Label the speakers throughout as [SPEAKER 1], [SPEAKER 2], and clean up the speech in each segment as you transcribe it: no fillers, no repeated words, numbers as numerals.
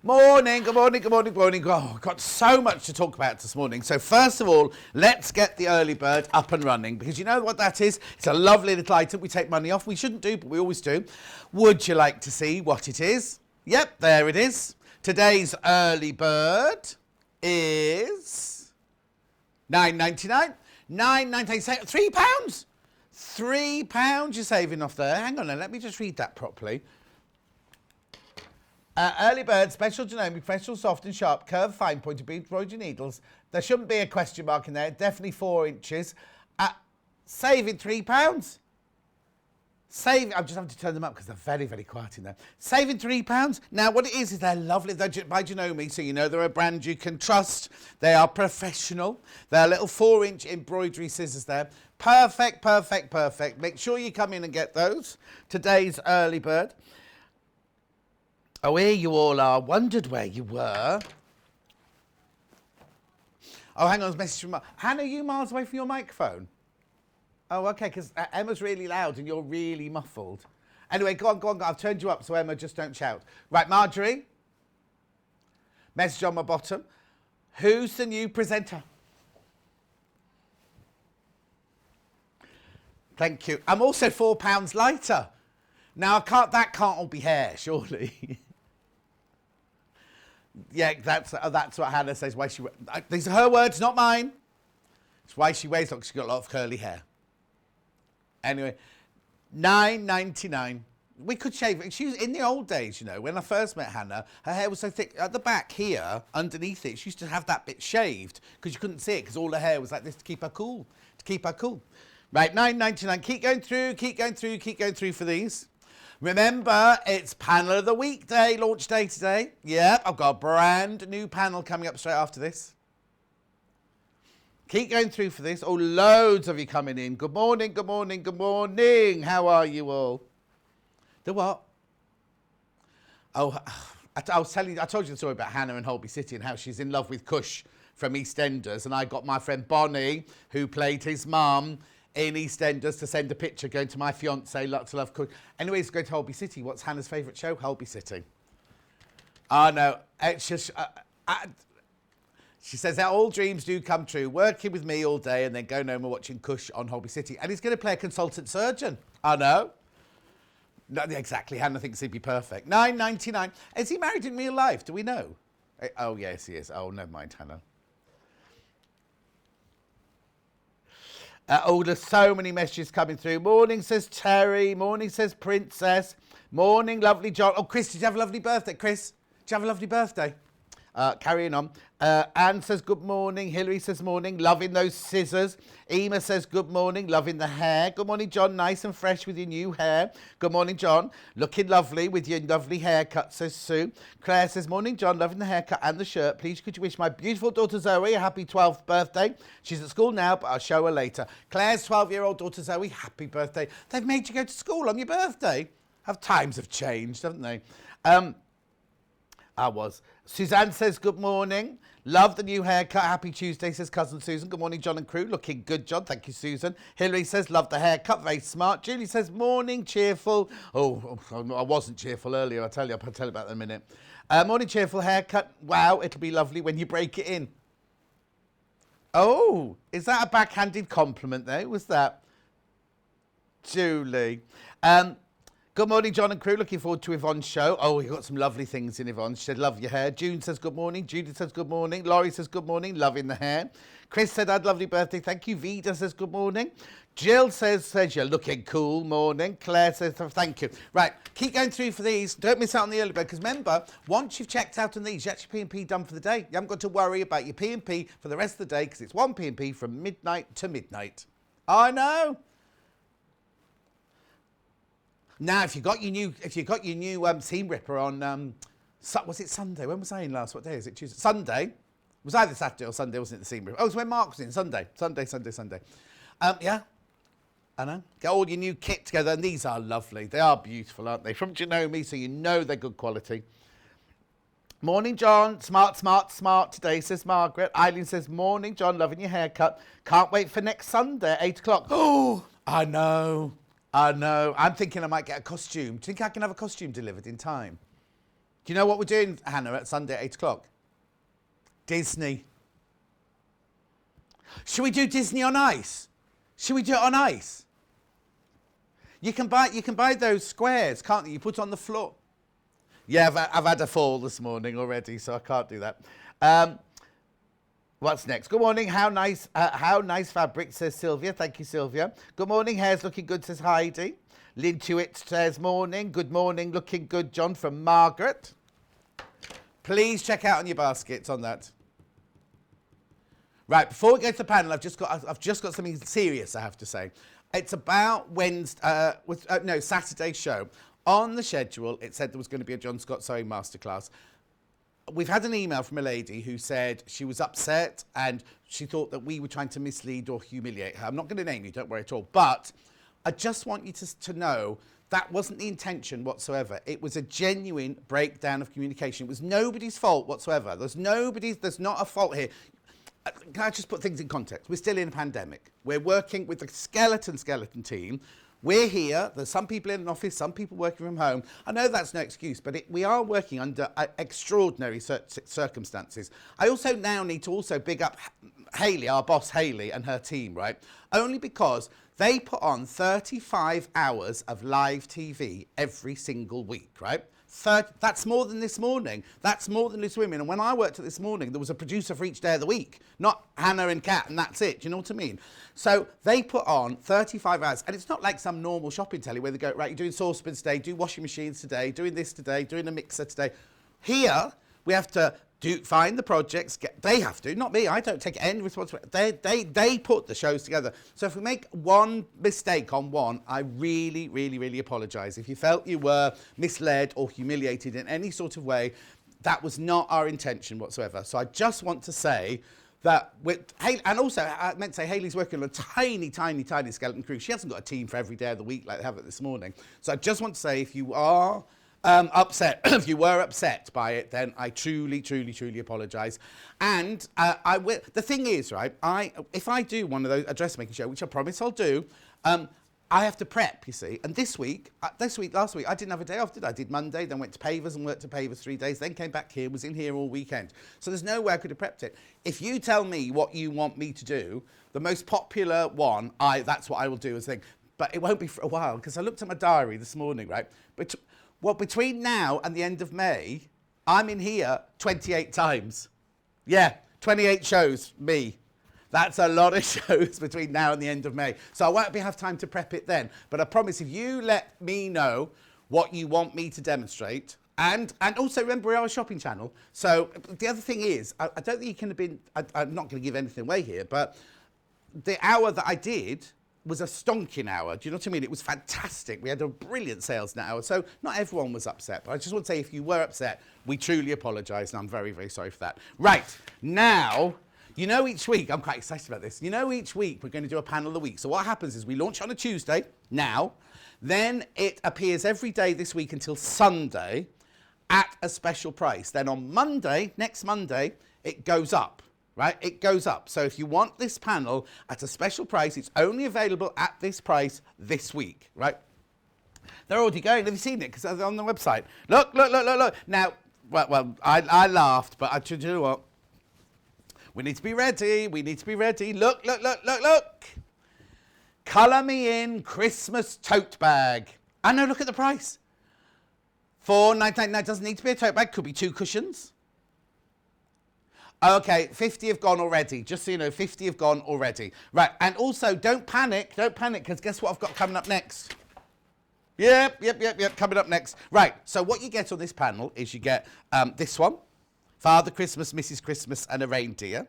[SPEAKER 1] Morning, good morning, good morning, good morning. Oh, I've got so much to talk about this morning. So first of all, let's get the early bird up and running, because you know what that is? It's a lovely little item we take money off. We shouldn't do, but we always do. Would you like to see what it is? Yep, there it is. Today's early bird is £9.99. £3. £3 you're saving off there. Hang on, let me just read that properly. Early bird, special genomic, special soft and sharp, curved, fine pointed bead, embroidery needles. There shouldn't be a question mark in there. Definitely 4 inches. Saving £3. I'm just having to turn them up because they're very, very quiet in there. Saving £3. Now, what it is they're lovely. They're by Janome, so you know they're a brand you can trust. They are professional. They're little 4-inch embroidery scissors there. Perfect, perfect, perfect. Make sure you come in and get those. Today's early bird. Oh, here you all are. Wondered where you were. Oh, hang on. There's a message from Hannah, are you miles away from your microphone? Oh, okay, because Emma's really loud and you're really muffled. Anyway, go on. I've turned you up, so Emma, just don't shout. Right, Marjorie. Message on my bottom. Who's the new presenter? Thank you. I'm also £4 lighter. Now, that can't all be hair, surely. Yeah, that's what Hannah says. Why these are her words, not mine. It's why she weighs, she's got a lot of curly hair. Anyway, £9.99. We could shave it. She was in the old days, you know, when I first met Hannah, her hair was so thick. At the back here, underneath it, she used to have that bit shaved because you couldn't see it because all her hair was like this to keep her cool. Right, £9.99. Keep going through for these. Remember, it's Panel of the Week day, launch day today. Yep, I've got a brand new panel coming up straight after this. Keep going through for this. Oh, loads of you coming in. Good morning, good morning, good morning. How are you all? The what? Oh, I told you the story about Hannah and Holby City and how she's in love with Kush from EastEnders. And I got my friend Bonnie, who played his mum in EastEnders, to send a picture going to my fiancé, lots of love. Anyway, he's going to Holby City. What's Hannah's favourite show? Holby City. Oh, no, it's just... she says that all dreams do come true, working with me all day and then going home and watching Kush on Holby City. And he's going to play a consultant surgeon. I know. Not exactly. Hannah thinks he'd be perfect. £9.99. Is he married in real life? Do we know? Oh, yes, he is. Oh, never mind, Hannah. Oh, there's so many messages coming through. Morning, says Terry. Morning, says Princess. Morning, lovely John. Oh, Chris, did you have a lovely birthday? Chris, did you have a lovely birthday? Carrying on. Anne says good morning. Hilary says morning. Loving those scissors. Ema says good morning. Loving the hair. Good morning, John. Nice and fresh with your new hair. Good morning, John. Looking lovely with your lovely haircut, says Sue. Claire says morning, John. Loving the haircut and the shirt. Please could you wish my beautiful daughter Zoe a happy 12th birthday? She's at school now, but I'll show her later. Claire's 12-year-old daughter Zoe, happy birthday. They've made you go to school on your birthday. Times have changed, haven't they? I was. Suzanne says good morning. Love the new haircut. Happy Tuesday, says cousin Susan. Good morning, John and crew. Looking good, John. Thank you, Susan. Hilary says love the haircut. Very smart. Julie says morning, cheerful. Oh, I wasn't cheerful earlier. I'll tell you about that in a minute. Morning, cheerful haircut. Wow, it'll be lovely when you break it in. Oh, is that a backhanded compliment there? Was that? Julie. Good morning, John and crew. Looking forward to Yvonne's show. Oh, you got some lovely things in Yvonne. She said, love your hair. June says good morning. Judy says good morning. Laurie says good morning. Loving the hair. Chris said, I'd lovely birthday. Thank you. Vida says good morning. Jill says you're looking cool. Morning. Claire says thank you. Right, keep going through for these. Don't miss out on the early bird, because remember, once you've checked out on these, you're actually P&P done for the day. You haven't got to worry about your P&P for the rest of the day, because it's one P&P from midnight to midnight. I know. Now, if you got your new seam ripper on, was it Sunday? When was I in last? What day is it? Tuesday. Sunday. It was either Saturday or Sunday, wasn't it? The seam ripper. Oh, it was when Mark was in. Sunday. Yeah. I know. Get all your new kit together, and these are lovely. They are beautiful, aren't they? From Janome, so you know they're good quality. Morning, John. Smart today, says Margaret. Eileen says, morning, John. Loving your haircut. Can't wait for next Sunday, 8 o'clock. Oh, I know. I'm thinking I might get a costume. Do you think I can have a costume delivered in time? Do you know what we're doing, Hannah, at Sunday at 8 o'clock? Disney. Should we do Disney on ice? Should we do it on ice? You can buy those squares, can't you? You put on the floor. Yeah, I've had a fall this morning already, so I can't do that. What's next? Good morning. How nice fabric, says Sylvia. Thank you, Sylvia. Good morning. Hair's looking good, says Heidi. Lintuit says morning. Good morning. Looking good, John, from Margaret. Please check out on your baskets on that. Right, before we go to the panel, I've just got something serious I have to say. It's about Saturday's show. On the schedule, it said there was going to be a John Scott Sewing Masterclass. We've had an email from a lady who said she was upset and she thought that we were trying to mislead or humiliate her. I'm not going to name you, don't worry at all. But I just want you to know that wasn't the intention whatsoever. It was a genuine breakdown of communication. It was nobody's fault whatsoever. There's not a fault here. Can I just put things in context? We're still in a pandemic. We're working with the skeleton team. We're here. There's some people in an office, some people working from home. I know that's no excuse, but we are working under extraordinary circumstances. I also now need to also big up Hayley, our boss Hayley, and her team, right? Only because they put on 35 hours of live TV every single week, right? That's more than this morning. That's more than this women. And when I worked at this morning, there was a producer for each day of the week, not Hannah and Kat, and that's it. Do you know what I mean? So they put on 35 hours, and it's not like some normal shopping telly where they go, right, you're doing saucepans today, do washing machines today, doing this today, doing a mixer today. Here, we have to find the projects. They have to, not me. I don't take any responsibility. They put the shows together. So if we make one mistake on one, I really, really, really apologise. If you felt you were misled or humiliated in any sort of way, that was not our intention whatsoever. So I just want to say that with Hayley, and also I meant to say Hayley's working on a tiny skeleton crew. She hasn't got a team for every day of the week like they have it this morning. So I just want to say, if you are upset, if you were upset by it, then I truly apologise. And I will. The thing is, right? If I do one of those a dressmaking show, which I promise I'll do, I have to prep. You see. And last week, I didn't have a day off, did I? I did Monday, then went to Pavers and worked at Pavers 3 days, then came back here, was in here all weekend. So there's no way I could have prepped it. If you tell me what you want me to do, the most popular one, that's what I will do as a thing. But it won't be for a while, because I looked at my diary this morning, right? Well, between now and the end of May, I'm in here 28 times. Yeah, 28 shows, me. That's a lot of shows between now and the end of May. So I won't have time to prep it then. But I promise, if you let me know what you want me to demonstrate, and also remember, we are a shopping channel. So the other thing is, I don't think you can have been, I'm not going to give anything away here, but the hour that I did was a stonking hour. Do you know what I mean? It was fantastic. We had a brilliant sales in that hour. So not everyone was upset, but I just want to say, if you were upset, we truly apologise, and I'm very, very sorry for that. Right, now, you know, each week, I'm quite excited about this. You know, each week we're going to do a panel of the week. So what happens is we launch on a Tuesday now, then it appears every day this week until Sunday at a special price. Then on Monday, next Monday, it goes up. Right, it goes up. So if you want this panel at a special price, it's only available at this price this week, right? They're already going. Have you seen it? Because they're on the website. Look. Now, well, I laughed, but do you know what? We need to be ready. Look. Colour me in Christmas tote bag. I know, look at the price. $4.99. Doesn't need to be a tote bag. Could be 2 cushions. Okay, 50 have gone already. Just so you know, 50 have gone already. Right, and also, don't panic, because guess what I've got coming up next? Yep, coming up next. Right, so what you get on this panel is you get this one, Father Christmas, Mrs. Christmas, and a reindeer.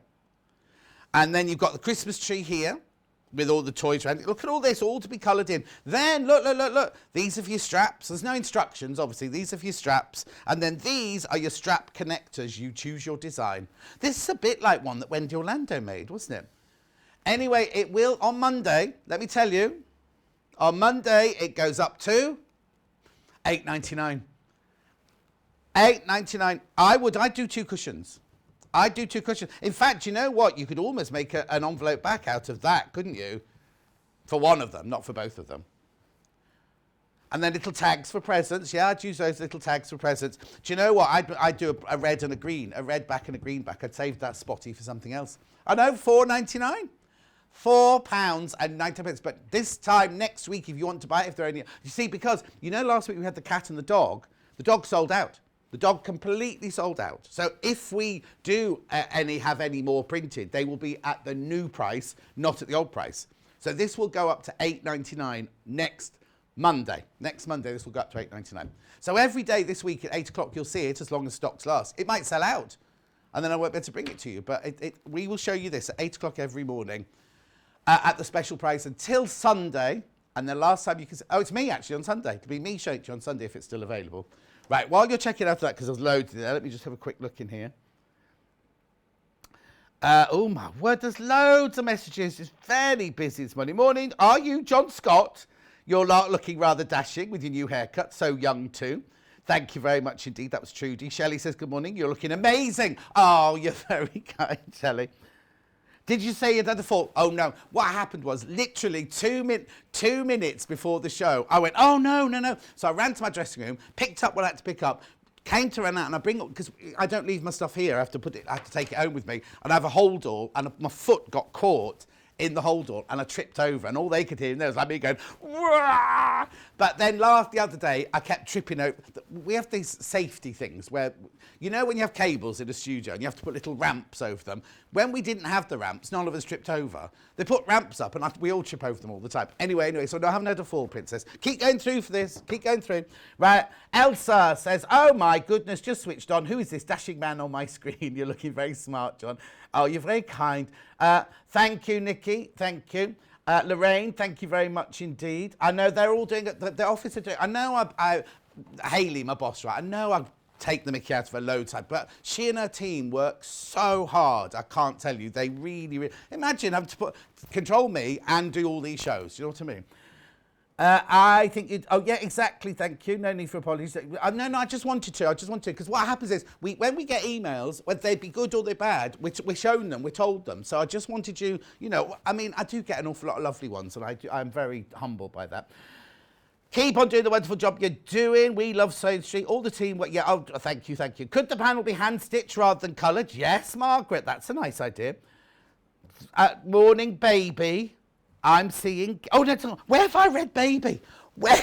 [SPEAKER 1] And then you've got the Christmas tree here, with all the toys around it. Look at all this, all to be coloured in. Then, look. These are for your straps. There's no instructions, obviously. These are for your straps. And then these are your strap connectors. You choose your design. This is a bit like one that Wendy Orlando made, wasn't it? Anyway, it will, on Monday, let me tell you, on Monday, it goes up to $8.99. $8.99. I'd do 2 cushions. I'd do 2 cushions. In fact, you know what? You could almost make an envelope back out of that, couldn't you? For one of them, not for both of them. And then little tags for presents. Yeah, I'd use those little tags for presents. Do you know what? I'd do a red and a green, a red back and a green back. I'd save that spotty for something else. I know, £4.99. £4.90. But this time next week, if you want to buy it, if there are any, you see, because you know, last week we had the cat and the dog sold out. The dog completely sold out. So if we do have any more printed, they will be at the new price, not at the old price. So this will go up to £8.99 next Monday. Next Monday, this will go up to £8.99. So every day this week at 8 o'clock, you'll see it as long as stocks last. It might sell out, and then I won't be able to bring it to you. But we will show you this at 8 o'clock every morning at the special price until Sunday. And the last time you can... Oh, it's me, actually, on Sunday. It'll be me showing it to you on Sunday if it's still available. Right, while you're checking after that, because there's loads in there, let me just have a quick look in here. Oh, my word, there's loads of messages. It's fairly busy this morning. Are you John Scott? You're looking rather dashing with your new haircut, so young too. Thank you very much indeed. That was Trudy. Shelley says, good morning. You're looking amazing. Oh, you're very kind, Shelley. Did you say you had a fall? Oh, no. What happened was literally 2 minutes before the show, I went, oh, no. So I ran to my dressing room, picked up what I had to pick up, came to run out, and I bring up, because I don't leave my stuff here. I have to take it home with me. And I have a hold all, and my foot got caught in the hold all, and I tripped over, and all they could hear in there was like me going, wah! But then the other day, I kept tripping over. We have these safety things where, you know, when you have cables in a studio and you have to put little ramps over them. When we didn't have the ramps, none of us tripped over. They put ramps up, and we all trip over them all the time. Anyway, so I haven't had a fall, Princess. Keep going through for this. Keep going through. Right. Elsa says, oh my goodness, just switched on. Who is this dashing man on my screen? You're looking very smart, John. Oh, you're very kind. Thank you, Nikki. Thank you. Lorraine, thank you very much indeed. I know they're all doing it. The office are doing. I know Hayley, my boss, right? I know I take the mickey out of her loads, but she and her team work so hard. I can't tell you. They really imagine having to control me and do all these shows. You know what I mean? I think it. Oh yeah, exactly. Thank you. No need for apologies. No. I just wanted to. Because what happens is when we get emails, whether they be good or they're bad, we're shown them, we're told them. So I just wanted you. You know, I mean, I do get an awful lot of lovely ones, and I'm very humbled by that. Keep on doing the wonderful job you're doing. We love Sewing Street. All the team. Yeah. Oh, thank you. Could the panel be hand stitched rather than coloured? Yes, Margaret. That's a nice idea. Morning, baby. I'm seeing... Oh, no, where have I read baby? Where...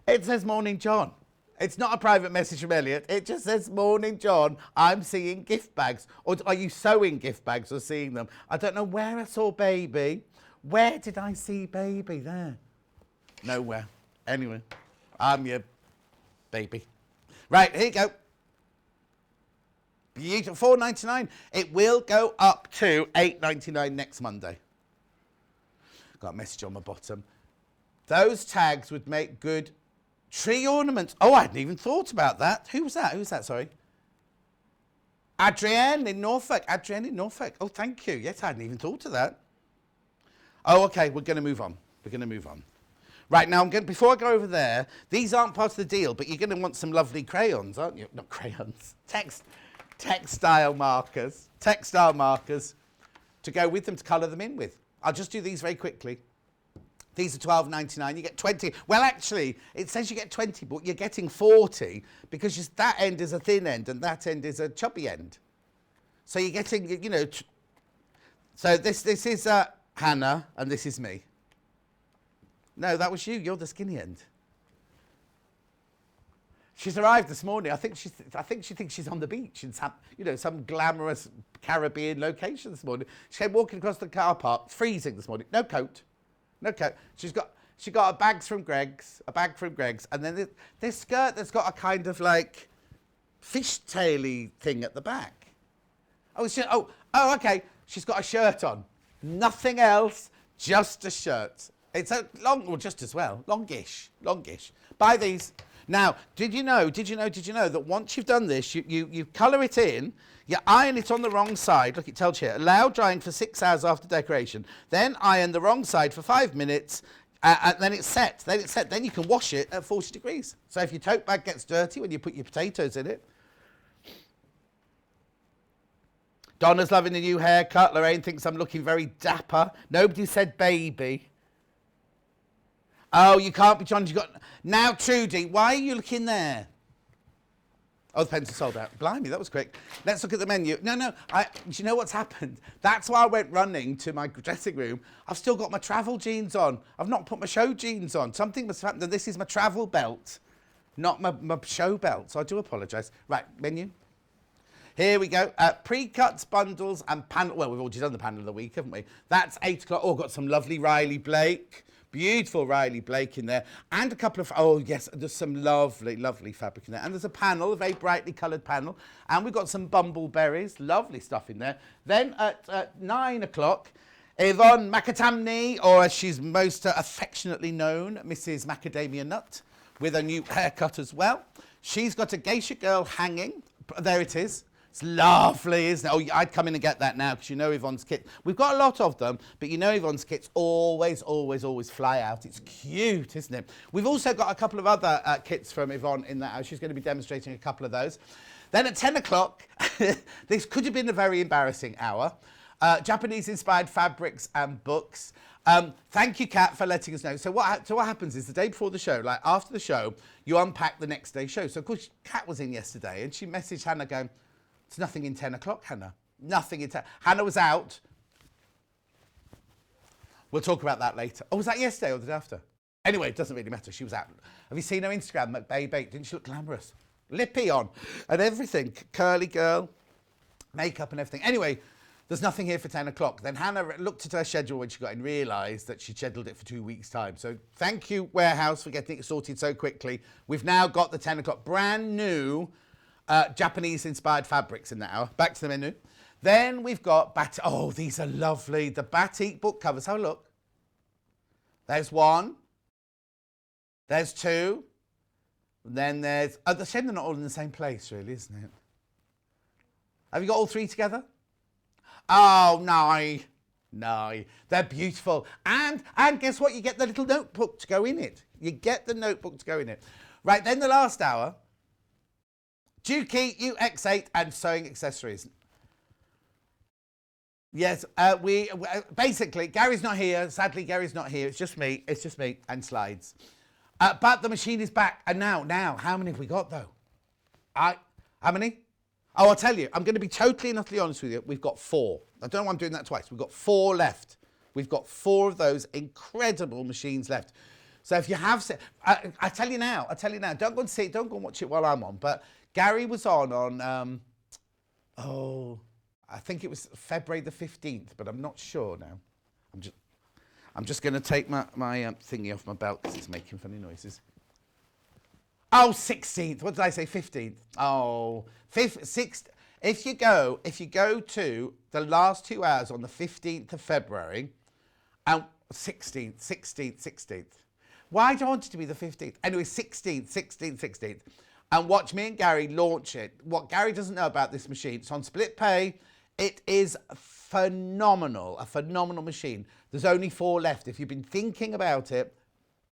[SPEAKER 1] It says morning, John. It's not a private message from Elliot. It just says morning, John. I'm seeing gift bags. Or are you sewing gift bags or seeing them? I don't know where I saw baby. Where did I see baby? There. Nowhere. Anyway, I'm your baby. Right, here you go. Beautiful, £4.99. It will go up to £8.99 next Monday. Got a message on my bottom. Those tags would make good tree ornaments. Oh, I hadn't even thought about that. Who was that? Sorry. Adrienne in Norfolk. Oh, thank you. Yes, I hadn't even thought of that. Oh, okay. We're going to move on. Right, now, before I go over there, these aren't part of the deal, but you're going to want some lovely crayons, aren't you? Not crayons. Textile markers to go with them, to colour them in with. I'll just do these very quickly. These are £12.99. You get 20. Well, actually, it says you get 20, but you're getting 40 because that end is a thin end and that end is a chubby end. So you're getting, you know... So this is Hannah and this is me. No, that was you. You're the skinny end. She's arrived this morning. I think she thinks she's on the beach in some glamorous Caribbean location this morning. She came walking across the car park, freezing this morning. No coat. She got a bag from Greg's, and then this skirt that's got a kind of like fishtaily thing at the back. Oh, okay. She's got a shirt on. Nothing else, just a shirt. It's a long, or just as well, longish. Buy these. Now, did you know that once you've done this, you colour it in, you iron it on the wrong side. Look, it tells you here, allow drying for 6 hours after decoration. Then iron the wrong side for 5 minutes, and then it's set. Then you can wash it at 40 degrees. So if your tote bag gets dirty when you put your potatoes in it. Donna's loving the new haircut. Lorraine thinks I'm looking very dapper. Nobody said baby. Oh, you can't be John. You got now, Trudy. Why are you looking there? Oh, the pens are sold out. Blimey, that was quick. Let's look at the menu. No. Do you know what's happened? That's why I went running to my dressing room. I've still got my travel jeans on. I've not put my show jeans on. Something must have happened. This is my travel belt, not my show belt. So I do apologise. Right, menu. Here we go. Pre-cuts, bundles, and panel. Well, we've already done the panel of the week, haven't we? That's 8 o'clock. Oh, got some lovely Riley Blake. Beautiful Riley Blake in there. And a couple of, oh yes, there's some lovely, lovely fabric in there. And there's a panel, a very brightly coloured panel. And we've got some bumbleberries, lovely stuff in there. Then at 9 o'clock, Yvonne McAtamney, or as she's most affectionately known, Mrs. Macadamia Nut, with a new haircut as well. She's got a Geisha Girl hanging. There it is. It's lovely, isn't it? Oh, I'd come in and get that now because you know Yvonne's kit. We've got a lot of them, but you know Yvonne's kits always fly out. It's cute, isn't it? We've also got a couple of other kits from Yvonne in that house. She's going to be demonstrating a couple of those. Then at 10 o'clock, this could have been a very embarrassing hour. Japanese-inspired fabrics and books. Thank you, Kat, for letting us know. So what happens is the day before the show, like after the show, you unpack the next day's show. So, of course, Kat was in yesterday, and she messaged Hannah going, "It's nothing in 10 o'clock, Hannah. Nothing in 10. Hannah was out. We'll talk about that later. Oh, was that yesterday or the day after? Anyway, it doesn't really matter. She was out. Have you seen her Instagram, McBabe? Didn't she look glamorous? Lippy on and everything. Curly girl, makeup and everything. Anyway, there's nothing here for 10 o'clock. Then Hannah looked at her schedule when she got in, realised that she scheduled it for 2 weeks' time. So thank you, Warehouse, for getting it sorted so quickly. We've now got the 10 o'clock brand new Japanese-inspired fabrics in that hour. Back to the menu. Then we've got oh, these are lovely. The Batik Book covers. Have a look. There's one. There's two. And then there's... Oh, the shame they're not all in the same place, really, isn't it? Have you got all three together? Oh, no. They're beautiful. And guess what? You get the little notebook to go in it. You get the notebook to go in it. Right, then the last hour... Juki UX8 and sewing accessories. Yes, we basically, Gary's not here. Sadly, Gary's not here. It's just me and slides. But the machine is back. And now, how many have we got though? How many? Oh, I'll tell you. I'm going to be totally and utterly honest with you. We've got 4. I don't know why I'm doing that twice. We've got 4 left. We've got 4 of those incredible machines left. So if you have, I tell you now. Don't go and see it. Don't go and watch it while I'm on. But Gary was on I think it was February the 15th, but I'm not sure now. I'm just going to take my thingy off my belt because it's making funny noises. Oh, 16th. What did I say? 15th. Oh, 6th. If you go to the last 2 hours on the 15th of February, 16th. Why do I want it to be the 15th? Anyway, 16th. And watch me and Gary launch it. What Gary doesn't know about this machine, it's on split pay. It is phenomenal, a phenomenal machine. There's only 4 left. If you've been thinking about it,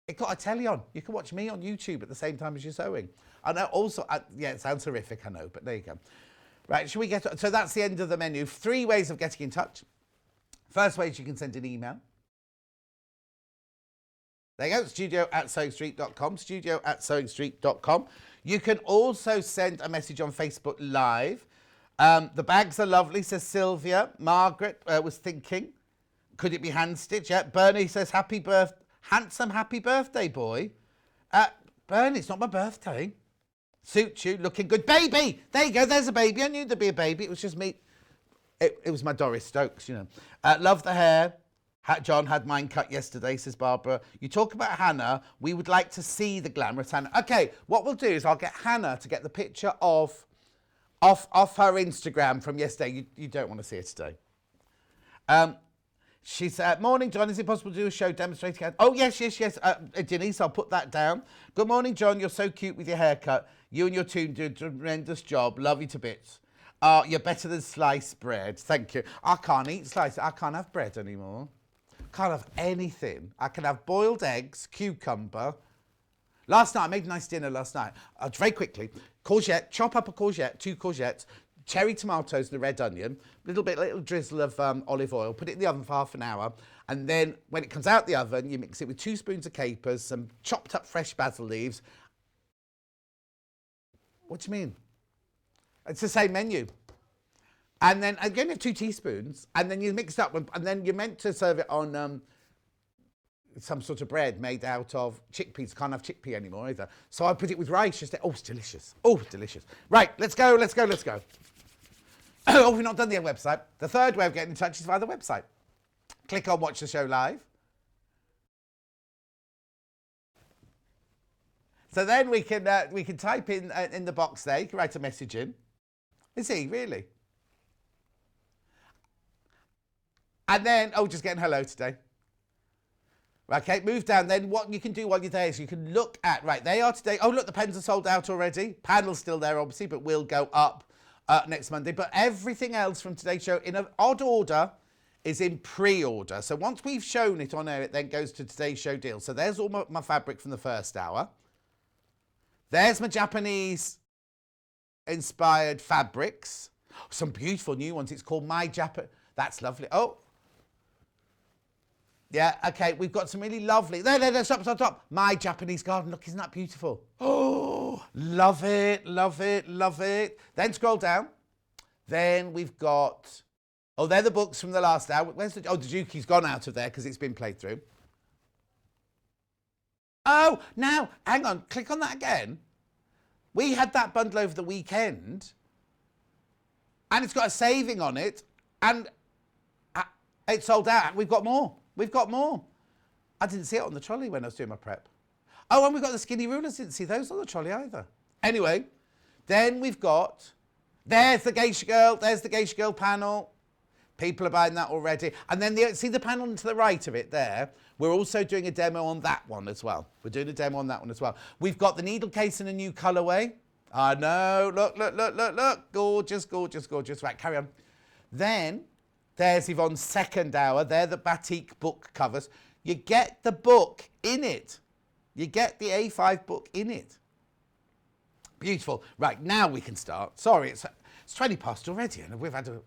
[SPEAKER 1] it got a telly on. You can watch me on YouTube at the same time as you're sewing. I know also, yeah, it sounds horrific, I know, but there you go. Right, should we get, so that's the end of the menu. 3 ways of getting in touch. First way is you can send an email. There you go, studio@sewingstreet.com, studio@sewingstreet.com. You can also send a message on Facebook Live. The bags are lovely, says Sylvia. Margaret was thinking, could it be hand stitched? Yeah, Bernie says, handsome happy birthday, boy. Bernie, it's not my birthday. Suits you, looking good. Baby! There you go, there's a baby. I knew there'd be a baby. It was just me. It was my Doris Stokes, you know. Love the hair. John had mine cut yesterday, says Barbara. You talk about Hannah. We would like to see the glamorous Hannah. Okay, what we'll do is I'll get Hannah to get the picture off her Instagram from yesterday. You don't want to see it today. She said, morning, John. Is it possible to do a show demonstrating? Oh, yes. Denise, I'll put that down. Good morning, John. You're so cute with your haircut. You and your team do a tremendous job. Love you to bits. You're better than sliced bread. Thank you. I can't eat sliced. I can't have bread anymore. Can't have anything. I can have boiled eggs, cucumber. Last night, I made a nice dinner last night. Very quickly, courgette, chop up a courgette, 2 courgettes, cherry tomatoes and a red onion, little drizzle of olive oil, put it in the oven for half an hour, and then when it comes out the oven, you mix it with 2 spoons of capers, some chopped up fresh basil leaves. What do you mean? It's the same menu. And then again, 2 teaspoons, and then you mix it up, and then you're meant to serve it on some sort of bread made out of chickpeas. Can't have chickpea anymore either. So I put it with rice. Oh, it's delicious. Oh, delicious. Right, let's go. Oh, we've not done the website. The third way of getting in touch is via the website. Click on Watch the Show Live. So then we can type in the box there. You can write a message in. Is he really? And then, just getting hello today. Okay, move down. Then what you can do while you're there is you can look at, right, they are today. Oh, look, the pens are sold out already. Panel's still there, obviously, but will go up next Monday. But everything else from today's show in an odd order is in pre-order. So once we've shown it on air, it then goes to today's show deal. So there's all my fabric from the first hour. There's my Japanese-inspired fabrics. Some beautiful new ones. It's called My Japan. That's lovely. Oh. Yeah, okay, we've got some really lovely... There, stop. My Japanese garden. Look, isn't that beautiful? Oh, love it. Then scroll down. Then we've got... Oh, they're the books from the last hour. Where's the... Oh, the Juki's gone out of there because it's been played through. Oh, now, hang on. Click on that again. We had that bundle over the weekend. And it's got a saving on it. And it's sold out. We've got more. I didn't see it on the trolley when I was doing my prep. Oh, and we've got the skinny rulers. Didn't see those on the trolley either. Anyway, then we've got... There's the Geisha Girl. There's the Geisha Girl panel. People are buying that already. And then see the panel to the right of it there? We're also doing a demo on that one as well. We've got the needle case in a new colourway. I know. Look. Gorgeous. Right, carry on. Then... There's Yvonne's second hour. They're the Batik Book covers. You get the book in it. You get the A5 book in it. Beautiful. Right, now we can start. Sorry, it's 20 past already, and we've had a...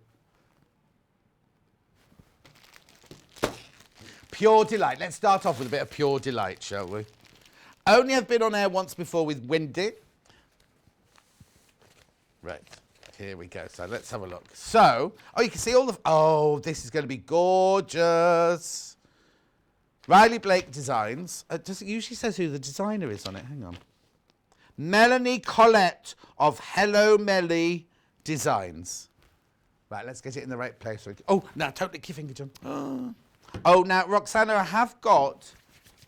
[SPEAKER 1] Pure delight. Let's start off with a bit of pure delight, shall we? Only have been on air once before with Wendy. Right. Here we go. So let's have a look. So, you can see all the... Oh, this is going to be gorgeous. Riley Blake Designs. It usually says who the designer is on it. Hang on. Melanie Collette of Hello Melly Designs. Right, let's get it in the right place. Oh, now, don't lick your finger, John. Oh, now, Roxana, I have got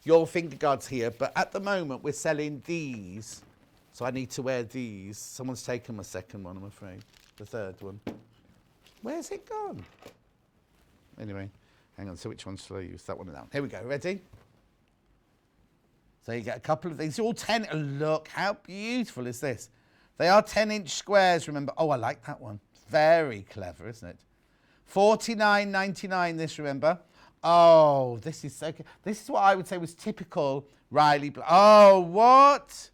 [SPEAKER 1] your finger guards here, but at the moment we're selling these. So I need to wear these. Someone's taken my second one, I'm afraid. The third one. Where's it gone? Anyway, hang on. So which one shall I use? That one and that one. Here we go. Ready? So you get a couple of these. All 10. Oh, look, how beautiful is this? They are 10-inch squares, remember. Oh, I like that one. Very clever, isn't it? $49.99 this, remember. Oh, this is so good. This is what I would say was typical Riley. Oh, what?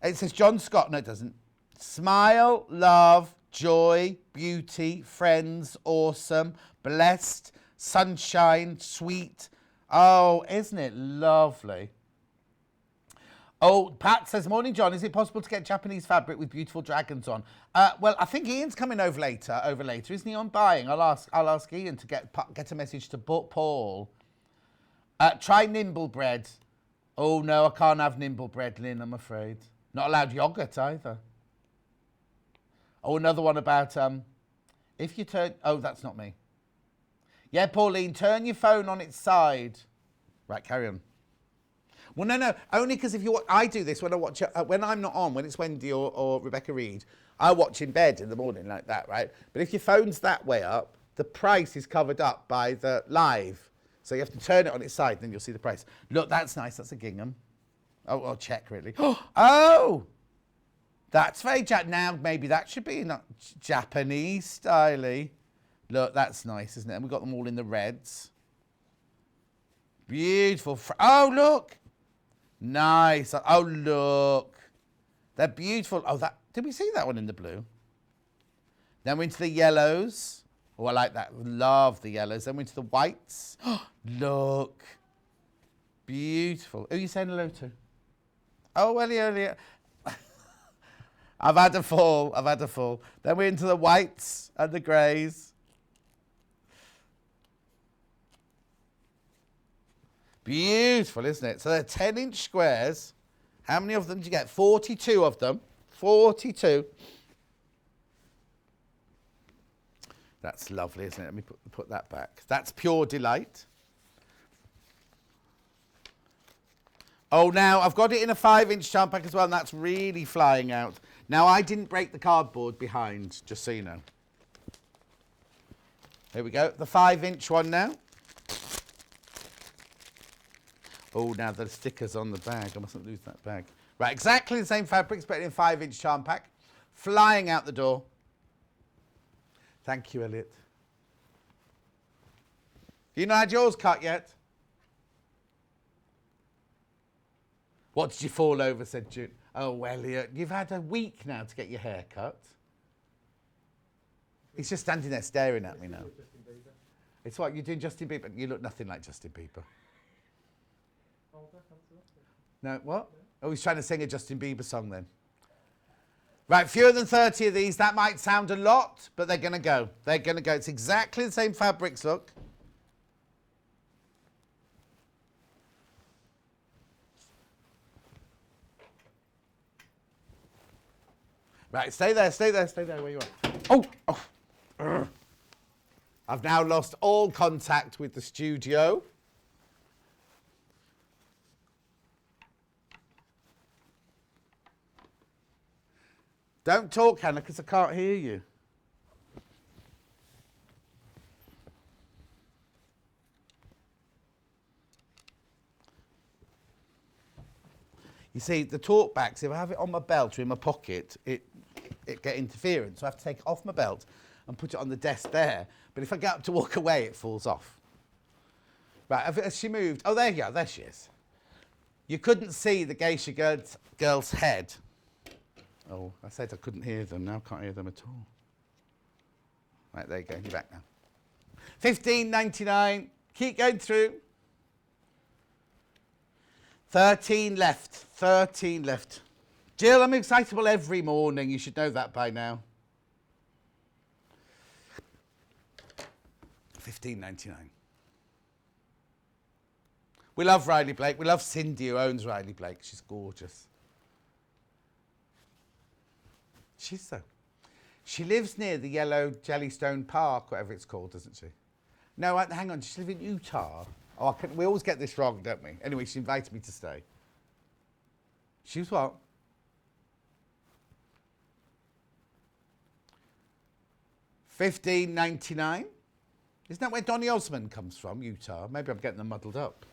[SPEAKER 1] It says John Scott. No, it doesn't. Smile, love, joy, beauty, friends, awesome, blessed, sunshine, sweet. Oh, isn't it lovely? Oh, Pat says, morning, John. Is it possible to get Japanese fabric with beautiful dragons on? Well, I think Ian's coming over later. Isn't he on buying? I'll ask Ian to get a message to Paul. Try nimble bread. Oh, no, I can't have nimble bread, Lynn, I'm afraid. Not allowed yogurt either. Oh, another one about, if you turn... Oh, that's not me. Yeah, Pauline, turn your phone on its side. Right, carry on. Well, no, only because if you watch... I do this when I watch... when I'm not on, when it's Wendy or Rebecca Reed, I watch in bed in the morning like that, right? But if your phone's that way up, the price is covered up by the live. So you have to turn it on its side, then you'll see the price. Look, that's nice. That's a gingham. Oh, well, check, really. Oh! That's very... now, maybe that should be not Japanese style-y. Look, that's nice, isn't it? And we've got them all in the reds. Beautiful. Oh, look! Nice. Oh, look. They're beautiful. Oh, that... Did we see that one in the blue? Then we're into the yellows. Oh, I like that. Love the yellows. Then we're into the whites. Look. Beautiful. Who are you saying hello to? Oh, Elliot. I've had a fall. Then we're into the whites and the greys. Beautiful, isn't it? So they're 10-inch squares. How many of them did you get? 42 of them. 42. That's lovely, isn't it? Let me put that back. That's pure delight. Oh, now I've got it in a 5-inch charm pack as well, and that's really flying out. Now, I didn't break the cardboard behind, just so you know. Here we go. The 5-inch one now. Oh, now the sticker's on the bag. I mustn't lose that bag. Right, exactly the same fabrics, but in a 5-inch charm pack. Flying out the door. Thank you, Elliot. You not had yours cut yet? What did you fall over, said June. Oh, Elliot, you've had a week now to get your hair cut. He's just standing there staring at me now. It's what, you're doing Justin Bieber? You look nothing like Justin Bieber. No, what? Oh, he's trying to sing a Justin Bieber song then. Right, fewer than 30 of these. That might sound a lot, but they're going to go. They're going to go. It's exactly the same fabrics, look. Right, stay there where you are. Oh. I've now lost all contact with the studio. Don't talk, Hannah, because I can't hear you. You see, the talk backs, if I have it on my belt or in my pocket, it get interference. So I have to take it off my belt and put it on the desk there. But if I get up to walk away, it falls off. Right, has she moved? Oh, there you go. There she is. You couldn't see the Geisha girl's head. Oh, I said I couldn't hear them. Now I can't hear them at all. Right, there you go. You're back now. $15.99. Keep going through. 13 left. 13 left. Jill, I'm excitable every morning. You should know that by now. $15.99. We love Riley Blake. We love Cindy, who owns Riley Blake. She's gorgeous. She's so. She lives near the yellow Jellystone Park, whatever it's called, doesn't she? No, hang on. She lives in Utah. Oh, we always get this wrong, don't we? Anyway, she invited me to stay. She was what? $15.99. Isn't that where Donny Osmond comes from, Utah? Maybe I'm getting them muddled up.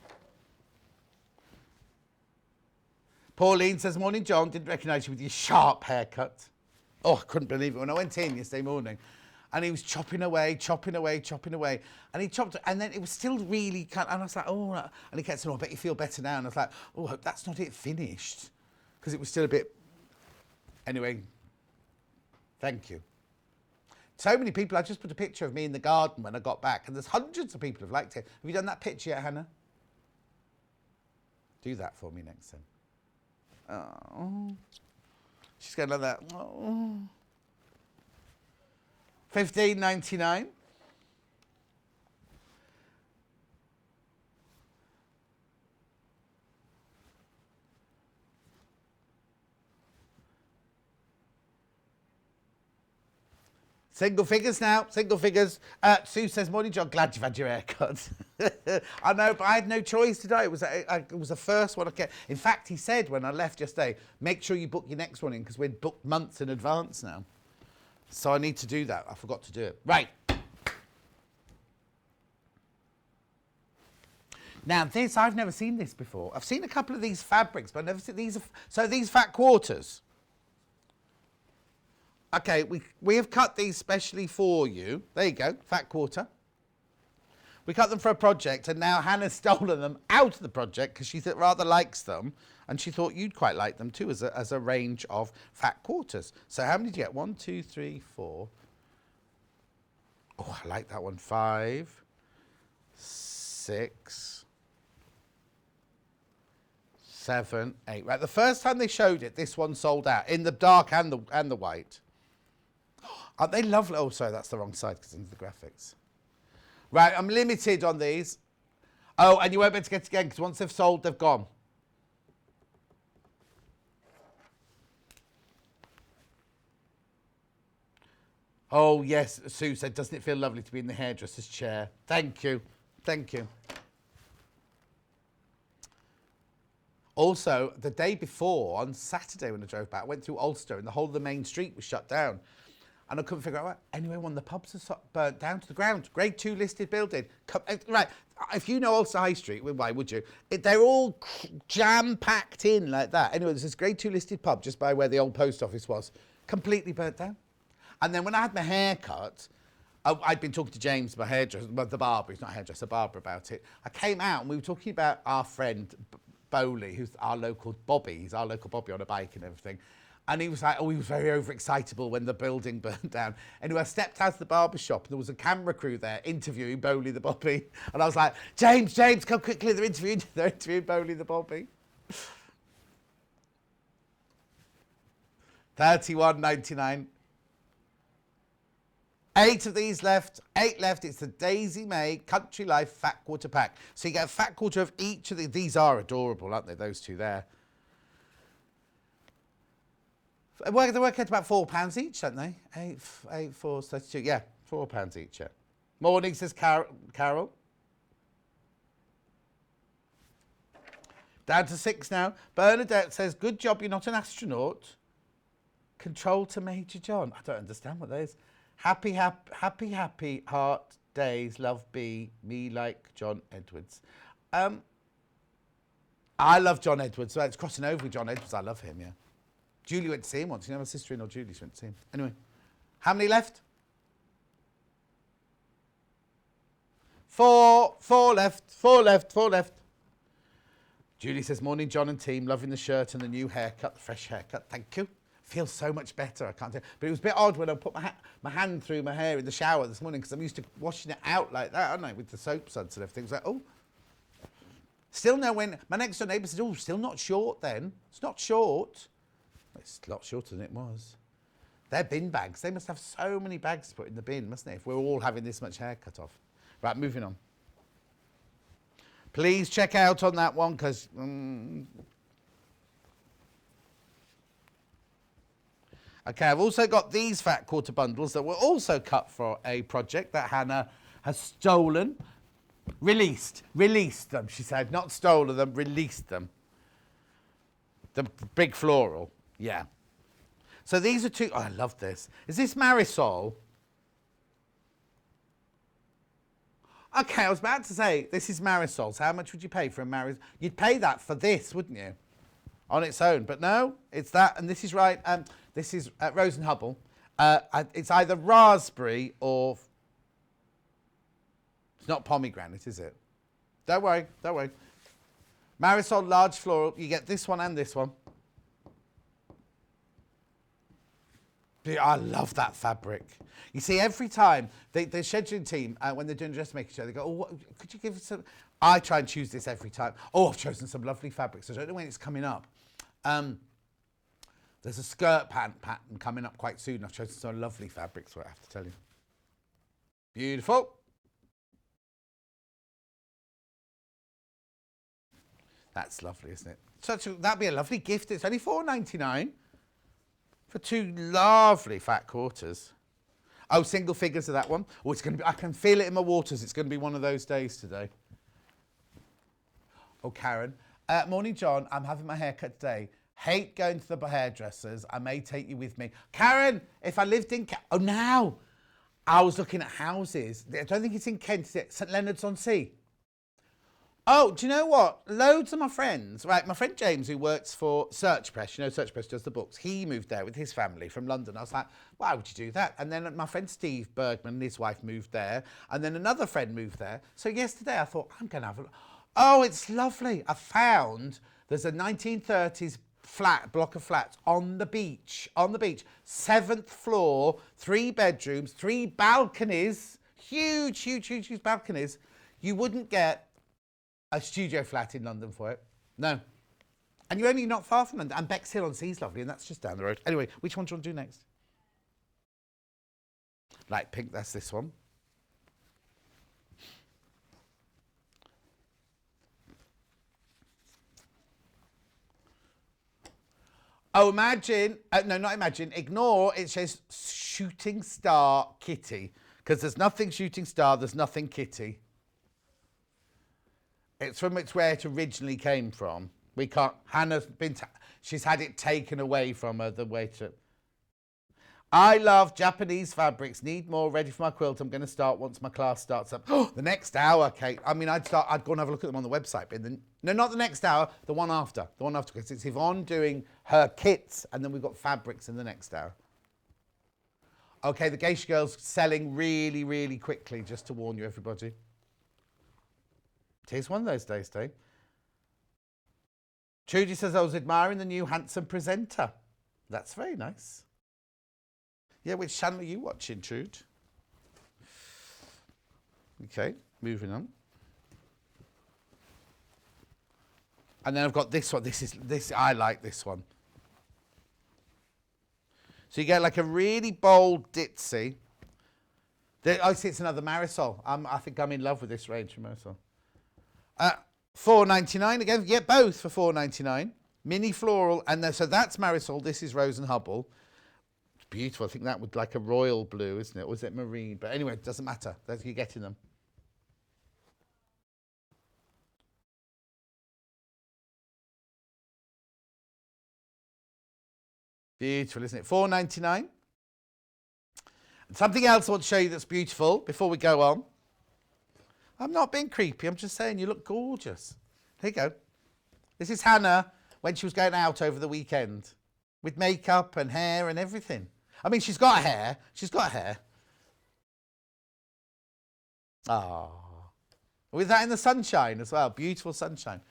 [SPEAKER 1] Pauline says, morning, John. Didn't recognise you with your sharp haircut. Oh, I couldn't believe it. When I went in yesterday morning, and he was chopping away. And he chopped, and then it was still really kind of, and I was like, oh, and he kept saying, oh, I bet you feel better now. And I was like, oh, I hope that's not it finished. Because it was still a bit, anyway, thank you. So many people, I just put a picture of me in the garden when I got back, and there's hundreds of people who've liked it. Have you done that picture yet, Hannah? Do that for me next time. Oh. She's going like that. Oh. $15.99. Single figures now, single figures. Sue says, morning, John, glad you've had your haircut. I know, but I had no choice today. It was the first one I kept. In fact, he said when I left yesterday, make sure you book your next one in because we're booked months in advance now. So I need to do that. I forgot to do it. Right. Now this, I've never seen this before. I've seen a couple of these fabrics, but I've never seen these. So these fat quarters. Okay, we have cut these specially for you. There you go, fat quarter. We cut them for a project, and now Hannah's stolen them out of the project because she rather likes them, and she thought you'd quite like them too as a range of fat quarters. So how many did you get? 1, 2, 3, 4, Oh, I like that one. 5, 6, 7, 8. Right, the first time they showed it, this one sold out in the dark and the white. Aren't they lovely? Oh, sorry, that's the wrong side because it's into the graphics. Right, I'm limited on these. Oh, and you won't be able to get it again because once they've sold, they've gone. Oh, yes, Sue said, doesn't it feel lovely to be in the hairdresser's chair? Thank you. Thank you. Also, the day before, on Saturday when I drove back, I went through Ulster and the whole of the main street was shut down. And I couldn't figure out, anyway, one of the pubs is burnt down to the ground. Grade 2 listed building. Right, if you know Ulster High Street, why would you? They're all jam-packed in like that. Anyway, there's this Grade 2 listed pub just by where the old post office was. Completely burnt down. And then when I had my hair cut, I'd been talking to James, my hairdresser, well, the barber, he's not a hairdresser, barber, about it. I came out and we were talking about our friend Bowley, who's our local Bobby. He's our local Bobby on a bike and everything. And he was like, oh, he was very overexcitable when the building burned down. Anyway, I stepped out of the barber shop and there was a camera crew there interviewing Bowley the Bobby. And I was like, James, come quickly, they're interviewing Bowley the Bobby. 31.99. 8 of these left, 8 left. It's the Daisy May Country Life Fat Quarter Pack. So you get a fat quarter of each of these. These are adorable, aren't they? Those two there. They work out about £4 each, don't they? 8, 4, 32. Yeah, £4 each. Yeah. Morning, says Carol. Down to 6 now. Bernadette says, good job you're not an astronaut. Control to Major John. I don't understand what that is. Happy heart days, love be, me like John Edwards. I love John Edwards, so it's crossing over with John Edwards. I love him, yeah. Julie went to see him once. You know, my sister-in-law Julie went to see him. Anyway, how many left? 4 left, 4 left, 4 left. Julie says, morning, John and team, loving the shirt and the new haircut, the fresh haircut. Thank you. Feels so much better, I can't tell. But it was a bit odd when I put my hand through my hair in the shower this morning because I'm used to washing it out like that, aren't I, with the soap suds and everything. It's like, oh. Still no when my next door neighbour said, oh, still not short then. It's not short. It's a lot shorter than it was. They're bin bags. They must have so many bags to put in the bin, mustn't they, if we're all having this much hair cut off. Right, moving on. Please check out on that one because... Okay, I've also got these fat quarter bundles that were also cut for a project that Hannah has stolen. Released them, she said. Not stolen them, released them. The big floral, yeah. So these are 2, oh, I love this. Is this Marisol? Okay, I was about to say, this is Marisol's. How much would you pay for a Marisol? You'd pay that for this, wouldn't you? On its own, but no, it's that, and this is right. This is Rose and Hubble. It's either raspberry or it's not pomegranate, is it? Don't worry, don't worry. Marisol large floral. You get this one and this one. I love that fabric. You see, every time the scheduling team, when they're doing a dressmaking show, they go, "Oh, could you give us some?" I try and choose this every time. Oh, I've chosen some lovely fabrics. I don't know when it's coming up. There's a skirt pattern coming up quite soon. I've chosen some lovely fabrics for it, I have to tell you. Beautiful. That's lovely, isn't it? That'd be a lovely gift. It's only £4.99 for 2 lovely fat quarters. Oh, single figures of that one. Oh, it's going to be. I can feel it in my waters. It's going to be one of those days today. Oh, Karen. Morning, John. I'm having my hair cut today. Hate going to the hairdressers. I may take you with me. Karen, if I lived in... Oh, now. I was looking at houses. I don't think it's in Kent, is it? St Leonard's-on-Sea. Oh, do you know what? Loads of my friends, right, my friend James, who works for Search Press, you know, Search Press does the books, he moved there with his family from London. I was like, why would you do that? And then my friend Steve Bergman and his wife moved there, and then another friend moved there. So yesterday I thought, I'm going to have a look. Oh, it's lovely. I found there's a 1930s block of flats on the beach, 7th floor, 3 bedrooms, 3 balconies. Huge, huge, huge, huge balconies. You wouldn't get a studio flat in London for it. No. And you're only not far from London. And Bexhill-on-Sea's lovely, and that's just down the road. Anyway, which one do you want to do next? Light pink, that's this one. Oh, imagine, no, not imagine, ignore, it says Shooting Star Kitty. Because there's nothing Shooting Star, there's nothing Kitty. It's from where it originally came from. We can't, Hannah's been, she's had it taken away from her, the way to. I love Japanese fabrics, need more, ready for my quilt. I'm going to start once my class starts up. Oh, the next hour, Kate. I mean, I'd go and have a look at them on the website. But no, not the next hour, the one after. The one after, because it's Yvonne doing her kits, and then we've got fabrics in the next hour. Okay, the Geisha Girl's selling really, really quickly, just to warn you, everybody. It is one of those days, Dave. Trudy says, I was admiring the new handsome presenter. That's very nice. Yeah, which channel are you watching, Trude? Okay, moving on. And then I've got this one. This I like this one. So you get like a really bold ditzy. I see it's another Marisol. I think I'm in love with this range from Marisol. $4.99 again. Get both for $4.99. Mini floral, and so that's Marisol. This is Rose and Hubble. It's beautiful. I think that would like a royal blue, isn't it? Or is it marine? But anyway, it doesn't matter. You're getting them. Beautiful, isn't it? $4.99. Something else I want to show you that's beautiful before we go on. I'm not being creepy. I'm just saying you look gorgeous. Here you go. This is Hannah when she was going out over the weekend with makeup and hair and everything. I mean, she's got hair. She's got hair. Oh. With that in the sunshine as well. Beautiful sunshine.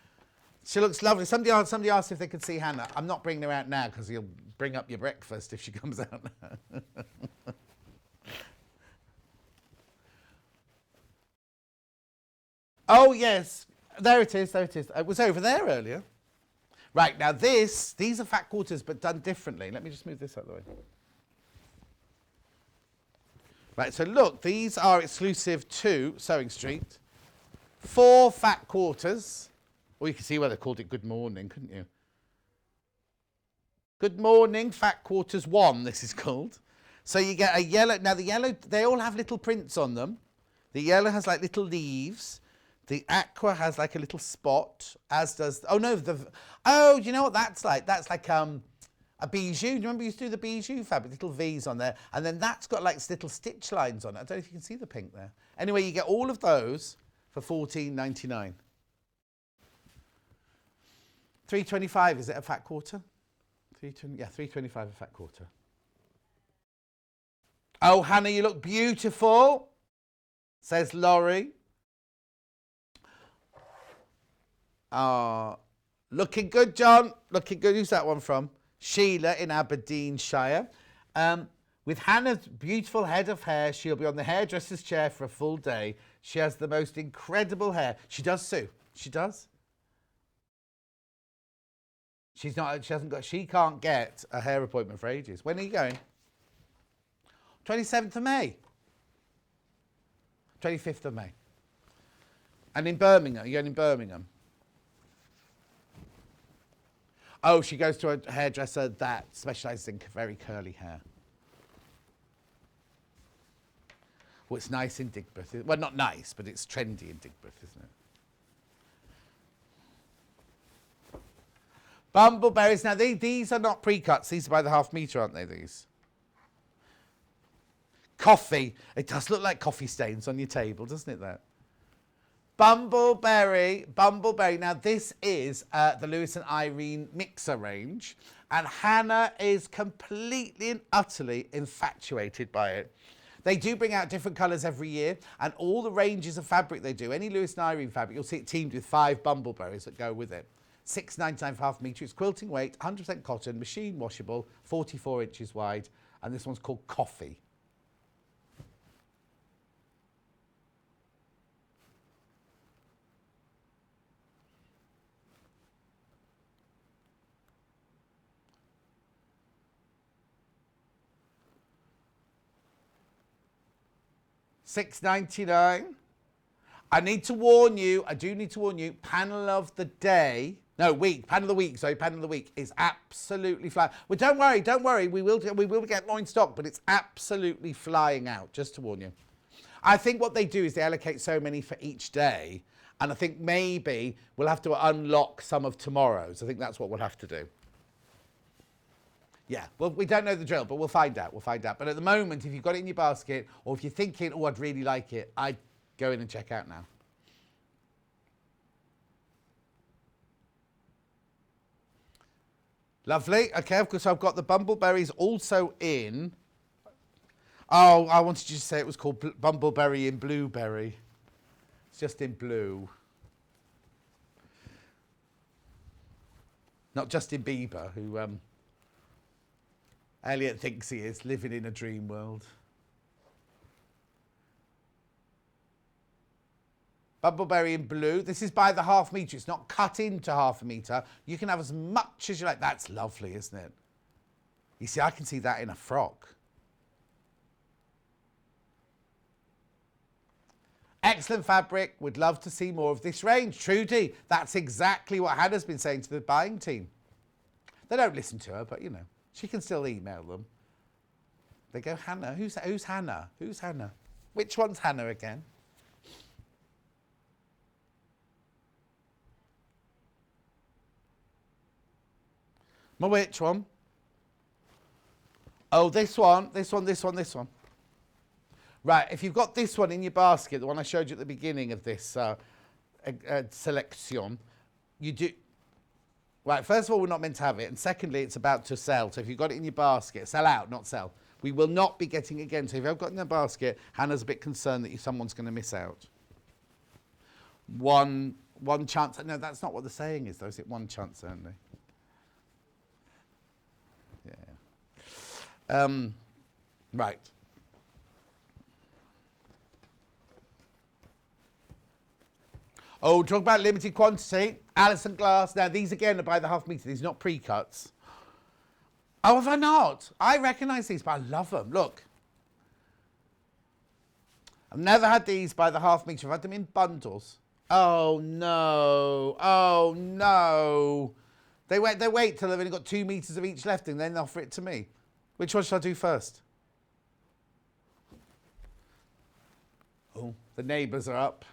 [SPEAKER 1] She looks lovely. Somebody asked if they could see Hannah. I'm not bringing her out now because you'll bring up your breakfast if she comes out now. Oh, yes. There it is. There it is. It was over there earlier. Right, now these are fat quarters, but done differently. Let me just move this out of the way. Right, so look, these are exclusive to Sewing Street. 4 fat quarters. Or you can see why they called it Good Morning, couldn't you? Good Morning, Fat Quarters 1, this is called. So you get a yellow. Now the yellow, they all have little prints on them. The yellow has like little leaves. The aqua has like a little spot, as does, oh no, do you know what that's like? That's like a bijou. Do you remember you used to do the bijou fabric, little V's on there? And then that's got like little stitch lines on it. I don't know if you can see the pink there. Anyway, you get all of those for $14.99. $3.25, is it a fat quarter? Yeah, $3.25 a fat quarter. Oh, Hannah, you look beautiful, says Laurie. Looking good, John. Looking good. Who's that one from? Sheila in Aberdeenshire. With Hannah's beautiful head of hair, she'll be on the hairdresser's chair for a full day. She has the most incredible hair. She does, Sue. She does. She can't get a hair appointment for ages. When are you going? 27th of May. 25th of May. And in Birmingham. You're going in Birmingham. Oh, she goes to a hairdresser that specialises in very curly hair. Well, it's nice in Digbeth. Well, not nice, but it's trendy in Digbeth, isn't it? Bumbleberries. Now, these are not pre-cuts. These are by the half metre, aren't they, these? Coffee. It does look like coffee stains on your table, doesn't it, that? Bumbleberry. Now, this is the Lewis and Irene mixer range. And Hannah is completely and utterly infatuated by it. They do bring out different colours every year. And all the ranges of fabric they do, any Lewis and Irene fabric, you'll see it teamed with 5 bumbleberries that go with it. $6.99 for half metre. It's quilting weight, 100% cotton, machine washable, 44 inches wide. And this one's called Coffee. $6.99. I need to warn you, I do need to warn you, panel of the day, no, week, panel of the week, sorry, panel of the week is absolutely flying. Well, don't worry, we will get more in stock, but it's absolutely flying out, just to warn you. I think what they do is they allocate so many for each day, and I think maybe we'll have to unlock some of tomorrow's. I think that's what we'll have to do. Yeah, well, we don't know the drill, but we'll find out. But at the moment, if you've got it in your basket, or if you're thinking, oh, I'd really like it, I'd go in and check out now. Lovely. Okay, of course, I've got the bumbleberries also in. Oh, I wanted you to say it was called bumbleberry in blueberry. It's just in blue. Not Justin Bieber, who Elliot thinks he is, living in a dream world. Bumbleberry in blue. This is by the half metre. It's not cut into half a metre. You can have as much as you like. That's lovely, isn't it? You see, I can see that in a frock. Excellent fabric. Would love to see more of this range. Trudy, that's exactly what Hannah's been saying to the buying team. They don't listen to her, but, you know, she can still email them. They go, Hannah, who's Hannah? Who's Hannah? Which one's Hannah again? Which one? Oh, this one. Right, if you've got this one in your basket, the one I showed you at the beginning of this selection, you do... Right, first of all, we're not meant to have it, and secondly, it's about to sell. So if you've got it in your basket, sell out, not sell. We will not be getting it again. So if you've got it in the basket, Hannah's a bit concerned that someone's going to miss out. One chance... No, that's not what the saying is, though, is it? One chance only. Yeah. Right. Oh, talk about limited quantity. Alison Glass. Now, these again are by the half metre. These are not pre-cuts. Oh, have I not? I recognise these, but I love them. Look. I've never had these by the half metre. I've had them in bundles. Oh, no. Oh, no. They wait till they've only got 2 metres of each left and then they offer it to me. Which one should I do first? Oh, the neighbours are up.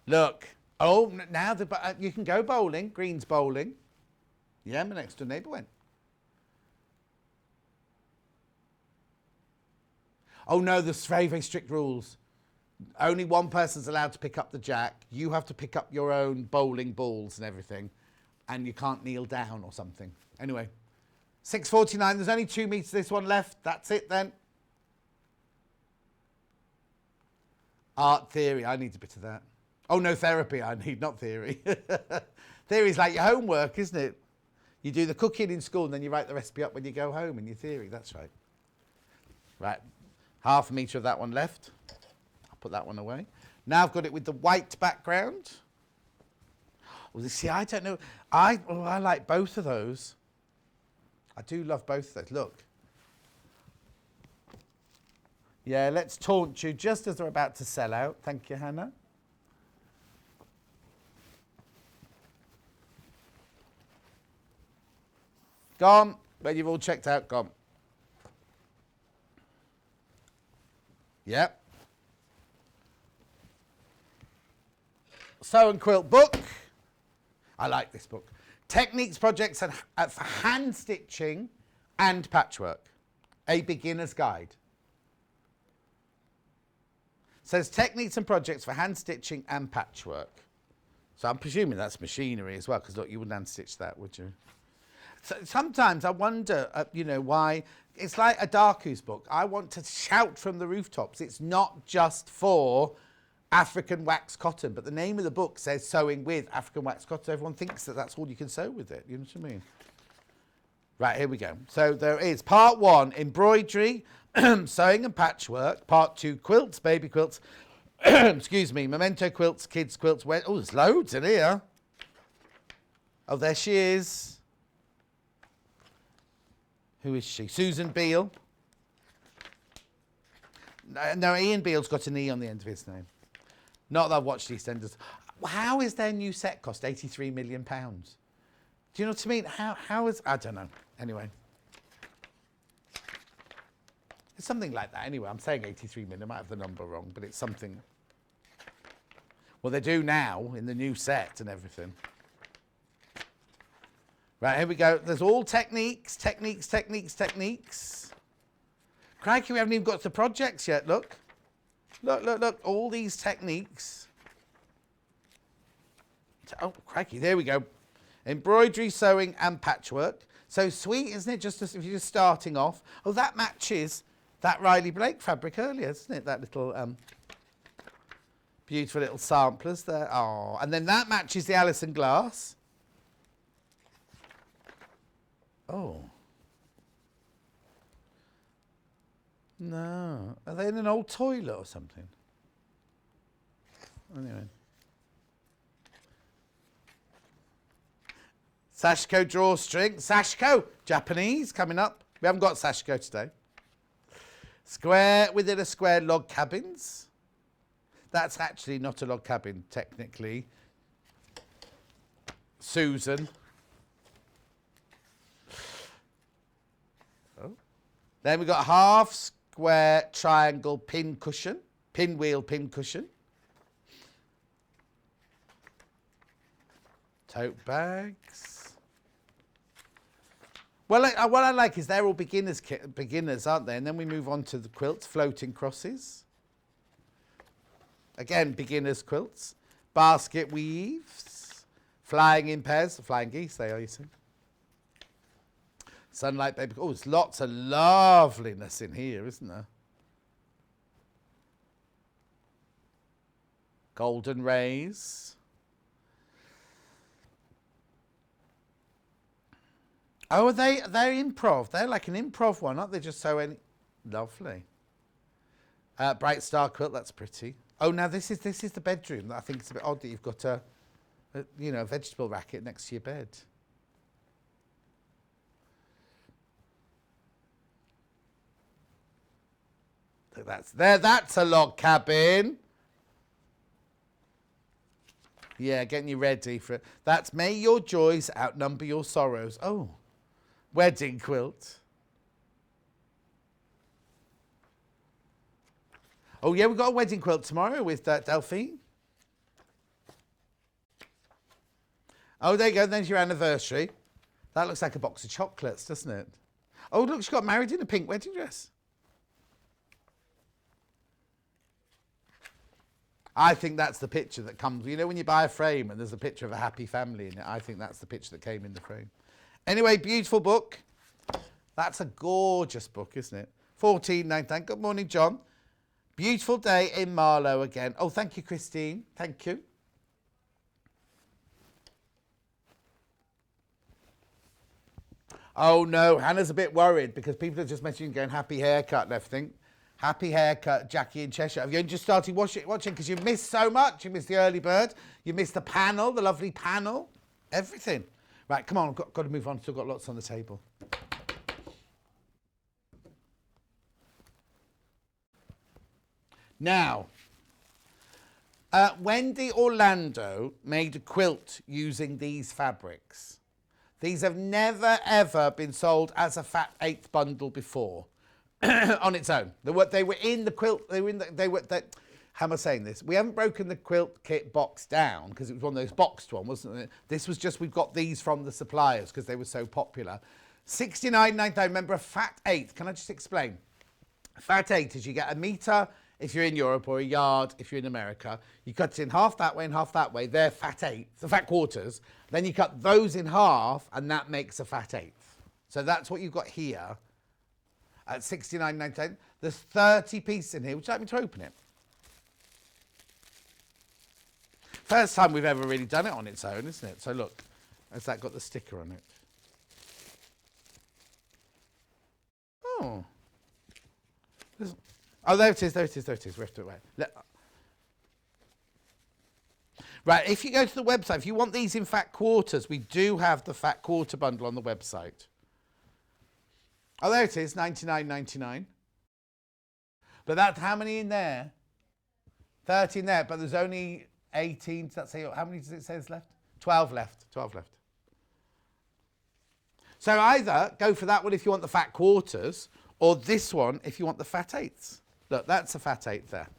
[SPEAKER 1] Look. Oh, now you can go bowling. Green's bowling. Yeah, my next door neighbour went. Oh, no, there's very, very strict rules. Only one person's allowed to pick up the jack. You have to pick up your own bowling balls and everything. And you can't kneel down or something. Anyway, 6.49. There's only 2 metres this one left. That's it then. Art theory. I need a bit of that. Oh, no, therapy I need, not theory. Theory is like your homework, isn't it? You do the cooking in school and then you write the recipe up when you go home in your theory. That's right. Right. Half a metre of that one left. I'll put that one away. Now I've got it with the white background. Well, see, I don't know. I like both of those. I do love both of those. Look. Yeah, let's taunt you just as they're about to sell out. Thank you, Hannah. Gone. When you've all checked out, gone. Yep. Sew and Quilt book. I like this book. Techniques, projects for hand stitching and patchwork. A beginner's guide. Says techniques and projects for hand stitching and patchwork. So I'm presuming that's machinery as well, because look, you wouldn't hand stitch that, would you? So sometimes I wonder, you know, why. It's like a Darku's book. I want to shout from the rooftops. It's not just for African wax cotton, but the name of the book says sewing with African wax cotton. Everyone thinks that that's all you can sew with it. You know what I mean? Right, here we go. So there is part 1, embroidery, sewing and patchwork. Part 2, quilts, baby quilts. Excuse me, memento quilts, kids quilts. Oh, there's loads in here. Oh, there she is. Who is she? Susan Beale. No, Ian Beale's got an E on the end of his name. Not that I've watched EastEnders. How is their new set cost £83 million? Do you know what I mean? How is... I don't know. Anyway. It's something like that. Anyway, I'm saying 83 million. I might have the number wrong, but it's something... Well, they do now in the new set and everything. Right, here we go. There's all techniques. Crikey, we haven't even got to projects yet. Look. Look. All these techniques. Oh, crikey. There we go. Embroidery, sewing, and patchwork. So sweet, isn't it? Just as if you're just starting off. Oh, that matches that Riley Blake fabric earlier, isn't it? That little beautiful little samplers there. Oh, and then that matches the Alison Glass. Oh. No. Are they in an old toilet or something? Anyway. Sashiko drawstring. Sashiko, Japanese, coming up. We haven't got Sashiko today. Square within a square log cabins. That's actually not a log cabin, technically. Susan. Oh. Then we've got half square triangle pin cushion. Pinwheel pin cushion. Tote bags. Well, what I like is they're all beginners, aren't they? And then we move on to the quilts, floating crosses. Again, beginners quilts. Basket weaves. Flying in pairs. Flying geese, they are, you see. Sunlight baby. Oh, there's lots of loveliness in here, isn't there? Golden rays. Oh, they're improv. They're like an improv one, aren't they? Just so lovely. Bright star quilt. That's pretty. Oh, now this is the bedroom. I think it's a bit odd that you've got a vegetable racket next to your bed. That's a log cabin. Yeah, getting you ready for it. That's may your joys outnumber your sorrows. Oh. Wedding quilt. Oh, yeah, we've got a wedding quilt tomorrow with Delphine. Oh, there you go. There's your anniversary. That looks like a box of chocolates, doesn't it? Oh, look, she got married in a pink wedding dress. I think that's the picture that comes. You know when you buy a frame and there's a picture of a happy family in it? I think that's the picture that came in the frame. Anyway, beautiful book. That's a gorgeous book, isn't it? $14.99. Good morning, John. Beautiful day in Marlow again. Oh, thank you, Christine. Thank you. Oh, no. Hannah's a bit worried because people are just messaging going, happy haircut and everything. Happy haircut, Jackie in Cheshire. Have you only just started watching because you've missed so much? You missed the early bird. You missed the panel, the lovely panel. Everything. Right, come on, got to move on. Still got lots on the table. Now, Wendy Orlando made a quilt using these fabrics. These have never, ever been sold as a Fat 8th bundle before on its own. They were in the quilt. How am I saying this? We haven't broken the quilt kit box down because it was one of those boxed ones, wasn't it? This was just, we've got these from the suppliers because they were so popular. $69.99. Remember a Fat 8th. Can I just explain? Fat 8 is you get a metre if you're in Europe or a yard if you're in America. You cut it in half that way and half that way. They're Fat 8, the Fat quarters. Then you cut those in half and that makes a Fat 8th. So that's what you've got here at $69.99. There's 30 pieces in here. Would you like me to open it? First time we've ever really done it on its own, isn't it? So look, has that got the sticker on it? Oh. Oh, there it is. We have to wait. Right, if you go to the website, if you want these in fat quarters, we do have the fat quarter bundle on the website. Oh, there it is, $99.99. But that's how many in there? 30 in there, but there's only 18. Does that say, how many does it say is left? 12 left. 12 left. So either go for that one if you want the fat quarters, or this one if you want the fat eighths. Look, that's a fat eighth there.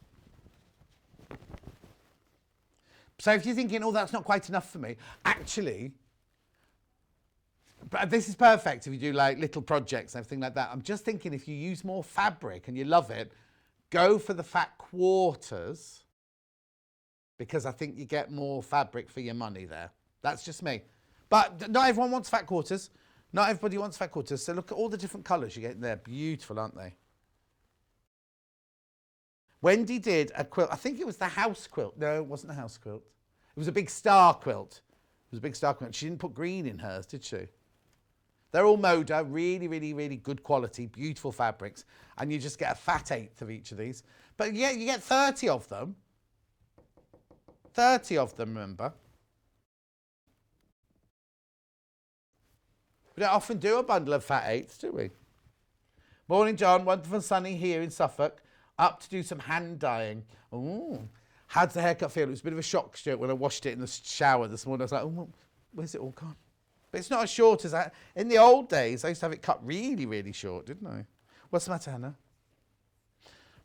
[SPEAKER 1] So if you're thinking, oh, that's not quite enough for me, actually, but this is perfect if you do like little projects and everything like that. I'm just thinking if you use more fabric and you love it, go for the fat quarters, because I think you get more fabric for your money there. That's just me. But not everyone wants fat quarters. Not everybody wants fat quarters. So look at all the different colours you get in there. Beautiful, aren't they? Wendy did a quilt. I think it was the house quilt. No, it wasn't a house quilt. It was a big star quilt. It was a big star quilt. She didn't put green in hers, did she? They're all Moda, really, really, really good quality, beautiful fabrics. And you just get a fat eighth of each of these. But yeah, you get 30 of them. 30 of them, remember. We don't often do a bundle of fat eighths, do we? Morning, John. Wonderful sunny here in Suffolk. Up to do some hand dyeing. Ooh. How's the haircut feel? It was a bit of a shock, Stuart, when I washed it in the shower this morning. I was like, oh, where's it all gone? But it's not as short as that. In the old days, I used to have it cut really, really short, didn't I? What's the matter, Hannah?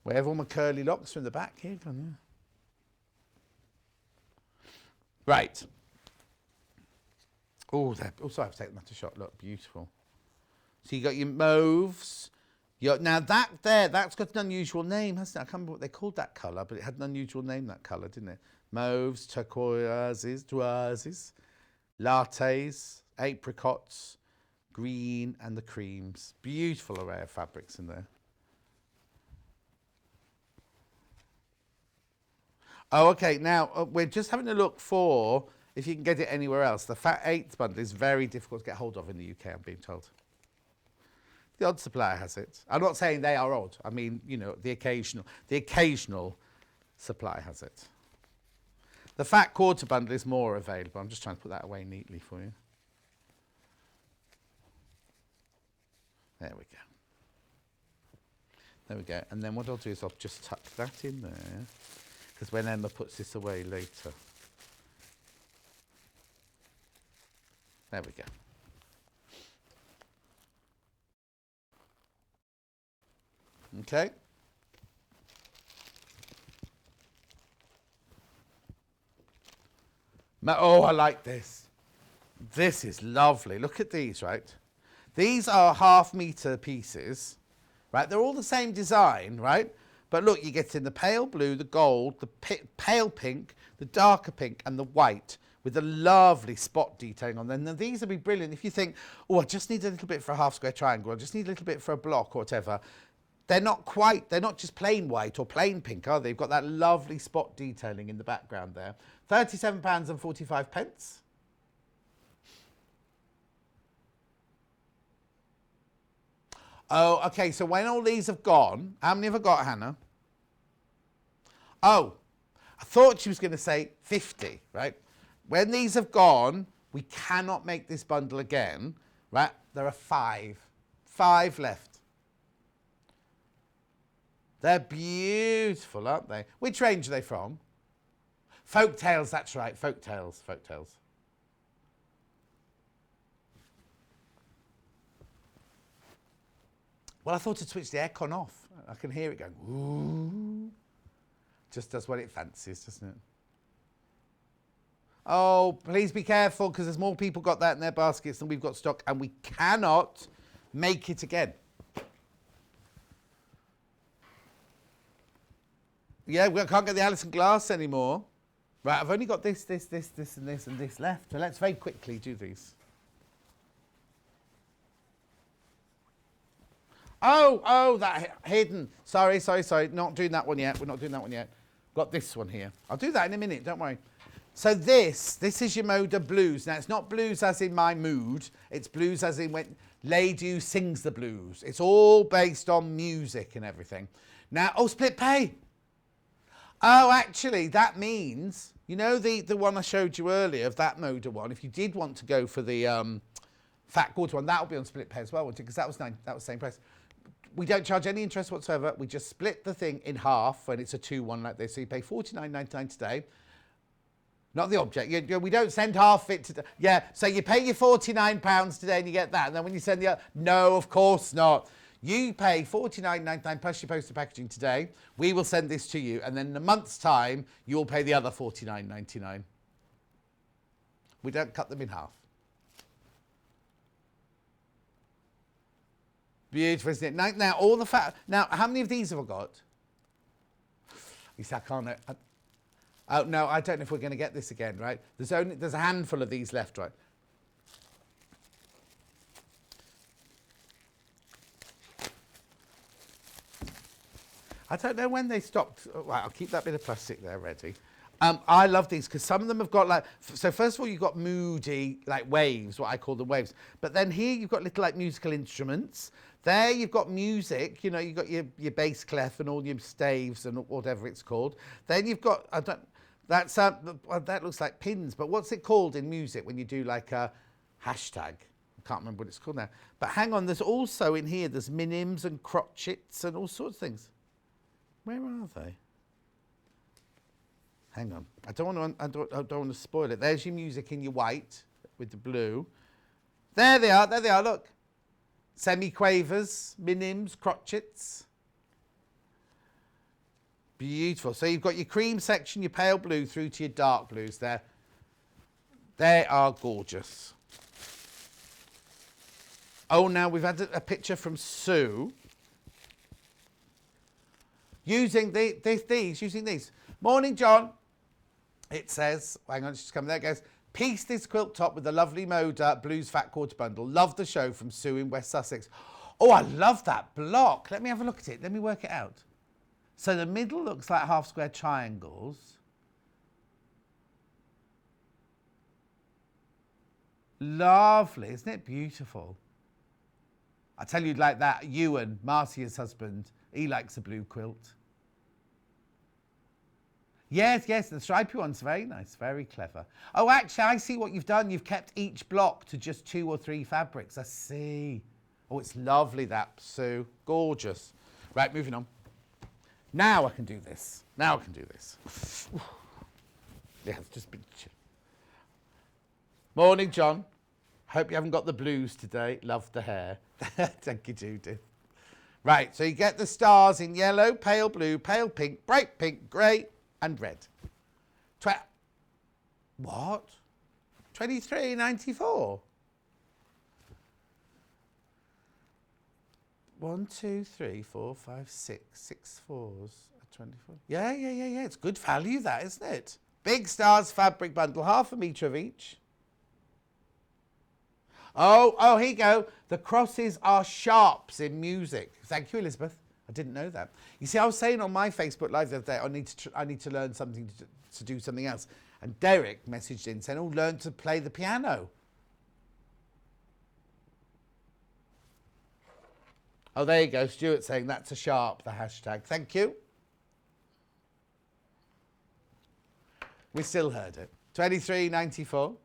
[SPEAKER 1] Where have all my curly locks from the back? Here, gone, yeah. Right. Oh, also I have to take that to shot. Look, beautiful. So you got your mauves. Now that there, that's got an unusual name, hasn't it? I can't remember what they called that colour, but it had an unusual name, that colour, didn't it? Mauves, turquoises, lattes, apricots, green, and the creams. Beautiful array of fabrics in there. Oh, okay. Now, we're just having a look for if you can get it anywhere else. The Fat Eighth bundle is very difficult to get hold of in the UK, I'm being told. The odd supplier has it. I'm not saying they are odd. I mean, you know, the occasional supplier has it. The Fat Quarter bundle is more available. I'm just trying to put that away neatly for you. There we go. There we go. And then what I'll do is I'll just tuck that in there, because when Emma puts this away later. There we go. Okay. Oh, I like this. This is lovely. Look at these, right? These are 1/2 metre pieces, right? They're all the same design, right? But look, you get in the pale blue, the gold, the pale pink, the darker pink, and the white, with a lovely spot detailing on them. Now, these would be brilliant if you think, oh, I just need a little bit for a 1/2 square triangle, I just need a little bit for a block or whatever. They're not just plain white or plain pink, are they? They've got that lovely spot detailing in the background there. £37.45. Oh, okay, so when all these have gone, how many have I got, Hannah? Oh, I thought she was going to say 50, right? When these have gone, we cannot make this bundle again, right? There are 5. 5 left. They're beautiful, aren't they? Which range are they from? Folk Tales, that's right. Folk Tales, Folk Tales. Well, I thought I'd switch the aircon off. I can hear it going, ooh. Just does what it fancies, doesn't it? Oh, please be careful, because there's more people got that in their baskets than we've got stock, and we cannot make it again. Yeah, we can't get the Alison glass anymore. Right, I've only got this, and this, and this left. So let's very quickly do these. Oh, that hidden. Sorry. Not doing that one yet. We're not doing that one yet. Got this one here. I'll do that in a minute, don't worry. So this is your Moda blues. Now, it's not blues as in my mood. It's blues as in when Lady Who sings the blues. It's all based on music and everything. Now, oh, split pay. Oh, actually, that means, you know the one I showed you earlier of that Moda one, if you did want to go for the Fat Quarter one, that will be on split pay as well, because that was the same price. we don't charge any interest whatsoever. We just split the thing in half when it's a 2-1 like this. So you pay $49.99 today. Not the object. We don't send half it to... Yeah, so you pay your £49 today and you get that. And then when you send the other... No, of course not. You pay $49.99 plus your postal packaging today. We will send this to you. And then in a month's time, you'll pay the other $49.99. We don't cut them in half. Beautiful, isn't it? Now all the fat... Now, how many of these have I got? You see, I can't... Oh, no, I don't know if we're going to get this again, right? There's a handful of these left, right? I don't know when they stopped. Right, I'll keep that bit of plastic there ready. I love these because some of them have got like... So first of all, you've got moody, like waves, what I call them waves. But then here you've got little like musical instruments. There you've got music, you know, you've got your bass clef and all your staves and whatever it's called. Then you've got... that looks like pins, but what's it called in music when you do like a hashtag? I can't remember what it's called now. But hang on, there's also in here, there's minims and crotchets and all sorts of things. Where are they? Hang on. I don't want to spoil it. There's your music in your white with the blue. There they are, look. Semi-quavers, minims, crotchets. Beautiful. So you've got your cream section, your pale blue through to your dark blues there. They are gorgeous. Oh, now we've had a picture from Sue. Using these. Morning, John. It says, hang on, it's just coming there. It goes, piece this quilt top with the lovely Moda Blues Fat Quarter Bundle. Love the show from Sue in West Sussex. Oh, I love that block. Let me have a look at it. Let me work it out. So the middle looks like half square triangles. Lovely, isn't it beautiful? I tell you like that, Ewan, Marcia's husband, he likes a blue quilt. Yes, the stripy one's very nice, very clever. Oh, actually, I see what you've done. You've kept each block to just 2 or 3 fabrics. I see. Oh, it's lovely, that, Sue. Gorgeous. Right, moving on. Now I can do this. Yeah, it's just been chill. Morning, John. Hope you haven't got the blues today. Love the hair. Thank you, Judith. Right, so you get the stars in yellow, pale blue, pale pink, bright pink, grey, and red. What? 23.94. 1, 2, 3, 4, 5, 6 fours. 24. Yeah. It's good value, that, isn't it? Big stars fabric bundle, half a metre of each. Oh, here you go. The crosses are sharps in music. Thank you, Elizabeth. I didn't know that. You see, I was saying on my Facebook Live the other day, I need to learn something to do something else. And Derek messaged in saying, learn to play the piano. Oh, there you go. Stuart saying that's a sharp, the hashtag. Thank you. We still heard it. 23.94.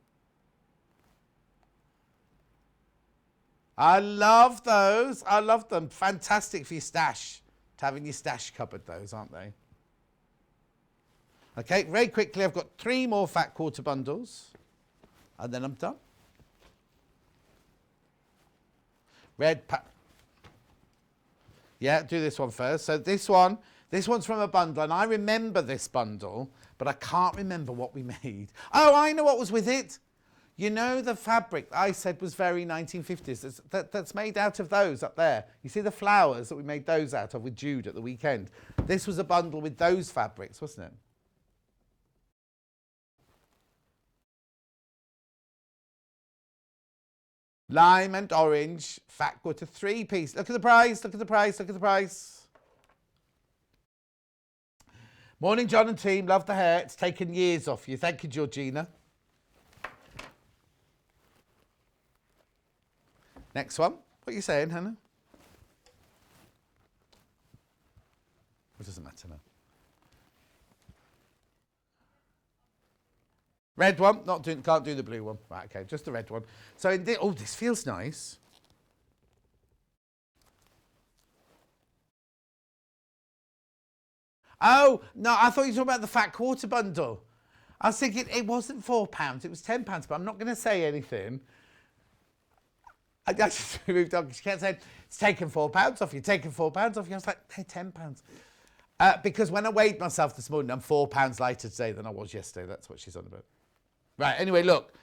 [SPEAKER 1] I love those. I love them. Fantastic for your stash. To have in your stash cupboard, those, aren't they? Okay, very quickly, I've got 3 more fat quarter bundles. And then I'm done. Yeah, do this one first. So this one's from a bundle, and I remember this bundle, but I can't remember what we made. Oh, I know what was with it. You know the fabric I said was very 1950s? That's made out of those up there. You see the flowers that we made those out of with Jude at the weekend? This was a bundle with those fabrics, wasn't it? Lime and orange, fat quarter, 3-piece. Look at the price, look at the price, look at the price. Morning, John and team. Love the hair. It's taken years off you. Thank you, Georgina. Next one. What are you saying, Hannah? It doesn't matter now. Red one. Can't do the blue one. Right, okay, just the red one. So, this feels nice. Oh, no, I thought you were talking about the Fat Quarter bundle. I was thinking it wasn't £4, it was £10, but I'm not going to say anything. I just moved on because she kept saying, it's taking £4 off you, taking £4 off you. I was like, hey, £10. Because when I weighed myself this morning, I'm £4 lighter today than I was yesterday. That's what she's on about. Right, anyway, look.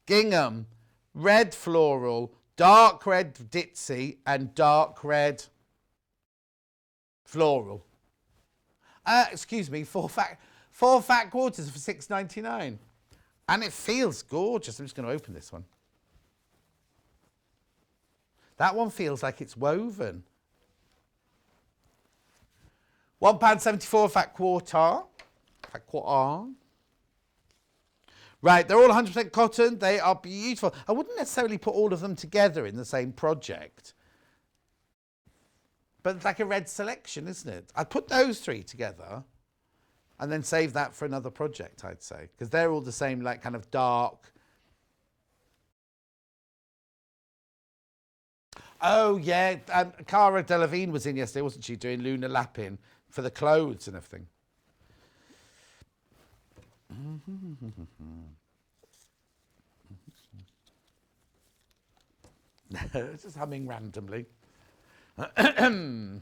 [SPEAKER 1] Gingham, red floral, dark red ditzy, and dark red floral. Excuse me, four fat quarters for $6.99. And it feels gorgeous. I'm just going to open this one. That one feels like it's woven. £1.74 fat quarter. Right, they're all 100% cotton. They are beautiful. I wouldn't necessarily put all of them together in the same project. But it's like a red selection, isn't it? I'd put those three together and then save that for another project, I'd say. Because they're all the same, like kind of dark. Oh, yeah. Cara Delevingne was in yesterday, wasn't she, doing Luna Lappin for the clothes and everything. Just humming randomly.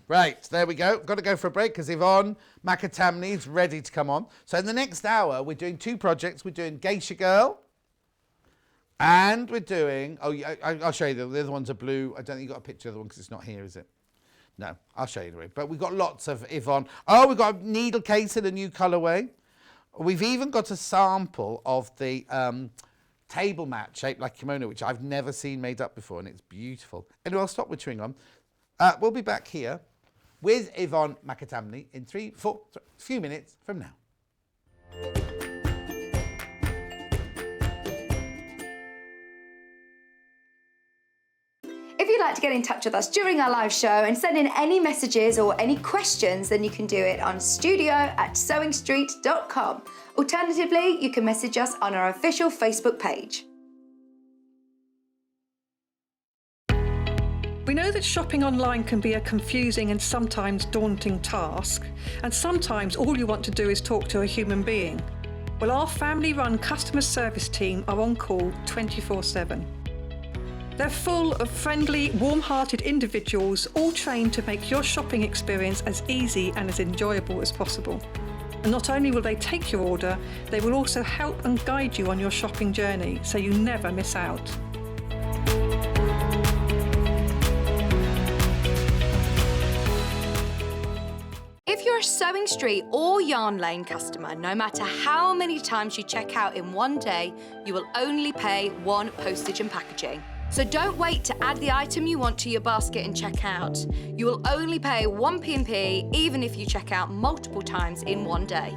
[SPEAKER 1] Right, there we go. Got to go for a break because Yvonne McAtamney is ready to come on. So in the next hour, we're doing two projects. We're doing Geisha Girl and we're doing... Oh, yeah, I'll show you. The other ones are blue. I don't think you got a picture of the one because it's not here, is it? No, I'll show you anyway. But we've got lots of Yvonne. Oh, we've got a needle case in a new colourway. We've even got a sample of the table mat shaped like kimono, which I've never seen made up before, and it's beautiful. Anyway, I'll stop with chewing on. We'll be back here with Yvonne McAtamney in a few minutes from now.
[SPEAKER 2] If you'd like to get in touch with us during our live show and send in any messages or any questions, then you can do it on studio@sewingstreet.com. Alternatively, you can message us on our official Facebook page.
[SPEAKER 3] We know that shopping online can be a confusing and sometimes daunting task, and sometimes all you want to do is talk to a human being. Well, our family-run customer service team are on call 24/7. They're full of friendly, warm-hearted individuals, all trained to make your shopping experience as easy and as enjoyable as possible. And not only will they take your order, they will also help and guide you on your shopping journey, so you never miss out.
[SPEAKER 2] If you're a Sewing Street or Yarn Lane customer, no matter how many times you check out in one day, you will only pay one postage and packaging. So don't wait to add the item you want to your basket and check out. You will only pay one P&P even if you check out multiple times in one day.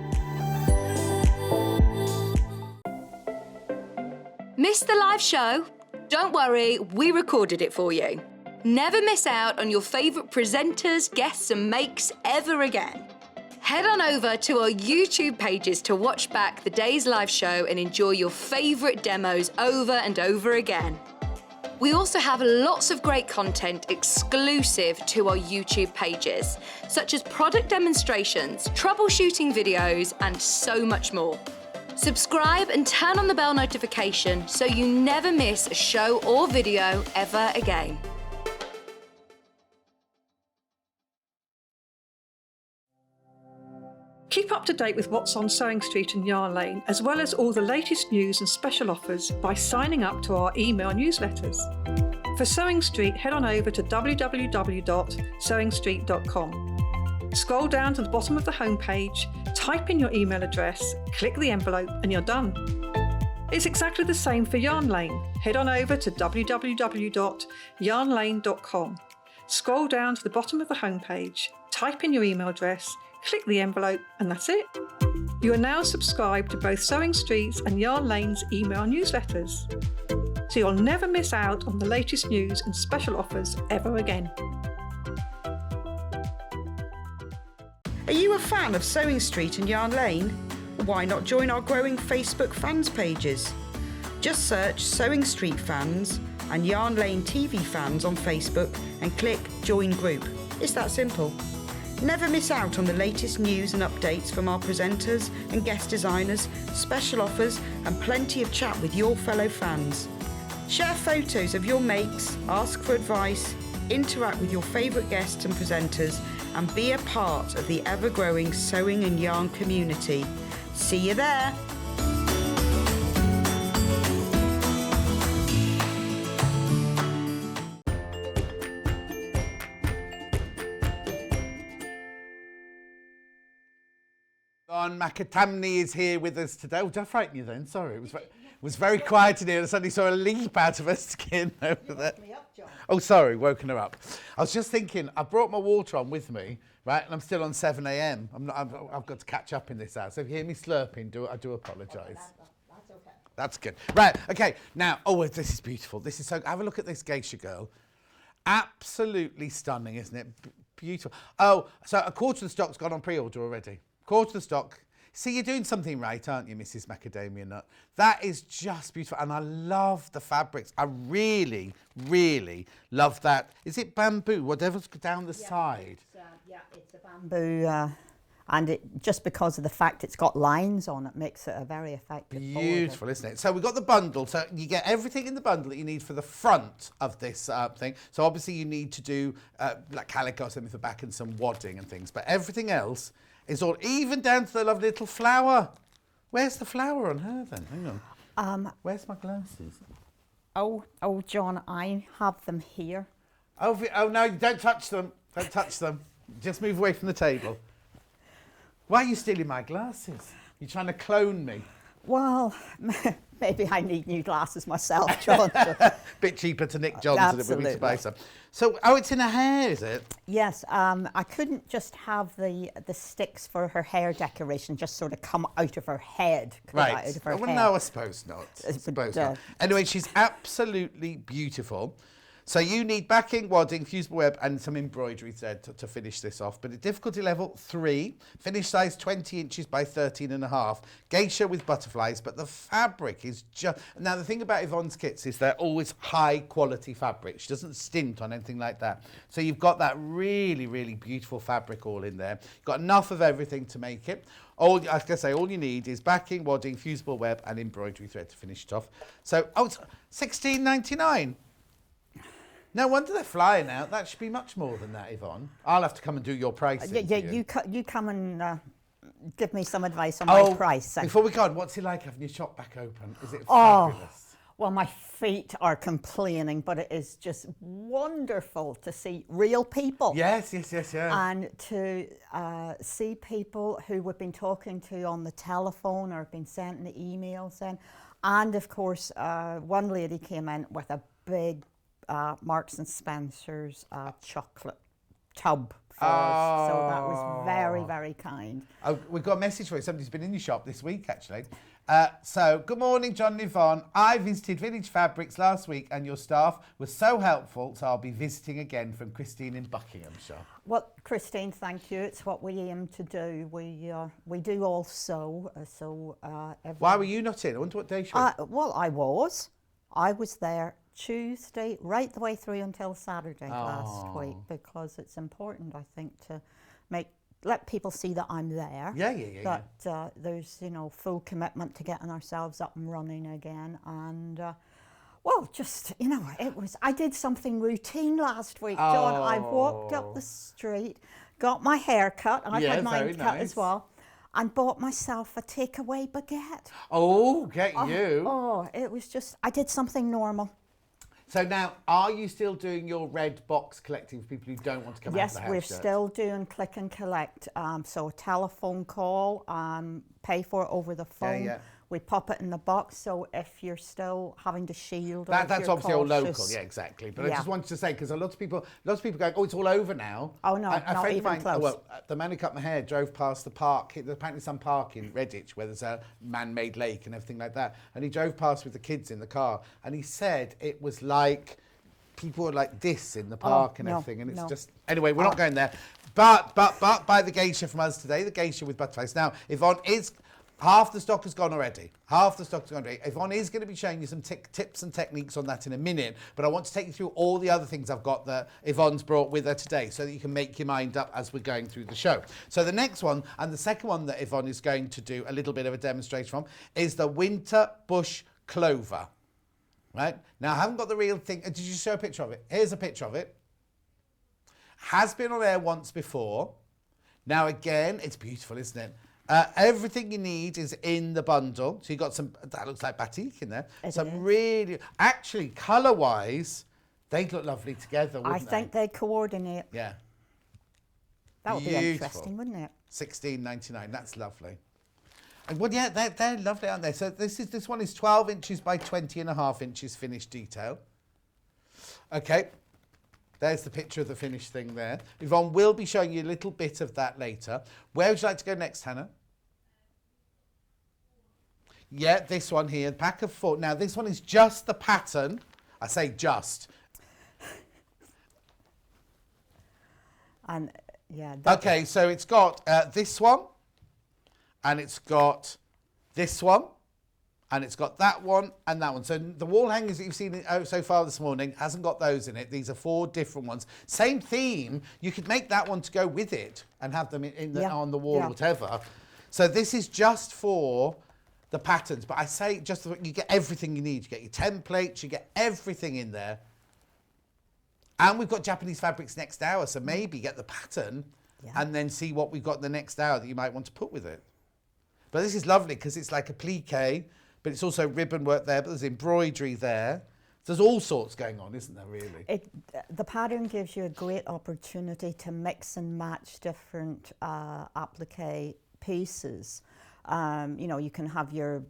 [SPEAKER 2] Missed the live show? Don't worry, we recorded it for you. Never miss out on your favourite presenters, guests and makes ever again. Head on over to our YouTube pages to watch back the day's live show and enjoy your favourite demos over and over again. We also have lots of great content exclusive to our YouTube pages, such as product demonstrations, troubleshooting videos, and so much more. Subscribe and turn on the bell notification so you never miss a show or video ever again.
[SPEAKER 3] Keep up to date with what's on Sewing Street and Yarn Lane, as well as all the latest news and special offers by signing up to our email newsletters. For Sewing Street, head on over to www.sewingstreet.com. Scroll down to the bottom of the homepage, type in your email address, click the envelope, and you're done. It's exactly the same for Yarn Lane. Head on over to www.yarnlane.com. Scroll down to the bottom of the homepage, type in your email address, click the envelope, and that's it. You are now subscribed to both Sewing Street's and Yarn Lane's email newsletters, so you'll never miss out on the latest news and special offers ever again.
[SPEAKER 4] Are you a fan of Sewing Street and Yarn Lane? Why not join our growing Facebook fans pages? Just search Sewing Street Fans and Yarn Lane TV Fans on Facebook and click Join Group. It's that simple. Never miss out on the latest news and updates from our presenters and guest designers, special offers, and plenty of chat with your fellow fans. Share photos of your makes, ask for advice, interact with your favourite guests and presenters, and be a part of the ever-growing sewing and yarn community. See you there!
[SPEAKER 1] Yvonne McAtamney is here with us today. Oh, did I frighten you then? Sorry, it was very quiet in here. I suddenly saw a leap out of her skin over there.
[SPEAKER 5] Me up, John.
[SPEAKER 1] Oh, sorry, woken her up. I was just thinking, I brought my water on with me, right, and I'm still on 7 a.m. I've got to catch up in this hour. So if you hear me slurping, I do apologise.
[SPEAKER 5] That's okay.
[SPEAKER 1] That's good. Right, okay, now, oh, this is beautiful. This is so, have a look at this Geisha Girl. Absolutely stunning, isn't it? Beautiful. Oh, so a quarter of the stock's gone on pre-order already. Quarter of the stock. See, you're doing something right, aren't you, Mrs. Macadamia Nut? That is just beautiful, and I love the fabrics. I really, really love that. Is it bamboo? Whatever's down the side.
[SPEAKER 5] It's a bamboo, and it just because of the fact it's got lines on it makes it a very effective
[SPEAKER 1] Beautiful, isn't it? So we've got the bundle. So you get everything in the bundle that you need for the front of this thing. So obviously you need to do like calico or something for back and some wadding and things, but everything else is all, even down to the lovely little flower. Where's the flower on her then? Hang on. Where's my glasses?
[SPEAKER 5] Oh, John, I have them here.
[SPEAKER 1] Oh no, don't touch them. Don't touch them. Just move away from the table. Why are you stealing my glasses? You're trying to clone me.
[SPEAKER 5] Well, maybe I need new glasses myself, John.
[SPEAKER 1] Bit cheaper to Nick Johnson if we need to buy
[SPEAKER 5] Absolutely.
[SPEAKER 1] some. So, oh, it's in her hair, is it?
[SPEAKER 5] Yes, I couldn't just have the sticks for her hair decoration just sort of come out of her head.
[SPEAKER 1] Right.
[SPEAKER 5] Out of her
[SPEAKER 1] Well,
[SPEAKER 5] hair.
[SPEAKER 1] no, I suppose not. I
[SPEAKER 5] But,
[SPEAKER 1] suppose not. Anyway, she's absolutely beautiful. So you need backing, wadding, fusible web, and some embroidery thread to finish this off. But at difficulty level 3, finish size 20 inches by 13.5. Geisha with butterflies, but the fabric is just... Now, the thing about Yvonne's kits is they're always high quality fabric. She doesn't stint on anything like that. So you've got that really, really beautiful fabric all in there. You've got enough of everything to make it. Like I say, all you need is backing, wadding, fusible web, and embroidery thread to finish it off. So, oh, it's $16.99. No wonder they're flying out. That should be much more than that, Yvonne. I'll have to come and do your pricing.
[SPEAKER 5] You come and give me some advice on my price.
[SPEAKER 1] Before we go on, what's it like having your shop back open? Is it fabulous?
[SPEAKER 5] Well, my feet are complaining, but it is just wonderful to see real people.
[SPEAKER 1] Yes.
[SPEAKER 5] And to see people who we've been talking to on the telephone or have been sending the emails in. And of course, one lady came in with a big Marks and Spencer's chocolate tub for us. So that was very, very kind.
[SPEAKER 1] Oh, we've got a message for you. Somebody's been in your shop this week, actually. So, good morning, John and Yvonne. I visited Village Fabrics last week and your staff was so helpful, so I'll be visiting again, from Christine in Buckinghamshire.
[SPEAKER 5] Well, Christine, thank you. It's what we aim to do. We do all sew.
[SPEAKER 1] Why were you not in? I wonder what day she was.
[SPEAKER 5] Well, I was there Tuesday right the way through until Saturday last week, because it's important, I think, to let people see that I'm there.
[SPEAKER 1] Yeah.
[SPEAKER 5] That there's, full commitment to getting ourselves up and running again. And well, just, I did something routine last week, John. I walked up the street, got my hair cut. I've had mine cut as well. And bought myself a takeaway baguette.
[SPEAKER 1] Oh, get you.
[SPEAKER 5] Oh, it was just, I did something normal.
[SPEAKER 1] So now, are you still doing your red box collecting for people who don't want to come out of the house?
[SPEAKER 5] Yes, we're still doing click and collect. So a telephone call, pay for it over the phone.
[SPEAKER 1] Yeah.
[SPEAKER 5] We pop it in the box, so if you're still having to shield,
[SPEAKER 1] that's
[SPEAKER 5] or if you're
[SPEAKER 1] obviously all
[SPEAKER 5] cautious,
[SPEAKER 1] local, yeah, exactly. But I just wanted to say, because a lot of people going, oh, it's all over now.
[SPEAKER 5] Oh no,
[SPEAKER 1] a
[SPEAKER 5] not
[SPEAKER 1] friend
[SPEAKER 5] even
[SPEAKER 1] of mine,
[SPEAKER 5] close.
[SPEAKER 1] The man who cut my hair drove past the park. There's apparently some park in Redditch where there's a man-made lake and everything like that. And he drove past with the kids in the car, and he said it was like people were like this in the park and everything, and it's just... Anyway, we're not going there. But buy the geisha from us today, the geisha with butterflies. Now, Yvonne is Half the stock has gone already. Half the stock has gone already. Yvonne is going to be showing you some tips and techniques on that in a minute, but I want to take you through all the other things I've got that Yvonne's brought with her today so that you can make your mind up as we're going through the show. So the next one, and the second one that Yvonne is going to do a little bit of a demonstration from, is the winter bush clover. Right? Now, I haven't got the real thing. Did you show a picture of it? Here's a picture of it. Has been on air once before. Now, again, it's beautiful, isn't it? Everything you need is in the bundle. So you've got some, that looks like batik in there. Some really, actually, colour-wise, they'd look lovely together, wouldn't they?
[SPEAKER 5] I think they coordinate.
[SPEAKER 1] Yeah.
[SPEAKER 5] That would be interesting, wouldn't it?
[SPEAKER 1] $16.99, that's lovely. And well, yeah, they're lovely, aren't they? So this one is 12 inches by 20.5 inches finished detail. Okay. There's the picture of the finished thing there. Yvonne will be showing you a little bit of that later. Where would you like to go next, Hannah? Yeah, this one here, pack of 4. Now, this one is just the pattern. I say just.
[SPEAKER 5] And yeah.
[SPEAKER 1] Okay, so it's got this one, and it's got this one, and it's got that one and that one. So the wall hangers that you've seen so far this morning hasn't got those in it. These are 4 different ones. Same theme. You could make that one to go with it and have them on the wall or whatever. So this is just for the patterns. But I say just you get everything you need. You get your templates. You get everything in there. And we've got Japanese fabrics next hour. So maybe get the pattern and then see what we've got the next hour that you might want to put with it. But this is lovely because it's like a plique. But it's also ribbon work there, but there's embroidery there. There's all sorts going on, isn't there, really?
[SPEAKER 5] The pattern gives you a great opportunity to mix and match different applique pieces. You know, you can have your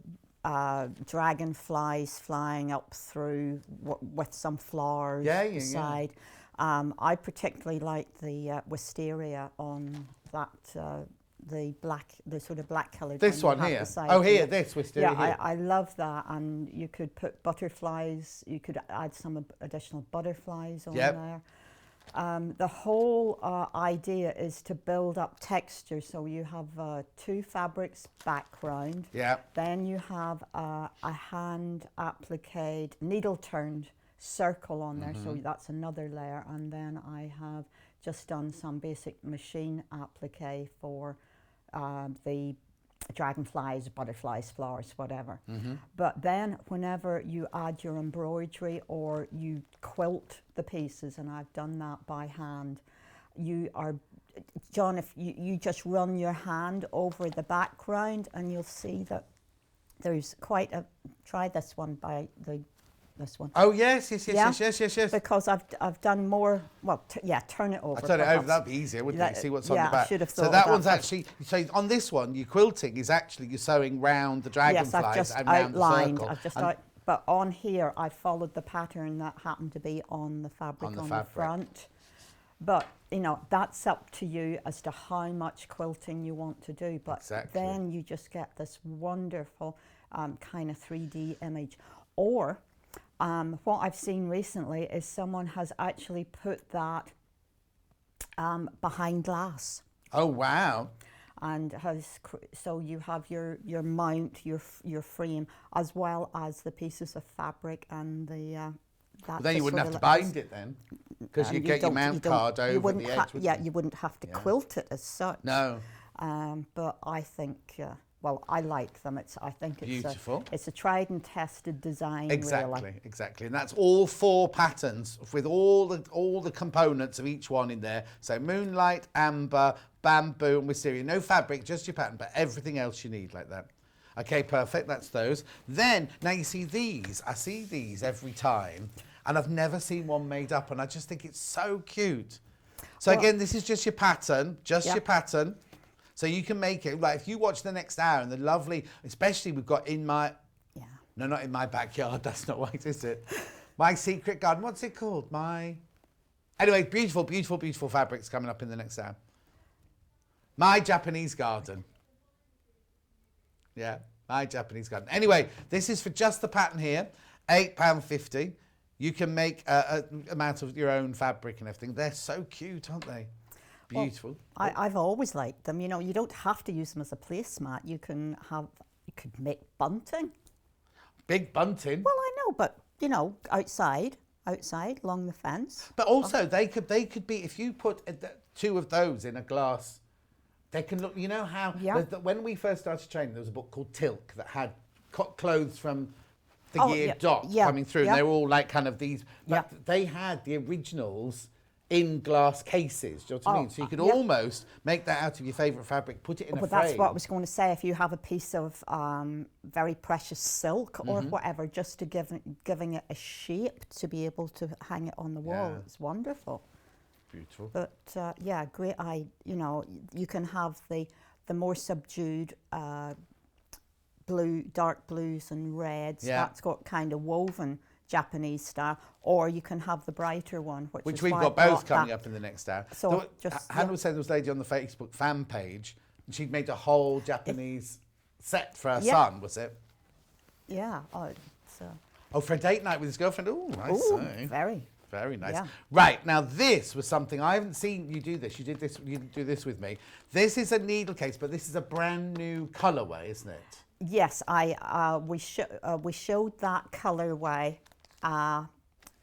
[SPEAKER 5] dragonflies flying up through with some flowers side. I particularly like the wisteria on that. The sort of black coloured.
[SPEAKER 1] This one here. Oh, here, this wisteria.
[SPEAKER 5] Yeah, I love that, and you could put butterflies. You could add some additional butterflies on there. The whole idea is to build up texture. So you have 2 fabrics background. Yeah. Then you have a hand appliqued, needle turned circle on there. So that's another layer, and then I have just done some basic machine applique for the dragonflies, butterflies, flowers, whatever. But then whenever you add your embroidery or you quilt the pieces, and I've done that by hand, you are, John, if you just run your hand over the background and you'll see that there's quite a, try this one by this one.
[SPEAKER 1] Oh yes.
[SPEAKER 5] Because I've done more. Well, turn it over.
[SPEAKER 1] I turn it over. That'd be easier, wouldn't it? See what's on the back. I should have thought. So that one's actually. So on this one, your quilting is actually you're sewing round the dragonflies and round the circle.
[SPEAKER 5] I've just but on here, I followed the pattern that happened to be on the fabric on the front. But you know, that's up to you as to how much quilting you want to do. But then you just get this wonderful kind of 3D image, or. What I've seen recently is someone has actually put that behind glass.
[SPEAKER 1] Oh wow!
[SPEAKER 5] And so you have your mount, your frame, as well as the pieces of fabric and the.
[SPEAKER 1] Well, then you wouldn't have to bind it then, because you get your mount card over the edge.
[SPEAKER 5] You wouldn't have to quilt it as such.
[SPEAKER 1] No.
[SPEAKER 5] But I think. Well, I like them. I think it's
[SPEAKER 1] beautiful.
[SPEAKER 5] It's a tried and tested design.
[SPEAKER 1] Exactly, and that's all 4 patterns with all the components of each one in there. So moonlight, amber, bamboo, and wisteria. No fabric, just your pattern, but everything else you need like that. Okay, perfect. That's those. Then now you see these. I see these every time, and I've never seen one made up, and I just think it's so cute. So again, this is just your pattern, your pattern. So you can make it, like if you watch the next hour and the lovely, especially we've got in my, no, not in my backyard, that's not right, is it? My secret garden, what's it called? Anyway, beautiful, beautiful, beautiful fabrics coming up in the next hour. My Japanese garden. Yeah, my Japanese garden. Anyway, this is for just the pattern here, £8.50. You can make an amount of your own fabric and everything. They're so cute, aren't they? Beautiful.
[SPEAKER 5] I've always liked them. You know, you don't have to use them as a placemat. You could make bunting.
[SPEAKER 1] Big bunting.
[SPEAKER 5] Well, I know, but you know, outside along the fence.
[SPEAKER 1] But also, they could be, if you put two of those in a glass, they can look, you know how, when we first started training, there was a book called Tilk that had clothes from the year dot coming through, and they were all like kind of these, but they had the originals in glass cases, do you know what I mean? So you could almost make that out of your favourite fabric, put it in a frame.
[SPEAKER 5] But that's what I was going to say. If you have a piece of very precious silk or whatever, just to giving it a shape to be able to hang it on the wall, it's wonderful.
[SPEAKER 1] Beautiful.
[SPEAKER 5] But yeah, great. You know, you can have the more subdued dark blues and reds. That's got kind of woven Japanese style, or you can have the brighter one, which
[SPEAKER 1] we've got both coming up in the next hour.
[SPEAKER 5] So
[SPEAKER 1] Hannah was saying there was a lady on the Facebook fan page, and she'd made a whole Japanese set for her son, was it?
[SPEAKER 5] Yeah.
[SPEAKER 1] For a date night with his girlfriend. Oh, I see. Very nice.
[SPEAKER 5] Yeah.
[SPEAKER 1] Right, now this was something I haven't seen you do this. You didn't do this with me. This is a needle case, but this is a brand new colourway, isn't it?
[SPEAKER 5] Yes, we showed that colourway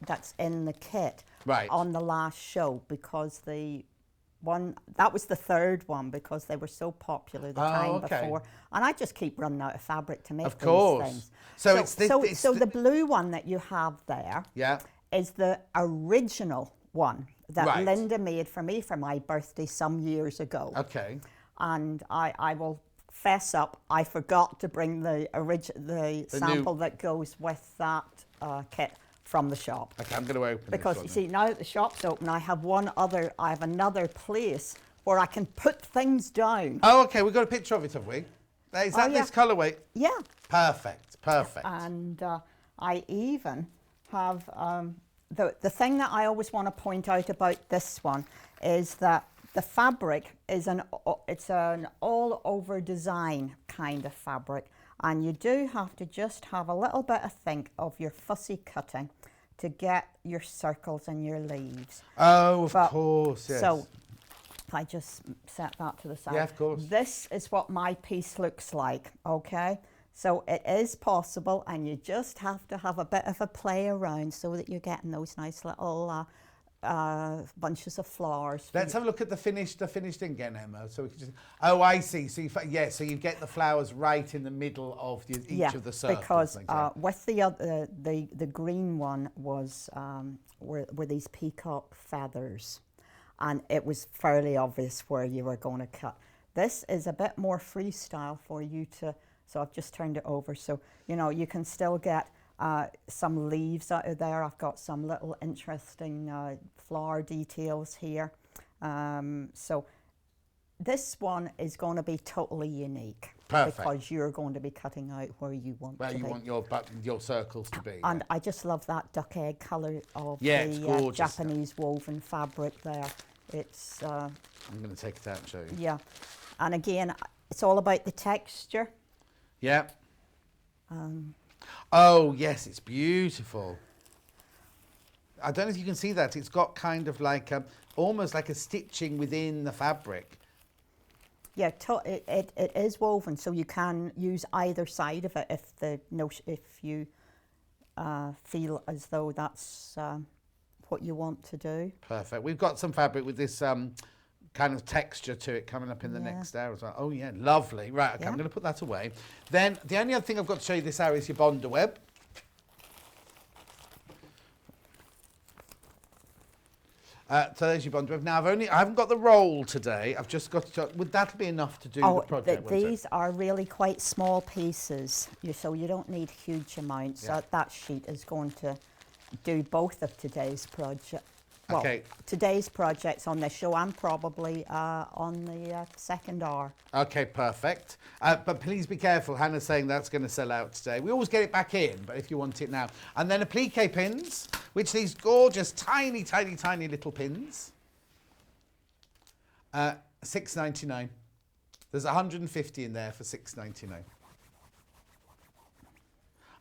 [SPEAKER 5] that's in the kit on the last show, because that was the third one, because they were so popular the time before, and I just keep running out of fabric to make these things.
[SPEAKER 1] So
[SPEAKER 5] the blue one that you have there is the original one that Linda made for me for my birthday some years ago.
[SPEAKER 1] Okay.
[SPEAKER 5] And I will fess up, I forgot to bring the sample that goes with that kit from the shop.
[SPEAKER 1] Okay, I'm going to open
[SPEAKER 5] because you see, now that the shop's open, I have another place where I can put things down.
[SPEAKER 1] Oh, okay, we've got a picture of it, have we? Is that this colourway?
[SPEAKER 5] Yeah.
[SPEAKER 1] Perfect.
[SPEAKER 5] And I even have the thing that I always want to point out about this one is that the fabric is an all-over design kind of fabric, and you do have to just have a little bit of think of your fussy cutting to get your circles and your leaves.
[SPEAKER 1] Oh, of course, yes.
[SPEAKER 5] So if I just set that to the side.
[SPEAKER 1] Yeah, of course.
[SPEAKER 5] This is what my piece looks like, okay? So it is possible, and you just have to have a bit of a play around so that you're getting those nice little bunches of flowers.
[SPEAKER 1] Let's have a look at the finished thing again, Emma. So we can just. Oh, I see. So so you get the flowers right in the middle of each of the circles.
[SPEAKER 5] Because with the green one was were these peacock feathers, and it was fairly obvious where you were going to cut. This is a bit more freestyle for you to. So I've just turned it over, so you know you can still get some leaves out of there. I've got some little interesting flower details here. So this one is going to be totally unique.
[SPEAKER 1] Perfect.
[SPEAKER 5] Because you're going to be cutting out where you want to be.
[SPEAKER 1] Where you want your circles to be.
[SPEAKER 5] And I just love that duck egg colour of
[SPEAKER 1] the
[SPEAKER 5] Japanese woven fabric there. It's.
[SPEAKER 1] I'm going to take it out and show you.
[SPEAKER 5] Yeah, and again, it's all about the texture.
[SPEAKER 1] Yeah. Oh, yes, it's beautiful. I don't know if you can see that. It's got kind of like almost like a stitching within the fabric.
[SPEAKER 5] Yeah, it is woven, so you can use either side of it if you feel as though that's what you want to do.
[SPEAKER 1] Perfect. We've got some fabric with this kind of texture to it coming up in the next hour as well. Oh yeah, lovely. Right, okay, I'm going to put that away. Then the only other thing I've got to show you this hour is your Bonder web. So there's your Bonder web. Now I haven't got the roll today. I've just got to. Would that be enough to do the project?
[SPEAKER 5] These are really quite small pieces, so you don't need huge amounts.
[SPEAKER 1] Yeah.
[SPEAKER 5] That sheet is going to do both of today's project. Well,
[SPEAKER 1] okay.
[SPEAKER 5] Today's project's on this show and probably on the second hour.
[SPEAKER 1] Okay, perfect. But please be careful. Hannah's saying that's going to sell out today. We always get it back in, but if you want it now. And then applique pins, which these gorgeous, tiny, tiny, tiny little pins. $6.99. There's 150 in there for $6.99.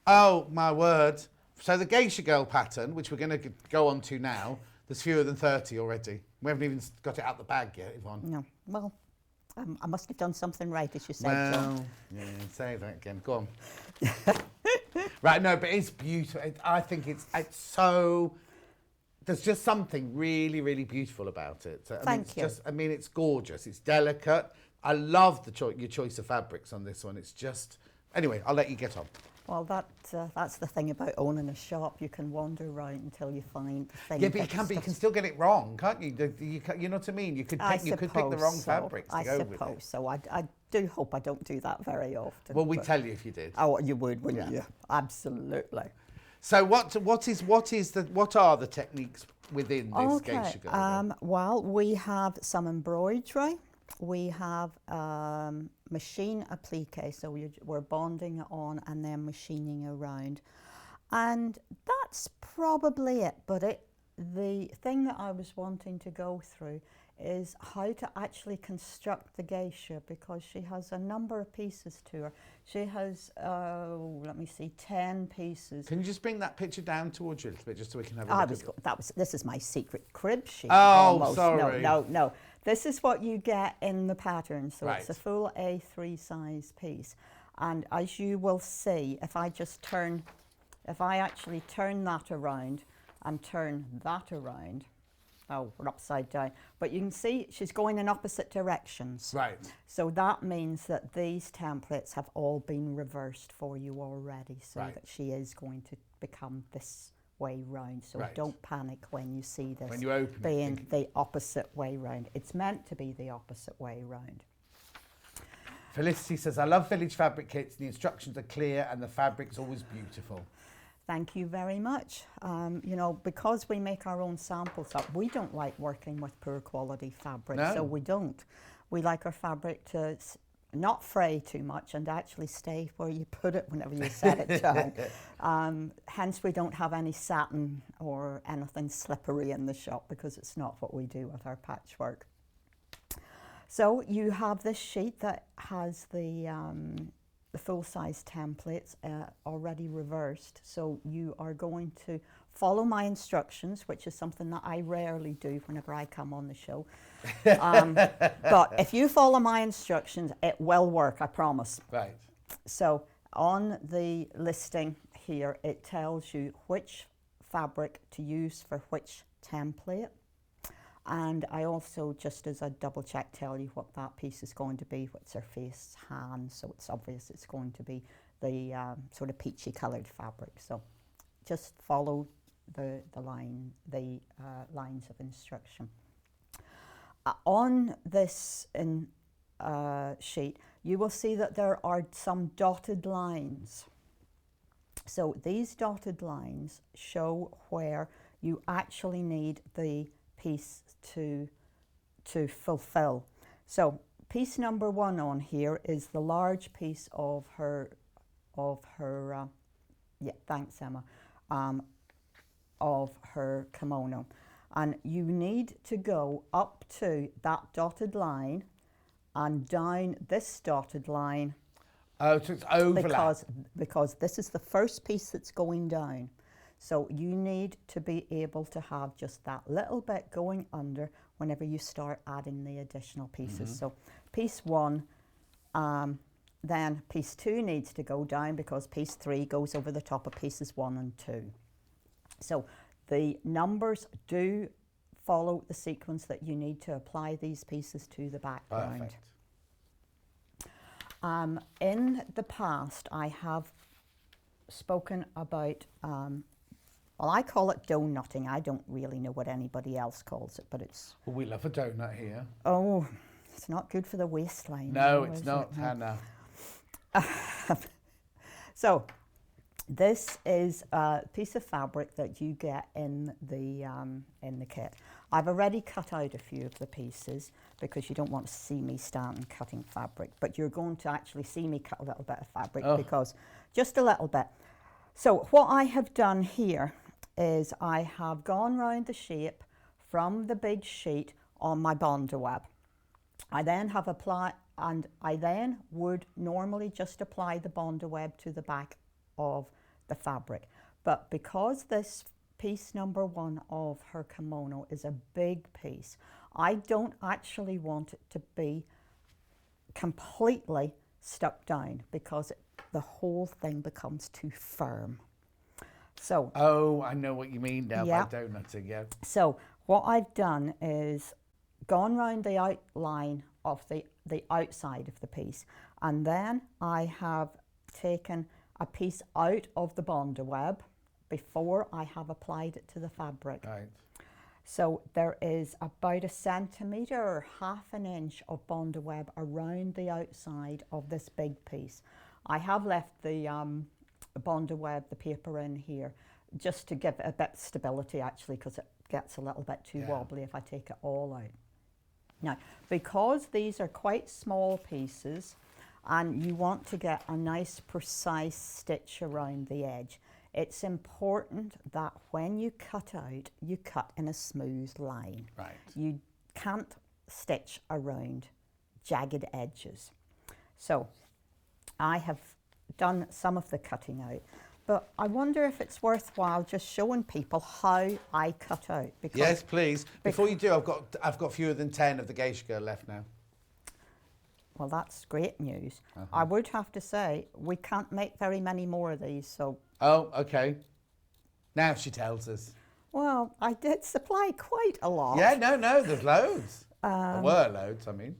[SPEAKER 1] Oh, my word. So the Geisha Girl pattern, which we're going to go on to now, there's fewer than 30 already. We haven't even got it out the bag yet, Yvonne.
[SPEAKER 5] No. Well, I must have done something right, as you said, John.
[SPEAKER 1] Well, yeah, say that again. Go on. Right, no, but it's beautiful. I think it's so... There's just something really, really beautiful about it.
[SPEAKER 5] Thank you.
[SPEAKER 1] I mean, it's gorgeous. It's delicate. I love your choice of fabrics on this one. It's just... Anyway, I'll let you get on.
[SPEAKER 5] Well, that's the thing about owning a shop. You can wander around until you find the thing.
[SPEAKER 1] Yeah, but you can still get it wrong, can't you? You know what I mean? You could pick the wrong fabrics to go with it.
[SPEAKER 5] I suppose so. I do hope I don't do that very often.
[SPEAKER 1] Well, we'd tell you if you did.
[SPEAKER 5] Oh, you would, wouldn't you? Absolutely.
[SPEAKER 1] So what are the techniques within this Geisha Girl?
[SPEAKER 5] Well, we have some embroidery. We have machine applique, so we're bonding on and then machining around. And that's probably it. But the thing that I was wanting to go through is how to actually construct the geisha, because she has a number of pieces to her. She has, let me see, 10 pieces.
[SPEAKER 1] Can you just bring that picture down towards you a little bit, just so we can have a look at it?
[SPEAKER 5] This is my secret crib sheet.
[SPEAKER 1] Oh,
[SPEAKER 5] almost.
[SPEAKER 1] sorry.
[SPEAKER 5] No. This is what you get in the pattern. So
[SPEAKER 1] Right.
[SPEAKER 5] it's a full A3 size piece. And as you will see, if I actually turn that around and turn that around, oh, we're upside down. But you can see she's going in opposite directions.
[SPEAKER 1] Right.
[SPEAKER 5] So that means that these templates have all been reversed for you already, so
[SPEAKER 1] Right.
[SPEAKER 5] that she is going to become this way round. So
[SPEAKER 1] Right.
[SPEAKER 5] don't panic when you see this
[SPEAKER 1] When you open it,
[SPEAKER 5] being
[SPEAKER 1] thinking-
[SPEAKER 5] the opposite way round. It's meant to be the opposite way round.
[SPEAKER 1] Felicity says, I love village fabric kits. The instructions are clear and the fabric's always beautiful.
[SPEAKER 5] Thank you very much. You know, because we make our own samples up, we don't like working with poor quality fabric,
[SPEAKER 1] No.
[SPEAKER 5] so we don't. We like our fabric to not fray too much and actually stay where you put it whenever you set it down. Hence, we don't have any satin or anything slippery in the shop, because it's not what we do with our patchwork. So you have this sheet that has the full-size templates already reversed. So you are going to follow my instructions, which is something that I rarely do whenever I come on the show. But if you follow my instructions, it will work, I promise.
[SPEAKER 1] Right.
[SPEAKER 5] So on the listing here, it tells you which fabric to use for which template. And I also, just as a double check, tell you what that piece is going to be, what's her face, hand, so it's obvious it's going to be the sort of peachy coloured fabric. So just follow the lines of instruction. On this sheet, you will see that there are some dotted lines. So these dotted lines show where you actually need the piece to fulfill. So piece number 1 on here is the large piece of her yeah, thanks Emma, of her kimono, and you need to go up to that dotted line and down this dotted line.
[SPEAKER 1] Oh, so it's overlap.
[SPEAKER 5] Because this is the first piece that's going down. So you need to be able to have just that little bit going under whenever you start adding the additional pieces.
[SPEAKER 1] Mm-hmm.
[SPEAKER 5] So piece 1, then piece 2 needs to go down, because piece 3 goes over the top of pieces 1 and 2. So the numbers do follow the sequence that you need to apply these pieces to the background.
[SPEAKER 1] Perfect.
[SPEAKER 5] In the past, I have spoken about well, I call it donutting. I don't really know what anybody else calls it, but it's...
[SPEAKER 1] Well, we love a donut here.
[SPEAKER 5] Oh, it's not good for the waistline.
[SPEAKER 1] No,
[SPEAKER 5] though,
[SPEAKER 1] it's
[SPEAKER 5] is
[SPEAKER 1] not,
[SPEAKER 5] it?
[SPEAKER 1] Hannah.
[SPEAKER 5] So, this is a piece of fabric that you get in the kit. I've already cut out a few of the pieces because you don't want to see me stand cutting fabric, but you're going to actually see me cut a little bit of fabric, because just a little bit. So what I have done here is I have gone round the shape from the big sheet on my Bondo web. I then have applied, and I then would normally just apply the Bondo web to the back of the fabric. But because this piece number 1 of her kimono is a big piece. I don't actually want it to be completely stuck down because the whole thing becomes too firm. So,
[SPEAKER 1] Oh, I know what you mean now
[SPEAKER 5] Yeah.
[SPEAKER 1] by donutting, yeah.
[SPEAKER 5] so what I've done is gone round the outline of the outside of the piece, and then I have taken a piece out of the Bondo web before I have applied it to the fabric.
[SPEAKER 1] Right.
[SPEAKER 5] So there is about 1 centimetre or half an inch of Bondo web around the outside of this big piece. I have left the Bondo web, the paper in here, just to give it a bit of stability actually, because it gets a little bit too
[SPEAKER 1] Yeah.
[SPEAKER 5] wobbly if I take it all out. Now, because these are quite small pieces and you want to get a nice precise stitch around the edge, it's important that when you cut out, you cut in a smooth line.
[SPEAKER 1] Right.
[SPEAKER 5] You can't stitch around jagged edges. So I have done some of the cutting out, but I wonder if it's worthwhile just showing people how I cut out. Because
[SPEAKER 1] Yes, please. Before you do, I've got fewer than 10 of the Geisha Girl left now.
[SPEAKER 5] Well, that's great news. I would have to say we can't make very many more of these, so
[SPEAKER 1] Oh, okay. Now she tells us.
[SPEAKER 5] well, I did supply quite a lot.
[SPEAKER 1] Yeah, no, there's loads. There were loads, I mean.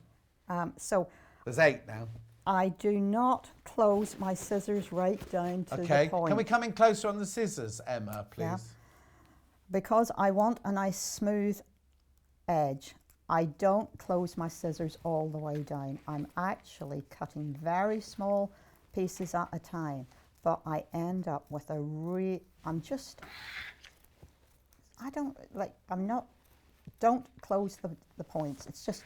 [SPEAKER 5] So
[SPEAKER 1] There's 8 now.
[SPEAKER 5] I do not close my scissors right down to
[SPEAKER 1] Okay.
[SPEAKER 5] the point.
[SPEAKER 1] Can we come in closer on the scissors, Emma, please?
[SPEAKER 5] Yeah. Because I want a nice smooth edge. I don't close my scissors all the way down. I'm actually cutting very small pieces at a time, but I end up with don't close the points. It's just,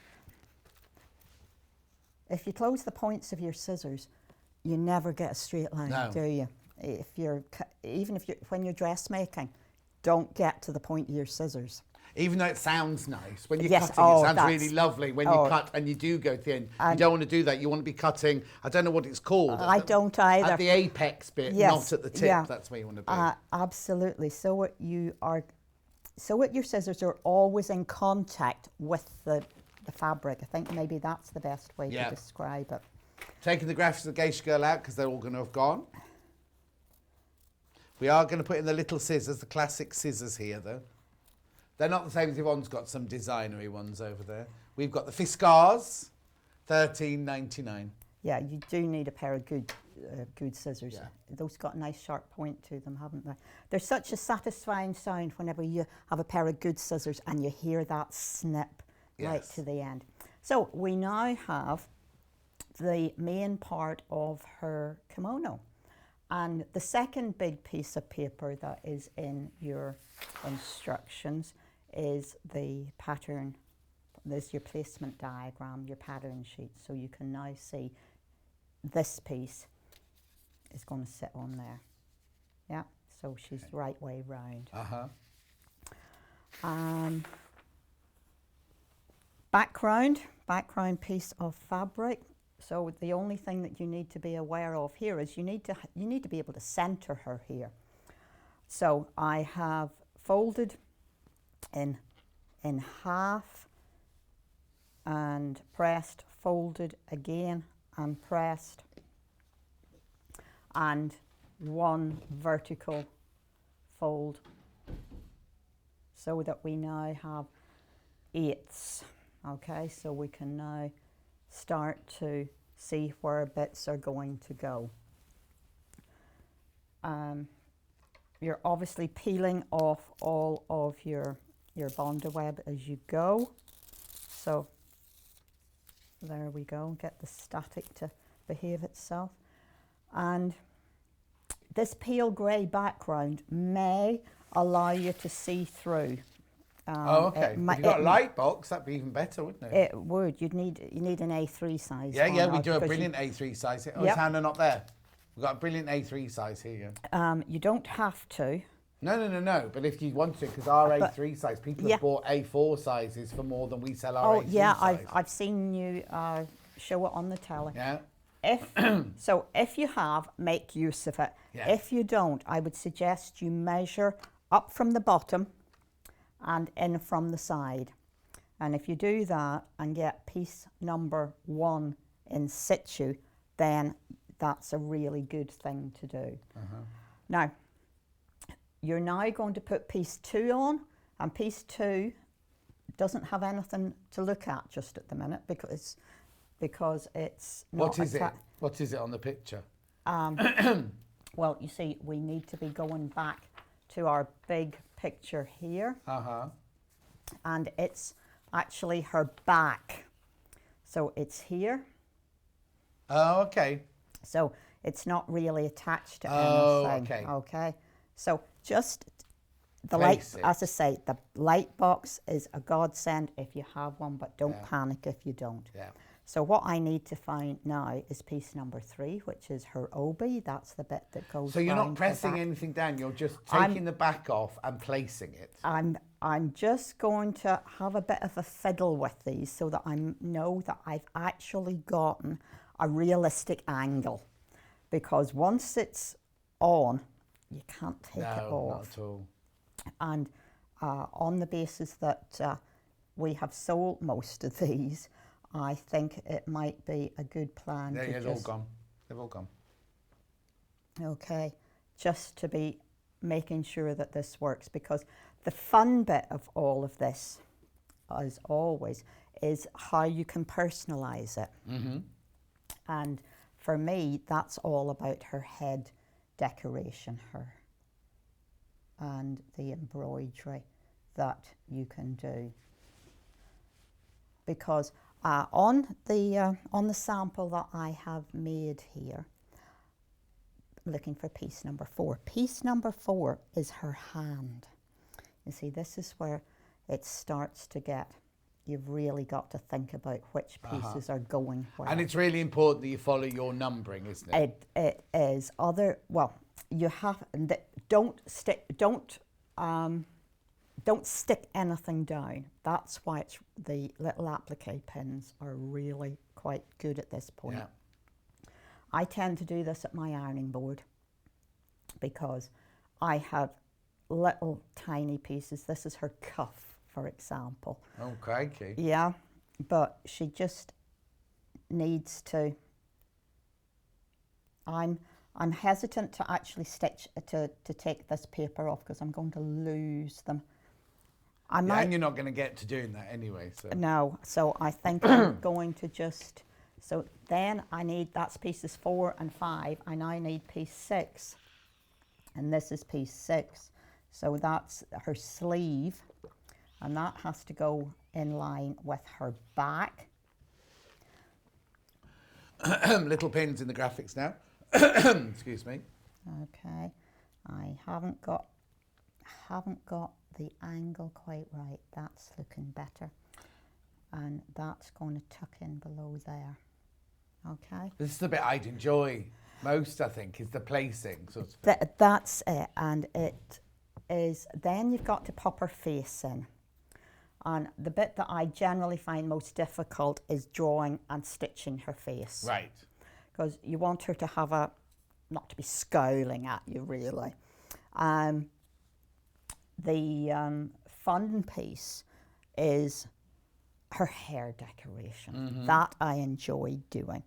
[SPEAKER 5] if you close the points of your scissors, you never get a straight line,
[SPEAKER 1] No.
[SPEAKER 5] do you? When you're dressmaking, don't get to the point of your scissors.
[SPEAKER 1] Even though it sounds nice, when you're
[SPEAKER 5] Yes,
[SPEAKER 1] cutting,
[SPEAKER 5] oh,
[SPEAKER 1] it sounds
[SPEAKER 5] that's-
[SPEAKER 1] really lovely when you
[SPEAKER 5] oh.
[SPEAKER 1] cut and you do go thin. You don't want to do that. You want to be cutting, I don't know what it's called.
[SPEAKER 5] I don't either.
[SPEAKER 1] At the apex bit,
[SPEAKER 5] Yes,
[SPEAKER 1] not at the tip.
[SPEAKER 5] yeah.
[SPEAKER 1] That's where you want to be.
[SPEAKER 5] Absolutely. So what your scissors are always in contact with the fabric. I think maybe that's the best way
[SPEAKER 1] Yeah.
[SPEAKER 5] to describe it.
[SPEAKER 1] Taking the graphics of the Geisha Girl out because they're all going to have gone. We are going to put in the little scissors, the classic scissors here, though. They're not the same as Yvonne's got some designery ones over there. We've got the Fiskars, $13.99.
[SPEAKER 5] Yeah, you do need a pair of good scissors.
[SPEAKER 1] Yeah.
[SPEAKER 5] Those got a nice sharp point to them, haven't they? There's such a satisfying sound whenever you have a pair of good scissors and you hear that snip right
[SPEAKER 1] Yes.
[SPEAKER 5] to the end. So we now have the main part of her kimono. And the second big piece of paper that is in your instructions is the pattern. There's your placement diagram, your pattern sheet. So you can now see this piece is going to sit on there. Yeah, so she's the right way round. Background piece of fabric. So the only thing that you need to be aware of here is you need to be able to center her here. So I have folded in half and pressed, folded again and pressed, and one vertical fold, so that we now have 8ths. Okay, so we can now start to see where bits are going to go. You're obviously peeling off all of your Bondo web as you go. So there we go, get the static to behave itself. And this pale grey background may allow you to see through.
[SPEAKER 1] Okay. If you've got a light box, that'd be even better, wouldn't it?
[SPEAKER 5] It would. You need an A3 size.
[SPEAKER 1] Yeah, we
[SPEAKER 5] one,
[SPEAKER 1] do a
[SPEAKER 5] because
[SPEAKER 1] brilliant A3 size. Oh,
[SPEAKER 5] Yep.
[SPEAKER 1] is Hannah not there? We've got a brilliant A3 size here.
[SPEAKER 5] you don't have to.
[SPEAKER 1] No. But if you want to, because our A3 size, people
[SPEAKER 5] yeah.
[SPEAKER 1] have bought A4 sizes for more than we sell our
[SPEAKER 5] Oh
[SPEAKER 1] A3
[SPEAKER 5] yeah,
[SPEAKER 1] size.
[SPEAKER 5] I've seen you show it on the telly.
[SPEAKER 1] Yeah.
[SPEAKER 5] If you have, make use of it.
[SPEAKER 1] Yeah.
[SPEAKER 5] If you don't, I would suggest you measure up from the bottom and in from the side. And if you do that and get piece number 1 in situ, then that's a really good thing to do. Now, you're now going to put piece 2 on, and piece 2 doesn't have anything to look at just at the minute because it's not.
[SPEAKER 1] What is it? What is it on the picture?
[SPEAKER 5] Well, you see, we need to be going back to our big picture here. And it's actually her back. So it's here.
[SPEAKER 1] Oh, okay.
[SPEAKER 5] So it's not really attached to anything.
[SPEAKER 1] Okay.
[SPEAKER 5] Okay. So just the
[SPEAKER 1] Place
[SPEAKER 5] light,
[SPEAKER 1] it.
[SPEAKER 5] as I say, the light box is a godsend if you have one, but don't
[SPEAKER 1] Yeah.
[SPEAKER 5] panic if you don't.
[SPEAKER 1] Yeah.
[SPEAKER 5] So what I need to find now is piece number 3, which is her obi. That's the bit that goes.
[SPEAKER 1] So you're not
[SPEAKER 5] round her
[SPEAKER 1] pressing
[SPEAKER 5] back.
[SPEAKER 1] anything down. You're just taking the back off and placing it.
[SPEAKER 5] I'm just going to have a bit of a fiddle with these so that I know that I've actually gotten a realistic angle, because once it's on, you can't take it
[SPEAKER 1] No,
[SPEAKER 5] off.
[SPEAKER 1] not at all.
[SPEAKER 5] And on the basis that we have sold most of these, I think it might be a good plan to
[SPEAKER 1] They're all
[SPEAKER 5] just,
[SPEAKER 1] gone. They've all gone.
[SPEAKER 5] okay, just to be making sure that this works, because the fun bit of all of this, as always, is how you can personalize it. And for me, that's all about her head decoration, and the embroidery that you can do. Because on the sample that I have made here, looking for piece number 4. Piece number 4 is her hand. You see, this is where it starts to get, you've really got to think about which pieces are going where.
[SPEAKER 1] And it's really important that you follow your numbering, isn't it?
[SPEAKER 5] It is. You have, don't stick anything down. That's why the little applique pins are really quite good at this point.
[SPEAKER 1] Yeah.
[SPEAKER 5] I tend to do this at my ironing board because I have little tiny pieces. This is her cuff, for example.
[SPEAKER 1] Oh, crikey.
[SPEAKER 5] Yeah, but she just needs to. I'm hesitant to actually to take this paper off because I'm going to lose them.
[SPEAKER 1] And you're not going to get to doing that anyway. So.
[SPEAKER 5] No, so I think I'm going to just. So then that's pieces 4 and 5. I now need piece 6, and this is piece 6. So that's her sleeve, and that has to go in line with her back.
[SPEAKER 1] Little pins in the graphics now. Excuse me.
[SPEAKER 5] Okay, I haven't got the angle quite right. That's looking better, and that's going to tuck in below there. Okay.
[SPEAKER 1] This is the bit I'd enjoy most, I think, is the placing. Sort of.
[SPEAKER 5] That's it, and it is. Then you've got to pop her face in, and the bit that I generally find most difficult is drawing and stitching her face.
[SPEAKER 1] Right.
[SPEAKER 5] Because you want her to have not to be scowling at you, really. The fun piece is her hair decoration. That I enjoy doing.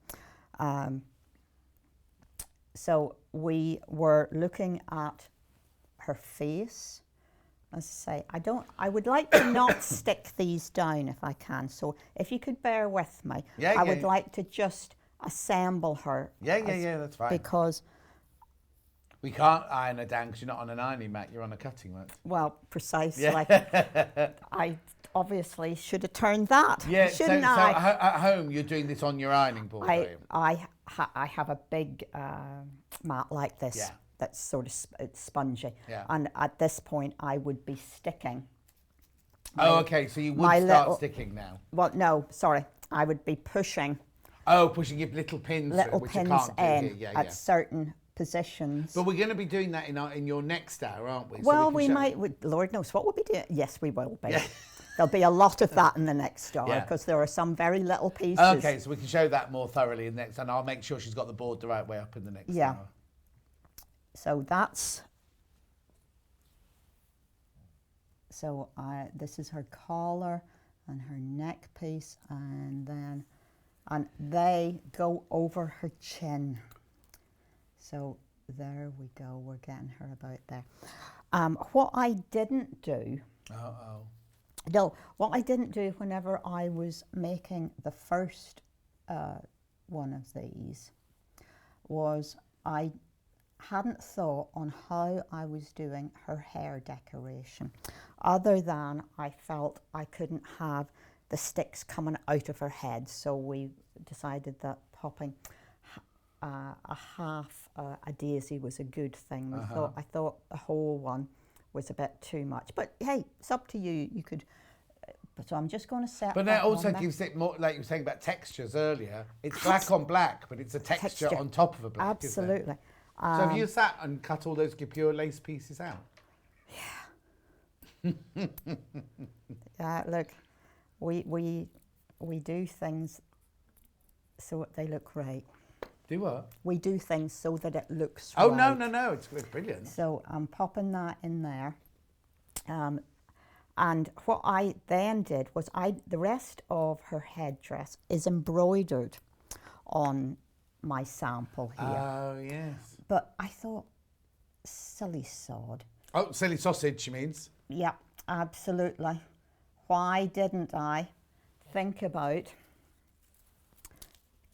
[SPEAKER 5] So we were looking at her face. As I say, I would like to not stick these down if I can. So if you could bear with me, I would like to just assemble her.
[SPEAKER 1] Yeah, that's fine.
[SPEAKER 5] Because
[SPEAKER 1] we can't iron her down because you're not on an ironing mat, you're on a cutting mat.
[SPEAKER 5] well, precisely.
[SPEAKER 1] Yeah.
[SPEAKER 5] I obviously should have turned that,
[SPEAKER 1] Yeah,
[SPEAKER 5] shouldn't
[SPEAKER 1] so
[SPEAKER 5] I?
[SPEAKER 1] at home you're doing this on your ironing board, are you?
[SPEAKER 5] I have a big mat like this.
[SPEAKER 1] Yeah.
[SPEAKER 5] That's sort of it's spongy.
[SPEAKER 1] Yeah.
[SPEAKER 5] And at this point, I would be sticking.
[SPEAKER 1] Okay, so you would start sticking now.
[SPEAKER 5] Well, no, sorry. I would be pushing
[SPEAKER 1] Pushing your little pins
[SPEAKER 5] little
[SPEAKER 1] which
[SPEAKER 5] pins
[SPEAKER 1] you can't do
[SPEAKER 5] in
[SPEAKER 1] here.
[SPEAKER 5] at certain positions.
[SPEAKER 1] But we're going to be doing that in your next hour, aren't we?
[SPEAKER 5] Well,
[SPEAKER 1] so
[SPEAKER 5] we might. Lord knows what we'll be doing. Yes, we will be. There'll be a lot of that in the next hour because there are some very little pieces.
[SPEAKER 1] Okay, so we can show that more thoroughly in the next, and I'll make sure she's got the board the right way up in the next hour.
[SPEAKER 5] So that's So this is her collar and her neck piece, and they go over her chin. So there we go, we're getting her about there. What I didn't do, what I didn't do whenever I was making the first one of these was I hadn't thought on how I was doing her hair decoration, other than I felt I couldn't have the sticks coming out of her head. So we decided that popping a half a daisy was a good thing. I thought the whole one was a bit too much. But hey, it's up to you. You could. So I'm just going to set.
[SPEAKER 1] But that also gives it more, like you were saying about textures earlier. It's black on black, but it's a texture on top of a black.
[SPEAKER 5] Absolutely.
[SPEAKER 1] So have you sat and cut all those guipure lace pieces out?
[SPEAKER 5] Yeah. Look, we do things so they look right.
[SPEAKER 1] Do what?
[SPEAKER 5] We do things so that it looks
[SPEAKER 1] right.
[SPEAKER 5] right.
[SPEAKER 1] No, it's brilliant.
[SPEAKER 5] So I'm popping that in there. And what I then did was the rest of her headdress is embroidered on my sample here.
[SPEAKER 1] Oh, yes.
[SPEAKER 5] But I thought, silly sod.
[SPEAKER 1] Oh, silly sausage, she means?
[SPEAKER 5] Yeah, absolutely. Why didn't I think about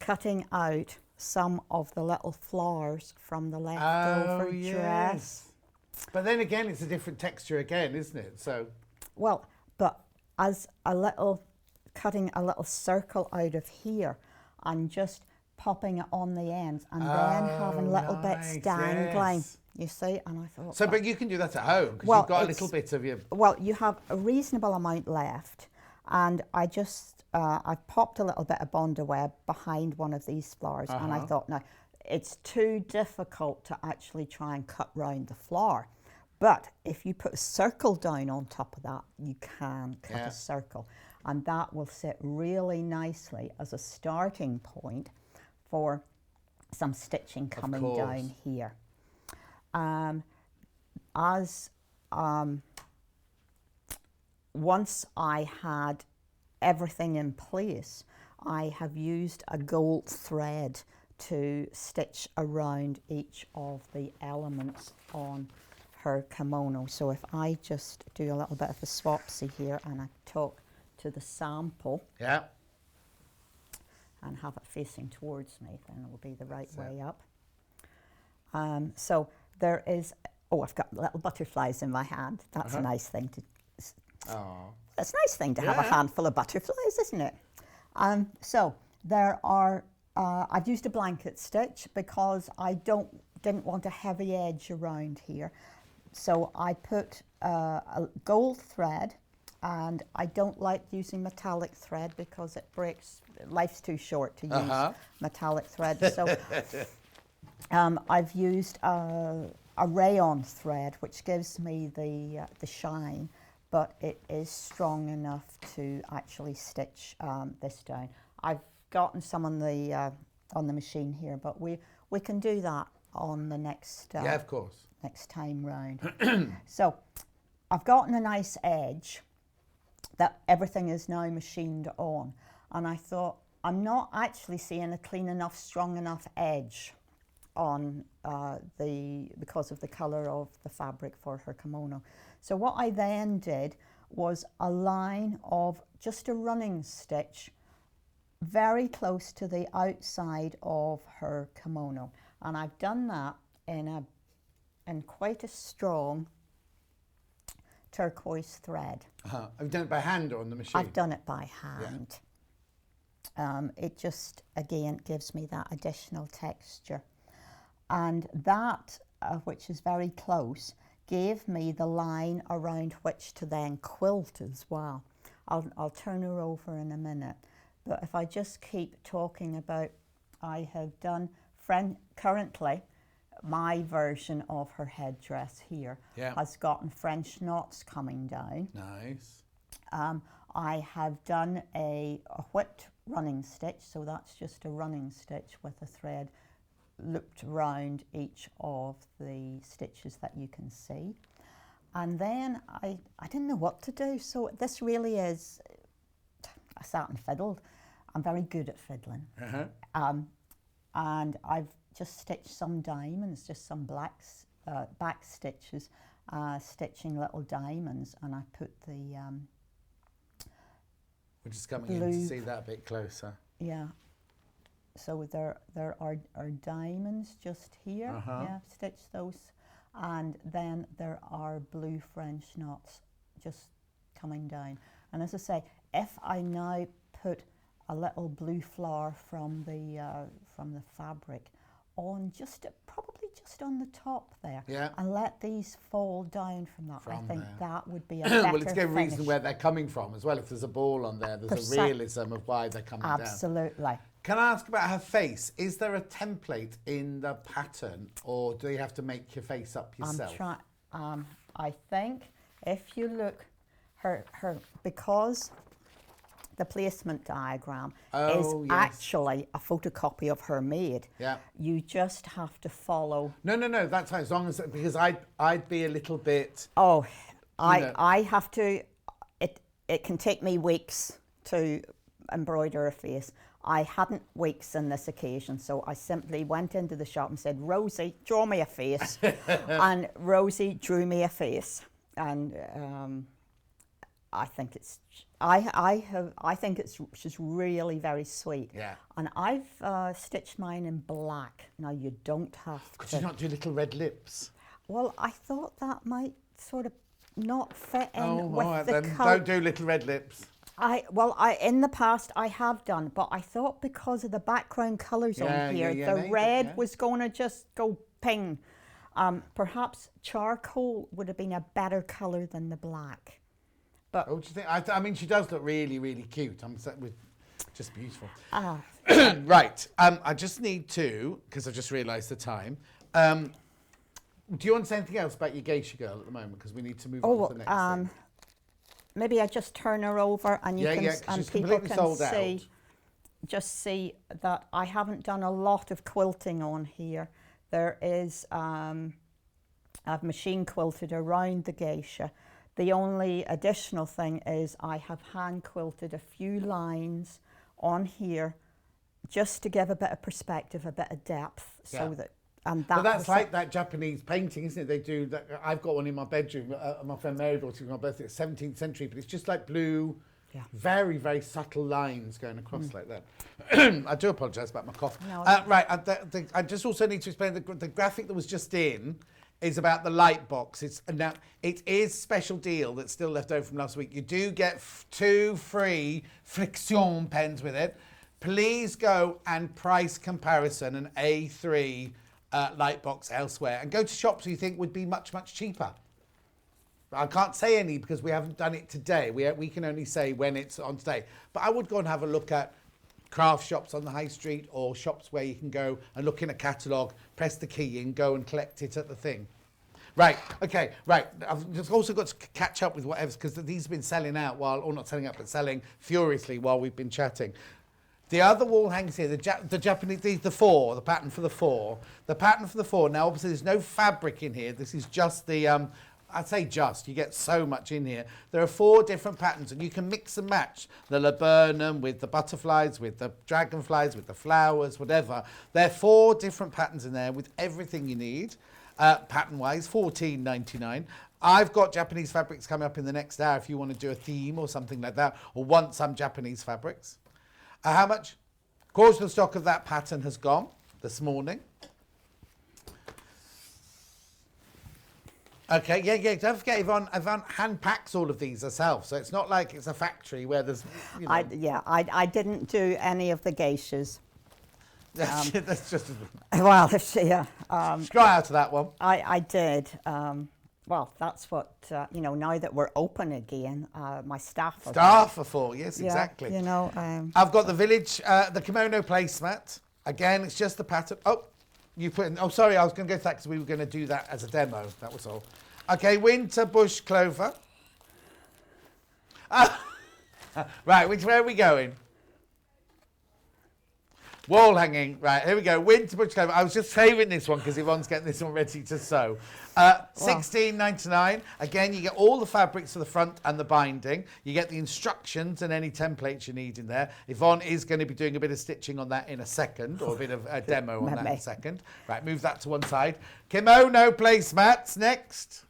[SPEAKER 5] cutting out some of the little flowers from the leftover dress?
[SPEAKER 1] But then again, it's a different texture again, isn't it? So.
[SPEAKER 5] Well, but as cutting a little circle out of here and just popping it on the ends and then having little bits dangling, you see, and I thought...
[SPEAKER 1] So, but you can do that at home, because you've got a little bit of your...
[SPEAKER 5] Well, you have a reasonable amount left, and I just, I popped a little bit of Bondi web behind one of these flowers, and I thought, no, it's too difficult to actually try and cut round the flower. But if you put a circle down on top of that, you can cut a circle. And that will sit really nicely as a starting point for some stitching coming down here. Once I had everything in place, I have used a gold thread to stitch around each of the elements on her kimono. So if I just do a little bit of a swapsy here and I talk to the sample and have it facing towards me, then it will be the right way up. So there is, I've got little butterflies in my hand. That's a nice thing to, it's a nice thing to have a handful of butterflies, isn't it? So there are, I've used a blanket stitch because I didn't want a heavy edge around here. So I put a gold thread, and I don't like using metallic thread because it breaks, life's too short to use metallic thread. So I've used a rayon thread, which gives me the shine, but it is strong enough to actually stitch this down. I've gotten some on the machine here, but we can do that on the next
[SPEAKER 1] of course.
[SPEAKER 5] Next time round. So I've gotten a nice edge that everything is now machined on, and I thought I'm not actually seeing a clean enough, strong enough edge on because of the colour of the fabric for her kimono. So what I then did was a line of just a running stitch very close to the outside of her kimono, and I've done that in quite a strong turquoise thread.
[SPEAKER 1] Have you done it by hand or on the machine?
[SPEAKER 5] I've done it by hand. It just, again, gives me that additional texture. And that, which is very close, gave me the line around which to then quilt as well. I'll turn her over in a minute. But if I just keep talking about, I have done, currently, my version of her headdress here has gotten French knots coming down.
[SPEAKER 1] Nice.
[SPEAKER 5] I have done a whipped running stitch, so that's just a running stitch with a thread looped around each of the stitches that you can see. And then I didn't know what to do. So this really is, I sat and fiddled. I'm very good at fiddling. And I've just stitched some diamonds, just some back stitches, stitching little diamonds, and I put the
[SPEAKER 1] we're just coming in to see that a bit closer.
[SPEAKER 5] Yeah. So there are diamonds just here. Yeah, stitch those, and then there are blue French knots just coming down. And as I say, if I now put a little blue flower from the fabric on probably just on the top there, and let these fall down from that. I think that would be a better
[SPEAKER 1] well, it's a
[SPEAKER 5] finish.
[SPEAKER 1] reason where they're coming from as well. If there's a ball on there, there's a realism of why they're coming down.
[SPEAKER 5] Absolutely.
[SPEAKER 1] Can I ask about her face? Is there a template in the pattern, or do you have to make your face up yourself?
[SPEAKER 5] I think if you look, her because the placement diagram is actually a photocopy of her made.
[SPEAKER 1] Yeah.
[SPEAKER 5] You just have to follow.
[SPEAKER 1] No, that's fine. As long as, because I'd be a little bit.
[SPEAKER 5] Oh, I have to. It can take me weeks to embroider a face. I hadn't weeks on this occasion, so I simply went into the shop and said, "Rosie, draw me a face," and Rosie drew me a face, and I think it's. I think it's just really very sweet.
[SPEAKER 1] Yeah.
[SPEAKER 5] And I've stitched mine in black. Now you don't have to.
[SPEAKER 1] Could you not do little red lips?
[SPEAKER 5] Well, I thought that might sort of not fit in with
[SPEAKER 1] all right,
[SPEAKER 5] the
[SPEAKER 1] then
[SPEAKER 5] colour.
[SPEAKER 1] don't do little red lips.
[SPEAKER 5] In the past I have done, but I thought because of the background colours on here, the red was going to just go ping. Perhaps charcoal would have been a better colour than the black. But
[SPEAKER 1] What do you think? I mean, she does look really, really cute. Just beautiful. Right. I just need to, because I've just realised the time. Do you want to say anything else about your Geisha Girl at the moment? Because we need to move on to the next thing.
[SPEAKER 5] Maybe I just turn her over and you can and people can see that I haven't done a lot of quilting on here. There is I've machine quilted around the geisha. The only additional thing is I have hand quilted a few lines on here just to give a bit of perspective, a bit of depth, so that. And
[SPEAKER 1] but that's like that Japanese painting, isn't it? They do that. I've got one in my bedroom. My friend Mary brought it for my birthday. It's 17th century, but it's just like blue, very, very subtle lines going across like that. I do apologise about my cough.
[SPEAKER 5] No,
[SPEAKER 1] right, I just also need to explain the graphic that was just in is about the light box. Now it is special deal that's still left over from last week. You do get 2 free Friction pens with it. Please go and price comparison an A3 light box elsewhere and go to shops you think would be much, much cheaper. I can't say any because we haven't done it today. We can only say when it's on today. But I would go and have a look at craft shops on the high street or shops where you can go and look in a catalogue, press the key and go and collect it at the thing. Right, okay, right. I've just also got to catch up with whatever, because these have been selling out or not selling out, but selling furiously while we've been chatting. The other wall hangers here, the Japanese, the pattern for the 4. The pattern for the 4, now obviously there's no fabric in here. This is just the, I'd say just, you get so much in here. There are 4 different patterns and you can mix and match the laburnum with the butterflies, with the dragonflies, with the flowers, whatever. There are 4 different patterns in there with everything you need, pattern-wise, $14.99. I've got Japanese fabrics coming up in the next hour if you want to do a theme or something like that, or want some Japanese fabrics. How much? Quarter of the stock of that pattern has gone this morning. Okay, yeah. Don't forget, Yvonne hand packs all of these herself, so it's not like it's a factory where there's. You know.
[SPEAKER 5] I didn't do any of the geishas.
[SPEAKER 1] That's just.
[SPEAKER 5] Well,
[SPEAKER 1] Try out of that one.
[SPEAKER 5] I did. Well, that's what, now that we're open again, my staff
[SPEAKER 1] are for, yes, exactly.
[SPEAKER 5] I've
[SPEAKER 1] got the village, the kimono placemat. Again, it's just the pattern. Oh, you put in, sorry, I was going to go to that because we were going to do that as a demo. That was all. Okay, winter bush clover. Right, where are we going? Wall hanging. Right, here we go. Winter bush clover. I was just saving this one because Yvonne's getting this one ready to sew. $16.99. Again, you get all the fabrics for the front and the binding. You get the instructions and any templates you need in there. Yvonne is going to be doing a bit of stitching on that in a second, or a bit of a demo on that in a second. Right, move that to one side. Kimono placemats next.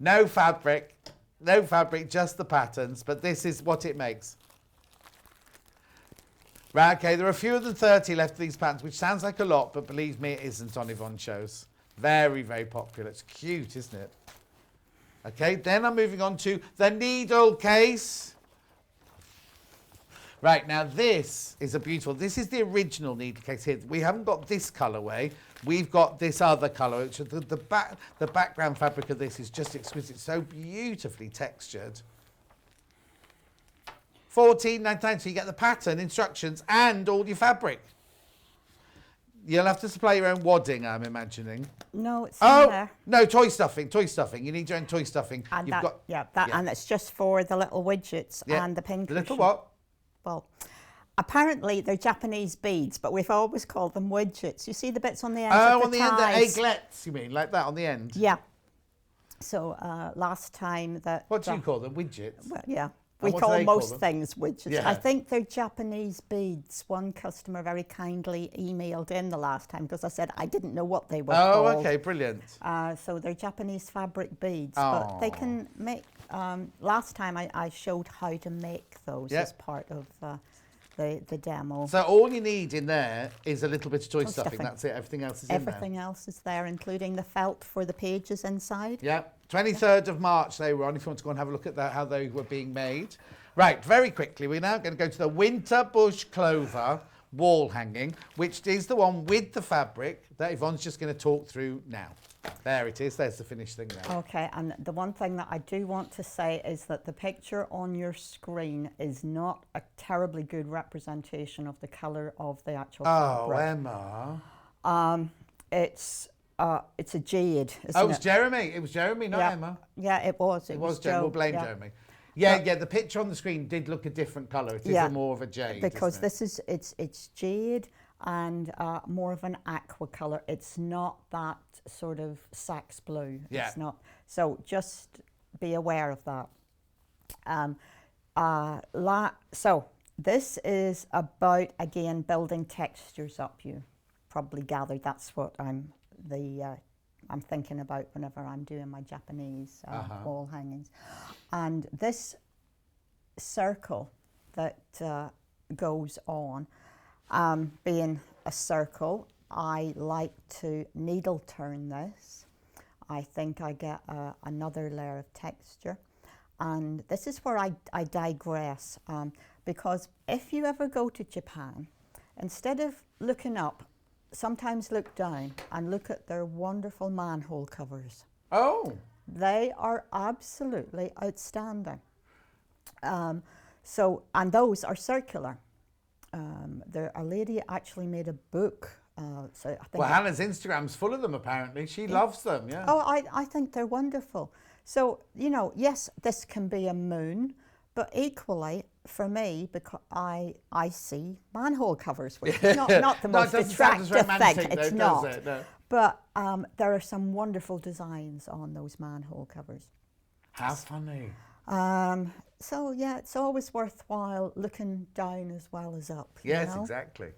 [SPEAKER 1] No fabric, just the patterns, but this is what it makes. Right, okay, there are fewer than 30 left of these patterns, which sounds like a lot, but believe me, it isn't on Yvonne shows. Very, very popular. It's cute, isn't it? Okay, then I'm moving on to the needle case. Right, now this is a beautiful, this is the original needle case here. We haven't got this colourway. We've got this other colour. Which the background fabric of this is just exquisite, so beautifully textured. $14.99, so you get the pattern, instructions, and all your fabric. You'll have to supply your own wadding, I'm imagining.
[SPEAKER 5] No, it's in there.
[SPEAKER 1] No, toy stuffing. You need your own toy stuffing.
[SPEAKER 5] And and it's just for the little widgets and the pin
[SPEAKER 1] The little
[SPEAKER 5] cushion.
[SPEAKER 1] what?
[SPEAKER 5] Well, apparently they're Japanese beads, but we've always called them widgets. You see the bits on the end of the
[SPEAKER 1] on the end, the
[SPEAKER 5] ties?
[SPEAKER 1] egglets, you mean, like that on the end?
[SPEAKER 5] Yeah. So last time that...
[SPEAKER 1] What do you call them? Widgets?
[SPEAKER 5] Well, yeah.
[SPEAKER 1] And
[SPEAKER 5] We
[SPEAKER 1] what do
[SPEAKER 5] call
[SPEAKER 1] they call
[SPEAKER 5] most
[SPEAKER 1] them?
[SPEAKER 5] things widgets.
[SPEAKER 1] Yeah.
[SPEAKER 5] I think they're Japanese beads. One customer very kindly emailed in the last time because I said I didn't know what they were called.
[SPEAKER 1] Oh, okay, brilliant.
[SPEAKER 5] So they're Japanese fabric beads, but they can make... last time I showed how to make those as part of the demo.
[SPEAKER 1] So all you need in there is a little bit of toy stuffing.
[SPEAKER 5] stuffing.
[SPEAKER 1] That's it. Everything else is in there.
[SPEAKER 5] Everything else is there, including the felt for the pages inside.
[SPEAKER 1] Yeah, 23rd of March they were on, if you want to go and have a look at that, how they were being made. Right, very quickly, we're now going to go to the Winter Bush Clover wall hanging, which is the one with the fabric that Yvonne's just going to talk through now. There it is, there's the finished thing there.
[SPEAKER 5] Okay, and the one thing that I do want to say is that the picture on your screen is not a terribly good representation of the colour of the actual fabric.
[SPEAKER 1] Emma.
[SPEAKER 5] It's a jade, isn't
[SPEAKER 1] Oh, it was
[SPEAKER 5] it?
[SPEAKER 1] Jeremy. It was Jeremy, not Emma.
[SPEAKER 5] Yeah, it was.
[SPEAKER 1] It was Jeremy.
[SPEAKER 5] Joe,
[SPEAKER 1] We'll blame Jeremy. Yeah, the picture on the screen did look a different colour. It is a more of a jade.
[SPEAKER 5] Because
[SPEAKER 1] isn't it?
[SPEAKER 5] it's jade and more of an aqua colour. It's not that sort of sax blue.
[SPEAKER 1] Yeah.
[SPEAKER 5] It's not. So just be aware of that. So this is about, again, building textures up. You probably gathered that's what I'm thinking about whenever I'm doing my Japanese wall hangings. And this circle that goes on, being a circle, I like to needle turn this. I think I get another layer of texture. And this is where I digress, because if you ever go to Japan, instead of looking up, sometimes look down and look at their wonderful manhole covers.
[SPEAKER 1] Oh.
[SPEAKER 5] They are absolutely outstanding. And those are circular. A lady actually made a book. So I think
[SPEAKER 1] Well, Hannah's Instagram's full of them, apparently. She loves them, yeah.
[SPEAKER 5] Oh, I think they're wonderful. So, yes, this can be a moon, but equally, for me, because I see manhole covers, which is not the most attractive thing. It's not.
[SPEAKER 1] Does it? No.
[SPEAKER 5] But there are some wonderful designs on those manhole covers.
[SPEAKER 1] How funny.
[SPEAKER 5] So, yeah, it's always worthwhile looking down as well as up.
[SPEAKER 1] Yes,
[SPEAKER 5] you know?
[SPEAKER 1] exactly.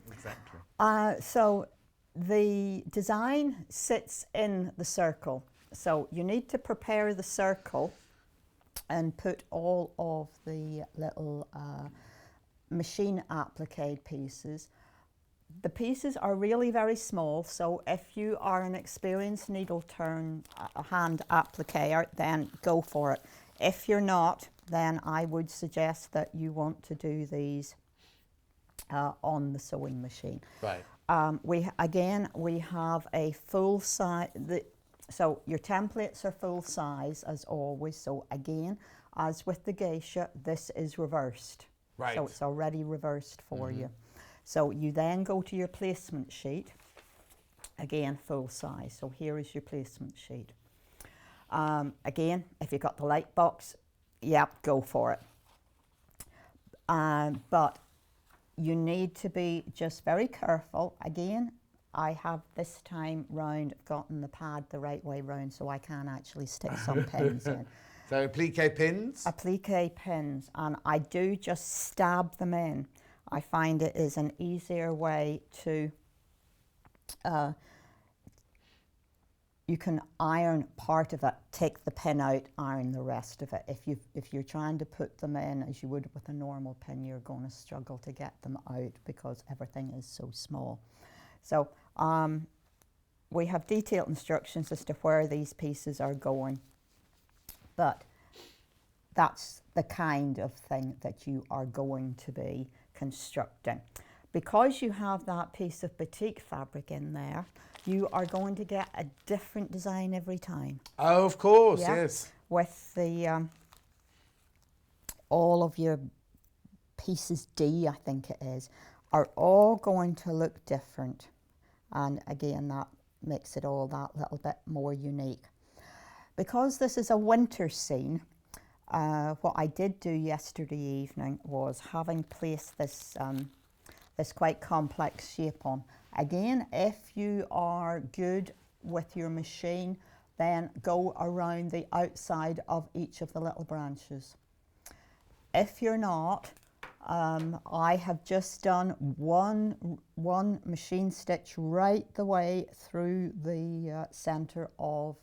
[SPEAKER 5] So the design sits in the circle. So you need to prepare the circle and put all of the little machine applique pieces. The pieces are really very small, so if you are an experienced needle turn hand appliquer, then go for it. If you're not, then I would suggest that you want to do these on the sewing machine.
[SPEAKER 1] Right.
[SPEAKER 5] We have a full size. So your templates are full size as always. So again, as with the geisha, this is reversed.
[SPEAKER 1] Right.
[SPEAKER 5] So it's already reversed for you. So you then go to your placement sheet. Again, full size. So here is your placement sheet. Again, if you've got the light box, yeah, go for it. But you need to be just very careful. Again, I have this time round gotten the pad the right way round so I can actually stick some pins in.
[SPEAKER 1] So applique pins?
[SPEAKER 5] Applique pins, and I do just stab them in. I find it is an easier way to, you can iron part of it, take the pin out, iron the rest of it. If you're trying to put them in as you would with a normal pin, you're going to struggle to get them out because everything is so small. So we have detailed instructions as to where these pieces are going, but that's the kind of thing that you are going to be constructing. Because you have that piece of batik fabric in there, you are going to get a different design every time.
[SPEAKER 1] Oh, of course, yes.
[SPEAKER 5] With the all of your pieces D, I think it is, are all going to look different. And again, that makes it all that little bit more unique. Because this is a winter scene, what I did do yesterday evening was, having placed this this quite complex shape on. Again, if you are good with your machine, then go around the outside of each of the little branches. If you're not, I have just done one machine stitch right the way through the center of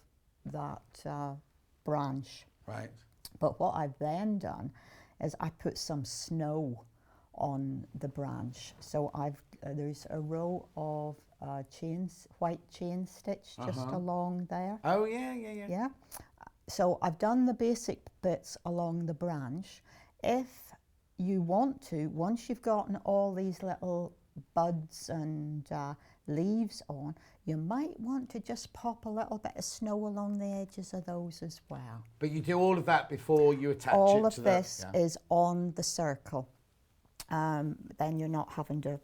[SPEAKER 5] that branch.
[SPEAKER 1] Right.
[SPEAKER 5] But what I've then done is I put some snow on the branch. So there's a row of white chain stitch just along there.
[SPEAKER 1] Oh, yeah.
[SPEAKER 5] Yeah. So I've done the basic bits along the branch. If you want to, once you've gotten all these little buds and leaves on, you might want to just pop a little bit of snow along the edges of those as well.
[SPEAKER 1] But you do all of that before you attach it to
[SPEAKER 5] all of this is on the circle. Then you're not having to,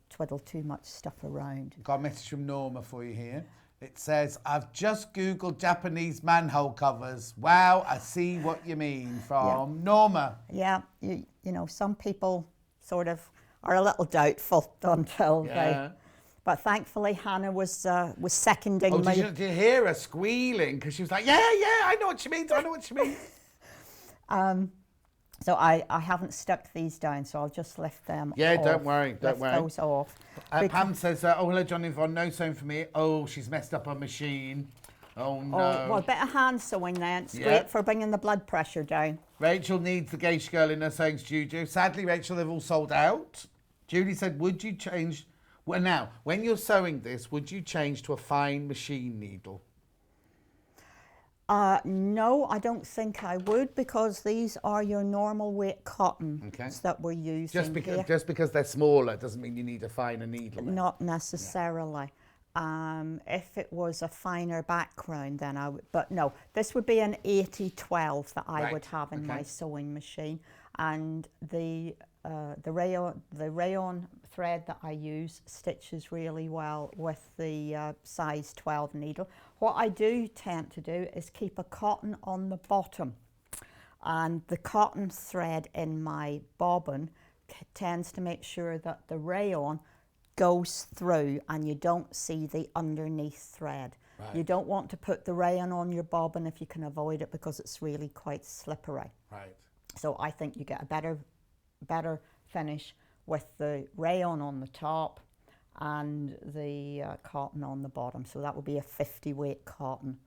[SPEAKER 5] twiddle too much stuff around.
[SPEAKER 1] Got a message from Norma for you here. It says, I've just Googled Japanese manhole covers. Wow, I see what you mean, from Norma.
[SPEAKER 5] Yeah, you know, some people sort of are a little doubtful until they... But thankfully, Hannah was seconding me.
[SPEAKER 1] Did you hear her squealing? Because she was like, yeah, I know what you mean, I know what you mean.
[SPEAKER 5] So I haven't stuck these down, so I'll just lift them off.
[SPEAKER 1] Don't worry.
[SPEAKER 5] Lift those off.
[SPEAKER 1] Pam says, oh, hello, John and Yvonne, no sewing for me. Oh, she's messed up her machine. Oh, no.
[SPEAKER 5] Well, a bit of hand sewing then. It's great for bringing the blood pressure down.
[SPEAKER 1] Rachel needs the Geisha Girl in her sewing studio. Sadly, Rachel, they've all sold out. Julie said, would you change... Well, now, when you're sewing this, would you change to a fine machine needle?
[SPEAKER 5] No, I don't think I would, because these are your normal weight cotton that we're using
[SPEAKER 1] just because they're smaller doesn't mean you need a finer needle.
[SPEAKER 5] Not necessarily. If it was a finer background, then I would. But no, this would be an 80-12 that I would have in my sewing machine, and the rayon thread that I use stitches really well with the size 12 needle. What I do tend to do is keep a cotton on the bottom, and the cotton thread in my bobbin tends to make sure that the rayon goes through and you don't see the underneath thread. Right. You don't want to put the rayon on your bobbin if you can avoid it, because it's really quite slippery.
[SPEAKER 1] Right.
[SPEAKER 5] So I think you get a better finish with the rayon on the top and the cotton on the bottom. So that will be a 50 weight cotton.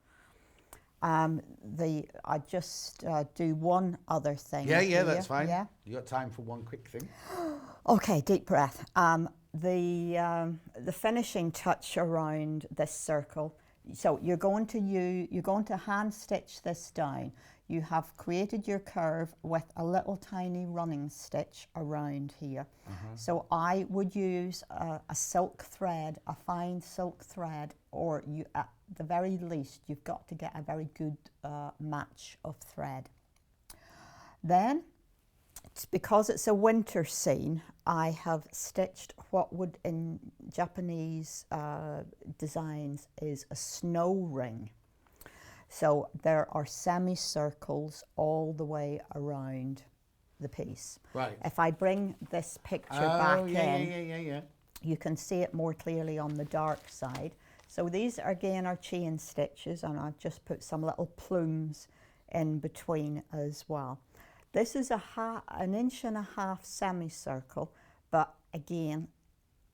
[SPEAKER 5] I just do one other thing.
[SPEAKER 1] Yeah, that's fine.
[SPEAKER 5] Yeah?
[SPEAKER 1] You got time for one quick thing?
[SPEAKER 5] Okay, deep breath. The finishing touch around this circle. So you're going to hand stitch this down. You have created your curve with a little tiny running stitch around here. So I would use a silk thread, a fine silk thread, or you, at the very least, you've got to get a very good match of thread. Then, because it's a winter scene, I have stitched what would in Japanese designs is a snow ring. So there are semicircles all the way around the piece.
[SPEAKER 1] Right.
[SPEAKER 5] If I bring this picture
[SPEAKER 1] Oh,
[SPEAKER 5] back
[SPEAKER 1] yeah,
[SPEAKER 5] in,
[SPEAKER 1] yeah.
[SPEAKER 5] you can see it more clearly on the dark side. So these again are chain stitches, and I've just put some little plumes in between as well. This is an 1.5 inch semicircle, but again,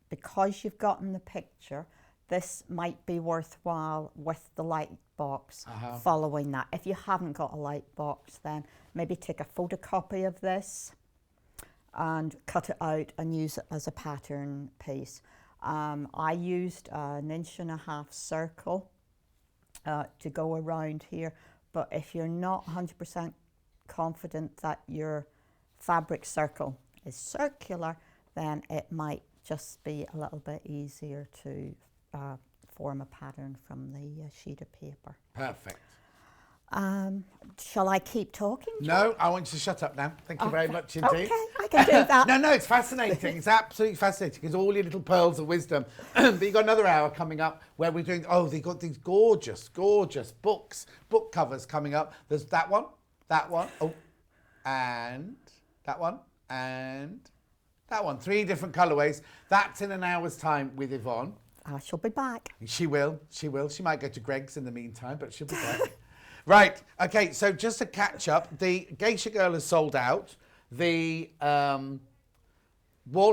[SPEAKER 5] because you've gotten the picture, this might be worthwhile with the light box following that. If you haven't got a light box, then maybe take a photocopy of this and cut it out and use it as a pattern piece. I used an 1.5 inch circle to go around here, but if you're not 100% confident that your fabric circle is circular, then it might just be a little bit easier to form a pattern from the sheet of paper.
[SPEAKER 1] Perfect.
[SPEAKER 5] Shall I keep talking?
[SPEAKER 1] No, I want you to shut up now. Thank you very much indeed.
[SPEAKER 5] Okay, I can do that.
[SPEAKER 1] No, it's fascinating. It's absolutely fascinating because all your little pearls of wisdom. But you've got another hour coming up where we're doing, they've got these gorgeous, gorgeous book covers coming up. There's that one, and that one, and that one. 3 different colourways. That's in an hour's time with Yvonne.
[SPEAKER 5] She'll be back.
[SPEAKER 1] She will. She might go to Greg's in the meantime, but she'll be back. Right, okay, so just to catch up, the Geisha Girl has sold out. The wall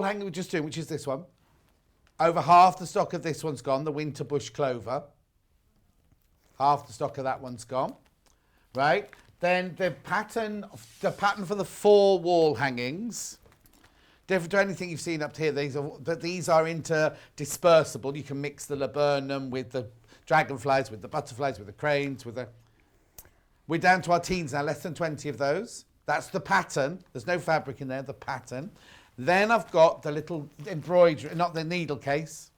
[SPEAKER 1] hanger we're just doing, which is this one, over half the stock of this one's gone, the winter bush clover. Half the stock of that one's gone, right? Then the pattern for the 4 wall hangings, different to anything you've seen up here. These are interdispersible. You can mix the laburnum with the dragonflies, with the butterflies, with the cranes, with the... We're down to our teens now, less than 20 of those. That's the pattern. There's no fabric in there, the pattern. Then I've got the little embroidery, not the needle case.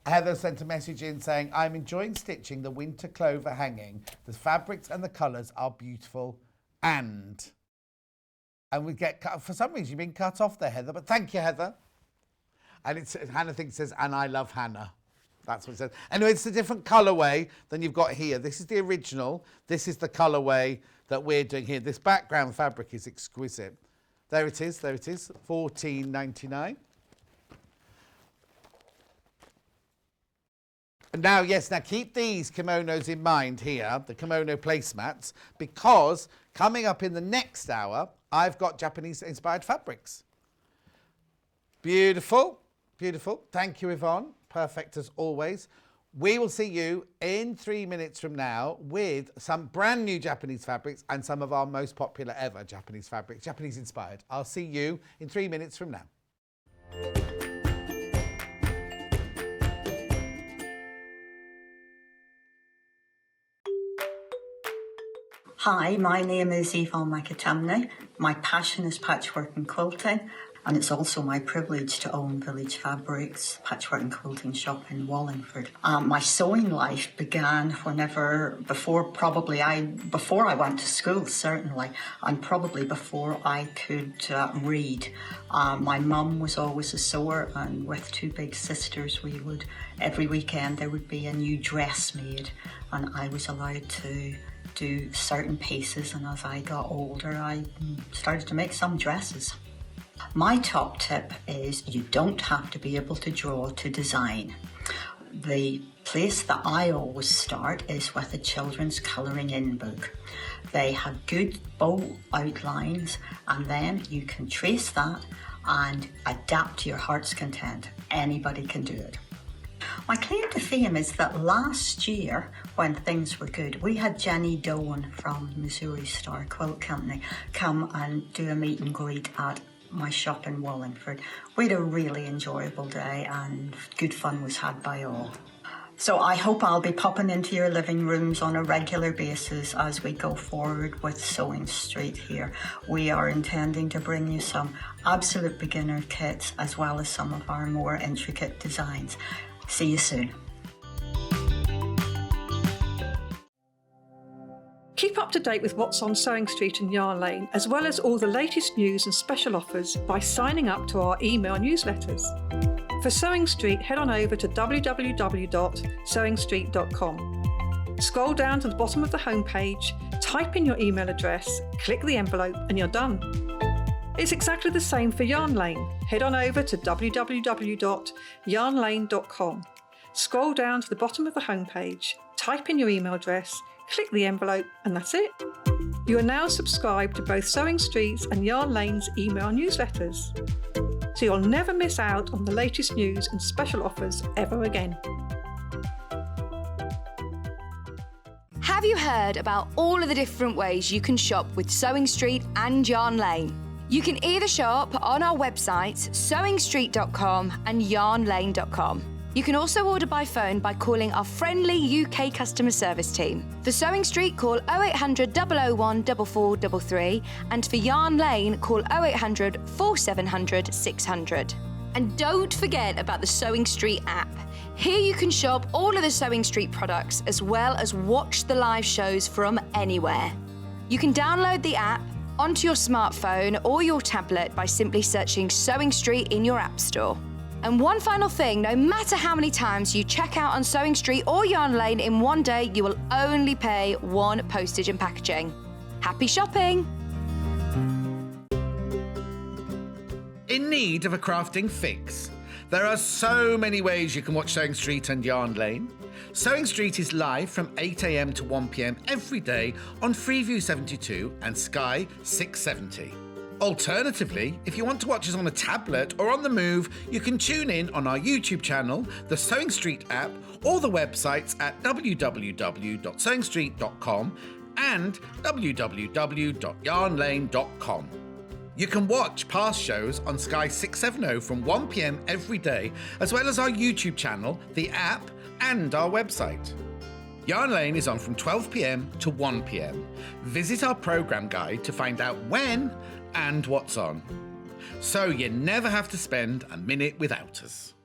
[SPEAKER 1] Heather sent a message in saying, I'm enjoying stitching the winter clover hanging. The fabrics and the colours are beautiful. And we get cut, for some reason you've been cut off there, Heather, but thank you, Heather. And it's Hannah says, and I love Hannah. That's what it says. Anyway, it's a different colourway than you've got here. This is the original. This is the colourway that we're doing here. This background fabric is exquisite. There it is, $14.99. Now, yes, now keep these kimonos in mind here, the kimono placemats, because coming up in the next hour, I've got Japanese-inspired fabrics. Beautiful, beautiful. Thank you, Yvonne. Perfect as always. We will see you in 3 minutes from now with some brand new Japanese fabrics and some of our most popular ever Japanese fabrics, Japanese inspired. I'll see you in 3 minutes from now.
[SPEAKER 6] Hi, my name is Yvonne McAtamney. My passion is patchwork and quilting, and it's also my privilege to own Village Fabrics patchwork and quilting shop in Wallingford. My sewing life began before I went to school, certainly, and probably before I could read. My mum was always a sewer, and with 2 big sisters, every weekend there would be a new dress made, and I was allowed to do certain pieces, and as I got older I started to make some dresses. My top tip is you don't have to be able to draw to design. The place that I always start is with a children's colouring in book. They have good bold outlines, and then you can trace that and adapt to your heart's content. Anybody can do it. My claim to fame is that last year, when things were good, we had Jenny Doan from Missouri Star Quilt Company come and do a meet and greet at my shop in Wallingford. We had a really enjoyable day and good fun was had by all. So I hope I'll be popping into your living rooms on a regular basis as we go forward with Sewing Street here. We are intending to bring you some absolute beginner kits as well as some of our more intricate designs. See you soon.
[SPEAKER 3] Keep up to date with what's on Sewing Street and Yarn Lane, as well as all the latest news and special offers by signing up to our email newsletters. For Sewing Street, head on over to www.sewingstreet.com. Scroll down to the bottom of the homepage, type in your email address, click the envelope, and you're done. It's exactly the same for Yarn Lane. Head on over to www.yarnlane.com. Scroll down to the bottom of the homepage, type in your email address, click the envelope, and that's it. You are now subscribed to both Sewing Street's and Yarn Lane's email newsletters, so you'll never miss out on the latest news and special offers ever again.
[SPEAKER 2] Have you heard about all of the different ways you can shop with Sewing Street and Yarn Lane? You can either shop on our websites, sewingstreet.com and yarnlane.com. You can also order by phone by calling our friendly UK customer service team. For Sewing Street, call 0800 001 4433, and for Yarn Lane, call 0800 4700 600. And don't forget about the Sewing Street app. Here you can shop all of the Sewing Street products as well as watch the live shows from anywhere. You can download the app onto your smartphone or your tablet by simply searching Sewing Street in your app store. And one final thing, no matter how many times you check out on Sewing Street or Yarn Lane in one day, you will only pay one postage and packaging. Happy shopping!
[SPEAKER 1] In need of a crafting fix? There are so many ways you can watch Sewing Street and Yarn Lane. Sewing Street is live from 8 a.m. to 1 p.m. every day on Freeview 72 and Sky 670. Alternatively, if you want to watch us on a tablet or on the move, you can tune in on our YouTube channel, the Sewing Street app, or the websites at www.sewingstreet.com and www.yarnlane.com. You can watch past shows on Sky 670 from 1 p.m. every day, as well as our YouTube channel, the app, and our website. Yarn Lane is on from 12 p.m. to 1 p.m. Visit our programme guide to find out when and what's on. So you never have to spend a minute without us.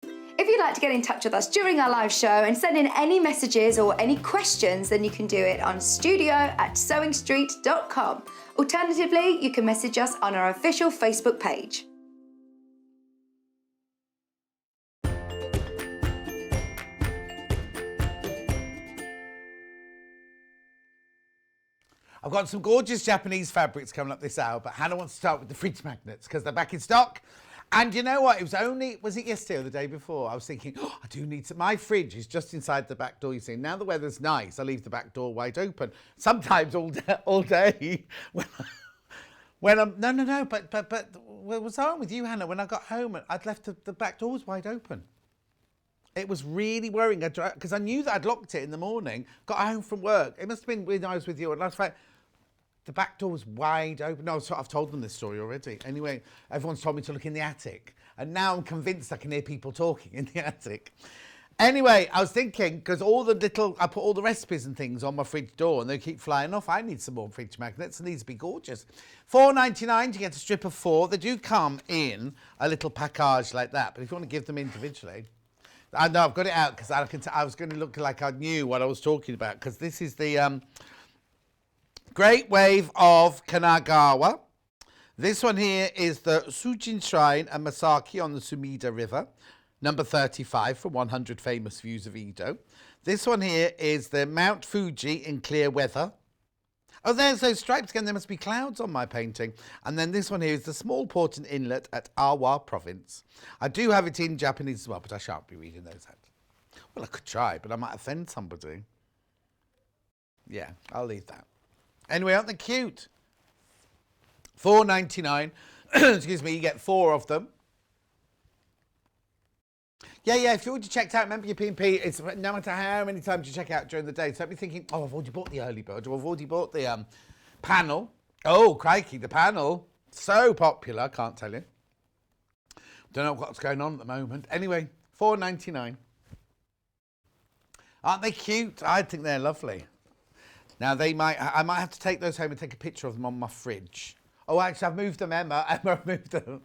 [SPEAKER 2] If you'd like to get in touch with us during our live show and send in any messages or any questions, then you can do it on studio@sewingstreet.com. Alternatively, you can message us on our official Facebook page.
[SPEAKER 1] I've got some gorgeous Japanese fabrics coming up this hour, but Hannah wants to start with the fridge magnets because they're back in stock. And you know what? Was it yesterday or the day before? I was thinking, I do need some. My fridge is just inside the back door, you see. Now the weather's nice, I leave the back door wide open. Sometimes all day when I'm, but what was wrong with you, Hannah? When I got home, I'd left the back doors wide open. It was really worrying because I knew that I'd locked it in the morning, got home from work. It must have been when I was with you. And I was like, the back door was wide open. No, I've told them this story already. Anyway, everyone's told me to look in the attic. And now I'm convinced I can hear people talking in the attic. Anyway, I was thinking, because I put all the recipes and things on my fridge door and they keep flying off. I need some more fridge magnets and these would be gorgeous. $4.99 to get a strip of 4. They do come in a little package like that. But if you want to give them individually. I know I've got it out because I was going to look like I knew what I was talking about because this is the Great Wave of Kanagawa. This one here is the Sujin Shrine and Masaki on the Sumida River, number 35 from 100 Famous Views of Edo. This one here is the Mount Fuji in clear weather. Oh, there's those stripes again. There must be clouds on my painting. And then this one here is the small port and inlet at Awa province. I do have it in Japanese as well, but I shan't be reading those out. Well, I could try, but I might offend somebody. Yeah, I'll leave that. Anyway, aren't they cute? $4.99. Excuse me, you get 4 of them. Yeah, if you already checked out, remember your P&P, it's no matter how many times you check out during the day. So don't be thinking, I've already bought the early bird, or I've already bought the panel. Oh, crikey, the panel. So popular, I can't tell you. Don't know what's going on at the moment. Anyway, $4.99. Aren't they cute? I think they're lovely. Now, I might have to take those home and take a picture of them on my fridge. Oh, actually, I've moved them, Emma. I've moved them.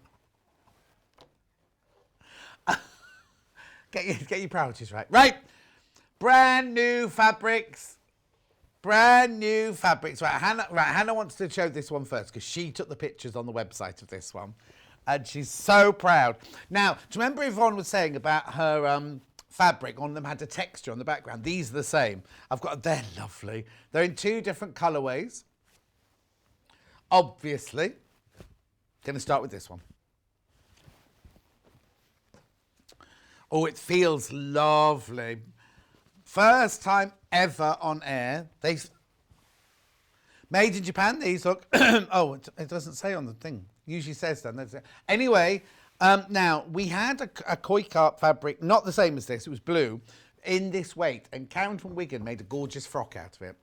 [SPEAKER 1] Get your priorities right. Right. Brand new fabrics. Right, Hannah wants to show this one first because she took the pictures on the website of this one. And she's so proud. Now, do you remember Yvonne was saying about her fabric. One of them had a texture on the background. These are the same. They're lovely. They're in 2 different colourways. Obviously. Going to start with this one. Oh, it feels lovely. First time ever on air. Made in Japan, these look. Oh, it doesn't say on the thing. Usually says that. Anyway, now we had a koi carp fabric, not the same as this, it was blue, in this weight. And Karen from Wigan made a gorgeous frock out of it.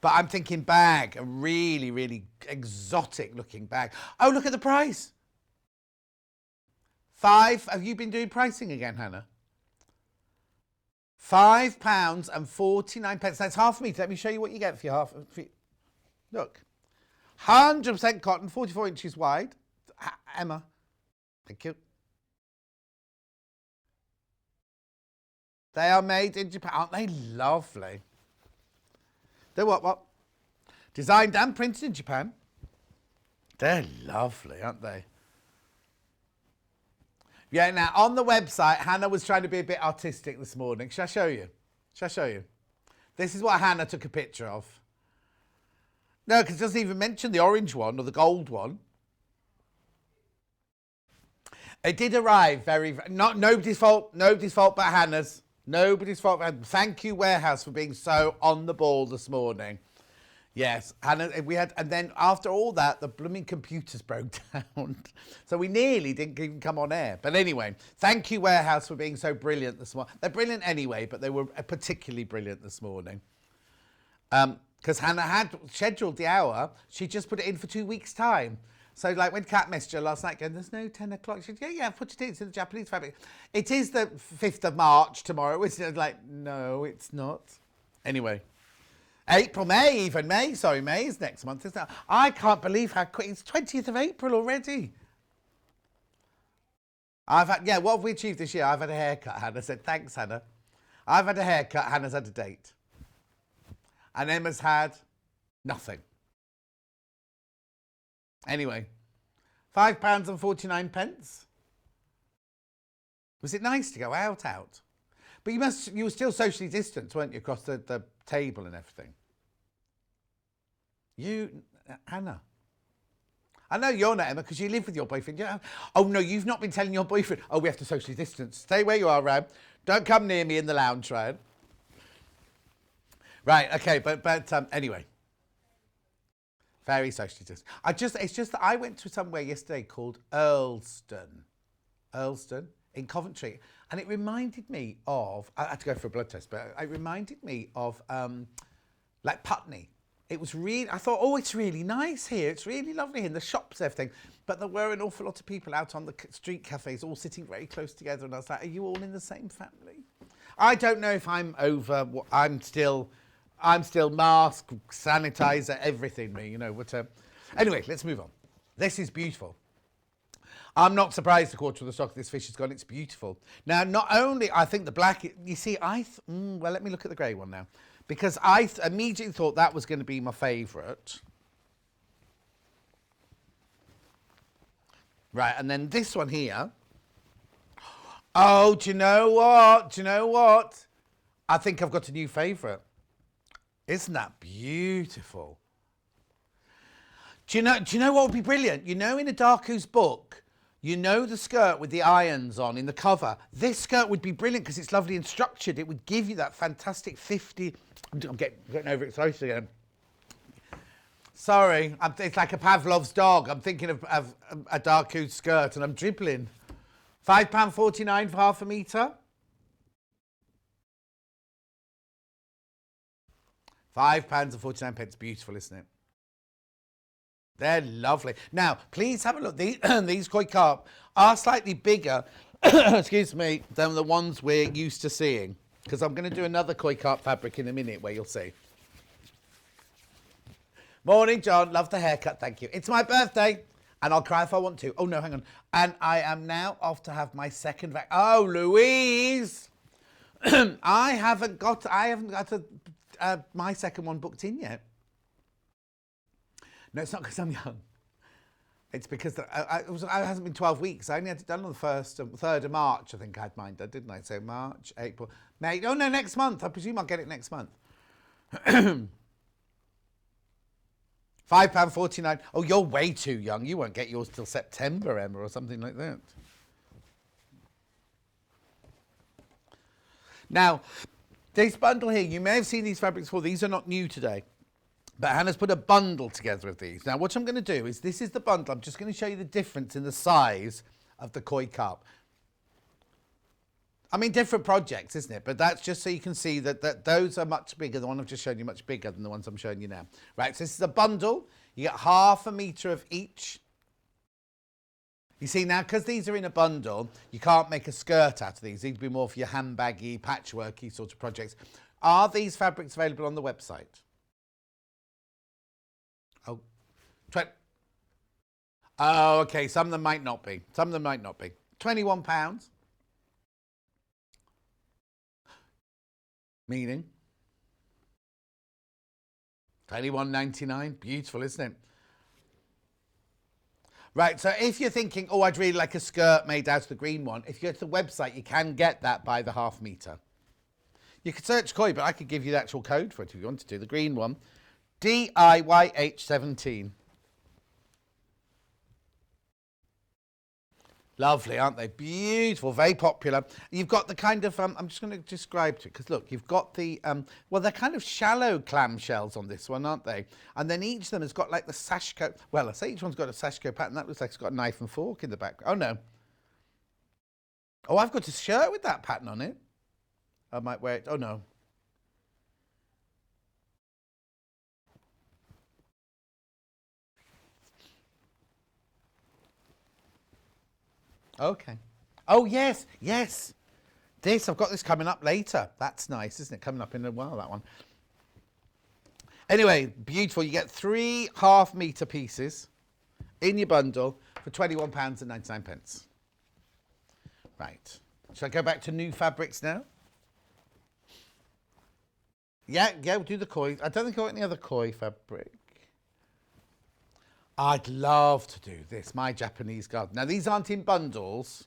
[SPEAKER 1] But I'm thinking bag, a really, really exotic looking bag. Oh, look at the price. Have you been doing pricing again, Hannah? £5.49. That's half a metre. Let me show you what you get for your half. Look. 100% cotton, 44 inches wide. Emma. Thank you. They are made in Japan. Aren't they lovely? They're what? Designed and printed in Japan. They're lovely, aren't they? Yeah, now on the website, Hannah was trying to be a bit artistic this morning. Shall I show you? This is what Hannah took a picture of. No, because it doesn't even mention the orange one or the gold one. It did arrive nobody's fault but Hannah's. Nobody's fault. Thank you, Warehouse, for being so on the ball this morning. Yes, Hannah, and then after all that, the blooming computers broke down. So we nearly didn't even come on air. But anyway, thank you, Warehouse, for being so brilliant this morning. They're brilliant anyway, but they were particularly brilliant this morning. Because Hannah had scheduled the hour. She just put it in for 2 weeks' time. So, like, when Kat messaged her last night going, there's no 10 o'clock. She said, yeah, put it in. It's in the Japanese fabric. It is the 5th of March tomorrow, isn't it? Like, no, it's not. Anyway. May is next month, isn't it? I can't believe how quick. It's 20th of April already. What have we achieved this year? I've had a haircut, Hannah said. Thanks, Hannah. I've had a haircut, Hannah's had a date. And Emma's had nothing. Anyway, £5.49. Was it nice to go out? But you were still socially distanced, weren't you, across the table and everything? Hannah. I know you're not, Emma, because you live with your boyfriend. Oh, no, you've not been telling your boyfriend. Oh, we have to socially distance. Stay where you are, Ram. Don't come near me in the lounge, Ryan. Right, okay, but anyway. Very socially distant. It's just that I went to somewhere yesterday called Earlston in Coventry, and it reminded me of, I had to go for a blood test, but it reminded me of like Putney. It was really, I thought, oh, it's really nice here. It's really lovely here, in the shops and everything. But there were an awful lot of people out on the street cafes, all sitting very close together, and I was like, are you all in the same family? I don't know if I'm over, I'm still mask, sanitizer, everything, Anyway, let's move on. This is beautiful. I'm not surprised a quarter of the stock of this fish has gone. It's beautiful. Now, not only, I think the black, you see, well, let me look at the grey one now. Because I immediately thought that was going to be my favourite. Right, and then this one here. Oh, do you know what? I think I've got a new favourite. Isn't that beautiful? Do you know what would be brilliant? In a Darku's book, the skirt with the irons on in the cover. This skirt would be brilliant because it's lovely and structured. It would give you that fantastic 50... I'm getting overexcited again. Sorry, it's like a Pavlov's dog. I'm thinking of a Darku's skirt and I'm dribbling. £5.49 for half a metre. £5.49. Beautiful, isn't it? They're lovely. Now, please have a look. These koi carp are slightly bigger, excuse me, than the ones we're used to seeing. Because I'm going to do another koi carp fabric in a minute where you'll see. Morning, John. Love the haircut. Thank you. It's my birthday. And I'll cry if I want to. Oh, no, hang on. And I am now off to have my second vac. Oh, Louise. I haven't got my second one booked in yet. No, it's not because I'm young. It's because it hasn't been 12 weeks. I only had it done on the 3rd of March, I think I had mine done, didn't I? So March, April, May. Oh, no, next month. I presume I'll get it next month. £5.49. Oh, you're way too young. You won't get yours till September, Emma, or something like that. Now, this bundle here, you may have seen these fabrics before. These are not new today. But Hannah's put a bundle together of these. Now, what I'm going to do is, this is the bundle. I'm just going to show you the difference in the size of the koi carp. I mean, different projects, isn't it? But that's just so you can see that those are much bigger. The one I've just shown you much bigger than the ones I'm showing you now. Right, so this is a bundle. You get half a metre of each. You see, now, because these are in a bundle, you can't make a skirt out of these. These would be more for your handbaggy, patchworky sort of projects. Are these fabrics available on the website? Oh, oh, okay. Some of them might not be. Some of them might not be. £21. Meaning? $21.99. Beautiful, isn't it? Right, so if you're thinking, oh, I'd really like a skirt made out of the green one, if you go to the website, you can get that by the half metre. You could search koi, but I could give you the actual code for it if you want to do the green one. DIYH17. Lovely, aren't they? Beautiful, very popular. You've got the kind of, I'm just going to describe it, because look, you've got the, well, they're kind of shallow clamshells on this one, aren't they? And then each of them has got like the sashiko, well, I say each one's got a sashiko pattern. That looks like it's got a knife and fork in the back. Oh, no. Oh, I've got a shirt with that pattern on it. I might wear it. Oh, no. Okay. Oh, yes, yes. This, I've got this coming up later. That's nice, isn't it? Coming up in a while, that one. Anyway, beautiful. You get 3 half-metre pieces in your bundle for £21.99. Right. Shall I go back to new fabrics now? Yeah, we'll do the koi. I don't think I've got any other koi fabric. I'd love to do this, my Japanese garden. Now, these aren't in bundles,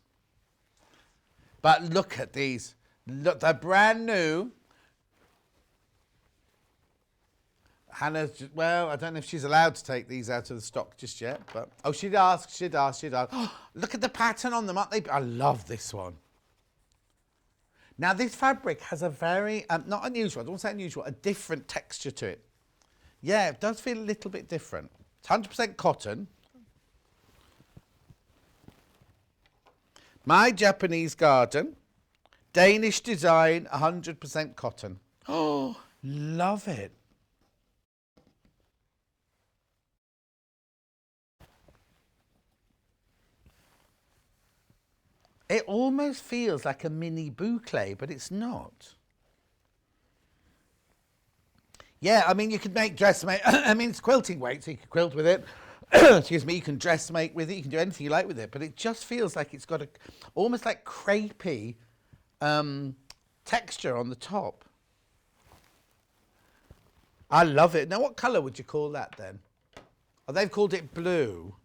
[SPEAKER 1] but look at these. Look, they're brand new. Hannah's, well, I don't know if she's allowed to take these out of the stock just yet, but, oh, she'd ask. Oh, look at the pattern on them, aren't they? I love this one. Now, this fabric has a very, not unusual, I don't say unusual, a different texture to it. Yeah, it does feel a little bit different. It's 100% cotton. My Japanese garden. Danish design, 100% cotton. Oh, love it. It almost feels like a mini boucle, but it's not. Yeah, I mean, you could make dressmate. I mean, it's quilting weight, so you can quilt with it. Excuse me, you can dressmate with it. You can do anything you like with it, but it just feels like it's got a almost like crepey texture on the top. I love it. Now, what colour would you call that then? Oh, they've called it blue.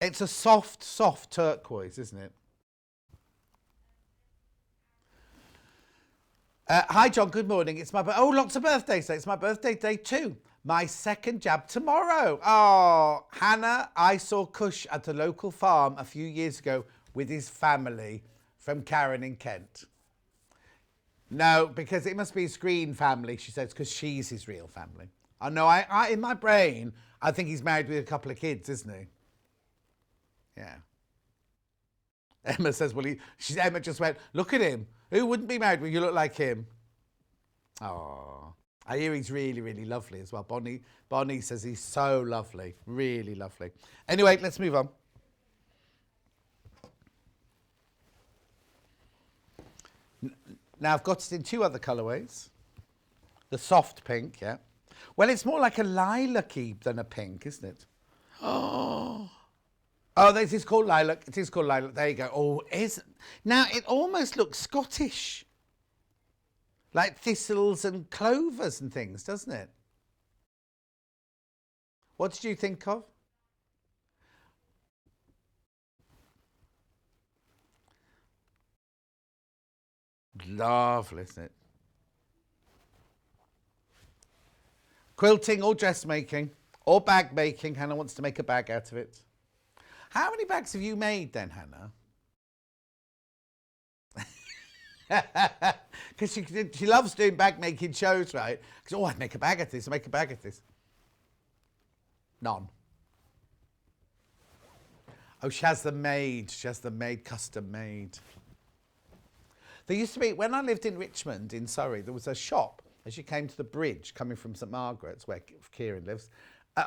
[SPEAKER 1] It's a soft, soft turquoise, isn't it? Hi, John. Good morning. It's my oh, lots of birthdays today. It's my birthday day too. My second jab tomorrow. Oh, Hannah, I saw Kush at the local farm a few years ago with his family from Karen in Kent. No, because it must be his screen family, she says, because she's his real family. I know. I in my brain, I think he's married with a couple of kids, isn't he? Yeah. Emma says, well, Emma just went, look at him. Who wouldn't be married when you look like him? Oh, I hear he's really, really lovely as well. Bonnie says he's so lovely, really lovely. Anyway, let's move on. Now, I've got it in 2 other colourways. The soft pink, yeah. Well, it's more like a lilac-y than a pink, isn't it? Oh, this is called lilac. It is called lilac. There you go. Oh, now it almost looks Scottish, like thistles and clovers and things, doesn't it? What did you think of? lovely, isn't it? Quilting or dressmaking or bag making. Hannah wants to make a bag out of it. How many bags have you made then, Hannah? Because she loves doing bag making shows, right? Because, oh, I'd make a bag of this, I'd make a bag of this. None. Oh, she has them made. She has them made, custom made. There used to be, when I lived in Richmond, in Surrey, there was a shop as you came to the bridge coming from St Margaret's, where Kieran lives.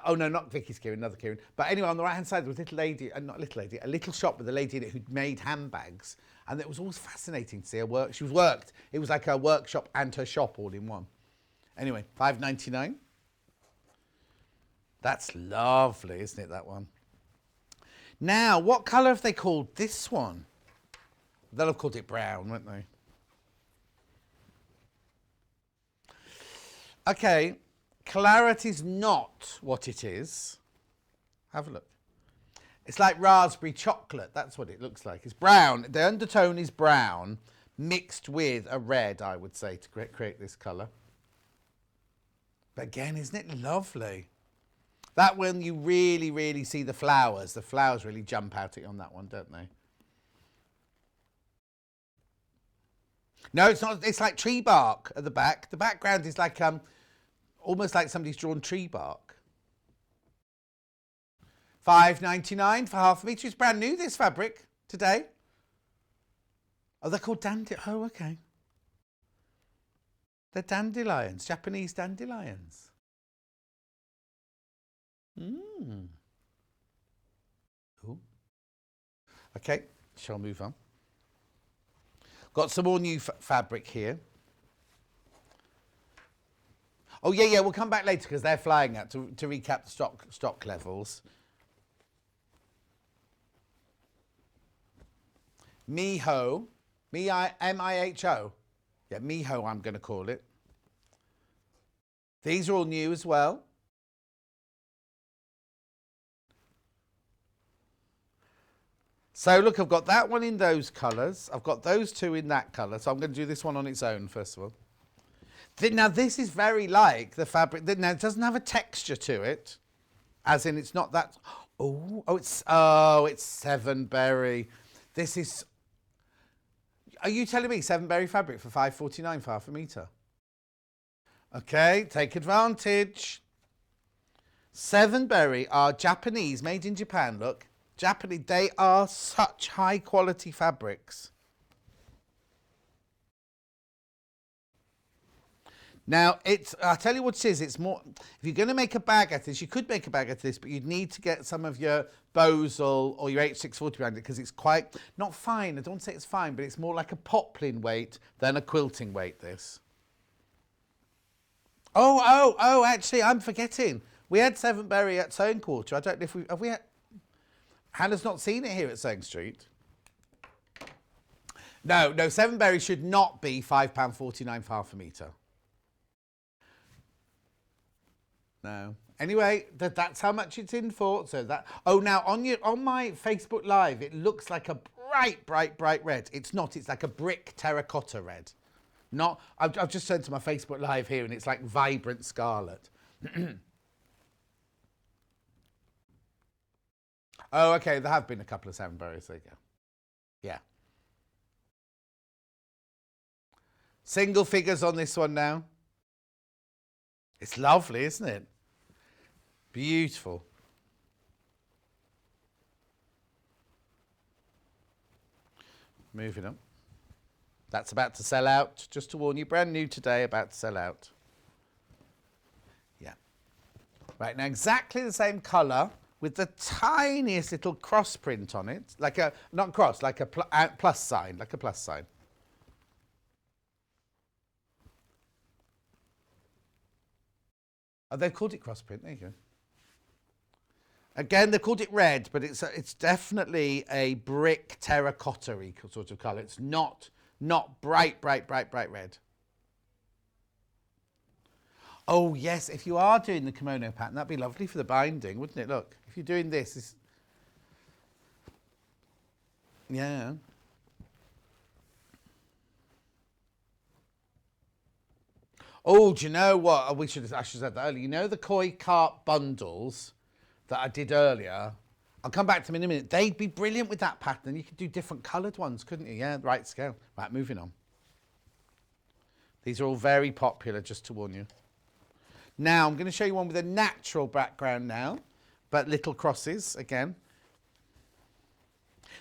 [SPEAKER 1] Oh, no, not Vicky's Kieran, another Kieran. But anyway, on the right-hand side, there was a little lady, not a little lady, a little shop with a lady in it who'd made handbags. And it was always fascinating to see her work. She was worked. It was like her workshop and her shop all in one. Anyway, $5.99. That's lovely, isn't it, that one? Now, what colour have they called this one? They'll have called it brown, won't they? Okay, clarity's not what it is. Have a look. It's like raspberry chocolate. That's what it looks like. It's brown. The undertone is brown mixed with a red, I would say, to create this colour. But again, isn't it lovely? That when you really, really see the flowers really jump out at you on that one, don't they? No, it's not. It's like tree bark at the back. The background is like almost like somebody's drawn tree bark. $5.99 for half a metre. It's brand new, this fabric, today. Oh, they're called oh, okay. They're dandelions, Japanese dandelions. Ooh. Okay, shall move on. Got some more new fabric here. Oh, yeah, we'll come back later because they're flying out to recap the stock levels. Miho, M-I-H-O. Yeah, Miho, I'm going to call it. These are all new as well. So look, I've got that one in those colours. I've got those two in that colour. So I'm going to do this one on its own, first of all. Now, this is very like the fabric. Now, it doesn't have a texture to it, as in it's not that... it's Sevenberry. This is... Are you telling me Sevenberry fabric for $5.49 for half a metre? Okay, take advantage. Sevenberry are Japanese, made in Japan, look. Japanese, they are such high quality fabrics. Now, I'll tell you what it is, it's more, if you're going to make a bag out of this, you could make a bag out of this, but you'd need to get some of your Bosal or your H640 around it because it's quite, not fine, I don't say it's fine, but it's more like a poplin weight than a quilting weight, this. Oh, actually, I'm forgetting. We had Sevenberry at Sewing Quarter. I don't know if have we had, Hannah's not seen it here at Sewing Street. No, Sevenberry should not be £5.49 for half a metre. No. Anyway, that's how much it's in for. So that. Oh, now on my Facebook Live, it looks like a bright red. It's not. It's like a brick terracotta red. Not. I've just turned to my Facebook Live here, and it's like vibrant scarlet. Oh, okay. There have been a couple of Sevenberries. There you go. Yeah. Single figures on this one now. It's lovely, isn't it? Beautiful. Moving on. That's about to sell out. Just to warn you, brand new today, about to sell out. Yeah. Right, now exactly the same colour with the tiniest little cross print on it. Like a, not cross, like a plus sign, like a plus sign. Oh, they've called it cross print. There you go. Again, they've called it red, but it's definitely a brick terracotta-y sort of colour. It's not bright red. Oh, yes, if you are doing the kimono pattern, that'd be lovely for the binding, wouldn't it? Look, if you're doing this, yeah. Oh, do you know what? I should have said that earlier. You know the koi carp bundles that I did earlier? I'll come back to them in a minute. They'd be brilliant with that pattern. You could do different coloured ones, couldn't you? Yeah, right scale. Right, moving on. These are all very popular, just to warn you. Now, I'm going to show you one with a natural background now, but little crosses again.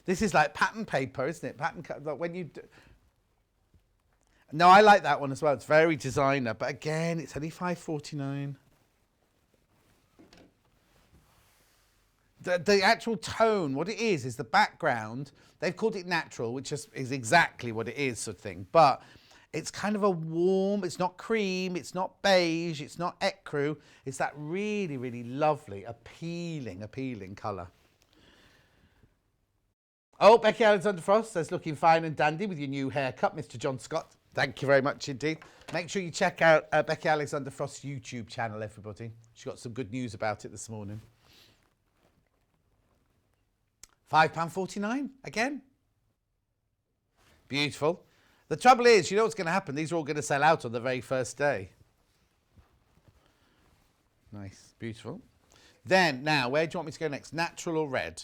[SPEAKER 1] This is like pattern paper, isn't it? Like when you do... No, I like that one as well. It's very designer, but again, it's only $5.49. The actual tone, what it is the background. They've called it natural, which is exactly what it is, sort of thing. But it's kind of a warm, it's not cream, it's not beige, it's not ecru. It's that really, really lovely, appealing colour. Oh, Becky Alexander Frost says, looking fine and dandy with your new haircut, Mr. John Scott. Thank you very much indeed. Make sure you check out Becky Alexander Frost's YouTube channel, everybody. She got some good news about it this morning. £5.49 again. Beautiful. The trouble is, you know what's going to happen? These are all going to sell out on the very first day. Nice, beautiful. Then, now, where do you want me to go next? Natural or red?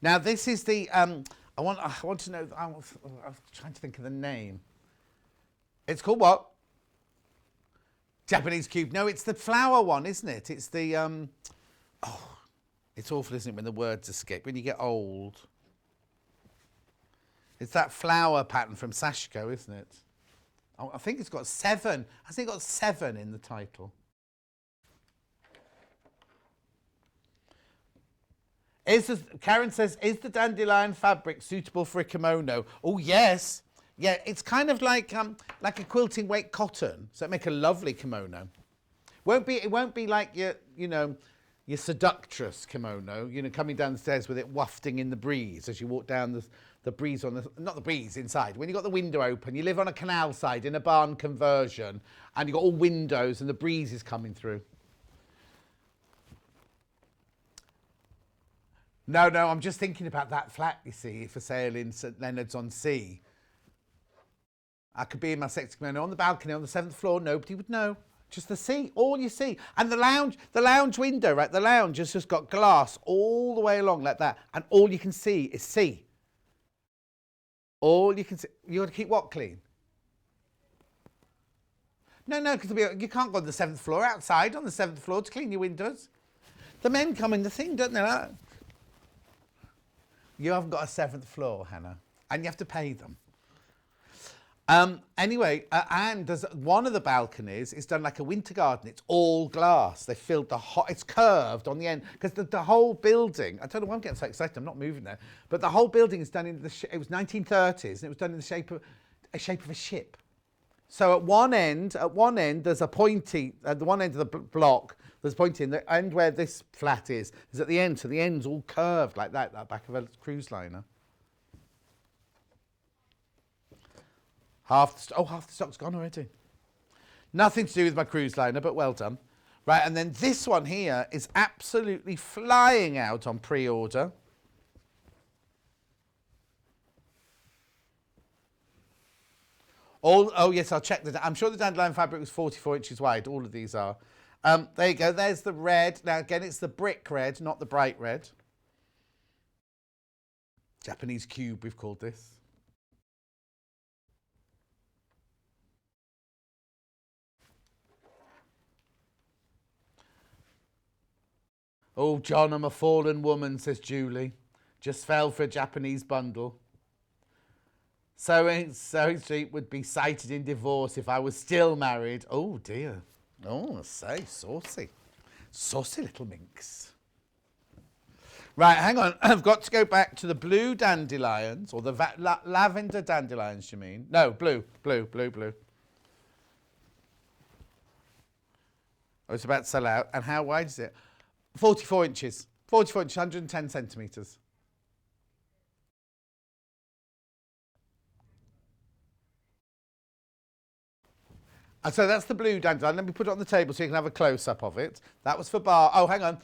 [SPEAKER 1] Now, this is the, I want to know, I was trying to think of the name. It's called what? Japanese cube. No, it's the flower one, isn't it? It's the, oh, it's awful, isn't it, when the words escape, when you get old. It's that flower pattern from Sashiko, isn't it? Oh, I think it's got 7. I think it's got 7 in the title. Karen says, is the dandelion fabric suitable for a kimono? Oh, yes. Yeah, it's kind of like a quilting weight cotton, so it make a lovely kimono. It won't be like your seductress kimono, coming down the stairs with it wafting in the breeze as you walk down the breeze on the, not the breeze inside. When you've got the window open, you live on a canal side in a barn conversion, and you've got all windows and the breeze is coming through. No, I'm just thinking about that flat, you see, for sale in St Leonard's on Sea. I could be in my sexy kimono on the balcony on the 7th floor. Nobody would know. Just the sea, all you see. And the lounge window, right? The lounge has just got glass all the way along like that. And all you can see is sea. All you can see. You got to keep what clean? No, because you can't go on the 7th floor outside on the 7th floor to clean your windows. The men come in the thing, don't they? You haven't got a 7th floor, Hannah. And you have to pay them. Anyway, and there's one of the balconies is done like a winter garden. It's all glass. They filled it's curved on the end because the whole building. I don't know why I'm getting so excited. I'm not moving there, but the whole building is done in it was 1930s, and it was done in the shape of a ship. So at one end, there's a pointy. At the one end of the block, there's a pointy. And the end where this flat is at the end. So the end's all curved like that. That back of a cruise liner. Half the stock's gone already. Nothing to do with my cruise liner, but well done. Right, and then this one here is absolutely flying out on pre-order. Oh yes, I'll check that. I'm sure the dandelion fabric was 44 inches wide. All of these are. There you go. There's the red. Now again, it's the brick red, not the bright red. Japanese cube, we've called this. Oh, John, I'm a fallen woman, says Julie. Just fell for a Japanese bundle. Sewing Street would be cited in divorce if I was still married. Oh, dear. Oh, I say, saucy. Saucy little minx. Right, hang on. I've got to go back to the blue dandelions, or the lavender dandelions, you mean? No, blue. Oh, it's about to sell out. And how wide is it? 44 inches. 44 inches, 110 centimetres. And so that's the blue dandelion. Let me put it on the table so you can have a close-up of it. That was for Bar. Oh, hang on.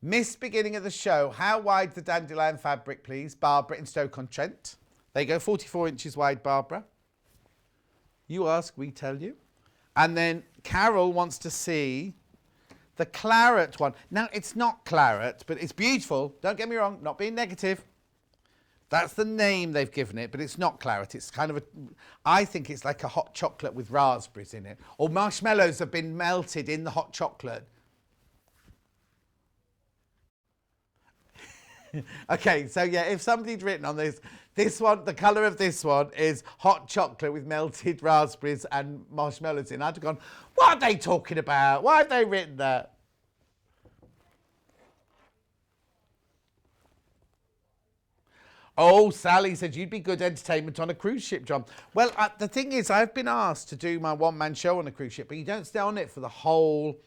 [SPEAKER 1] Missed beginning of the show. How wide the dandelion fabric, please? Barbara in Stoke-on-Trent. There you go, 44 inches wide, Barbara. You ask, we tell you. And then Carol wants to see the claret one. Now, it's not claret, but it's beautiful. Don't get me wrong, not being negative. That's the name they've given it, but it's not claret. It's kind of a, I think it's like a hot chocolate with raspberries in it. Or marshmallows have been melted in the hot chocolate. Okay, so yeah, if somebody'd written on this one, the colour of this one is hot chocolate with melted raspberries and marshmallows in, I'd have gone, what are they talking about? Why have they written that? Oh, Sally said you'd be good entertainment on a cruise ship, John. Well, the thing is, I've been asked to do my one-man show on a cruise ship, but you don't stay on it for the whole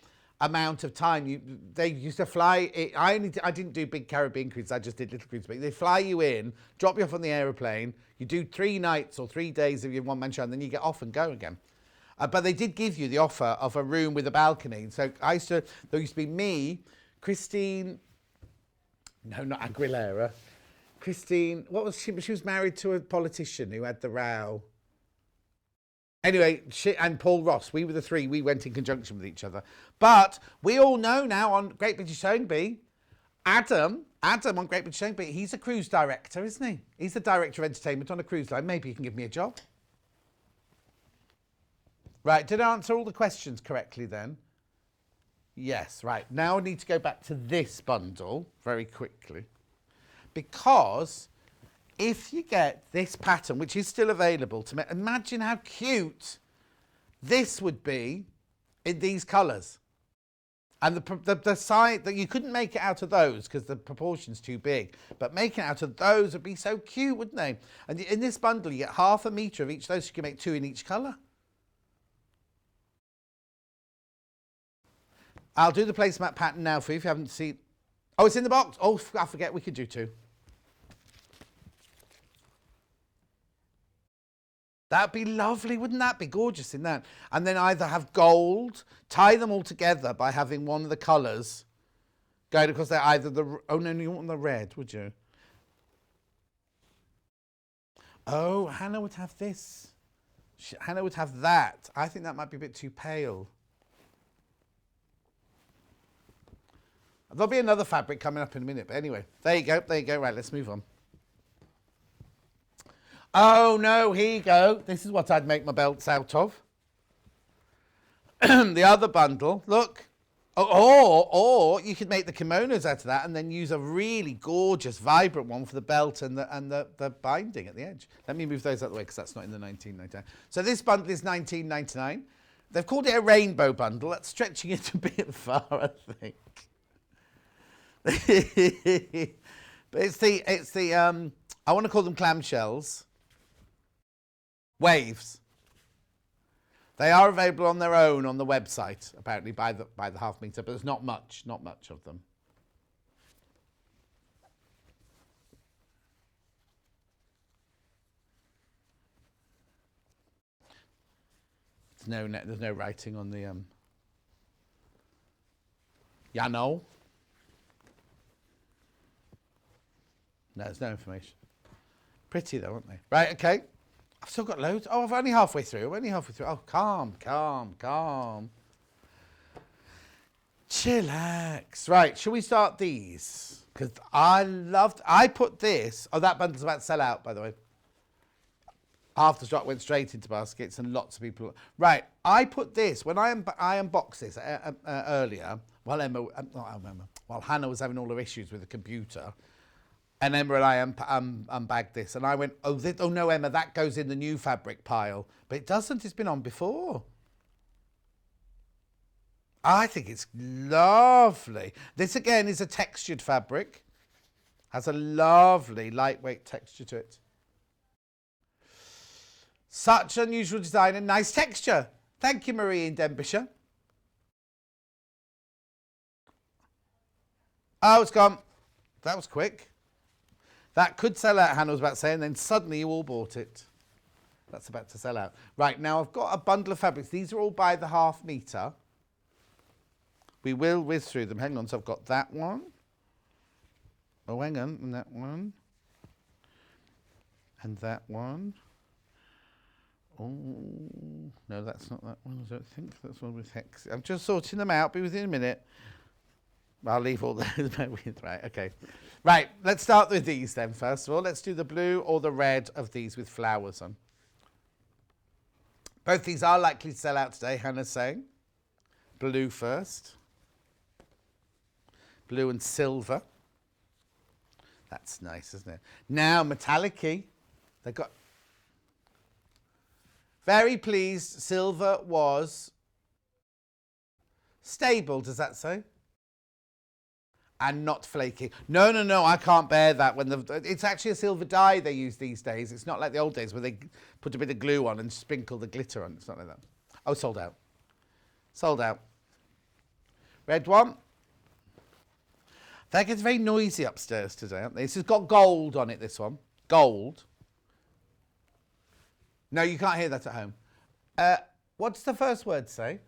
[SPEAKER 1] amount of time. They used to fly it. I didn't do big Caribbean cruises. I just did little cruises. But they fly you in, drop you off on the aeroplane. You do 3 nights or 3 days of your one-man show, and then you get off and go again. But they did give you the offer of a room with a balcony. So there used to be me, Christine. No, not Aguilera. Christine, what was she? She was married to a politician who had the row. Anyway, she and Paul Ross, we were the 3. We went in conjunction with each other. But we all know now on Great British Sailing Bee, Adam on Great British Sailing Bee, he's a cruise director, isn't he? He's the director of entertainment on a cruise line. Maybe he can give me a job. Right, did I answer all the questions correctly then? Yes, right. Now I need to go back to this bundle very quickly. Because if you get this pattern, which is still available to me, imagine how cute this would be in these colours. And the side that you couldn't make it out of those because the proportion's too big, but making it out of those would be so cute, wouldn't they? And in this bundle, you get half a metre of each of those, so you can make 2 in each colour. I'll do the placemat pattern now for you if you haven't seen. Oh, it's in the box. Oh, I forget we could do 2. That'd be lovely, wouldn't that be gorgeous in that? And then either have gold, tie them all together by having one of the colours going across there, either the, oh no, you want the red, would you? Oh, Hannah would have this. Hannah would have that. I think that might be a bit too pale. There'll be another fabric coming up in a minute, but anyway, there you go, right, let's move on. Oh no, here you go. This is what I'd make my belts out of. The other bundle, look. Or you could make the kimonos out of that and then use a really gorgeous, vibrant one for the belt and the binding at the edge. Let me move those out of the way because that's not in the 19.99. So this bundle is 19.99. They've called it a rainbow bundle. That's stretching it a bit far, I think. But it's the I want to call them clamshells. Waves. They are available on their own on the website, apparently by the half metre, but there's not much of them. There's no writing on the yeah, no. No, there's no information. Pretty though, aren't they? Right, okay. I've still got loads. Oh, I'm only halfway through. Oh, calm. Chillax. Right, shall we start these? Because I put this. Oh, that bundle's about to sell out, by the way. Half the stock went straight into baskets and lots of people. Right, I put this, when I unboxed this earlier, while Hannah was having all her issues with the computer, and Emma and I unbagged this, and I went, oh no, Emma, that goes in the new fabric pile. But it doesn't, it's been on before. I think it's lovely. This, again, is a textured fabric. Has a lovely, lightweight texture to it. Such unusual design and nice texture. Thank you, Marie in Denbighshire. Oh, it's gone. That was quick. That could sell out, Hannah was about to say, and then suddenly you all bought it. That's about to sell out. Right, now I've got a bundle of fabrics. These are all by the half metre. We will whiz through them. Hang on, so I've got that one. Oh, hang on, and that one. And that one. Oh, no, that's not that one. I don't think that's one with hex. I'm just sorting them out. Be within a minute. I'll leave all those. Right, okay. Right, let's start with these then, first of all. Let's do the blue or the red of these with flowers on. Both these are likely to sell out today, Hannah's saying. Blue first. Blue and silver. That's nice, isn't it? Now, metallic-y. They've got... Very pleased, silver was stable, does that say? And not flaky. No, no, no, I can't bear that. It's actually a silver dye they use these days. It's not like the old days where they put a bit of glue on and sprinkle the glitter on. It's not like that. Oh, sold out. Sold out. Red one. That gets very noisy upstairs today, aren't they? This has got gold on it, this one. Gold. No, you can't hear that at home. What's the first word say?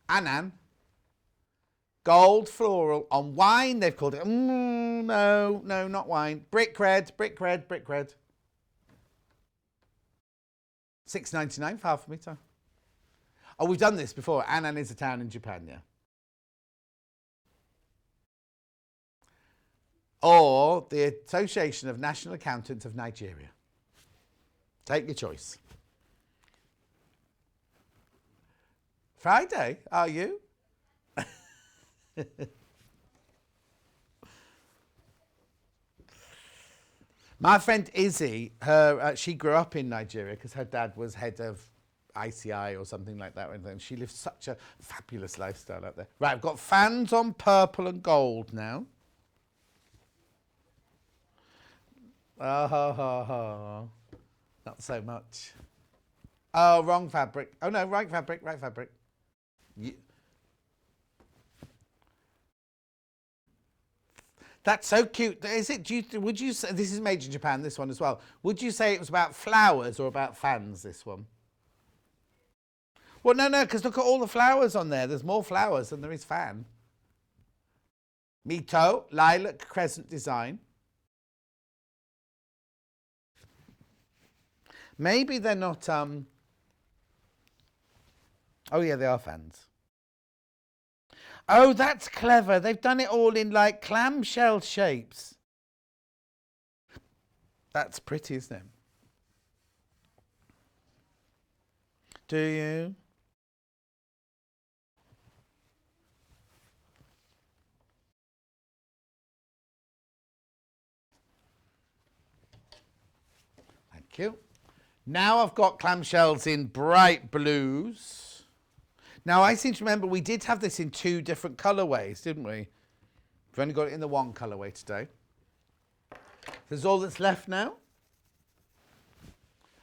[SPEAKER 1] Anan. Gold floral on wine, they've called it. No, no, not wine. Brick red, brick red, brick red. $6.99 for half a metre. Oh, we've done this before. Anan is a town in Japan, yeah. Or the Association of National Accountants of Nigeria. Take your choice. Friday, are you? My friend Izzy, she grew up in Nigeria because her dad was head of ICI or something like that. And she lived such a fabulous lifestyle out there. Right, I've got fans on purple and gold now. Oh, not so much. Oh, wrong fabric. Oh no, right fabric, right fabric. That's so cute. Is it? Would you say this is made in Japan? This one as well. Would you say it was about flowers or about fans? This one. Well, no, because look at all the flowers on there. There's more flowers than there is fan. Mito, lilac crescent design. Maybe they're not. Oh yeah, they are fans. Oh, that's clever. They've done it all in like clamshell shapes. That's pretty, isn't it? Do you? Thank you. Now I've got clamshells in bright blues. Now I seem to remember we did have this in 2 different colourways, didn't we? We've only got it in the 1 colourway today. This is all that's left now.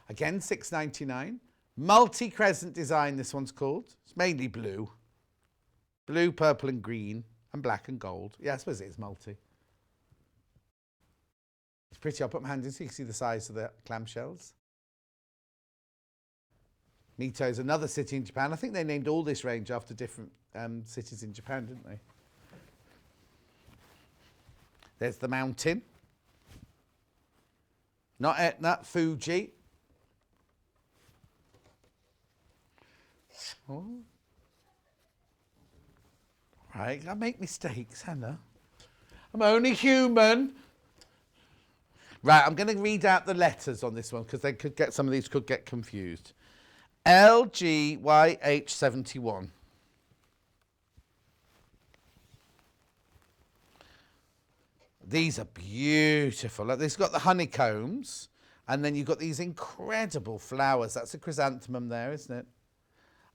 [SPEAKER 1] Again, $6.99. Multi-crescent design, this one's called. It's mainly blue. Blue, purple and green, and black and gold. Yeah, I suppose it is multi. It's pretty. I'll put my hand in so you can see the size of the clamshells. Mito is another city in Japan. I think they named all this range after different cities in Japan, didn't they? There's the mountain. Not Etna, Fuji. Oh. Right, I make mistakes, Hannah. I'm only human. Right, I'm going to read out the letters on this one because they could get some of these could get confused. LGYH71. These are beautiful. Look, this has got the honeycombs, and then you've got these incredible flowers. That's a chrysanthemum there, isn't it?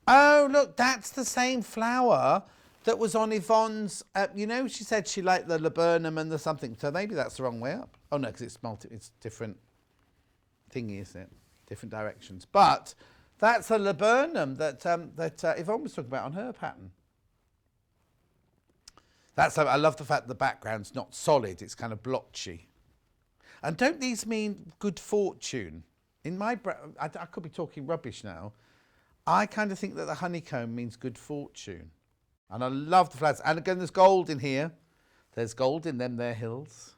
[SPEAKER 1] Oh, look, that's the same flower that was on Yvonne's. You know, she said she liked the laburnum and the something. So maybe that's the wrong way up. Oh no, because it's different thingy, isn't it? Different directions. But that's a laburnum that Yvonne was talking about on her pattern. I love the fact the background's not solid, it's kind of blotchy. And don't these mean good fortune? In my I could be talking rubbish now. I kind of think that the honeycomb means good fortune. And I love the flowers. And again, there's gold in here. There's gold in them there hills.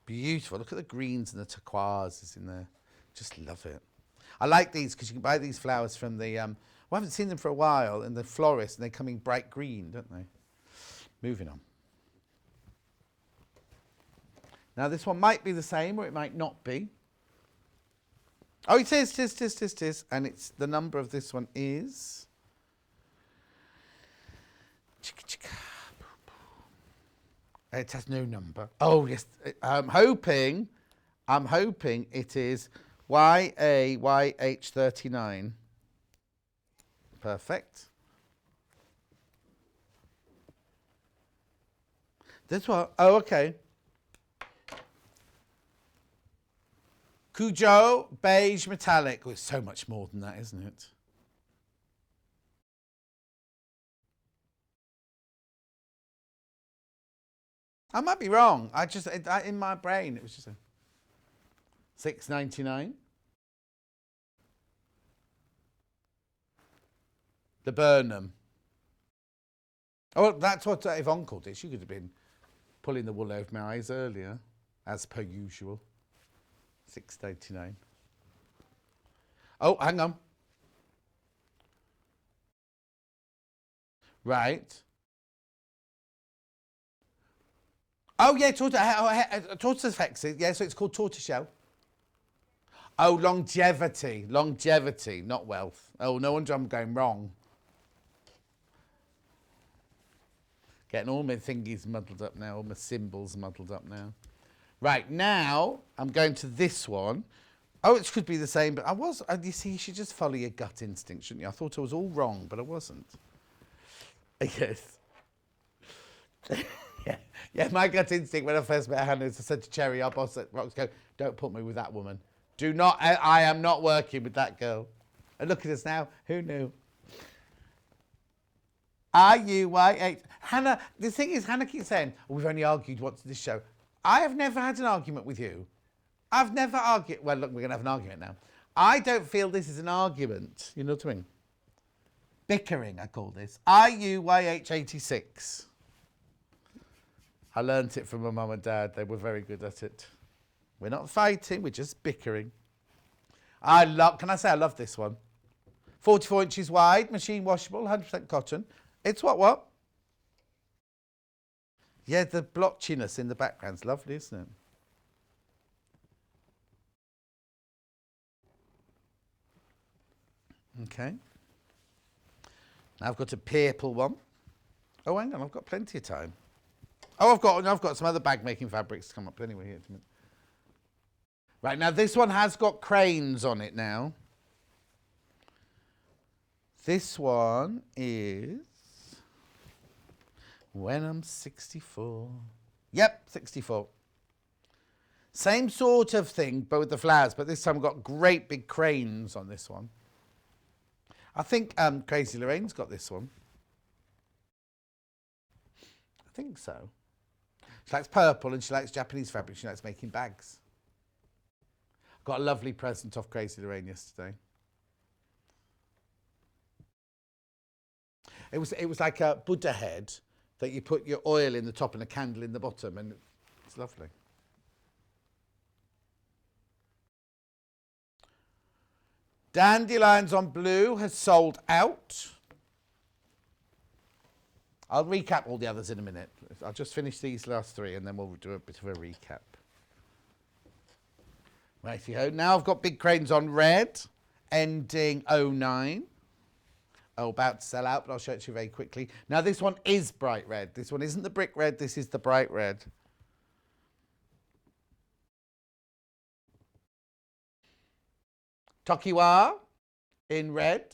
[SPEAKER 1] Beautiful. Look at the greens and the turquoises in there. Just love it. I like these because you can buy these flowers from the, well, I haven't seen them for a while, in the florist, and they come in bright green, don't they? Moving on. Now, this one might be the same, or it might not be. Oh, it is. And it's, the number of this one is... It has no number. Oh, yes. I'm hoping it is YAYH39. Perfect. This one, oh, okay. Cujo beige metallic. Oh, it's so much more than that, isn't it? I might be wrong. In my brain, it was just a $6.99. The Burnham. Oh, that's what Yvonne called it. She could have been pulling the wool over my eyes earlier, as per usual. $6.99. Oh, hang on. Right. Oh, yeah, tortoise hexes. Yeah, so it's called tortoiseshell. Oh, longevity. Longevity, not wealth. Oh, no wonder I'm going wrong. Getting all my thingies muddled up now, all my symbols muddled up now. Right, now I'm going to this one. Oh, it could be the same, but I was, you see, you should just follow your gut instinct, shouldn't you? I thought I was all wrong, but I wasn't. Yes. Yeah, my gut instinct when I first met Hannah is I said to Cherry, our boss at Roxco, don't put me with that woman. Do not, I am not working with that girl. And look at us now, who knew? RUYH. Hannah, the thing is, Hannah keeps saying, oh, we've only argued once in this show. I have never had an argument with you. I've never argued. Well, look, we're going to have an argument now. I don't feel this is an argument. You know what I mean? Bickering, I call this. RUYH86. I learnt it from my mum and dad. They were very good at it. We're not fighting, we're just bickering. Can I say I love this one? 44 inches wide, machine washable, 100% cotton. It's what? Yeah, the blotchiness in the background's lovely, isn't it? Okay. Now I've got a purple one. Oh, hang on, I've got plenty of time. Oh, I've got some other bag making fabrics to come up anyway here. Right, now this one has got cranes on it now. This one is When I'm 64. Yep, 64. Same sort of thing, but with the flowers, but this time we've got great big cranes on this one. I think Crazy Lorraine's got this one. I think so. She likes purple and she likes Japanese fabric. She likes making bags. Got a lovely present off Crazy Lorraine yesterday. It was like a Buddha head that you put your oil in the top and a candle in the bottom, and it's lovely. Dandelions on Blue has sold out. I'll recap all the others in a minute. I'll just finish these last three and then we'll do a bit of a recap. Righty-ho. Now I've got big cranes on red, ending 09. Oh, about to sell out, but I'll show it to you very quickly. Now this one is bright red. This one isn't the brick red, this is the bright red. Tokiwa in red.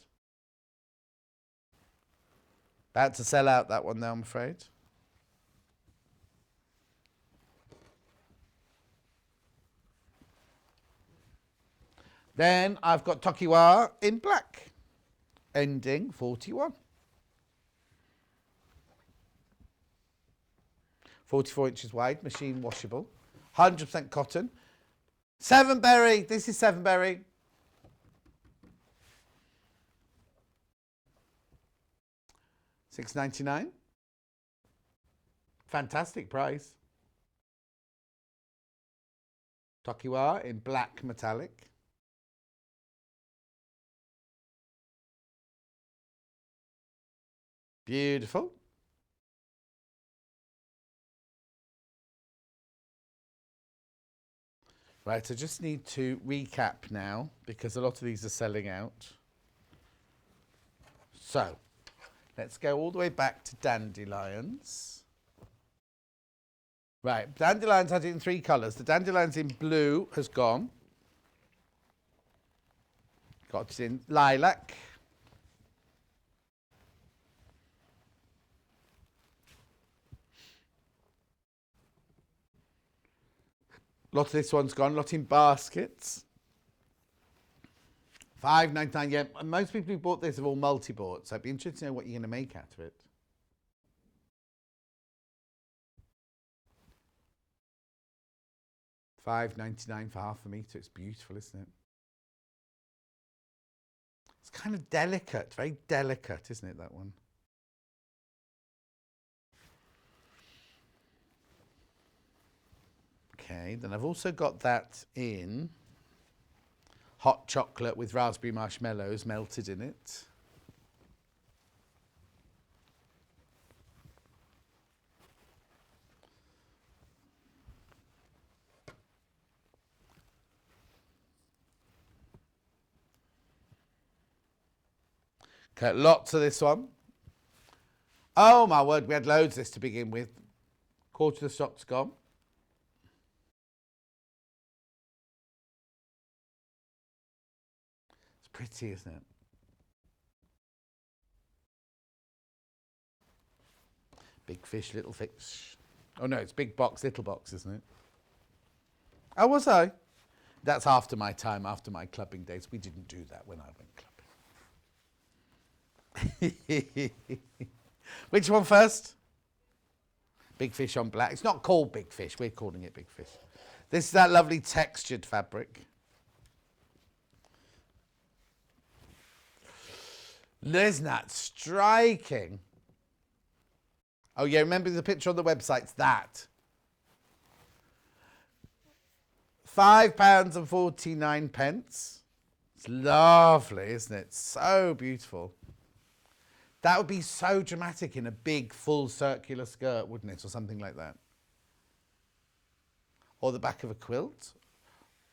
[SPEAKER 1] About to sell out that one now, I'm afraid. Then I've got Tokiwa in black, ending 41. 44 inches wide, machine washable, 100% cotton. Sevenberry, this is Sevenberry. $6.99. Fantastic price. Tokiwa in black metallic. Beautiful. Right, I just need to recap now because a lot of these are selling out. So, let's go all the way back to dandelions. Right, dandelions had it in 3 colours. The dandelions in blue has gone. Got it in lilac. Lot of this one's gone, lot in baskets. $5.99, yeah. Most people who bought this have all multi-bought, so I'd be interested to know what you're going to make out of it. $5.99 for half a metre. It's beautiful, isn't it? It's kind of delicate, very delicate, isn't it, that one? Okay, then I've also got that in hot chocolate with raspberry marshmallows melted in it. Okay, lots of this one. Oh my word, we had loads of this to begin with. Quarter of the stock's gone. It's pretty, isn't it? Big fish, little fish. Oh no, it's big box, little box, isn't it? Oh, was I? That's after my time, after my clubbing days. We didn't do that when I went clubbing. Which one first? Big fish on black. It's not called big fish. We're calling it big fish. This is that lovely textured fabric. Isn't that striking? Oh yeah, remember the picture on the website's that. £5.49. It's lovely, isn't it? So beautiful. That would be so dramatic in a big, full circular skirt, wouldn't it? Or something like that. Or the back of a quilt.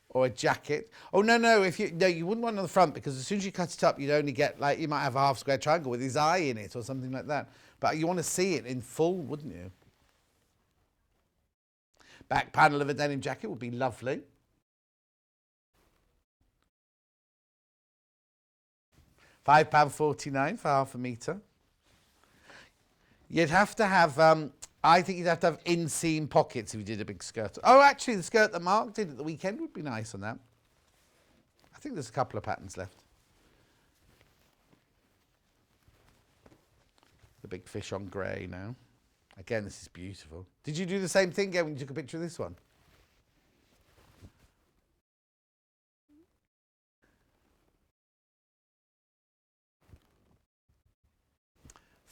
[SPEAKER 1] Or a jacket. Oh, no, you wouldn't want it on the front because as soon as you cut it up, you'd only get, like, you might have a half square triangle with his eye in it or something like that. But you want to see it in full, wouldn't you? Back panel of a denim jacket would be lovely. £5.49 for half a metre. You'd have to have, I think you'd have to have inseam pockets if you did a big skirt. Oh, actually, the skirt that Mark did at the weekend would be nice on that. I think there's a couple of patterns left. The big fish on grey now. Again, this is beautiful. Did you do the same thing, when you took a picture of this one?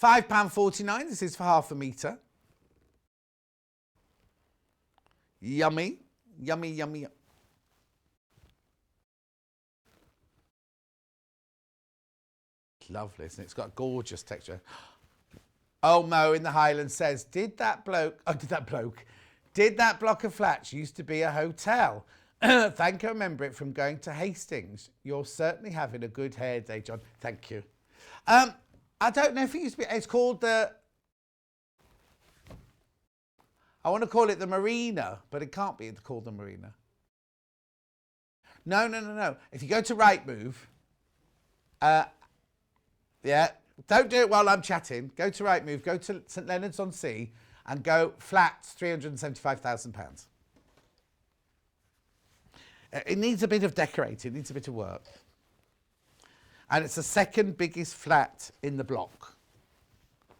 [SPEAKER 1] £5.49. This is for half a metre. Yummy. Yummy, yummy. Lovely, isn't it? It's got a gorgeous texture. Oh, Mo in the Highlands says, did that block of flats used to be a hotel? Thank you, remember it from going to Hastings. You're certainly having a good hair day, John. Thank you. I don't know if it used to be, it's called the, I want to call it the Marina, but it can't be called the Marina. No. If you go to Rightmove, yeah, don't do it while I'm chatting. Go to Rightmove, go to St Leonard's on Sea and go flats, £375,000. It needs a bit of decorating, it needs a bit of work. And it's the second biggest flat in the block.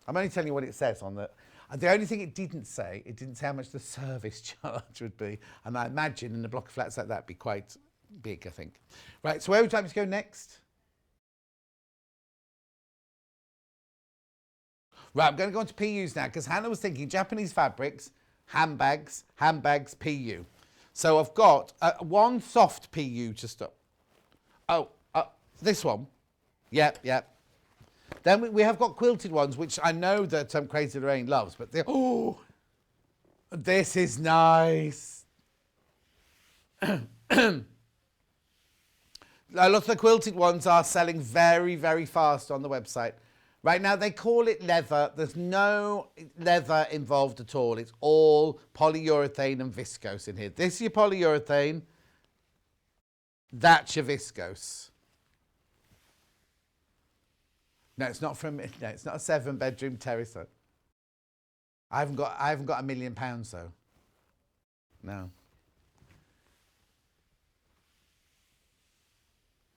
[SPEAKER 1] I'm only telling you what it says on the... The only thing it didn't say how much the service charge would be. And I imagine in a block of flats like that, it'd be quite big, I think. Right, so where would you like me to go next? Right, I'm going to go on to PUs now, because Hannah was thinking Japanese fabrics, handbags, PU. So I've got one soft PU to stop. Oh, this one. Yep. Then we have got quilted ones, which I know that Crazy Lorraine loves, but this is nice. A lot of the quilted ones are selling very, very fast on the website. Right now, they call it leather. There's no leather involved at all. It's all polyurethane and viscose in here. This is your polyurethane. That's your viscose. No, it's not from. No, it's not a 7-bedroom terrace. I haven't got £1 million though. No.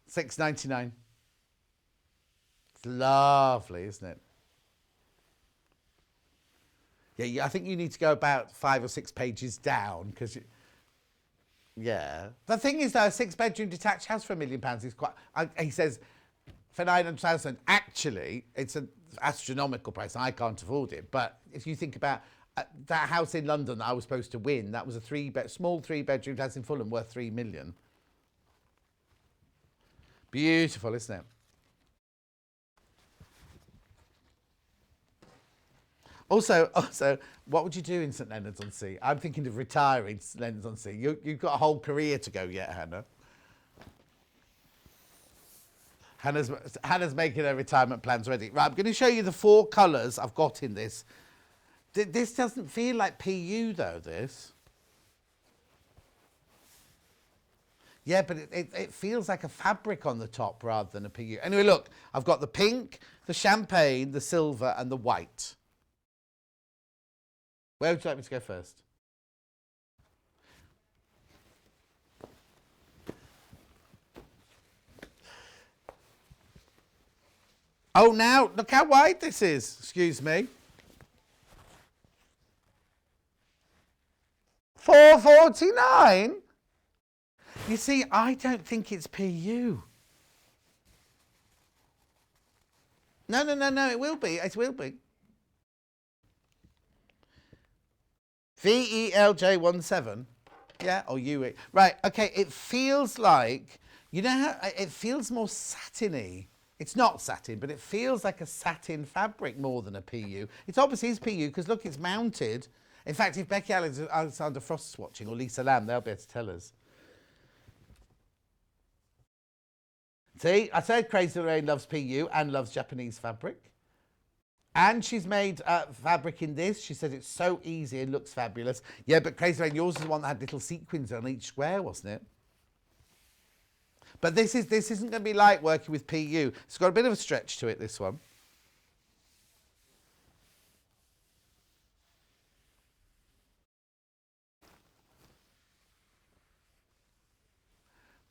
[SPEAKER 1] $6.99. It's lovely, isn't it? Yeah, I think you need to go about 5 or 6 pages down because, yeah. The thing is, though, a 6-bedroom detached house for £1 million is quite. He says for 900,000. Actually, it's an astronomical price. I can't afford it. But if you think about that house in London that I was supposed to win, that was a small 3-bedroom house in Fulham worth £3 million. Beautiful, isn't it? Also, what would you do in St Leonards-on-Sea? I'm thinking of retiring St Leonards-on-Sea. You've got a whole career to go yet, Hannah. Hannah's making her retirement plans ready. Right, I'm going to show you the 4 colours I've got in this. This doesn't feel like PU, though, this. Yeah, but it feels like a fabric on the top rather than a PU. Anyway, look, I've got the pink, the champagne, the silver, and the white. Where would you like me to go first? Oh, now, look how wide this is. Excuse me. $4.49? You see, I don't think it's PU. No, it will be. It will be. VELJ17. Yeah, or U. Right, okay, it feels like, you know how, it feels more satiny. It's not satin, but it feels like a satin fabric more than a PU. It obviously is PU because, look, it's mounted. In fact, if Becky Alexander Frost's watching, or Lisa Lamb, they'll be able to tell us. See, I said Crazy Lorraine loves PU and loves Japanese fabric. And she's made fabric in this. She said it's so easy and looks fabulous. Yeah, but Crazy Lorraine, yours is the one that had little sequins on each square, wasn't it? But this isn't going to be like working with PU. It's got a bit of a stretch to it, this one.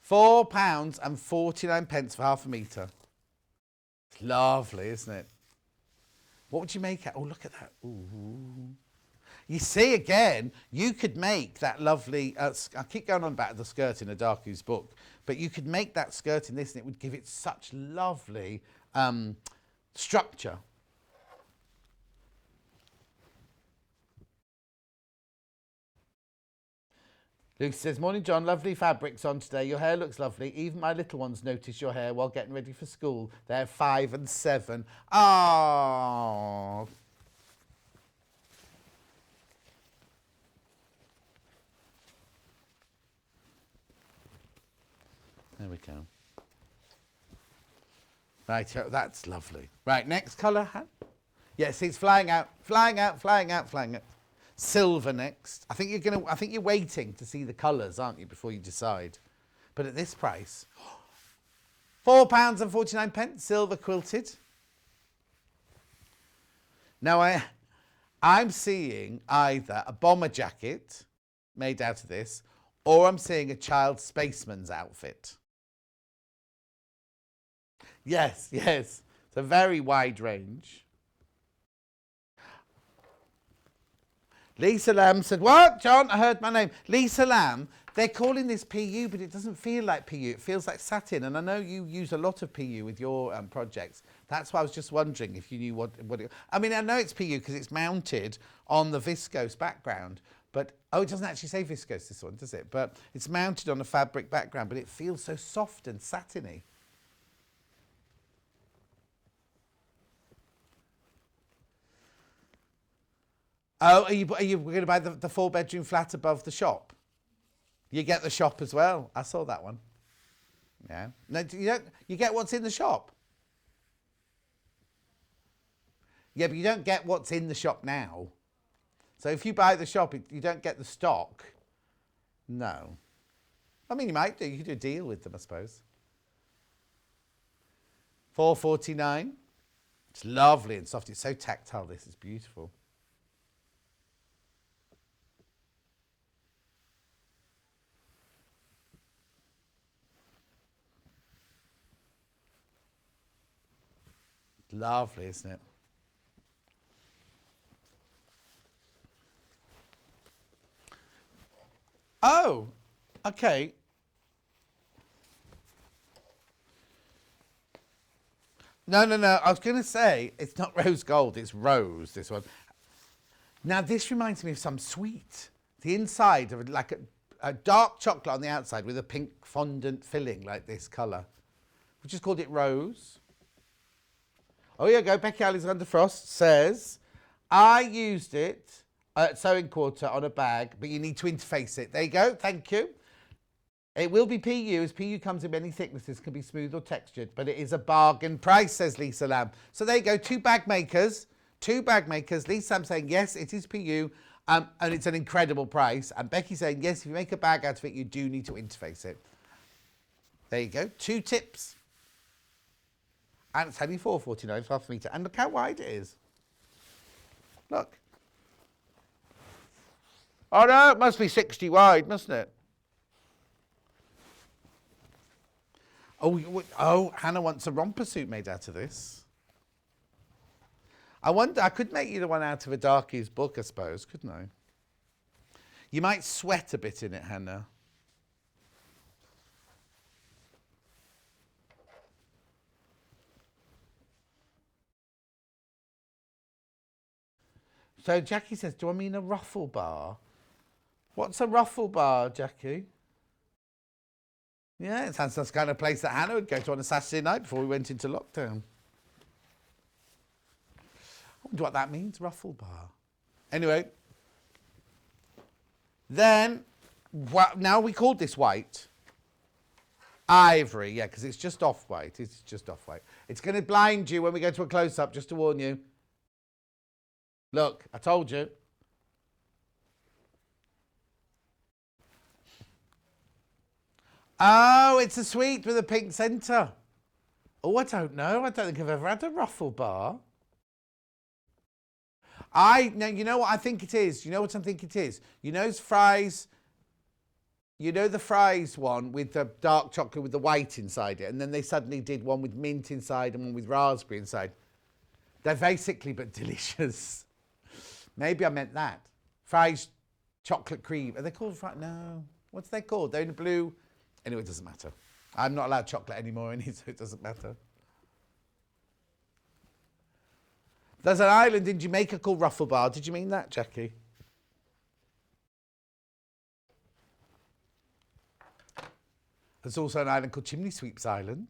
[SPEAKER 1] £4.49 for half a metre. It's lovely, isn't it? What would you make out? Oh, look at that. Ooh. You see, again, you could make that lovely... I keep going on about the skirt in a Darku's book, but you could make that skirt in this and it would give it such lovely structure. Luke says, morning, John. Lovely fabrics on today. Your hair looks lovely. Even my little ones notice your hair while getting ready for school. They're 5 and 7. Oh. There we go. Right, that's lovely. Right, next colour. Yes, it's flying out, flying out, flying out, flying out. Silver next. I think you're waiting to see the colours, aren't you, before you decide. But at this price, £4.49, silver quilted. Now I'm seeing either a bomber jacket made out of this, or I'm seeing a child spaceman's outfit. Yes. It's a very wide range. Lisa Lamb said, what, John? I heard my name. Lisa Lamb, they're calling this PU, but it doesn't feel like PU. It feels like satin. And I know you use a lot of PU with your projects. That's why I was just wondering if you knew what it... I mean, I know it's PU because it's mounted on the viscose background, But, oh, it doesn't actually say viscose, this one, does it? But it's mounted on a fabric background, but it feels so soft and satiny. Oh, are you going to buy the 4-bedroom flat above the shop? You get the shop as well. I saw that one. Yeah. No, you get what's in the shop. Yeah, but you don't get what's in the shop now. So if you buy the shop, you don't get the stock. No. I mean, you might do. You could do a deal with them, I suppose. $4.49. It's lovely and soft. It's so tactile, this is beautiful. Lovely, isn't it? Oh, okay. No. I was going to say, it's not rose gold, it's rose, this one. Now, this reminds me of some sweet. The inside of like a dark chocolate on the outside with a pink fondant filling like this colour. We just called it rose. Oh, here you go. Becky Alexander Frost says, I used it at Sewing Quarter on a bag, but you need to interface it. There you go. Thank you. It will be PU, as PU comes in many thicknesses, can be smooth or textured, but it is a bargain price, says Lisa Lamb. So there you go. Two bag makers. Lisa Lamb saying, yes, it is PU, and it's an incredible price. And Becky saying, yes, if you make a bag out of it, you do need to interface it. There you go. 2 tips. And it's only $4.49 half a metre. And look how wide it is. Look. Oh no, it must be 60 wide, mustn't it? Oh, Hannah wants a romper suit made out of this. I wonder, I could make you the one out of a Darkie's book, I suppose, couldn't I? You might sweat a bit in it, Hannah. So Jackie says, do I mean a ruffle bar? What's a ruffle bar, Jackie? Yeah, it sounds like the kind of place that Hannah would go to on a Saturday night before we went into lockdown. I wonder what that means, ruffle bar. Anyway. Then, now we called this white. Ivory, yeah, because it's just off-white. It's just off-white. It's going to blind you when we go to a close-up, just to warn you. Look, I told you. Oh, it's a sweet with a pink centre. Oh, I don't know. I don't think I've ever had a ruffle bar. Now, you know what I think it is? You know what I think it is? You know those fries, you know the fries one with the dark chocolate with the white inside it, and then they suddenly did one with mint inside and one with raspberry inside. They're basically but delicious. Maybe I meant that. Fries, chocolate cream. Are they called fries? No. What's they called? They're in blue. Anyway, it doesn't matter. I'm not allowed chocolate anymore, so it doesn't matter. There's an island in Jamaica called Ruffle Bar. Did you mean that, Jackie? There's also an island called Chimney Sweeps Island.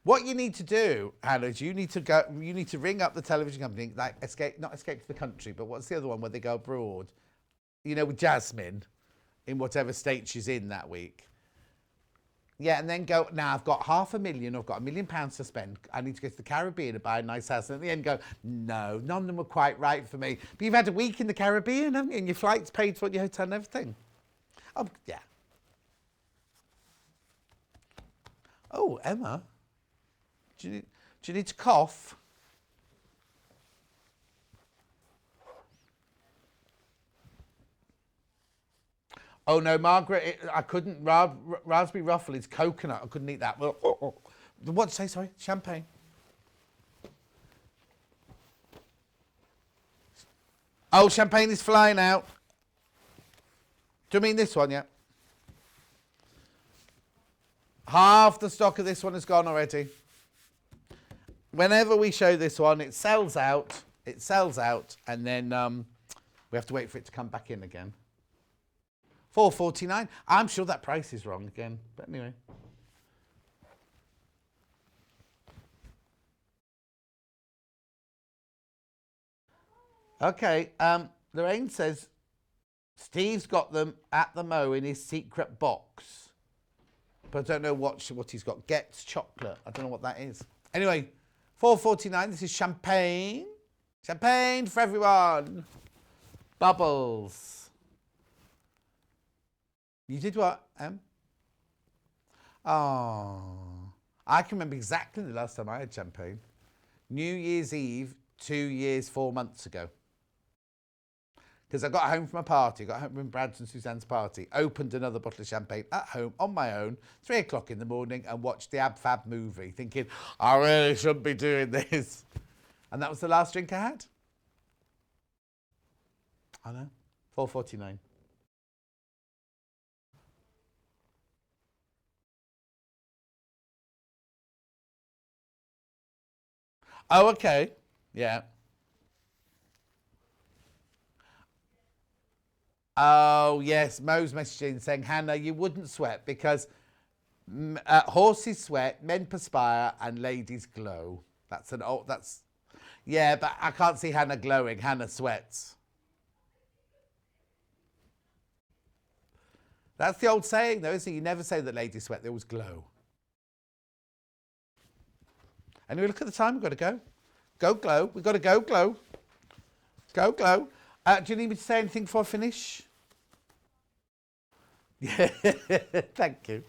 [SPEAKER 1] What you need to do, Hannah, is you need to ring up the television company, like not Escape to the Country, but what's the other one where they go abroad? You know, with Jasmine, in whatever state she's in that week. Yeah, and then go, now I've got £500,000, I've got £1 million to spend. I need to go to the Caribbean and buy a nice house. And at the end go, no, none of them were quite right for me. But you've had a week in the Caribbean, haven't you? And your flight's paid for, your hotel and everything. Oh, yeah. Oh, Emma, do you need to cough? Oh no, Margaret, I couldn't. Raspberry ruffle is coconut. I couldn't eat that. What to say? Sorry, champagne. Oh, champagne is flying out. Do you mean this one? Yeah. Half the stock of this one is gone already. Whenever we show this one, it sells out. It sells out, and then we have to wait for it to come back in again. £4.49. I'm sure that price is wrong again, but anyway. Okay, Lorraine says Steve's got them at the Mo in his secret box, but I don't know what he's got. Gets chocolate. I don't know what that is. Anyway, £4.49. This is champagne. Champagne for everyone. Bubbles. You did what, Em? Oh, I can remember exactly the last time I had champagne. New Year's Eve, 2 years, 4 months ago. Because I got home from a party, got home from Brad's and Suzanne's party, opened another bottle of champagne at home on my own, 3 o'clock in the morning, and watched the Ab Fab movie, thinking, I really shouldn't be doing this. And that was the last drink I had. I know, £4.49. Oh, okay. Yeah. Oh, yes. Mo's messaging saying, Hannah, you wouldn't sweat because horses sweat, men perspire, and ladies glow. Yeah, but I can't see Hannah glowing. Hannah sweats. That's the old saying, though, isn't it? You never say that ladies sweat, they always glow. Anyway, look at the time. We've got to go. Go glow. We've got to go glow. Go glow. Do you need me to say anything before I finish? Yeah, thank you.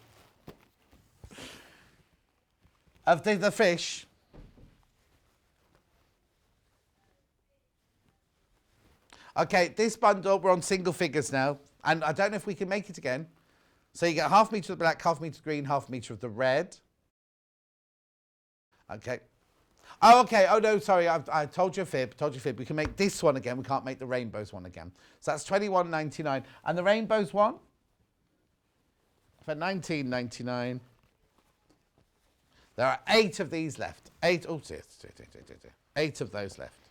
[SPEAKER 1] Of the fish. Okay, this bundle, we're on single figures now. And I don't know if we can make it again. So you get half metre of the black, half metre of the green, half metre of the red. Okay. Oh, okay. Oh, no, sorry. I told you a fib. We can make this one again. We can't make the rainbows one again. So that's $21.99. And the rainbows one? For $19.99. There are 8 of these left. 8 of those left.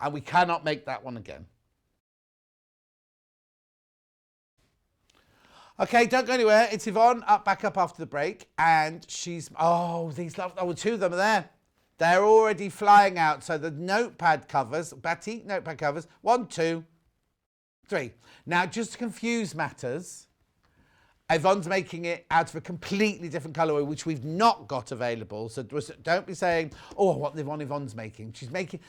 [SPEAKER 1] And we cannot make that one again. Okay, don't go anywhere. It's Yvonne, back up after the break. And she's, these love, 2 of them are there. They're already flying out. So the notepad covers, Batik notepad covers, 1, 2, 3. Now, just to confuse matters, Yvonne's making it out of a completely different colourway, which we've not got available. So don't be saying, what Yvonne's making. She's making,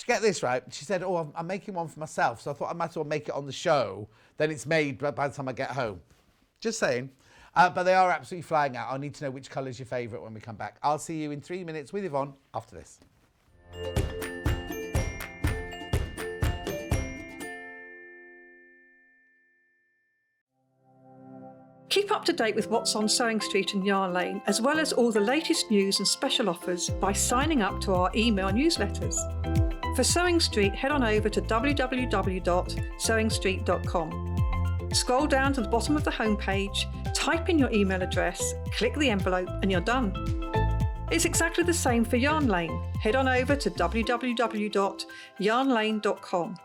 [SPEAKER 1] get this right, she said, I'm making one for myself. So I thought I might as well make it on the show. Then it's made by the time I get home. Just saying. But they are absolutely flying out. I need to know which colour is your favourite when we come back. I'll see you in 3 minutes with Yvonne after this.
[SPEAKER 3] Keep up to date with what's on Sewing Street and Yarn Lane, as well as all the latest news and special offers by signing up to our email newsletters. For Sewing Street, head on over to www.sewingstreet.com. Scroll down to the bottom of the homepage, type in your email address, click the envelope, and you're done. It's exactly the same for Yarn Lane. Head on over to www.yarnlane.com.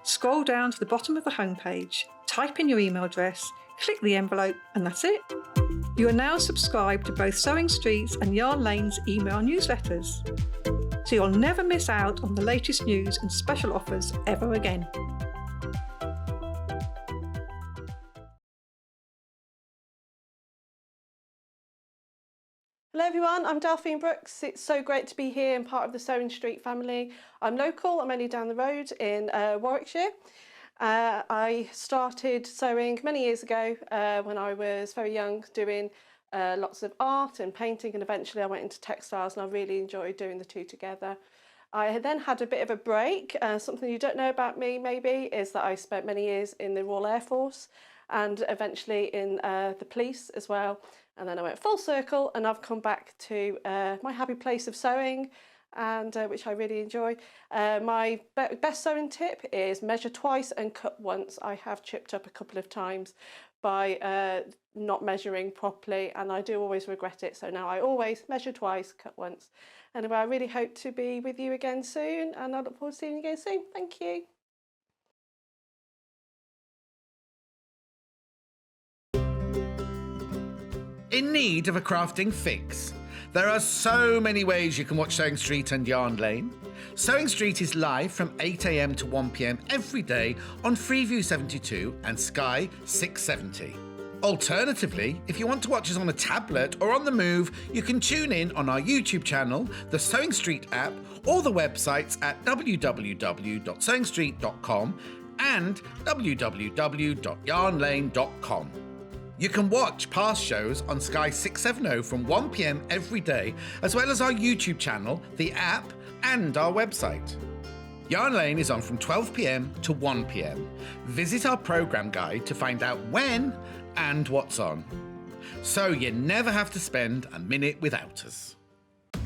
[SPEAKER 3] Scroll down to the bottom of the homepage, type in your email address, click the envelope, and that's it. You are now subscribed to both Sewing Street's and Yarn Lane's email newsletters, so you'll never miss out on the latest news and special offers ever again.
[SPEAKER 7] Hello everyone, I'm Delphine Brooks. It's so great to be here and part of the Sewing Street family. I'm local, I'm only down the road in Warwickshire. I started sewing many years ago when I was very young, doing lots of art and painting, and eventually I went into textiles, and I really enjoyed doing the two together. I then had a bit of a break. Something you don't know about me maybe is that I spent many years in the Royal Air Force and eventually in the police as well. And then I went full circle and I've come back to my happy place of sewing, and which I really enjoy. My best sewing tip is measure twice and cut once. I have chipped up a couple of times by not measuring properly, and I do always regret it. So now I always measure twice, cut once. Anyway, I really hope to be with you again soon, and I look forward to seeing you again soon. Thank you.
[SPEAKER 1] In need of a crafting fix? There are so many ways you can watch Sewing Street and Yarn Lane. Sewing Street is live from 8 a.m. to 1 p.m. every day on Freeview 72 and Sky 670. Alternatively, if you want to watch us on a tablet or on the move, you can tune in on our YouTube channel, the Sewing Street app, or the websites at www.sewingstreet.com and www.yarnlane.com. You can watch past shows on Sky 670 from 1 p.m. every day, as well as our YouTube channel, the app, and our website. Yarn Lane is on from 12 p.m. to 1 p.m. Visit our programme guide to find out when and what's on. So you never have to spend a minute without us.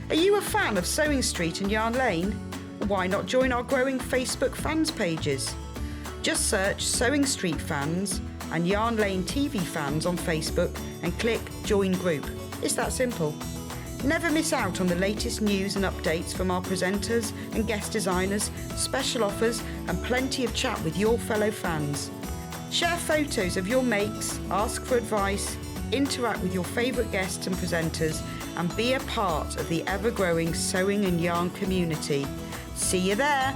[SPEAKER 4] Are you a fan of Sewing Street and Yarn Lane? Why not join our growing Facebook fans pages? Just search Sewing Street Fans and Yarn Lane TV Fans on Facebook and click Join Group. It's that simple. Never miss out on the latest news and updates from our presenters and guest designers, special offers and plenty of chat with your fellow fans. Share photos of your makes, ask for advice, interact with your favourite guests and presenters and be a part of the ever-growing sewing and yarn community. See you there!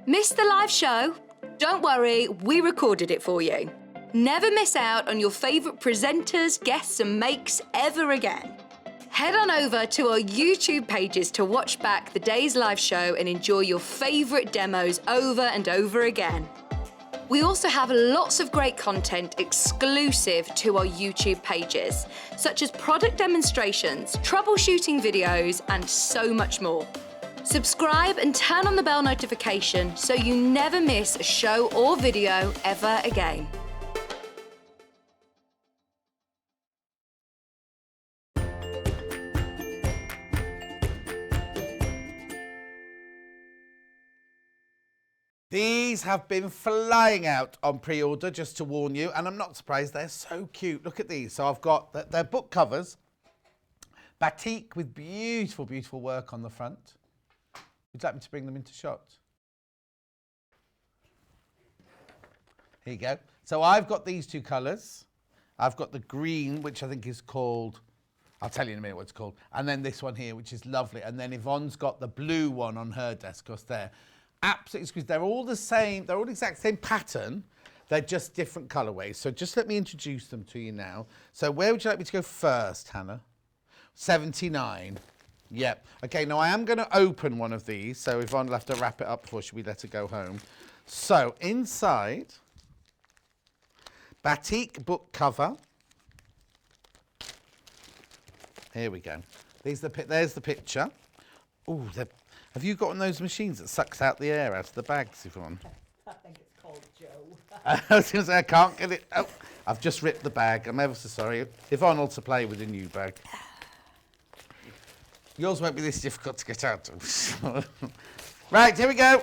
[SPEAKER 2] Missed the live show? Don't worry, we recorded it for you. Never miss out on your favourite presenters, guests and makes ever again. Head on over to our YouTube pages to watch back the day's live show and enjoy your favourite demos over and over again. We also have lots of great content exclusive to our YouTube pages, such as product demonstrations, troubleshooting videos, and so much more. Subscribe and turn on the bell notification so you never miss a show or video ever again.
[SPEAKER 1] These have been flying out on pre-order, just to warn you, and I'm not surprised, they're so cute. Look at these. So I've got, they're book covers, batik with beautiful, beautiful work on the front. Would you like me to bring them into shot? Here you go. So I've got these two colours. I've got the green, which I think is called, I'll tell you in a minute what it's called, and then this one here, which is lovely. And then Yvonne's got the blue one on her desk, because they're absolutely exquisite. They're all the same, they're all the exact same pattern, they're just different colourways. So just let me introduce them to you now. So where would you like me to go first, Hannah? 79. Yep. Okay, now I am going to open one of these, so Yvonne will have to wrap it up before we let her go home. So inside, Batik Book cover. Here we go. There's the picture. Oh, have you got one of those machines that sucks out the air out of the bags, Yvonne?
[SPEAKER 5] I think it's called Joe.
[SPEAKER 1] I was going to say, I can't get it. Oh, I've just ripped the bag. I'm ever so sorry. Yvonne will to play with a new bag. Yours won't be this difficult to get out of. Right, here we go.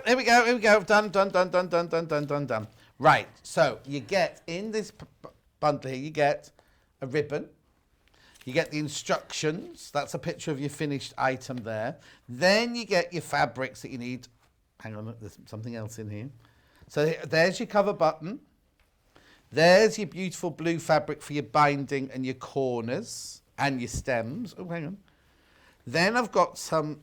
[SPEAKER 1] Done. Right, so you get, in this bundle here, you get a ribbon. You get the instructions. That's a picture of your finished item there. Then you get your fabrics that you need. Hang on, there's something else in here. So there's your cover button. There's your beautiful blue fabric for your binding and your corners and your stems. Oh, hang on. Then I've got some,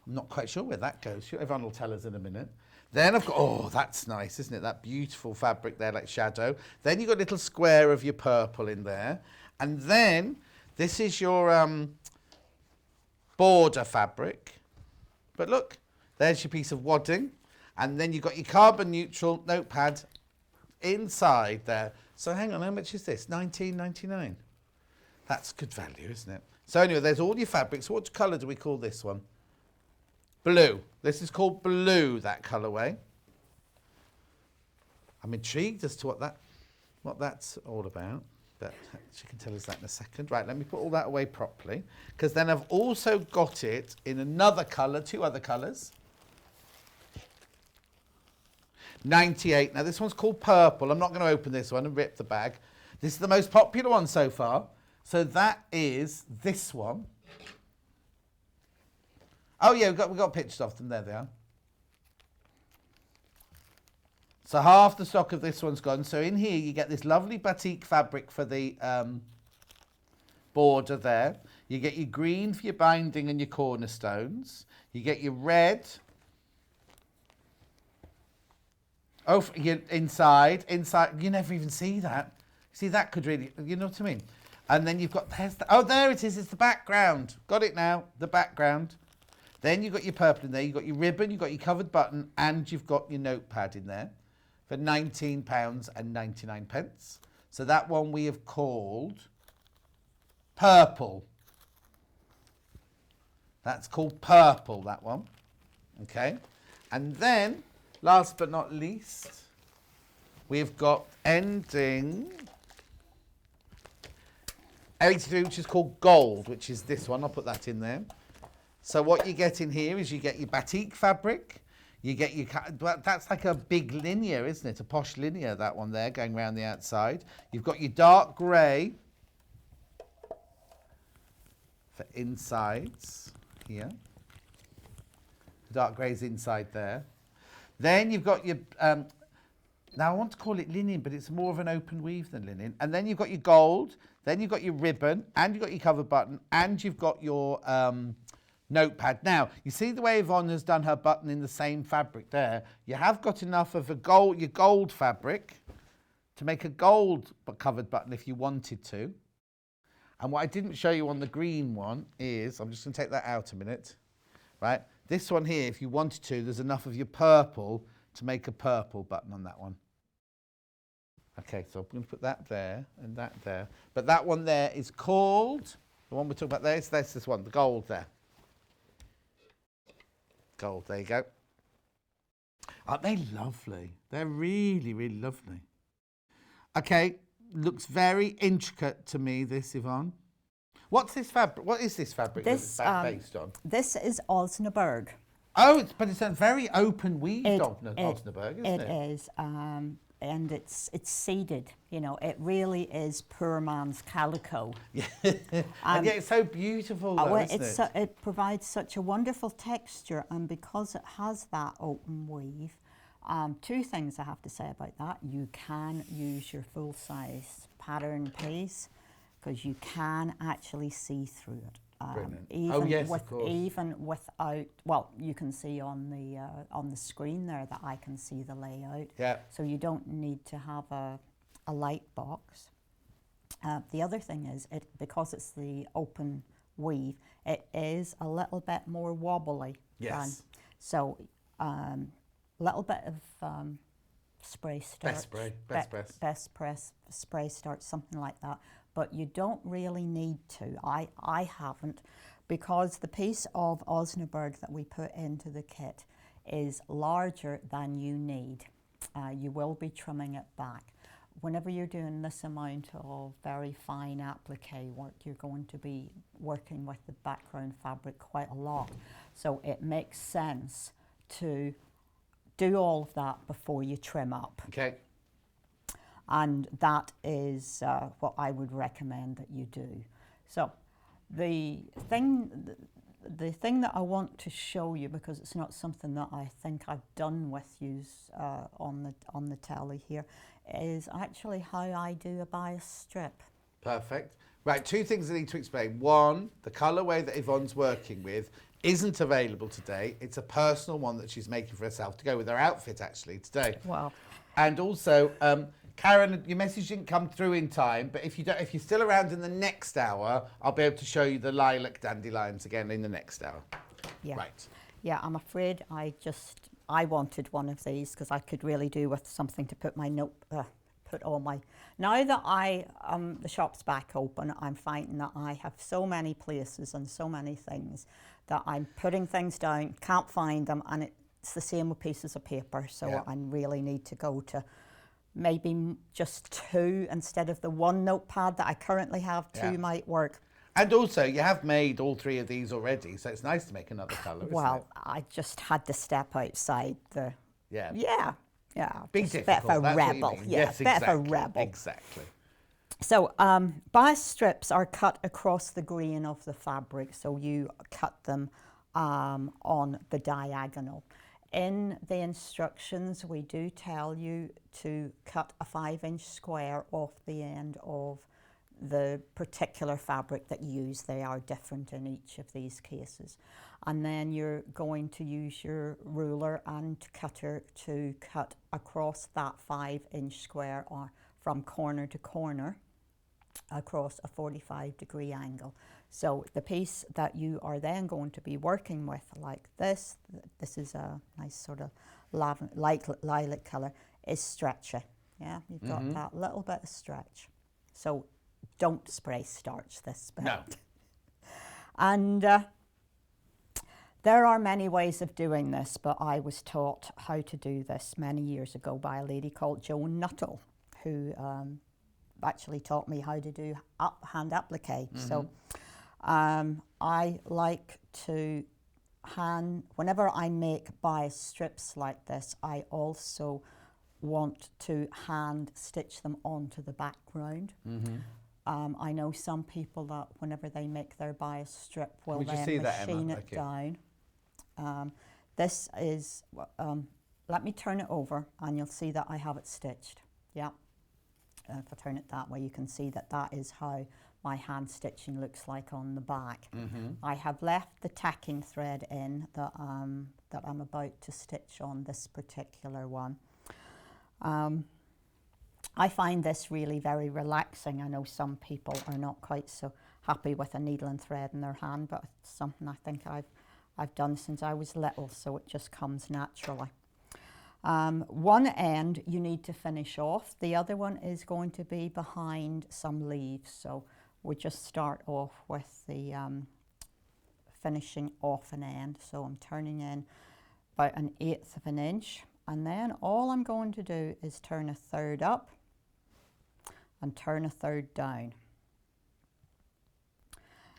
[SPEAKER 1] I'm not quite sure where that goes. Everyone will tell us in a minute. Then I've got, oh, that's nice, isn't it? That beautiful fabric there, like shadow. Then you've got a little square of your purple in there. And then this is your border fabric. But look, there's your piece of wadding. And then you've got your carbon neutral notepad inside there. So hang on, how much is this? $19.99. That's good value, isn't it? So anyway, there's all your fabrics. What colour do we call this one? Blue. This is called blue, that colourway. I'm intrigued as to what that's all about, but she can tell us that in a second. Right, let me put all that away properly, because then I've also got it in another colour, two other colours. 98. Now this one's called purple. I'm not going to open this one and rip the bag. This is the most popular one so far. So that is this one. Oh yeah, we got pictures of them. There they are. So half the stock of this one's gone. So in here you get this lovely batik fabric for the border there. You get your green for your binding and your cornerstones. You get your red. Oh, inside, you never even see that. See, that could really, you know what I mean? And then you've got, oh, there it is, it's the background. Got it now, the background. Then you've got your purple in there, you've got your ribbon, you've got your covered button, and you've got your notepad in there for £19.99. So that one we have called purple. That's called purple, that one. Okay. And then, last but not least, we've got ending 83, which is called gold, which is this one. I'll put that in there. So what you get in here is you get your batik fabric. You get your, that's like a big linear, isn't it? A posh linear, that one there, going around the outside. You've got your dark grey for insides here. Dark grey's inside there. Then you've got your, now I want to call it linen, but it's more of an open weave than linen. And then you've got your gold, then you've got your ribbon, and you've got your cover button, and you've got your notepad. Now, you see the way Yvonne has done her button in the same fabric there? You have got enough of your gold fabric to make a gold covered button if you wanted to. And what I didn't show you on the green one is, I'm just going to take that out a minute, right? This one here, if you wanted to, there's enough of your purple to make a purple button on that one. Okay, so I'm going to put that there and that there. But that one there is called, the one we're talking about there, is this one, the gold there. Gold, there you go. Aren't they lovely? They're really, really lovely. Okay, looks very intricate to me, this, Yvonne. What's this fabric? What is this fabric
[SPEAKER 5] This,
[SPEAKER 1] based on?
[SPEAKER 5] this is Osnaburg.
[SPEAKER 1] Oh, but it's a very open weaved Osnaburg, isn't it?
[SPEAKER 5] It is, and it's seeded. You know, it really is poor man's calico.
[SPEAKER 1] Yeah, and yet it's so beautiful, though, isn't it?
[SPEAKER 5] It provides such a wonderful texture, and because it has that open weave, two things I have to say about that. You can use your full-size pattern piece because you can actually see through it. Even without, well, you can see on the screen there that I can see the layout.
[SPEAKER 1] Yeah.
[SPEAKER 5] So you don't need to have a light box. The other thing is, because it's the open weave, it is a little bit more wobbly.
[SPEAKER 1] Yes.
[SPEAKER 5] So little bit of spray starch. Best press spray starch, something like that. But you don't really need to. I haven't, because the piece of Osnaburg that we put into the kit is larger than you need. You will be trimming it back. Whenever you're doing this amount of very fine applique work, you're going to be working with the background fabric quite a lot. So it makes sense to do all of that before you trim up.
[SPEAKER 1] Okay.
[SPEAKER 5] And that is what I would recommend that you do. So the thing that I want to show you, because it's not something that I think I've done with you on the telly here, is actually how I do a bias strip.
[SPEAKER 1] Perfect. Right, two things I need to explain. One, the colourway that Yvonne's working with isn't available today. It's a personal one that she's making for herself to go with her outfit actually today.
[SPEAKER 5] Wow.
[SPEAKER 1] And also, Karen, your message didn't come through in time, but if you're still around in the next hour, I'll be able to show you the lilac dandelions again in the next hour.
[SPEAKER 5] Yeah.
[SPEAKER 1] Right.
[SPEAKER 5] Yeah, I'm afraid I wanted one of these because I could really do with something to put my put all my. Now that the shop's back open, I'm finding that I have so many places and so many things that I'm putting things down, can't find them, and it's the same with pieces of paper. So
[SPEAKER 1] yeah.
[SPEAKER 5] I really need to go to maybe just two instead of the one notepad that I currently have. Two might work.
[SPEAKER 1] And also, you have made all three of these already, so it's nice to make another colour, isn't it?
[SPEAKER 5] I just had to step outside the...
[SPEAKER 1] Yeah.
[SPEAKER 5] Yeah. Yeah.
[SPEAKER 1] Be
[SPEAKER 5] just
[SPEAKER 1] difficult.
[SPEAKER 5] A bit of a
[SPEAKER 1] That's
[SPEAKER 5] rebel.
[SPEAKER 1] what you mean.
[SPEAKER 5] Yeah,
[SPEAKER 1] Yes,
[SPEAKER 5] bit
[SPEAKER 1] exactly.
[SPEAKER 5] of a rebel.
[SPEAKER 1] Exactly.
[SPEAKER 5] So bias strips are cut across the grain of the fabric, so you cut them on the diagonal. In the instructions, we do tell you to cut a 5-inch square off the end of the particular fabric that you use. They are different in each of these cases. And then you're going to use your ruler and cutter to cut across that 5-inch square, or from corner to corner, across a 45-degree angle. So the piece that you are then going to be working with, like this is a nice sort of lilac colour, is stretchy. Yeah, you've got that little bit of stretch. So don't spray starch this bit.
[SPEAKER 1] No.
[SPEAKER 5] And there are many ways of doing this, but I was taught how to do this many years ago by a lady called Joan Nuttall, who actually taught me how to do hand applique. So I like to whenever I make bias strips like this, I also want to hand stitch them onto the background. I know some people that whenever they make their bias strip will then machine it down. This is, let me turn it over and you'll see that I have it stitched. Yeah. If I turn it that way, you can see that that is how my hand stitching looks like on the back. I have left the tacking thread in that I'm about to stitch on this particular one. I find this really very relaxing. I know some people are not quite so happy with a needle and thread in their hand, but it's something I think I've done since I was little, so it just comes naturally. One end you need to finish off. The other one is going to be behind some leaves. So we just start off with the finishing off an end. So I'm turning in about 1/8 of an inch. And then all I'm going to do is turn a third up and turn a third down.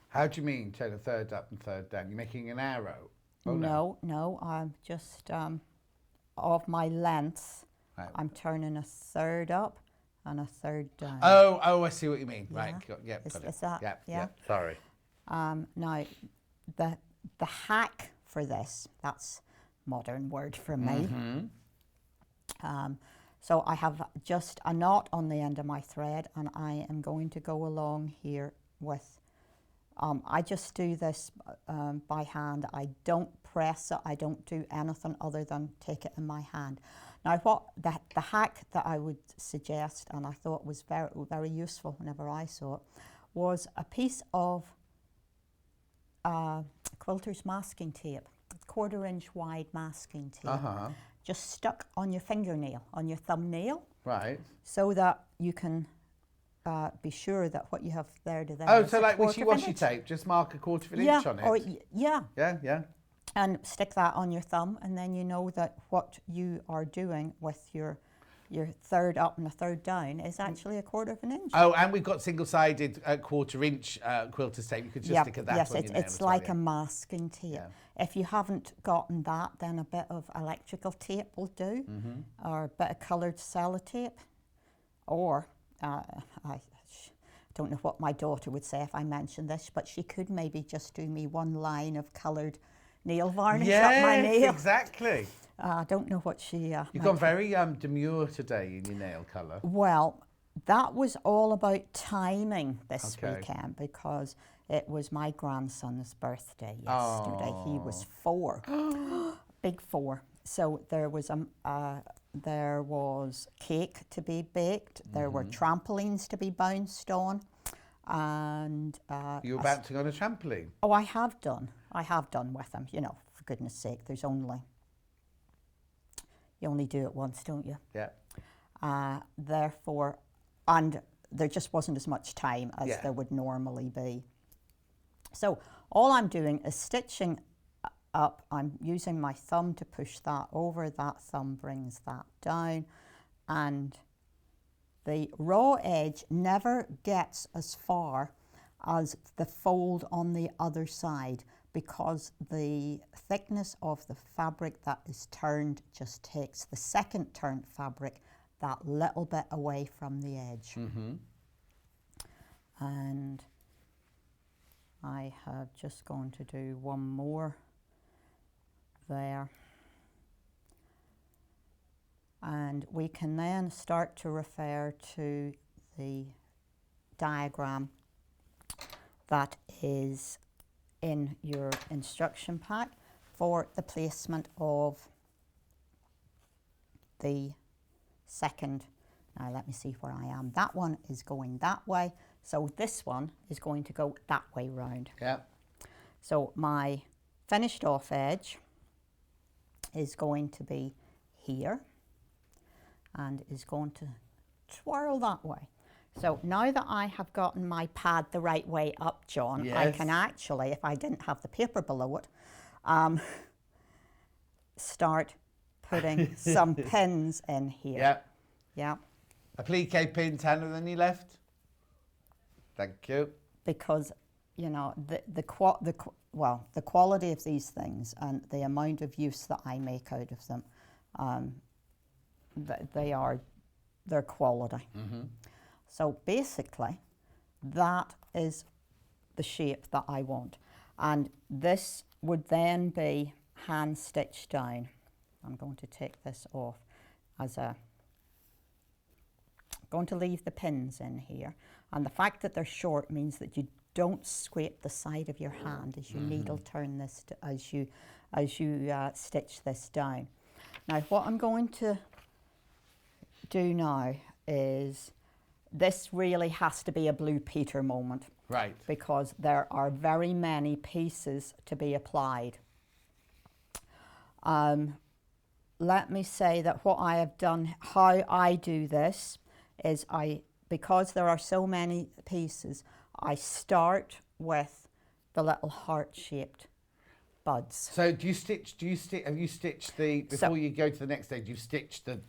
[SPEAKER 1] How do you mean turn a third up and third down? You're making an arrow? Oh,
[SPEAKER 5] no, I'm just of my length,
[SPEAKER 1] right.
[SPEAKER 5] I'm turning a third up and a third down.
[SPEAKER 1] Oh, I see what you mean.
[SPEAKER 5] Yeah.
[SPEAKER 1] Right, got it.
[SPEAKER 5] Is that,
[SPEAKER 1] yeah. Sorry.
[SPEAKER 5] Now, the hack for this, that's modern word for me. So I have just a knot on the end of my thread, and I am going to go along here with, I just do this by hand. I don't press it, I don't do anything other than take it in my hand. Now what the hack that I would suggest, and I thought was very, very useful whenever I saw it, was a piece of quilter's masking tape, 1/4 inch wide masking tape. Just stuck on your fingernail, on your thumbnail.
[SPEAKER 1] Right.
[SPEAKER 5] So that you can be sure that what you have there to there.
[SPEAKER 1] Oh, so like wishy-washy tape, just mark 1/4 of an inch on it.
[SPEAKER 5] Or,
[SPEAKER 1] yeah.
[SPEAKER 5] And stick that on your thumb, and then you know that what you are doing with your third up and a third down is actually 1/4 of an inch.
[SPEAKER 1] Oh, and we've got single-sided 1/4 inch quilter's tape. You could just stick at that
[SPEAKER 5] yes,
[SPEAKER 1] on your nail
[SPEAKER 5] it's
[SPEAKER 1] as well,
[SPEAKER 5] like a masking tape.
[SPEAKER 1] Yeah.
[SPEAKER 5] If you haven't gotten that, then a bit of electrical tape will do, or a bit of coloured sellotape, or I don't know what my daughter would say if I mentioned this, but she could maybe just do me one line of coloured nail varnish up my nail.
[SPEAKER 1] Yes, exactly.
[SPEAKER 5] I don't know what she...
[SPEAKER 1] You've gone very demure today in your nail colour.
[SPEAKER 5] Well, that was all about timing this weekend, because it was my grandson's birthday yesterday. He was 4, big 4. So there was cake to be baked, there were trampolines to be bounced on, and...
[SPEAKER 1] you were bouncing on a trampoline?
[SPEAKER 5] Oh, I have done with him, you know, for goodness sake, you only do it once, don't you?
[SPEAKER 1] Yeah.
[SPEAKER 5] Therefore, and there just wasn't as much time as there would normally be. So all I'm doing is stitching up. I'm using my thumb to push that over. That thumb brings that down. And the raw edge never gets as far as the fold on the other side, because the thickness of the fabric that is turned just takes the second turned fabric that little bit away from the edge. And I have just going to do one more there. And we can then start to refer to the diagram that is in your instruction pack for the placement of the second. Now let me see where I am. That one is going that way, so this one is going to go that way round.
[SPEAKER 1] Yeah.
[SPEAKER 5] So my finished off edge is going to be here and is going to twirl that way. So now that I have gotten my pad the right way up, John,
[SPEAKER 1] yes.
[SPEAKER 5] I can actually, if I didn't have the paper below it, start putting some pins in here.
[SPEAKER 1] Yeah.
[SPEAKER 5] Yeah.
[SPEAKER 1] Applique pin, Tanner, then you left. Thank you.
[SPEAKER 5] Because, you know, the quality of these things and the amount of use that I make out of them, they're quality.
[SPEAKER 1] Mm-hmm.
[SPEAKER 5] So basically, that is the shape that I want. And this would then be hand stitched down. I'm going to take this off as a, I'm going to leave the pins in here. And the fact that they're short means that you don't scrape the side of your hand as you needle turn this, as you stitch this down. Now what I'm going to do now is, this really has to be a Blue Peter moment.
[SPEAKER 1] Right.
[SPEAKER 5] Because there are very many pieces to be applied. Let me say that what I have done, how I do this, is because there are so many pieces, I start with the little heart-shaped buds.
[SPEAKER 1] So have you stitched the, before you go to the next stage, you've stitched the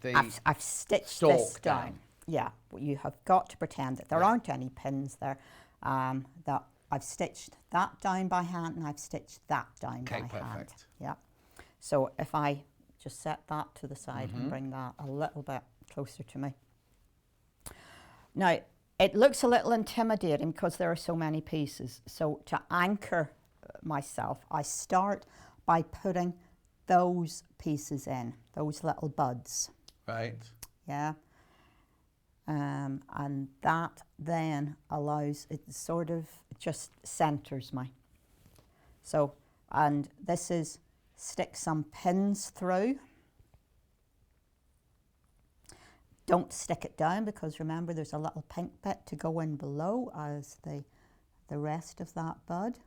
[SPEAKER 5] I've stitched
[SPEAKER 1] stalk
[SPEAKER 5] this down. Yeah, you have got to pretend that there aren't any pins there. That I've stitched that down by hand and I've stitched that down by hand.
[SPEAKER 1] Perfect.
[SPEAKER 5] Yeah. So if I just set that to the side and bring that a little bit closer to me. Now, it looks a little intimidating because there are so many pieces. So to anchor myself, I start by putting those pieces in, those little buds.
[SPEAKER 1] Right.
[SPEAKER 5] Yeah. And that then allows, it sort of just centers me. So, and this is stick some pins through. Don't stick it down because remember there's a little pink bit to go in below as the rest of that bud.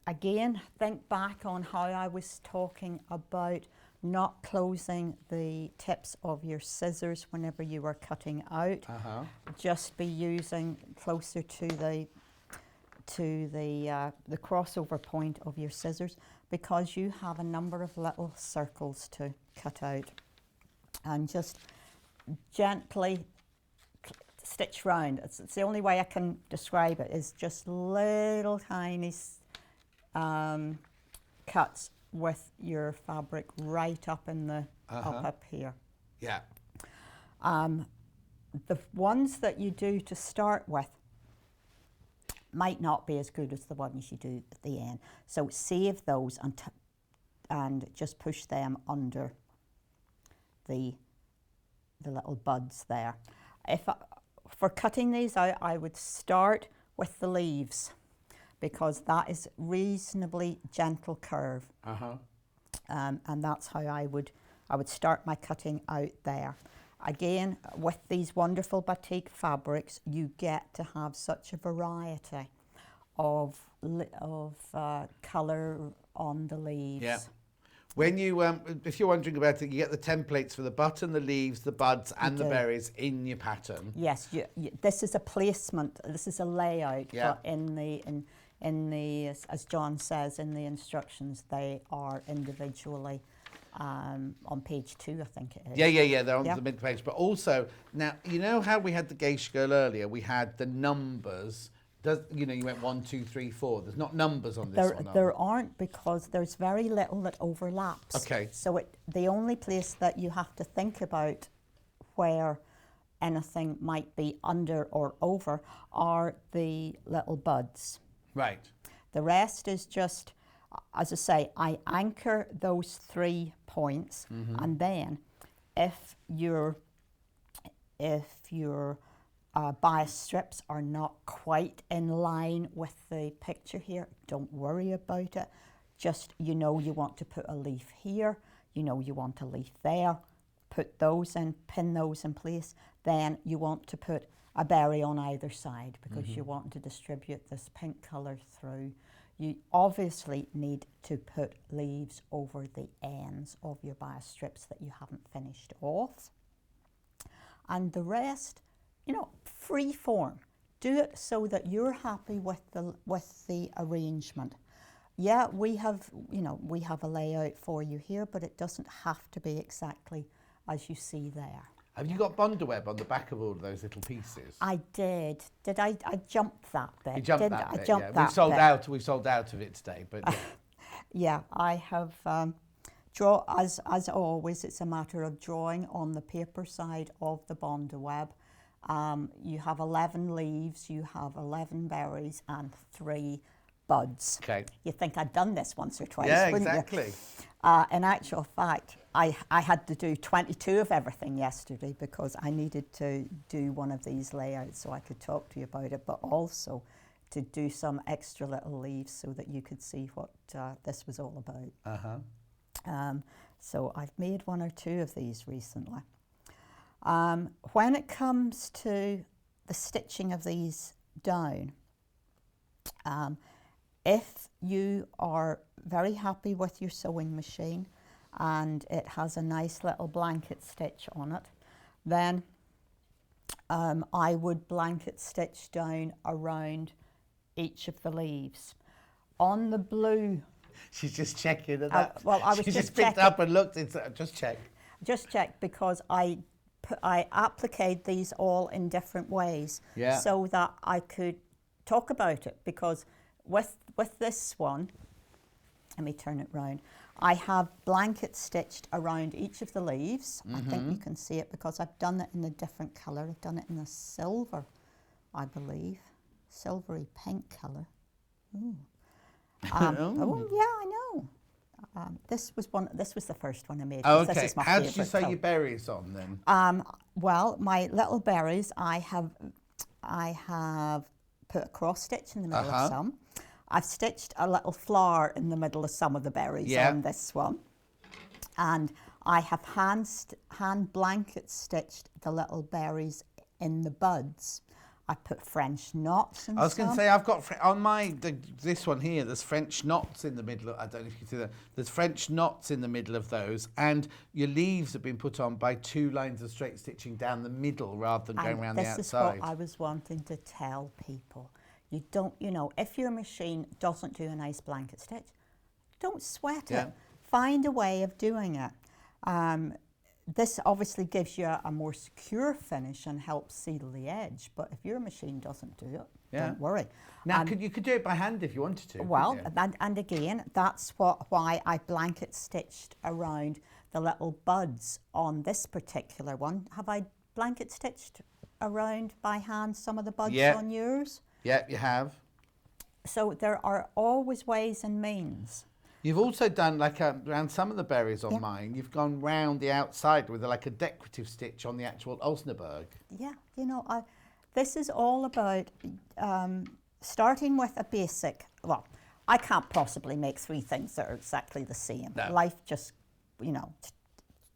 [SPEAKER 5] Again, think back on how I was talking about not closing the tips of your scissors whenever you were cutting out. Just be using closer to the crossover point of your scissors because you have a number of little circles to cut out. And just gently stitch round. It's the only way I can describe it, is just little tiny cuts with your fabric right up in the up here.
[SPEAKER 1] Yeah.
[SPEAKER 5] The ones that you do to start with might not be as good as the ones you do at the end. So save those and just push them under the little buds there. For cutting these out, I would start with the leaves because that is reasonably gentle curve. And that's how I would start my cutting out there. Again, with these wonderful batik fabrics, you get to have such a variety of colour on the leaves.
[SPEAKER 1] Yeah. When you, if you're wondering about it, you get the templates for the button, the leaves, the buds, and the berries in your pattern.
[SPEAKER 5] Yes, this is a placement. This is a layout.
[SPEAKER 1] Yeah.
[SPEAKER 5] But in the, as John says in the instructions, they are individually on page 2, I think it is.
[SPEAKER 1] Yeah. They're on the mid page. But also, now you know how we had the Geisha Girl earlier. We had the numbers. You went 1, 2, 3, 4. There's not numbers on this one.
[SPEAKER 5] There aren't because there's very little that overlaps.
[SPEAKER 1] Okay.
[SPEAKER 5] So the only place that you have to think about where anything might be under or over are the little buds.
[SPEAKER 1] Right.
[SPEAKER 5] The rest is just as I say, I anchor those 3 points, and then if your bias strips are not quite in line with the picture here, don't worry about it. Just, you want to put a leaf here, you want a leaf there, put those in, pin those in place. Then you want to put a berry on either side because you want to distribute this pink colour through. You obviously need to put leaves over the ends of your bias strips that you haven't finished off. And the rest, free form. Do it so that you're happy with the arrangement. Yeah, we have a layout for you here, but it doesn't have to be exactly as you see there.
[SPEAKER 1] Have you got Bondaweb on the back of all of those little pieces?
[SPEAKER 5] I did. Did I jumped that bit?
[SPEAKER 1] You jumped
[SPEAKER 5] didn't
[SPEAKER 1] that
[SPEAKER 5] I?
[SPEAKER 1] bit,
[SPEAKER 5] Jumped
[SPEAKER 1] yeah.
[SPEAKER 5] that
[SPEAKER 1] We've sold out of it today, but yeah.
[SPEAKER 5] Yeah, I have as always, it's a matter of drawing on the paper side of the Bondaweb. You have 11 leaves, you have 11 berries and 3 buds.
[SPEAKER 1] Okay.
[SPEAKER 5] You think I'd done this once or twice,
[SPEAKER 1] Yeah,
[SPEAKER 5] wouldn't
[SPEAKER 1] exactly.
[SPEAKER 5] you? In actual fact, I had to do 22 of everything yesterday because I needed to do one of these layouts so I could talk to you about it, but also to do some extra little leaves so that you could see what this was all about. So I've made 1 or 2 of these recently. When it comes to the stitching of these down, if you are very happy with your sewing machine and it has a nice little blanket stitch on it, then I would blanket stitch down around each of the leaves. On the blue...
[SPEAKER 1] She's just checking that.
[SPEAKER 5] Well, I was
[SPEAKER 1] she
[SPEAKER 5] just
[SPEAKER 1] picked
[SPEAKER 5] checking.
[SPEAKER 1] up and looked. Just check.
[SPEAKER 5] Just check because I appliqued these all in different ways,
[SPEAKER 1] Yeah.
[SPEAKER 5] so that I could talk about it. Because with this one, let me turn it round. I have blanket stitched around each of the leaves. I think you can see it because I've done it in a different colour. I've done it in a silver, I believe, silvery pink colour. Ooh. Oh yeah, I know. This was the first one I made.
[SPEAKER 1] Oh,
[SPEAKER 5] This
[SPEAKER 1] okay.
[SPEAKER 5] is my
[SPEAKER 1] How did you
[SPEAKER 5] favourite
[SPEAKER 1] sew
[SPEAKER 5] colour.
[SPEAKER 1] your berries on then?
[SPEAKER 5] Well, my little berries, I have put a cross stitch in the middle of some. I've stitched a little flower in the middle of some of the berries on this one, and I have hand blanket stitched the little berries in the buds. I put French knots in
[SPEAKER 1] I was going to
[SPEAKER 5] some.
[SPEAKER 1] say, I've got, on this one here, there's French knots in the middle. I don't know if you can see that. There's French knots in the middle of those, and your leaves have been put on by 2 lines of straight stitching down the middle rather than going around the outside.
[SPEAKER 5] This is what I was wanting to tell people. You don't, if your machine doesn't do a nice blanket stitch, don't sweat it. Find a way of doing it. This obviously gives you a more secure finish and helps seal the edge, but if your machine doesn't do it, don't worry.
[SPEAKER 1] Now, you could do it by hand if you wanted to.
[SPEAKER 5] Well, and again, that's why I blanket stitched around the little buds on this particular one. Have I blanket stitched around by hand some of the buds on yours?
[SPEAKER 1] Yeah, you have.
[SPEAKER 5] So there are always ways and means.
[SPEAKER 1] You've also done around some of the berries on mine, you've gone round the outside with a decorative stitch on the actual Osnaburg.
[SPEAKER 5] Yeah, this is all about starting with a basic, well, I can't possibly make 3 things that are exactly the same.
[SPEAKER 1] No.
[SPEAKER 5] Life just,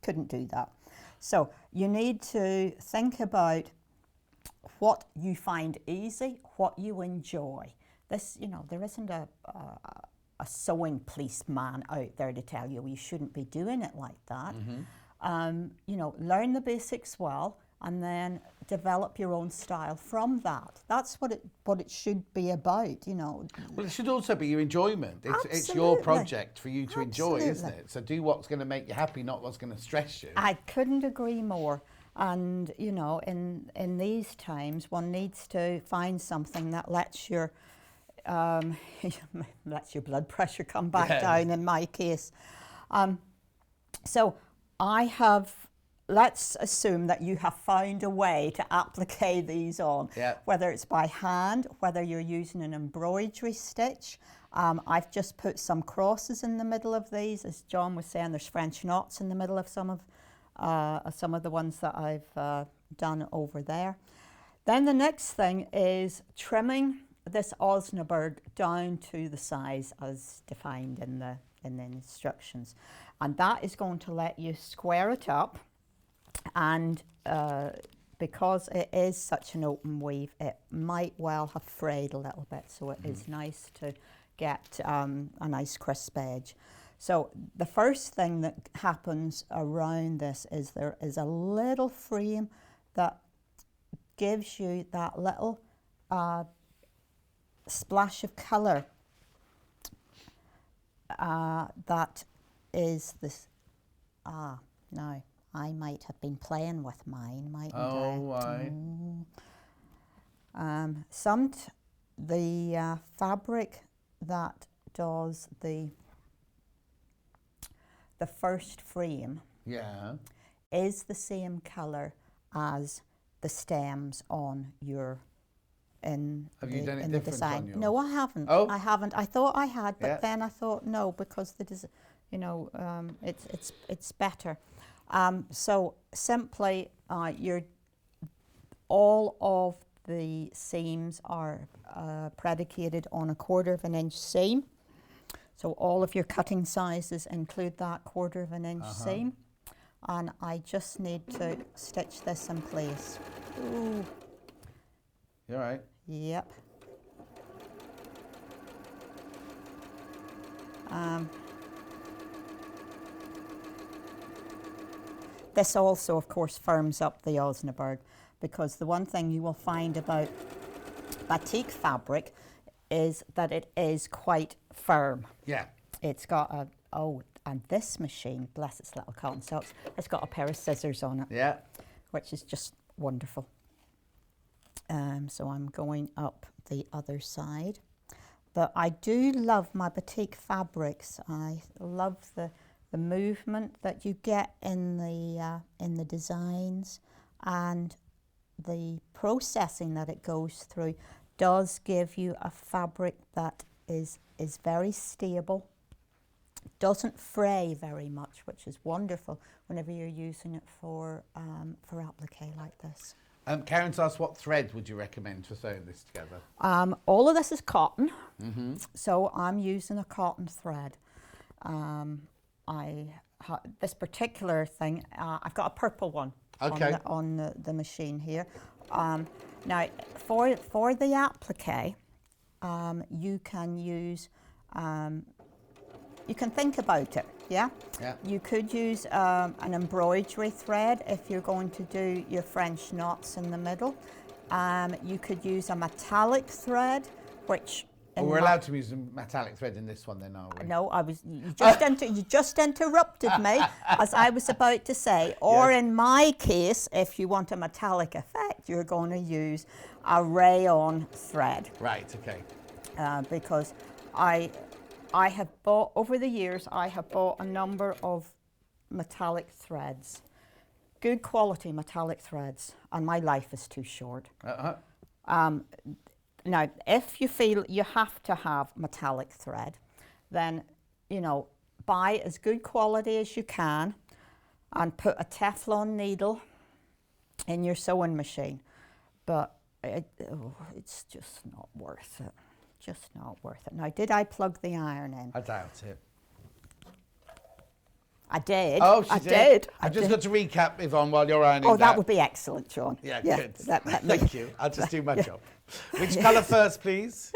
[SPEAKER 5] couldn't do that. So you need to think about what you find easy, what you enjoy. This, there isn't a sewing policeman out there to tell you shouldn't be doing it like that. Learn the basics well and then develop your own style from that. That's what it should be about, Well,
[SPEAKER 1] it should also be your enjoyment. It's your project for you to enjoy, isn't it? So do what's going to make you happy, not what's going to stress you.
[SPEAKER 5] I couldn't agree more. And, in these times, one needs to find something that lets your blood pressure come back down in my case. So let's assume that you have found a way to applique these on, whether it's by hand, whether you're using an embroidery stitch. I've just put some crosses in the middle of these. As John was saying, there's French knots in the middle of some of the ones that I've done over there. Then the next thing is trimming this Osnaburg down to the size as defined in the instructions. And that is going to let you square it up, and because it is such an open weave, it might well have frayed a little bit, so it is nice to get a nice crisp edge. So the first thing that happens around this is there is a little frame that gives you that little splash of colour that is this. Now I might have been playing with mine, mightn't I?
[SPEAKER 1] Oh, why?
[SPEAKER 5] The fabric that does the first frame is the same colour as the stems on your
[SPEAKER 1] Have you done it
[SPEAKER 5] in the
[SPEAKER 1] different
[SPEAKER 5] design.
[SPEAKER 1] on yours?
[SPEAKER 5] No, I haven't.
[SPEAKER 1] Oh.
[SPEAKER 5] I haven't. I thought I had, but
[SPEAKER 1] Yeah.
[SPEAKER 5] then I thought no, because it's better. So simply, all of the seams are predicated on a 1/4 of an inch seam. So all of your cutting sizes include that 1/4 of an inch seam. And I just need to stitch this in place. Ooh.
[SPEAKER 1] You all right?
[SPEAKER 5] Yep. This also, of course, firms up the Osnaburg, because the one thing you will find about batik fabric is that it is quite firm.
[SPEAKER 1] Yeah.
[SPEAKER 5] It's got and this machine, bless its little cotton socks, it's got a pair of scissors on it.
[SPEAKER 1] Yeah.
[SPEAKER 5] Which is just wonderful. So I'm going up the other side. But I do love my batik fabrics. I love the movement that you get in the designs, and the processing that it goes through does give you a fabric that is very stable. Doesn't fray very much, which is wonderful whenever you're using it for applique like this.
[SPEAKER 1] Karen's asked, what thread would you recommend for sewing this together?
[SPEAKER 5] All of this is cotton, so I'm using a cotton thread. This particular thing, I've got a purple one on the machine here. Now, for the applique, you can use. You can think about it, yeah?
[SPEAKER 1] Yeah.
[SPEAKER 5] You could use an embroidery thread if you're going to do your French knots in the middle. You could use a metallic thread, which...
[SPEAKER 1] We're allowed to use a metallic thread in this one then, are we?
[SPEAKER 5] No, you just interrupted me as I was about to say. Or in my case, if you want a metallic effect, you're going to use a rayon thread.
[SPEAKER 1] Right, okay.
[SPEAKER 5] Because I have bought, over the years, I have bought a number of metallic threads, good quality metallic threads, and my life is too short. Now, if you feel you have to have metallic thread, then, buy as good quality as you can and put a Teflon needle in your sewing machine. But it's just not worth it. Just not worth it. Now, did I plug the iron in?
[SPEAKER 1] I doubt it.
[SPEAKER 5] I did.
[SPEAKER 1] Oh, she
[SPEAKER 5] I
[SPEAKER 1] did?
[SPEAKER 5] I
[SPEAKER 1] I've just
[SPEAKER 5] did.
[SPEAKER 1] got to recap, Yvonne, while you're ironing
[SPEAKER 5] that would be excellent, John.
[SPEAKER 1] Yeah,
[SPEAKER 5] Yeah,
[SPEAKER 1] good.
[SPEAKER 5] that
[SPEAKER 1] Thank you. I'll just do my job. Which colour first, please?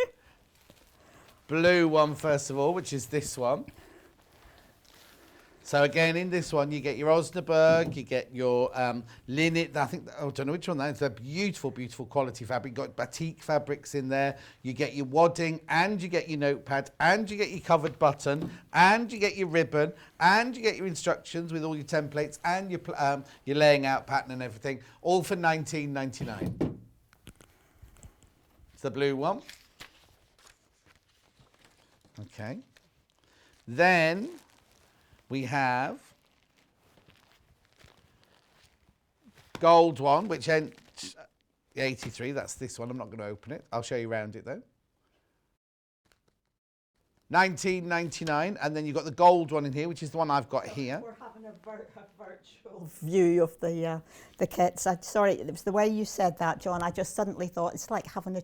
[SPEAKER 1] Blue one first of all, which is this one. So again, in this one, you get your Osnaburg, you get your linen. I don't know which one that is. They're beautiful, beautiful quality fabric. You've got batik fabrics in there. You get your wadding, and you get your notepad, and you get your covered button, and you get your ribbon, and you get your instructions with all your templates, and your laying out pattern and everything, all for $19.99. It's the blue one. Okay. Then we have gold one, which ends 83. That's this one. I'm not going to open it. I'll show you around it though. 19.99, and then you've got the gold one in here, which is the one I've got here.
[SPEAKER 5] We're having a virtual view of the kits. Sorry, it was the way you said that, John. I just suddenly thought it's like having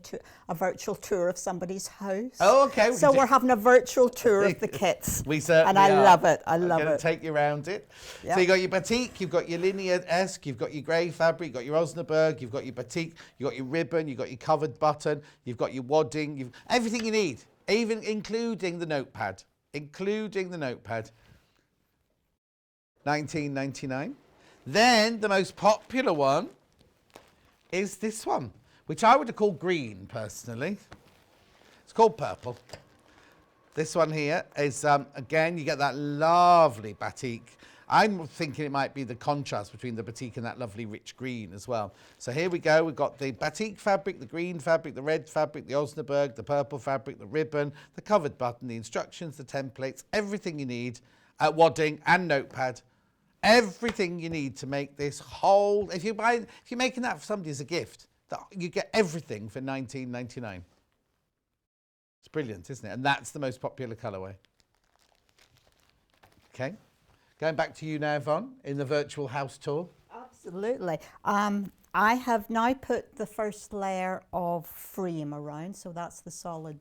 [SPEAKER 5] a virtual tour of somebody's house.
[SPEAKER 1] Oh, okay.
[SPEAKER 5] So we're having a virtual tour of the kits.
[SPEAKER 1] We certainly
[SPEAKER 5] and I
[SPEAKER 1] are.
[SPEAKER 5] love it. I
[SPEAKER 1] I'm
[SPEAKER 5] love
[SPEAKER 1] going
[SPEAKER 5] it.
[SPEAKER 1] to take you around it.
[SPEAKER 5] Yep.
[SPEAKER 1] So you've got your batik, you've got your linear-esque, you've got your grey fabric, you've got your Osnaburg, you've got your batik, you've got your ribbon, you've got your covered button, you've got your wadding, you've everything you need, even including the notepad. Including the notepad. 19.99. Then the most popular one is this one, which I would have called green personally. It's called purple. This one here is, again, you get that lovely batik. I'm thinking it might be the contrast between the batik and that lovely rich green as well. So here we go. We've got the batik fabric, the green fabric, the red fabric, the Osnaburg, the purple fabric, the ribbon, the covered button, the instructions, the templates, everything you need at wadding and notepad. Everything you need to make this whole. If you're making that for somebody as a gift, you get everything for $19.99. It's brilliant, isn't it? And that's the most popular colourway. Okay. Going back to you now, Yvonne, in the virtual house tour.
[SPEAKER 5] Absolutely. I have now put the first layer of frame around, so that's the solid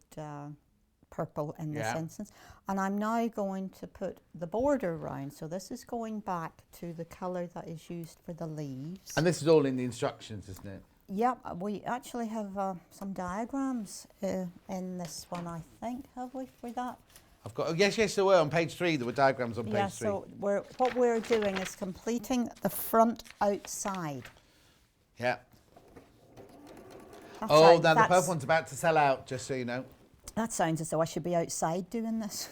[SPEAKER 5] purple in this instance. And I'm now going to put the border around. So this is going back to the colour that is used for the leaves.
[SPEAKER 1] And this is all in the instructions, isn't it?
[SPEAKER 5] Yep, we actually have some diagrams in this one, I think, have we, for that?
[SPEAKER 1] I've got, oh, yes, there were on page 3. There were diagrams on page 3.
[SPEAKER 5] Yeah, so what we're doing is completing the front outside.
[SPEAKER 1] Yeah.
[SPEAKER 5] That's
[SPEAKER 1] Oh,
[SPEAKER 5] right,
[SPEAKER 1] now the purple one's about to sell out, just so you know.
[SPEAKER 5] That sounds as though I should be outside doing this.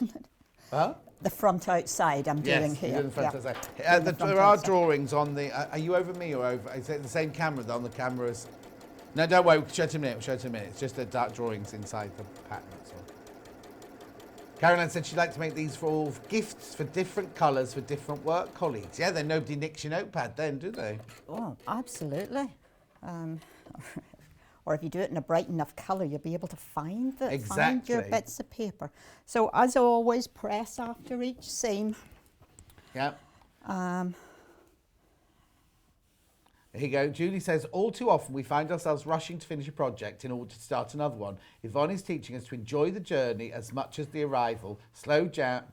[SPEAKER 1] Huh?
[SPEAKER 5] The front outside I'm doing
[SPEAKER 1] Yes,
[SPEAKER 5] here.
[SPEAKER 1] you're doing the front
[SPEAKER 5] yeah.
[SPEAKER 1] outside.
[SPEAKER 5] Doing the front
[SPEAKER 1] There are
[SPEAKER 5] outside.
[SPEAKER 1] drawings on the. Are you over me or over? Is it the same camera on the cameras? No, don't worry. We'll show it in a minute. We'll show it in a minute. It's just the dark drawings inside the pattern. That's all. Caroline said she'd like to make these for all gifts for different colours for different work colleagues. Yeah, then nobody nicks your notepad then, do they?
[SPEAKER 5] Oh, absolutely. Or if you do it in a bright enough colour, you'll be able to find your
[SPEAKER 1] Exactly.
[SPEAKER 5] bits of paper. So as always, press after each seam.
[SPEAKER 1] Yeah. Here you go. Julie says, all too often we find ourselves rushing to finish a project in order to start another one. Yvonne is teaching us to enjoy the journey as much as the arrival. Slow down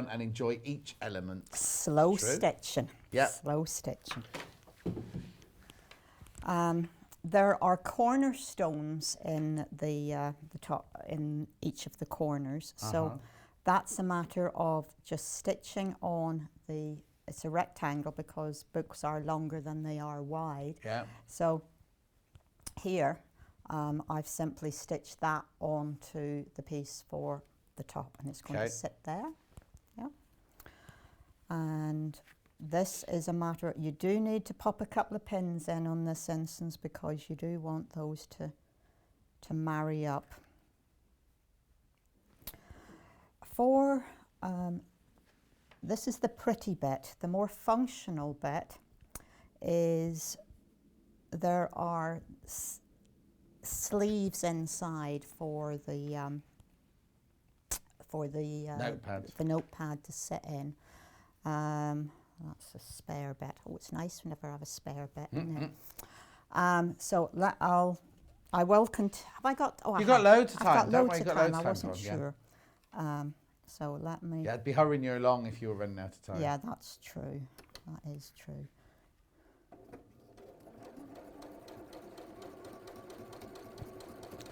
[SPEAKER 1] and enjoy each element.
[SPEAKER 5] Slow
[SPEAKER 1] True.
[SPEAKER 5] stitching.
[SPEAKER 1] Yep.
[SPEAKER 5] Slow stitching. There are cornerstones in the top, in each of the corners. So that's a matter of just stitching on the. It's a rectangle because books are longer than they are wide.
[SPEAKER 1] Yeah.
[SPEAKER 5] So here, I've simply stitched that onto the piece for the top, and it's going to sit there. Yeah. And this is a matter, you do need to pop a couple of pins in on this instance because you do want those to marry up. For this is the pretty bit. The more functional bit is there are sleeves inside for the notepad to sit in. That's a spare bit. Oh, it's nice whenever I have a spare bit in there. So I will continue. Have I got? Oh,
[SPEAKER 1] You've got loads of time.
[SPEAKER 5] I've got
[SPEAKER 1] Don't
[SPEAKER 5] loads
[SPEAKER 1] worry,
[SPEAKER 5] of
[SPEAKER 1] you've got
[SPEAKER 5] time.
[SPEAKER 1] loads
[SPEAKER 5] I
[SPEAKER 1] of time,
[SPEAKER 5] wasn't
[SPEAKER 1] Yvonne,
[SPEAKER 5] sure. So let me.
[SPEAKER 1] Yeah, I'd be hurrying you along if you were running out of time.
[SPEAKER 5] Yeah, that's true. That is true.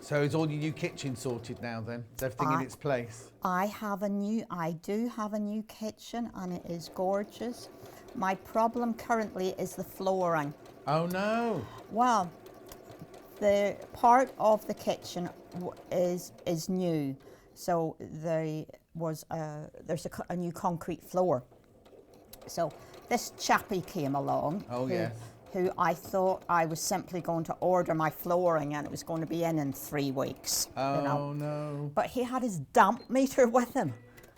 [SPEAKER 1] So is all your new kitchen sorted now then? Is everything in its place?
[SPEAKER 5] I do have a new kitchen and it is gorgeous. My problem currently is the flooring.
[SPEAKER 1] Oh no.
[SPEAKER 5] Well, the part of the kitchen is new. So there's a new concrete floor. So this chappie came along.
[SPEAKER 1] Oh yes.
[SPEAKER 5] Who I thought I was simply going to order my flooring and it was going to be in 3 weeks.
[SPEAKER 1] Oh no.
[SPEAKER 5] But he had his damp meter with him.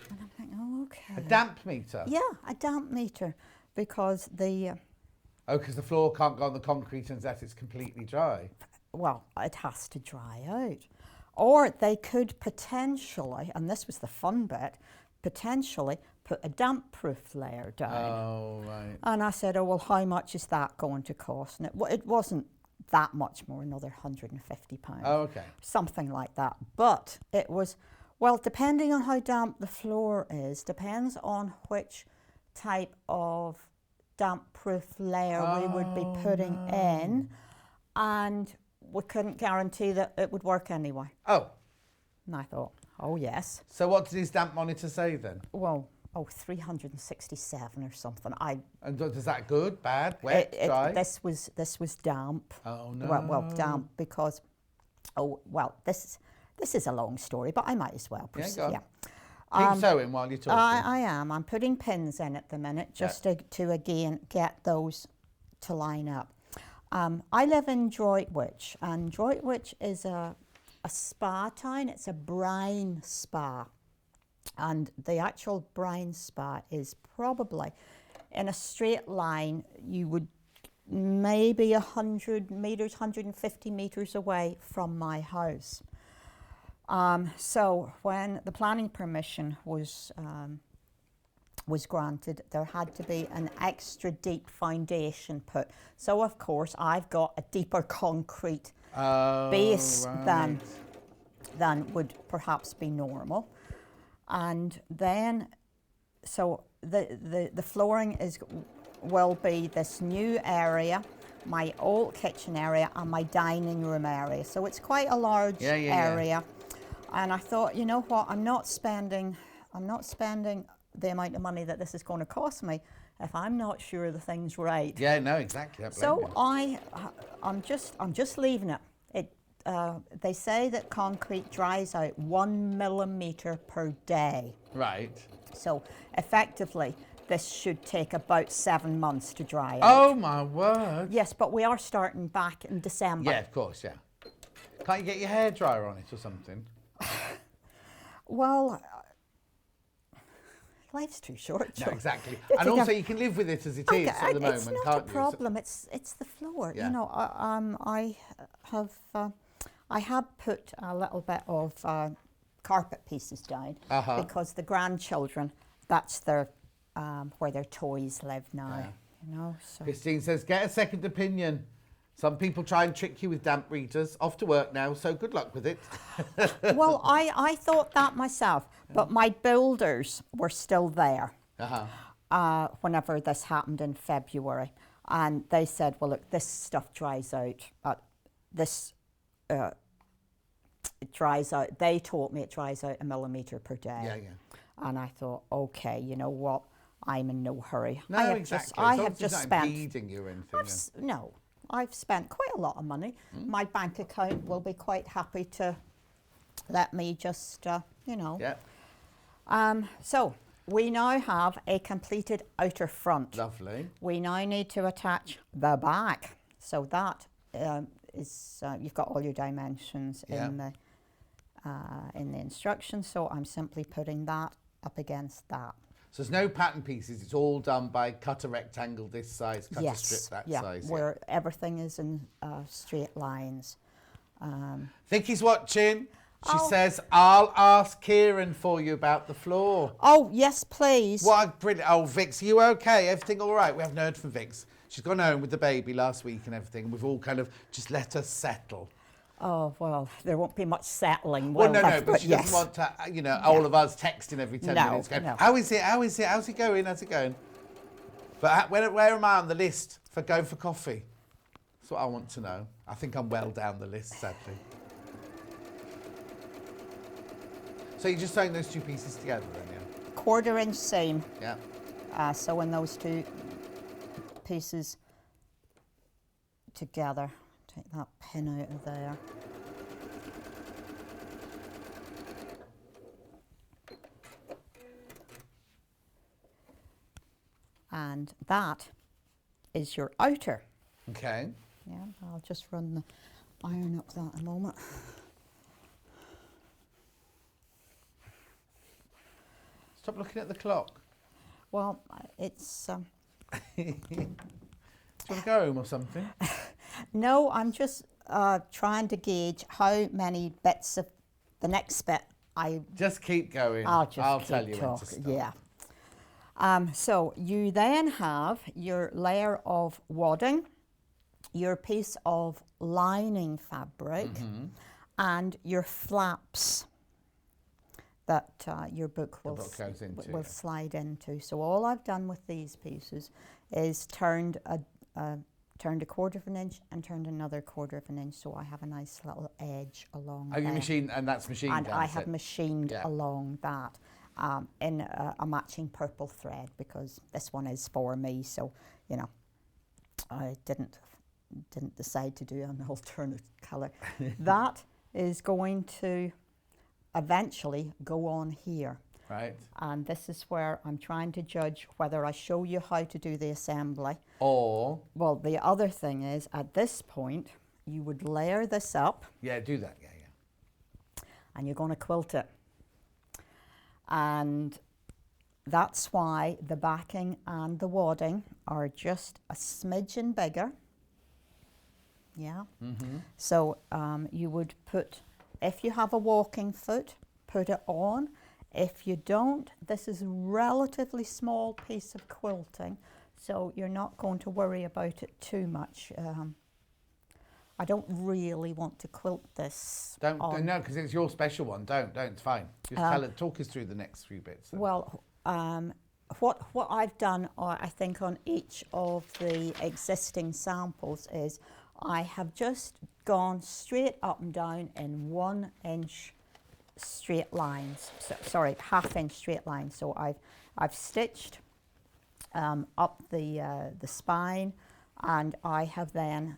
[SPEAKER 5] And I'm thinking, oh, okay.
[SPEAKER 1] A damp meter?
[SPEAKER 5] Yeah, a damp meter. Because
[SPEAKER 1] because the floor can't go on the concrete unless it's completely dry.
[SPEAKER 5] well, it has to dry out. Or they could potentially, and this was the fun bit, potentially put a damp-proof layer down.
[SPEAKER 1] Oh, right.
[SPEAKER 5] And I said, oh, well, how much is that going to cost? And it wasn't that much more, another £150.
[SPEAKER 1] Oh, okay.
[SPEAKER 5] Something like that. But it was, well, depending on how damp the floor is, depends on which type of damp-proof layer we would be putting in. And we couldn't guarantee that it would work anyway.
[SPEAKER 1] Oh.
[SPEAKER 5] And I thought, oh, yes.
[SPEAKER 1] So what did his damp monitor say then?
[SPEAKER 5] Well, 367 or something.
[SPEAKER 1] And is that good, bad, wet, dry?
[SPEAKER 5] This was damp.
[SPEAKER 1] Oh, no.
[SPEAKER 5] Well, damp because, this is a long story, but I might as well proceed.
[SPEAKER 1] Yeah, go on. Keep sewing while you're talking.
[SPEAKER 5] I am. I'm putting pins in at the minute just to again get those to line up. I live in Droitwich, and Droitwich is a spa town. It's a brine spa. And the actual brine spa is probably, in a straight line, you would maybe 100 metres, 150 metres away from my house. So when the planning permission was granted, there had to be an extra deep foundation put. So of course I've got a deeper concrete base than would perhaps be normal. And then, so the flooring will be this new area, my old kitchen area and my dining room area. So it's quite a large area. And I thought, you know what, I'm not spending the amount of money that this is going to cost me if I'm not sure the thing's right.
[SPEAKER 1] Yeah, no, exactly.
[SPEAKER 5] So I'm just leaving it. They say that concrete dries out 1 millimetre per day.
[SPEAKER 1] Right.
[SPEAKER 5] So effectively, this should take about 7 months to dry out.
[SPEAKER 1] Oh my word.
[SPEAKER 5] Yes, but we are starting back in December.
[SPEAKER 1] Yeah, of course, yeah. Can't you get your hairdryer on it or something?
[SPEAKER 5] Well, life's too short.
[SPEAKER 1] No, exactly. And also you can live with it as it is at the moment,
[SPEAKER 5] it's not
[SPEAKER 1] can't
[SPEAKER 5] a
[SPEAKER 1] you?
[SPEAKER 5] problem. It's the floor.
[SPEAKER 1] Yeah.
[SPEAKER 5] You know, I have put a little bit of carpet pieces down because the grandchildren, that's their where their toys live now.
[SPEAKER 1] Yeah.
[SPEAKER 5] You know. So.
[SPEAKER 1] Christine says, get a second opinion. Some people try and trick you with damp readers. Off to work now, so good luck with it.
[SPEAKER 5] Well, I thought that myself, but my builders were still there whenever this happened in February. And they said, well, look, this stuff dries out. It dries out. They told me it dries out 1 millimetre per day.
[SPEAKER 1] Yeah, yeah.
[SPEAKER 5] And I thought, okay, you know what? I'm in no hurry.
[SPEAKER 1] No, exactly.
[SPEAKER 5] I have just spent.
[SPEAKER 1] Impeding you or anything.
[SPEAKER 5] No, I've spent quite a lot of money. My bank account will be quite happy to let me just, you know.
[SPEAKER 1] Yeah.
[SPEAKER 5] So we now have a completed outer front.
[SPEAKER 1] Lovely.
[SPEAKER 5] We now need to attach the back. So that is you've got all your dimensions in the instructions. So I'm simply putting that up against that.
[SPEAKER 1] So there's no pattern pieces. It's all done by cut a rectangle this size, cut a strip that size.
[SPEAKER 5] Where everything is in straight lines.
[SPEAKER 1] Vicky's watching. She says, I'll ask Kieran for you about the floor.
[SPEAKER 5] Oh, yes, please.
[SPEAKER 1] What brilliant. Oh, Vix, are you okay? Everything all right? We haven't heard from Vix. She's gone home with the baby last week and everything. We've all kind of just let her settle.
[SPEAKER 5] Oh, well, there won't be much settling.
[SPEAKER 1] Well, no, but she doesn't want to, you know, all of us texting every 10 minutes going, how is it? How is it? How's it going? How's it going? But where am I on the list for going for coffee? That's what I want to know. I think I'm well down the list, sadly. So you're just sewing those two pieces together then, yeah?
[SPEAKER 5] 1/4 inch seam.
[SPEAKER 1] Yeah.
[SPEAKER 5] Sewing those two pieces together. Take that pin out of there. And that is your outer.
[SPEAKER 1] Okay.
[SPEAKER 5] Yeah, I'll just run the iron up that a moment.
[SPEAKER 1] Stop looking at the clock.
[SPEAKER 5] Well, it's...
[SPEAKER 1] Do you want to go home or something?
[SPEAKER 5] No, I'm just trying to gauge how many bits of the next bit,
[SPEAKER 1] Just keep going.
[SPEAKER 5] I'll just
[SPEAKER 1] I'll
[SPEAKER 5] keep
[SPEAKER 1] tell you when to
[SPEAKER 5] talking.
[SPEAKER 1] stop.
[SPEAKER 5] Yeah. So you then have your layer of wadding, your piece of lining fabric, and your flaps that your book will
[SPEAKER 1] goes into,
[SPEAKER 5] will slide into. So all I've done with these pieces is turned a 1/4 of an inch and turned another 1/4 of an inch, so I have a nice little edge along
[SPEAKER 1] Oh, you
[SPEAKER 5] there.
[SPEAKER 1] machine, and that's machined
[SPEAKER 5] And
[SPEAKER 1] down,
[SPEAKER 5] I
[SPEAKER 1] is
[SPEAKER 5] have
[SPEAKER 1] it?
[SPEAKER 5] machined
[SPEAKER 1] Yeah.
[SPEAKER 5] along that in a matching purple thread, because this one is for me, so you know I didn't decide to do an alternate colour. That is going to eventually go on here.
[SPEAKER 1] Right.
[SPEAKER 5] And this is where I'm trying to judge whether I show you how to do the assembly.
[SPEAKER 1] Or,
[SPEAKER 5] Well, the other thing is, at this point, you would layer this up
[SPEAKER 1] yeah, do that. Yeah.
[SPEAKER 5] and you're going to quilt it. And that's why the backing and the wadding are just a smidgen bigger. Yeah. So you would put, if you have a walking foot, put it on. If you don't, this is a relatively small piece of quilting, so you're not going to worry about it too much. I don't really want to quilt this.
[SPEAKER 1] Don't
[SPEAKER 5] on.
[SPEAKER 1] no, because it's your special one. Don't. It's fine. Just talk us through the next few bits. Then.
[SPEAKER 5] Well, what I've done, I think, on each of the existing samples is I have just gone straight up and down in 1 inch straight lines. So, sorry, 1/2 inch straight lines. So I've stitched up the spine, and I have then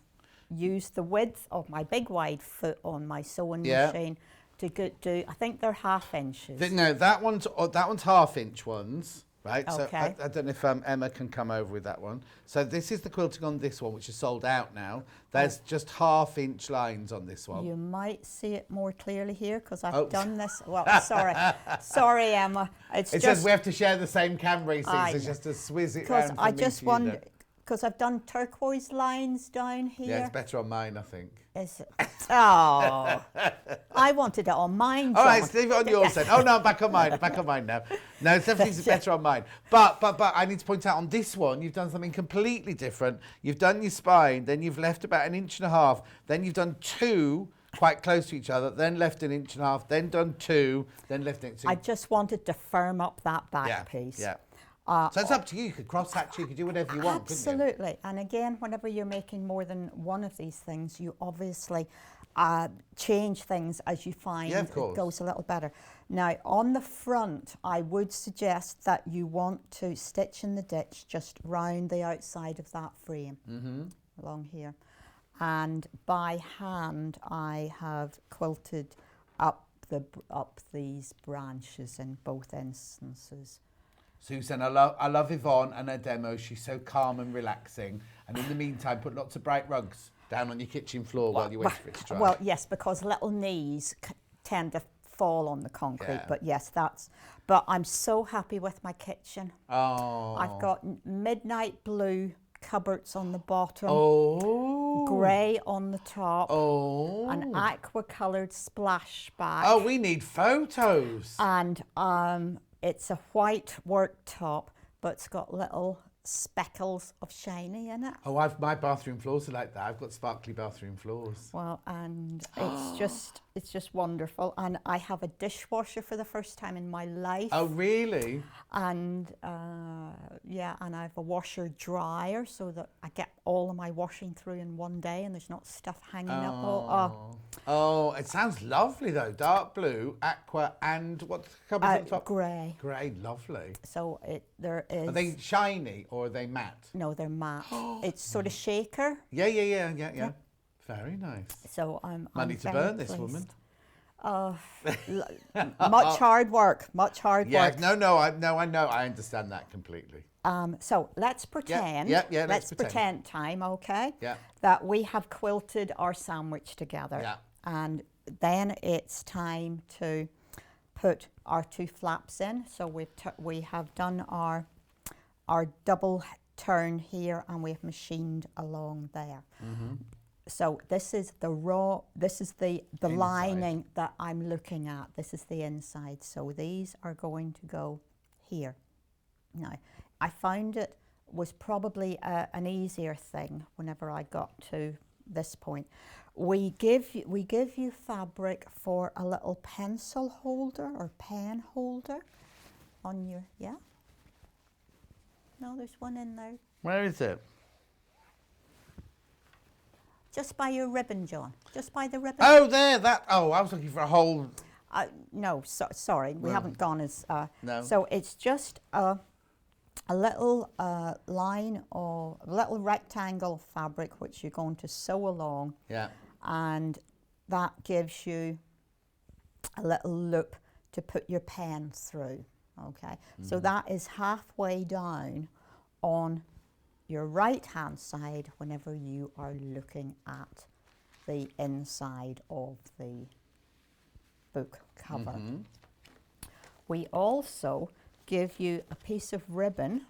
[SPEAKER 5] used the width of my big wide foot on my sewing machine to do. I think they're 1/2 inches.
[SPEAKER 1] No, that one's 1/2 inch ones. Right,
[SPEAKER 5] Okay.
[SPEAKER 1] So I don't know if Emma can come over with that one. So this is the quilting on this one, which is sold out now. There's just 1/2 inch lines on this one.
[SPEAKER 5] You might see it more clearly here because I've
[SPEAKER 1] Oh.
[SPEAKER 5] done this. Well, sorry, Emma.
[SPEAKER 1] It
[SPEAKER 5] just
[SPEAKER 1] says we have to share the same camera, so
[SPEAKER 5] I
[SPEAKER 1] it's just to swizz it
[SPEAKER 5] because
[SPEAKER 1] round
[SPEAKER 5] I
[SPEAKER 1] from me
[SPEAKER 5] just
[SPEAKER 1] to you
[SPEAKER 5] wonder,
[SPEAKER 1] there.
[SPEAKER 5] because I've done turquoise lines down here.
[SPEAKER 1] Yeah, it's better on mine, I think.
[SPEAKER 5] Is it? Oh, I wanted it on mine.
[SPEAKER 1] All right,
[SPEAKER 5] John.
[SPEAKER 1] leave it on yours then. Oh no, back on mine. Back on mine now. No, it's definitely better on mine. But I need to point out on this one, you've done something completely different. You've done your spine, then you've left about 1.5 inches, then you've done 2 quite close to each other, then left 1.5 inches, then done 2, then left it.
[SPEAKER 5] I just wanted to firm up that back piece.
[SPEAKER 1] Yeah. So it's up to you. You could cross hatch, you could do whatever you want, couldn't you?
[SPEAKER 5] Absolutely. And again, whenever you're making more than one of these things, you obviously change things as you find
[SPEAKER 1] of course.
[SPEAKER 5] it goes a little better. Now, on the front, I would suggest that you want to stitch in the ditch just round the outside of that frame, along here. And by hand, I have quilted up these branches in both instances.
[SPEAKER 1] Susan, I love Yvonne and her demo. She's so calm and relaxing. And in the meantime, put lots of bright rugs down on your kitchen floor while you wait for it to dry.
[SPEAKER 5] Well, yes, because little knees tend to fall on the concrete.
[SPEAKER 1] Yeah.
[SPEAKER 5] But yes, but I'm so happy with my kitchen.
[SPEAKER 1] Oh.
[SPEAKER 5] I've got midnight blue cupboards on the bottom.
[SPEAKER 1] Oh.
[SPEAKER 5] Grey on the top.
[SPEAKER 1] Oh.
[SPEAKER 5] An aqua coloured splashback.
[SPEAKER 1] Oh, we need photos.
[SPEAKER 5] And it's a white worktop, but it's got little speckles of shiny in it.
[SPEAKER 1] Oh, my bathroom floors are like that. I've got sparkly bathroom floors.
[SPEAKER 5] Well, and it's just wonderful. And I have a dishwasher for the first time in my life.
[SPEAKER 1] Oh, really?
[SPEAKER 5] And yeah, and I have a washer dryer so that I get all of my washing through in one day, and there's not stuff hanging up.
[SPEAKER 1] Oh, it sounds lovely though. Dark blue, aqua, and what's the colours at the top?
[SPEAKER 5] Grey.
[SPEAKER 1] Grey, lovely.
[SPEAKER 5] So there is.
[SPEAKER 1] Are they shiny or are they matte?
[SPEAKER 5] No, they're matte. It's sort of shaker.
[SPEAKER 1] Yeah. Very nice.
[SPEAKER 5] So I'm
[SPEAKER 1] Money to
[SPEAKER 5] very
[SPEAKER 1] burn, this
[SPEAKER 5] pleased.
[SPEAKER 1] woman.
[SPEAKER 5] Much hard work. Much hard work.
[SPEAKER 1] Yeah, no, I know. I understand that completely.
[SPEAKER 5] So let's pretend.
[SPEAKER 1] Yeah, let's
[SPEAKER 5] pretend time, okay?
[SPEAKER 1] Yeah.
[SPEAKER 5] That we have quilted our sandwich together.
[SPEAKER 1] Yeah.
[SPEAKER 5] And then it's time to put our 2 flaps in. So we have done our double turn here, and we've machined along there. So this is the raw, this is the
[SPEAKER 1] Inside.
[SPEAKER 5] lining that I'm looking at. This is the inside. So these are going to go here. Now, I found it was probably an easier thing whenever I got to this point. We give you fabric for a little pencil holder or pen holder on your, yeah? No, there's one in there.
[SPEAKER 1] Where is it?
[SPEAKER 5] Just by your ribbon, John. Just by the ribbon.
[SPEAKER 1] Oh, there, that, oh, I was looking for a whole...
[SPEAKER 5] No, sorry, we haven't gone as...
[SPEAKER 1] No.
[SPEAKER 5] So it's just a little line of, a little rectangle of fabric which you're going to sew along.
[SPEAKER 1] Yeah.
[SPEAKER 5] And that gives you a little loop to put your pen through, okay? So that is halfway down on your right-hand side whenever you are looking at the inside of the book cover. We also give you a piece of ribbon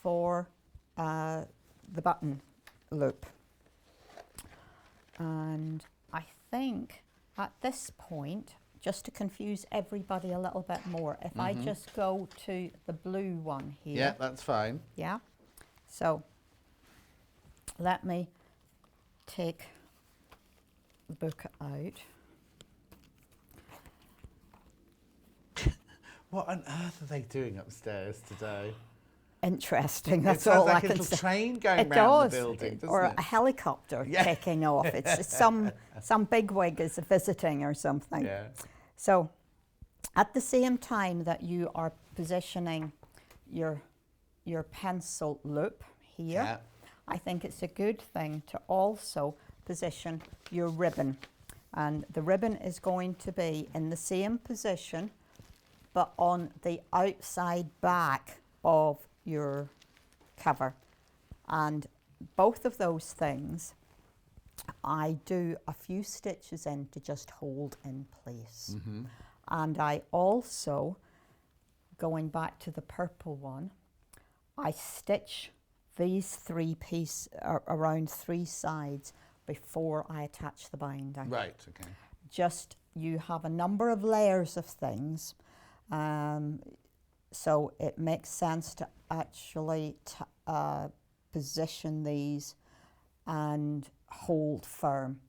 [SPEAKER 5] for the button loop. And I think at this point, just to confuse everybody a little bit more, if I just go to the blue one here.
[SPEAKER 1] Yeah, that's fine.
[SPEAKER 5] Yeah. So let me take the book out.
[SPEAKER 1] What on earth are they doing upstairs today?
[SPEAKER 5] Interesting. That's
[SPEAKER 1] it sounds
[SPEAKER 5] all
[SPEAKER 1] like
[SPEAKER 5] I
[SPEAKER 1] a
[SPEAKER 5] can
[SPEAKER 1] little
[SPEAKER 5] say.
[SPEAKER 1] train going
[SPEAKER 5] It
[SPEAKER 1] round
[SPEAKER 5] does,
[SPEAKER 1] the building, doesn't
[SPEAKER 5] or
[SPEAKER 1] it?
[SPEAKER 5] a helicopter
[SPEAKER 1] Yeah.
[SPEAKER 5] taking off. It's some bigwig is visiting or something.
[SPEAKER 1] Yeah.
[SPEAKER 5] So, at the same time that you are positioning your pencil loop here,
[SPEAKER 1] Yeah.
[SPEAKER 5] I think it's a good thing to also position your ribbon, and the ribbon is going to be in the same position, but on the outside back of your cover. And both of those things I do a few stitches in to just hold in place. And I also, going back to the purple one, I stitch these three pieces around three sides before I attach the binding.
[SPEAKER 1] Right, okay.
[SPEAKER 5] Just, you have a number of layers of things, so it makes sense to actually position these and hold firm.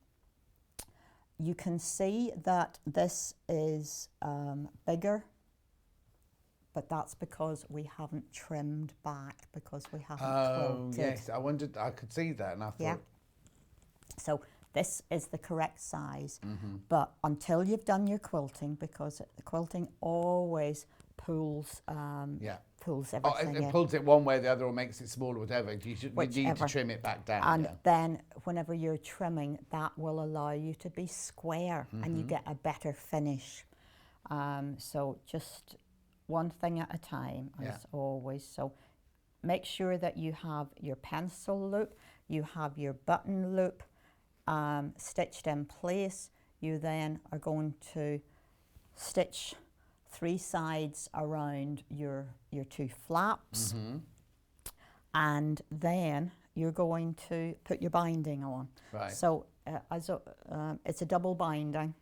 [SPEAKER 5] You can see that this is bigger, but that's because we haven't trimmed back, because we haven't quilted.
[SPEAKER 1] Yes, I wondered, I could see that and I thought...
[SPEAKER 5] Yeah. So this is the correct size, but until you've done your quilting, because the quilting always pulls pulls everything
[SPEAKER 1] it
[SPEAKER 5] in.
[SPEAKER 1] pulls it one way or the other or makes it smaller, whatever. You need to
[SPEAKER 5] Whichever.
[SPEAKER 1] trim it back down.
[SPEAKER 5] And
[SPEAKER 1] yeah.
[SPEAKER 5] then whenever you're trimming, that will allow you to be square and you get a better finish. So just one thing at a time, as always. So make sure that you have your pencil loop, you have your button loop stitched in place. You then are going to stitch three sides around your two flaps, and then you're going to put your binding on.
[SPEAKER 1] Right.
[SPEAKER 5] So it's a double binding.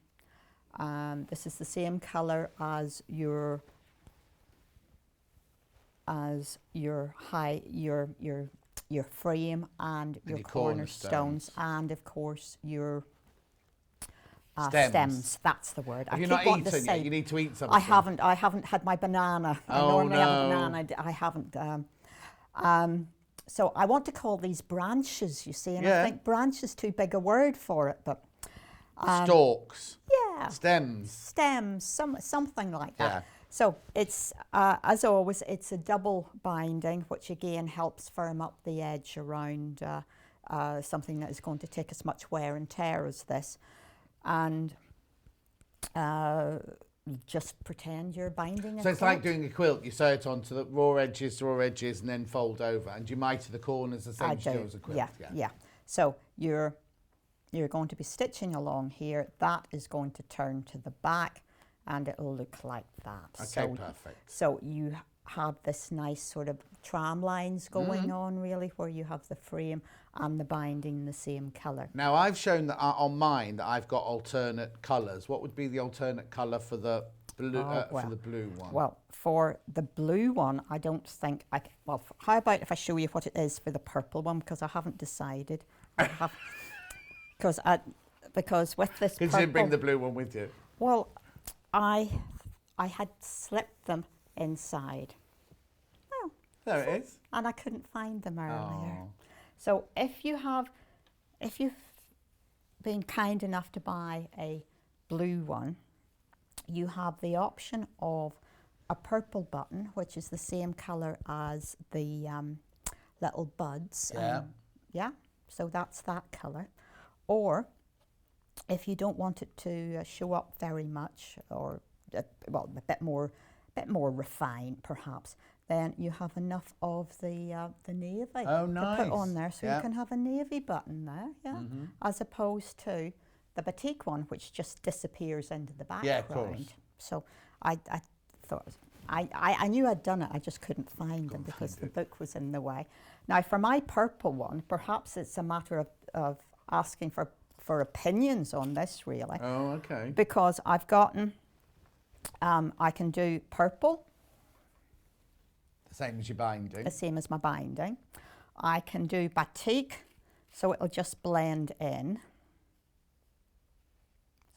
[SPEAKER 5] This is the same colour as your frame and your cornerstones, and of course your stems. That's the word.
[SPEAKER 1] Have you not eaten yet? You need to eat something.
[SPEAKER 5] I haven't had my banana. I normally have a banana. I haven't. So I want to call these branches, you see, and I think branch is too big a word for it, but
[SPEAKER 1] stalks.
[SPEAKER 5] Yeah.
[SPEAKER 1] Stems.
[SPEAKER 5] Something like that.
[SPEAKER 1] Yeah.
[SPEAKER 5] So it's, as always, it's a double binding, which again helps firm up the edge around something that is going to take as much wear and tear as this. And just pretend you're binding a
[SPEAKER 1] So it's
[SPEAKER 5] quilt.
[SPEAKER 1] like doing a quilt. You sew it onto the raw edges, and then fold over. And you miter the corners the same as you do as a quilt.
[SPEAKER 5] Yeah. So you're going to be stitching along here. That is going to turn to the back, and it'll look like that.
[SPEAKER 1] Okay, perfect.
[SPEAKER 5] So you have this nice sort of tram lines going on, really, where you have the frame and the binding the same colour.
[SPEAKER 1] Now, I've shown that on mine that I've got alternate colours. What would be the alternate colour for the blue, for the blue one?
[SPEAKER 5] Well, for the blue one, I don't think well, how about if I show you what it is for the purple one, because I haven't decided. Because with this purple...
[SPEAKER 1] Because you didn't bring the blue one with you.
[SPEAKER 5] Well, I had slipped them inside. Oh,
[SPEAKER 1] There it is.
[SPEAKER 5] and I couldn't find them earlier.
[SPEAKER 1] Oh.
[SPEAKER 5] So if you've been kind enough to buy a blue one, you have the option of a purple button, which is the same colour as the little buds.
[SPEAKER 1] Yeah.
[SPEAKER 5] Yeah, so that's that colour. Or if you don't want it to show up very much, or well, a bit more refined perhaps, then you have enough of the navy to put on there, so you can have a navy button there, as opposed to the batik one, which just disappears into the background.
[SPEAKER 1] Yeah, of course.
[SPEAKER 5] So I thought I knew I'd done it, I just couldn't find them because the book was in the way. Now for my purple one, perhaps it's a matter of asking for opinions on this, really.
[SPEAKER 1] Oh, okay.
[SPEAKER 5] Because I've gotten, I can do purple,
[SPEAKER 1] The same as your binding.
[SPEAKER 5] the same as my binding. I can do batik, so it'll just blend in.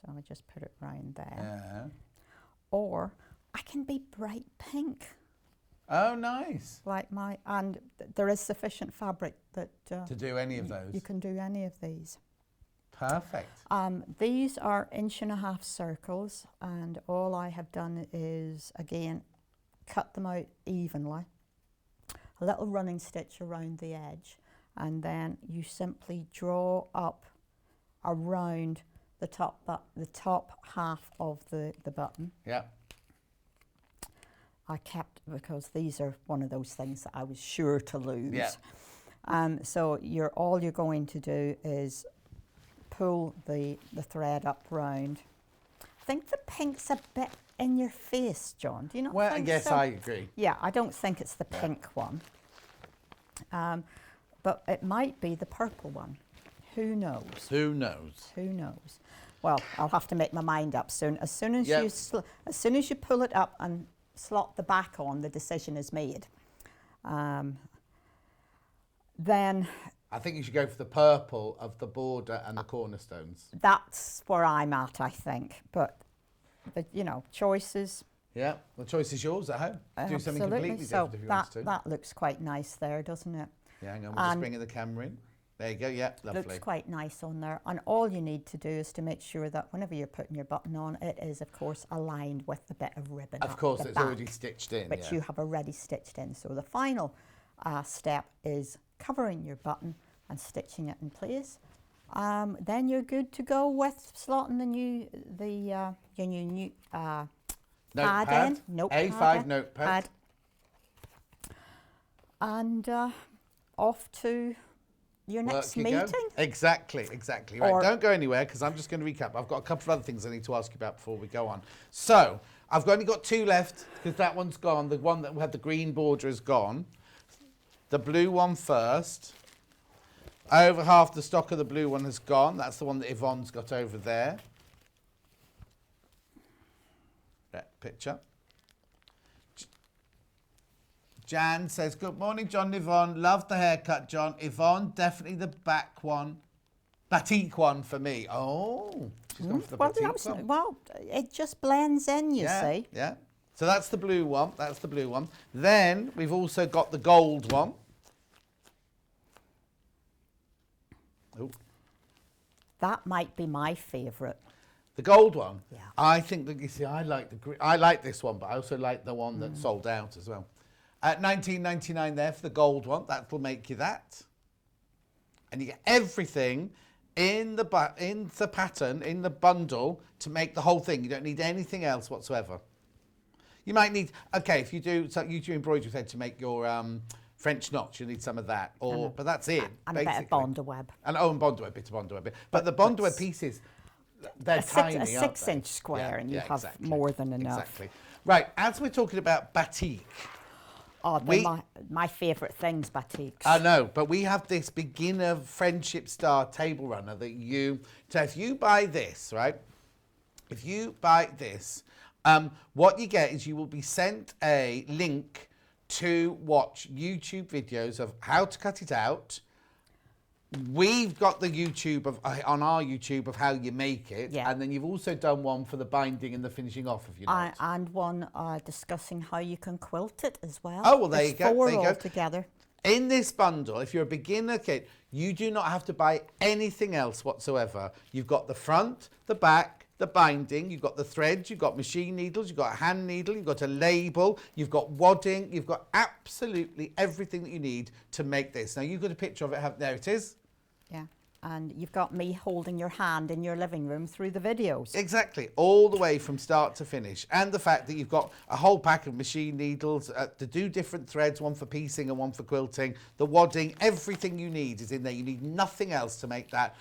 [SPEAKER 5] So I'll just put it round there.
[SPEAKER 1] Yeah.
[SPEAKER 5] Or I can be bright pink,
[SPEAKER 1] Oh, nice.
[SPEAKER 5] like and there is sufficient fabric that
[SPEAKER 1] To do any of those.
[SPEAKER 5] you can do any of these.
[SPEAKER 1] Perfect.
[SPEAKER 5] These are 1.5" circles, and all I have done is, again, cut them out evenly, a little running stitch around the edge, and then you simply draw up around the top half of the button.
[SPEAKER 1] Yeah.
[SPEAKER 5] I kept, because these are one of those things that I was sure to lose.
[SPEAKER 1] Yeah.
[SPEAKER 5] So all you're going to do is pull the thread up round. I think the pink's a bit in your face, John. Do you not
[SPEAKER 1] Well,
[SPEAKER 5] think
[SPEAKER 1] yes,
[SPEAKER 5] so?
[SPEAKER 1] I agree.
[SPEAKER 5] Yeah, I don't think it's the pink one. But it might be the purple one. Who knows?
[SPEAKER 1] Who knows?
[SPEAKER 5] Who knows? Well, I'll have to make my mind up soon. As soon as
[SPEAKER 1] Yep.
[SPEAKER 5] as soon as you pull it up and slot the back on, the decision is made. Then
[SPEAKER 1] I think you should go for the purple of the border and the cornerstones.
[SPEAKER 5] that's where I'm at, I think. But you know, choices.
[SPEAKER 1] Yeah, the choice is yours at home. Do something completely
[SPEAKER 5] So
[SPEAKER 1] different if you want to.
[SPEAKER 5] that looks quite nice there, doesn't it?
[SPEAKER 1] Yeah, hang on, we're just bringing the camera in. There you go, yeah, lovely.
[SPEAKER 5] Looks quite nice on there. And all you need to do is to make sure that whenever you're putting your button on, it is, of course, aligned with the bit of ribbon.
[SPEAKER 1] Of
[SPEAKER 5] at
[SPEAKER 1] course,
[SPEAKER 5] the
[SPEAKER 1] it's
[SPEAKER 5] back,
[SPEAKER 1] already stitched in.
[SPEAKER 5] which you have already stitched in. So the final step is covering your button and stitching it in place. Then you're good to go with slotting your new pad in. Notepad
[SPEAKER 1] A5
[SPEAKER 5] in,
[SPEAKER 1] notepad.
[SPEAKER 5] and off to your next
[SPEAKER 1] Work you go.
[SPEAKER 5] meeting.
[SPEAKER 1] Exactly. Right,
[SPEAKER 5] Or-
[SPEAKER 1] don't go anywhere because I'm just going to recap. I've got a couple of other things I need to ask you about before we go on. So, I've only got 2 left because that one's gone. The one that had the green border is gone. The blue one first. Over half the stock of the blue one has gone. That's the one that Yvonne's got over there. That picture. Jan says, good morning, John and Yvonne. Love the haircut, John. Yvonne, definitely the back one. Batik one for me. Oh, she's gone for the batik one.
[SPEAKER 5] Well, it just blends in, you see.
[SPEAKER 1] Yeah. So that's the blue one. That's the blue one. Then we've also got the gold one. Oh,
[SPEAKER 5] That might be my favourite.
[SPEAKER 1] the gold one.
[SPEAKER 5] Yeah.
[SPEAKER 1] I think that, you see, I like I like this one, but I also like the one that sold out as well. At $19.99 there for the gold one. That will make you that. And you get everything in the pattern, in the bundle, to make the whole thing. You don't need anything else whatsoever. You might need, okay, if you do embroidery thread to make your French knots, you need some of that. But that's it.
[SPEAKER 5] And a bit of Bondi web.
[SPEAKER 1] And Bondi web, bit of Bondi web. But the Bondi web pieces, they're tiny,
[SPEAKER 5] a
[SPEAKER 1] aren't
[SPEAKER 5] 6-inch
[SPEAKER 1] they?
[SPEAKER 5] square, and you have
[SPEAKER 1] exactly.
[SPEAKER 5] more than enough.
[SPEAKER 1] Exactly. Right, as we're talking about batik,
[SPEAKER 5] Oh, they're my favourite things, Batiks.
[SPEAKER 1] I know, but we have this beginner friendship star table runner that so if you buy this, right? If you buy this, what you get is you will be sent a link to watch YouTube videos of how to cut it out. We've got the YouTube on our YouTube of how you make it, and then you've also done one for the binding and the finishing off of your note.
[SPEAKER 5] And one discussing how you can quilt it as well.
[SPEAKER 1] Oh, well, there you go.
[SPEAKER 5] Four
[SPEAKER 1] there you go.
[SPEAKER 5] together.
[SPEAKER 1] In this bundle, if you're a beginner kit, you do not have to buy anything else whatsoever. You've got the front, the back, the binding, you've got the threads, you've got machine needles, you've got a hand needle, you've got a label, you've got wadding, you've got absolutely everything that you need to make this. Now, you've got a picture of it. There it is.
[SPEAKER 5] Yeah, and you've got me holding your hand in your living room through the videos.
[SPEAKER 1] Exactly, all the way from start to finish. And the fact that you've got a whole pack of machine needles to do different threads, one for piecing and one for quilting, the wadding, everything you need is in there. You need nothing else to make that.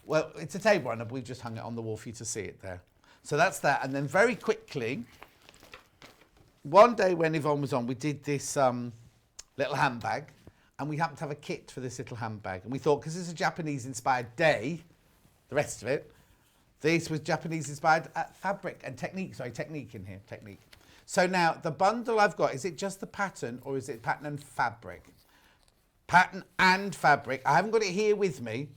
[SPEAKER 1] Well, it's a table runner, but we've just hung it on the wall for you to see it there. So that's that. And then very quickly, one day when Yvonne was on, we did this little handbag. And we happened to have a kit for this little handbag. And we thought, because it's a Japanese-inspired day, the rest of it, this was Japanese-inspired fabric and technique. Sorry, technique in here, technique. So now, the bundle I've got, is it just the pattern or is it pattern and fabric? Pattern and fabric. I haven't got it here with me.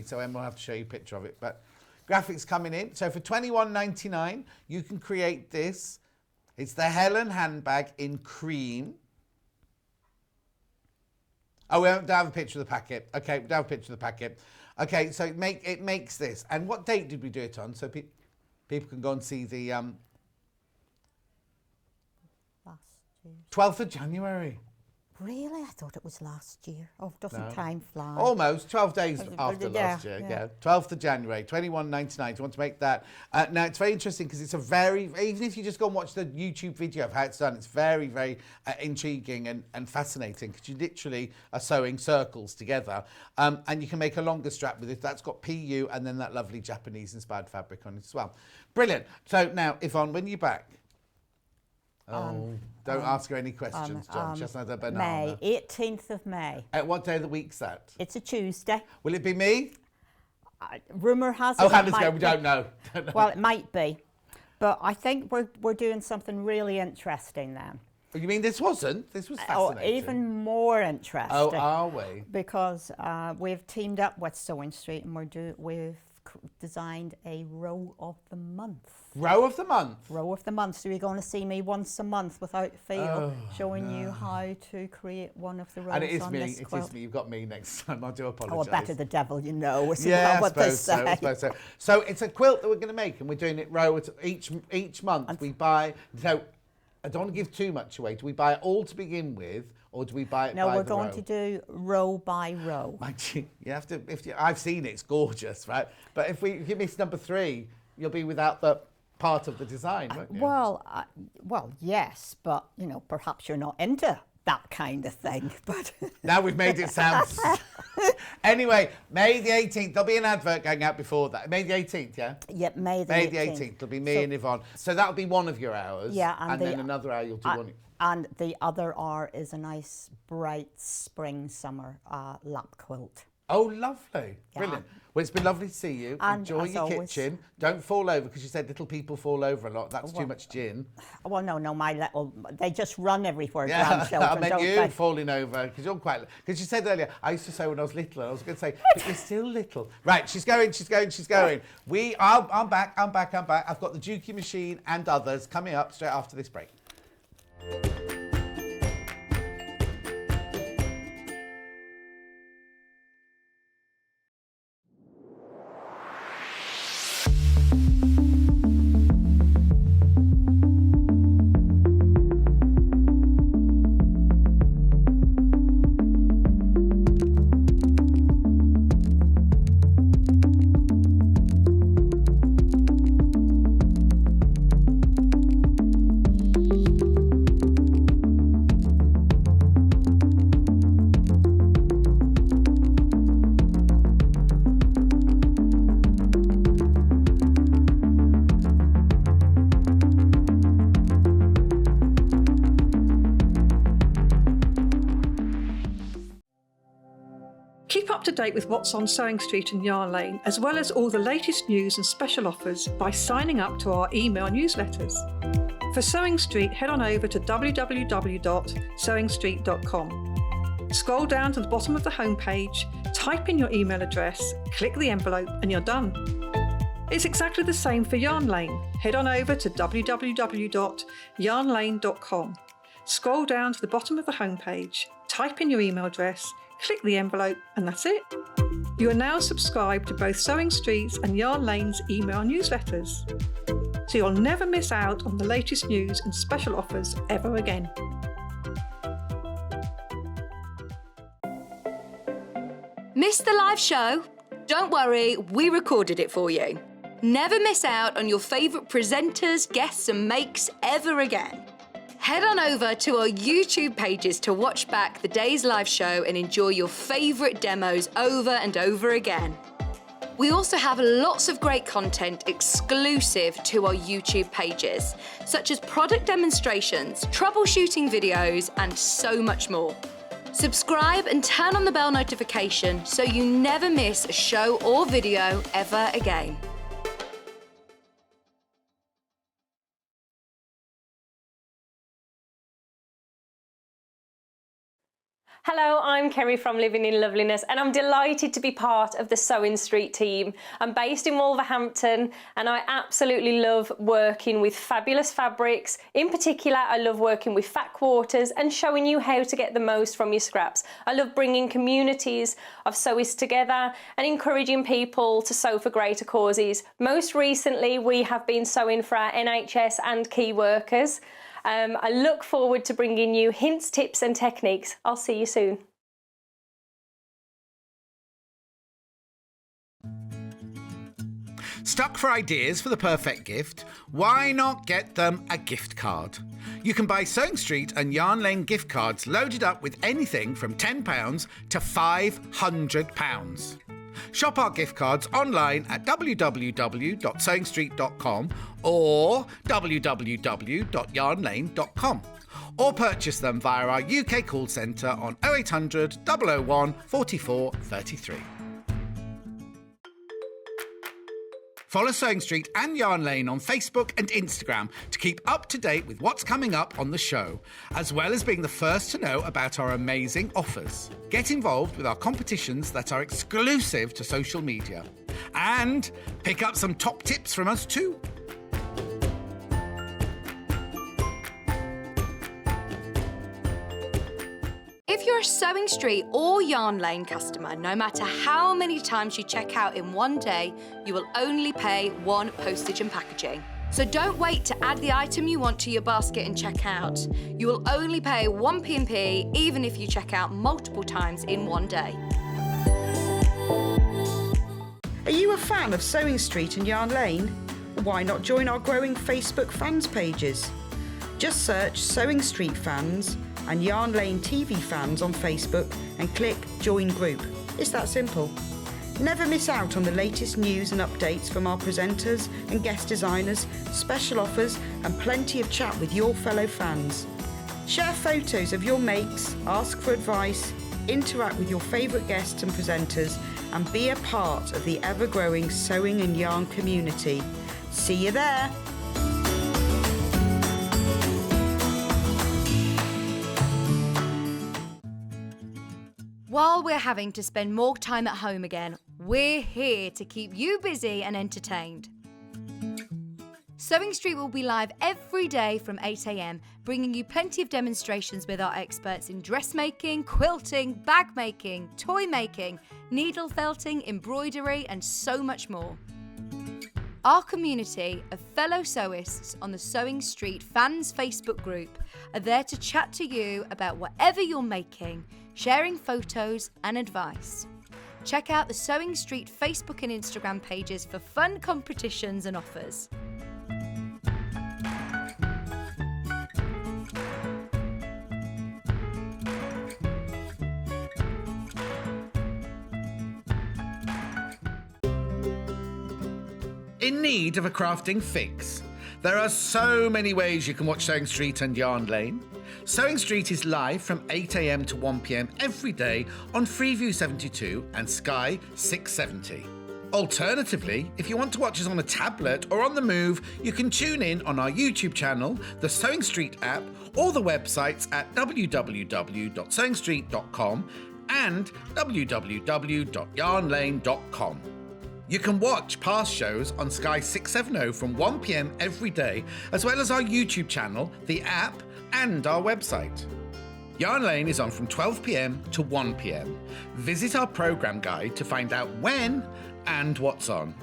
[SPEAKER 1] So Emma will have to show you a picture of it. But graphics coming in. So for $21.99, you can create this. It's the Helen handbag in cream. Oh, we don't have a picture of the packet. Okay, we don't have a picture of the packet. Okay, so it makes this. And what date did we do it on? So people can go and see the...
[SPEAKER 5] Last year.
[SPEAKER 1] 12th of January.
[SPEAKER 5] Really? I thought it was last year. Oh, doesn't time fly?
[SPEAKER 1] Almost 12 days after last year.
[SPEAKER 5] Yeah.
[SPEAKER 1] Yeah, 12th of January, $21.99. Do you want to make that? Now it's very interesting because it's a even if you just go and watch the YouTube video of how it's done, it's very, very intriguing and fascinating because you literally are sewing circles together, and you can make a longer strap with it. That's got PU and then that lovely Japanese-inspired fabric on it as well. Brilliant. So now, Yvonne, when are you back? Don't ask her any questions, John. She hasn't had a banana.
[SPEAKER 5] May, 18th of May.
[SPEAKER 1] At what day of the week's that?
[SPEAKER 5] It's a Tuesday.
[SPEAKER 1] Will it be me?
[SPEAKER 5] Rumour has it.
[SPEAKER 1] Oh, Hannah's going, we don't know.
[SPEAKER 5] Well, it might be. But I think we're doing something really interesting then.
[SPEAKER 1] You mean this wasn't? This was fascinating.
[SPEAKER 5] Oh, even more interesting.
[SPEAKER 1] Oh, are we?
[SPEAKER 5] Because we've teamed up with Sewing Street and we've designed a row of the month.
[SPEAKER 1] Row of the month?
[SPEAKER 5] Row of the month. So you're going to see me once a month without fail, showing you how to create one of the rows.
[SPEAKER 1] And it is
[SPEAKER 5] on
[SPEAKER 1] me.
[SPEAKER 5] this quilt.
[SPEAKER 1] It is me. You've got me next time. I do apologise.
[SPEAKER 5] Oh, better the devil you know.
[SPEAKER 1] Yeah,
[SPEAKER 5] what they say.
[SPEAKER 1] I suppose so. So it's a quilt that we're going to make, and we're doing it row each month. And we buy. So I don't want to give too much away. Do we buy it all to begin with, or do we buy it by the row?
[SPEAKER 5] No, we're going to do row by row.
[SPEAKER 1] You have to. I've seen it. It's gorgeous, right? But if you miss number 3, you'll be without the part of the design, won't you?
[SPEAKER 5] Well, yes, but perhaps you're not into that kind of thing. But
[SPEAKER 1] now we've made it sound. Anyway, May the 18th. There'll be an advert going out before that. May the 18th, yeah.
[SPEAKER 5] Yep, May the
[SPEAKER 1] 18th. It'll be me and Yvonne. So that'll be one of your hours.
[SPEAKER 5] Yeah,
[SPEAKER 1] and then another hour you'll do one.
[SPEAKER 5] And the other hour is a nice, bright spring summer lap quilt.
[SPEAKER 1] Oh, lovely.
[SPEAKER 5] Yeah.
[SPEAKER 1] Brilliant. Well, it's been lovely to see you.
[SPEAKER 5] And
[SPEAKER 1] enjoy your
[SPEAKER 5] always,
[SPEAKER 1] kitchen. Don't fall over, because you said little people fall over a lot. That's too much gin.
[SPEAKER 5] Well, no, they just run everywhere,
[SPEAKER 1] Yeah,
[SPEAKER 5] grandchildren,
[SPEAKER 1] I meant
[SPEAKER 5] don't
[SPEAKER 1] you
[SPEAKER 5] they?
[SPEAKER 1] falling over, because you're quite... Because you said earlier, I used to sew when I was little, and I was going to say, but you're still little. Right, she's going. I'm back. I've got the Juki machine and others coming up straight after this break.
[SPEAKER 3] date with what's on Sewing Street and Yarn Lane, as well as all the latest news and special offers by signing up to our email newsletters. For Sewing Street, head on over to www.sewingstreet.com. Scroll down to the bottom of the homepage, type in your email address, click the envelope, and you're done. It's exactly the same for Yarn Lane. Head on over to www.yarnlane.com. Scroll down to the bottom of the homepage, type in your email address, click the envelope, and that's it. You are now subscribed to both Sewing Street's and Yarn Lane's email newsletters, so you'll never miss out on the latest news and special offers ever again.
[SPEAKER 2] Missed the live show? Don't worry, we recorded it for you. Never miss out on your favourite presenters, guests and makes ever again. Head on over to our YouTube pages to watch back the day's live show and enjoy your favourite demos over and over again. We also have lots of great content exclusive to our YouTube pages, such as product demonstrations, troubleshooting videos, and so much more. Subscribe and turn on the bell notification so you never miss a show or video ever again.
[SPEAKER 8] Hello, I'm Kerry from Living in Loveliness and I'm delighted to be part of the Sewing Street team. I'm based in Wolverhampton and I absolutely love working with fabulous fabrics. In particular, I love working with fat quarters and showing you how to get the most from your scraps. I love bringing communities of sewists together and encouraging people to sew for greater causes. Most recently, we have been sewing for our NHS and key workers. I look forward to bringing you hints, tips and techniques. I'll see you soon.
[SPEAKER 1] Stuck for ideas for the perfect gift? Why not get them a gift card? You can buy Sewing Street and Yarn Lane gift cards loaded up with anything from £10 to £500. Shop our gift cards online at www.sewingstreet.com or www.yarnlane.com, or purchase them via our UK call centre on 0800 001 44 33. Follow Sewing Street and Yarn Lane on Facebook and Instagram to keep up to date with what's coming up on the show, as well as being the first to know about our amazing offers. Get involved with our competitions that are exclusive to social media. And pick up some top tips from us too.
[SPEAKER 2] If you're a Sewing Street or Yarn Lane customer, no matter how many times you check out in one day, you will only pay one postage and packaging. So don't wait to add the item you want to your basket and check out. You will only pay one P&P even if you check out multiple times in one day.
[SPEAKER 4] Are you a fan of Sewing Street and Yarn Lane? Why not join our growing Facebook fans pages? Just search Sewing Street Fans and Yarn Lane TV Fans on Facebook and click Join Group. It's that simple. Never miss out on the latest news and updates from our presenters and guest designers, special offers and plenty of chat with your fellow fans. Share photos of your makes, ask for advice, interact with your favourite guests and presenters and be a part of the ever-growing sewing and yarn community. See you there!
[SPEAKER 2] While we're having to spend more time at home again, we're here to keep you busy and entertained. Sewing Street will be live every day from 8 a.m, bringing you plenty of demonstrations with our experts in dressmaking, quilting, bag making, toy making, needle felting, embroidery, and so much more. Our community of fellow sewists on the Sewing Street Fans Facebook group are there to chat to you about whatever you're making, sharing photos and advice. Check out the Sewing Street Facebook and Instagram pages for fun competitions and offers.
[SPEAKER 1] In need of a crafting fix? There are so many ways you can watch Sewing Street and Yarn Lane. Sewing Street is live from 8 a.m. to 1 p.m. every day on Freeview 72 and Sky 670. Alternatively, if you want to watch us on a tablet or on the move, you can tune in on our YouTube channel, the Sewing Street app, or the websites at www.sewingstreet.com and www.yarnlane.com. You can watch past shows on Sky 670 from 1 p.m. every day, as well as our YouTube channel, the app, and our website. Yarn Lane is on from 12 p.m. to 1 p.m. Visit our programme guide to find out when and what's on.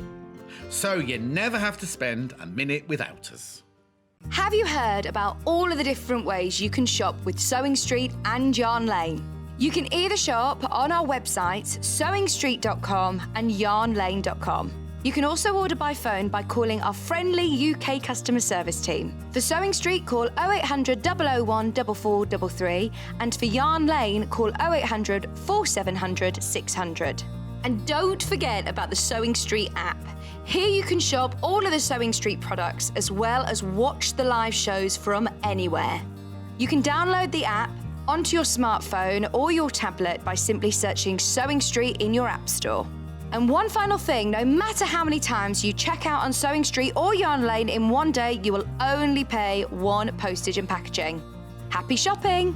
[SPEAKER 1] So you never have to spend a minute without us.
[SPEAKER 2] Have you heard about all of the different ways you can shop with Sewing Street and Yarn Lane? You can either shop on our websites, sewingstreet.com and yarnlane.com. You can also order by phone by calling our friendly UK customer service team. For Sewing Street, call 0800 001 4433, and for Yarn Lane, call 0800 4700 600. And don't forget about the Sewing Street app. Here you can shop all of the Sewing Street products as well as watch the live shows from anywhere. You can download the app onto your smartphone or your tablet by simply searching Sewing Street in your app store. And one final thing, no matter how many times you check out on Sewing Street or Yarn Lane in one day, you will only pay one postage and packaging. Happy shopping!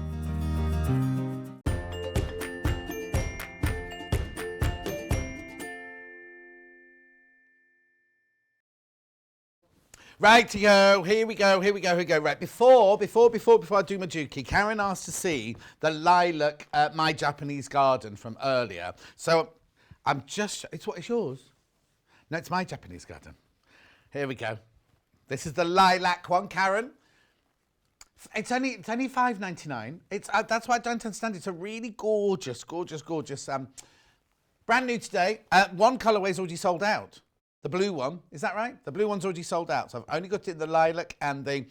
[SPEAKER 1] Right to go. Here we go. Right, before I do my Juki, Karen asked to see the lilac My Japanese Garden from earlier. So I'm just, it's yours? No, it's My Japanese Garden. Here we go. This is the lilac one, Karen. It's only $5.99. It's that's why I don't understand. It's a really gorgeous. Brand new today. One colourway's already sold out. The blue one, is that right? The blue one's already sold out. So I've only got it in the lilac and the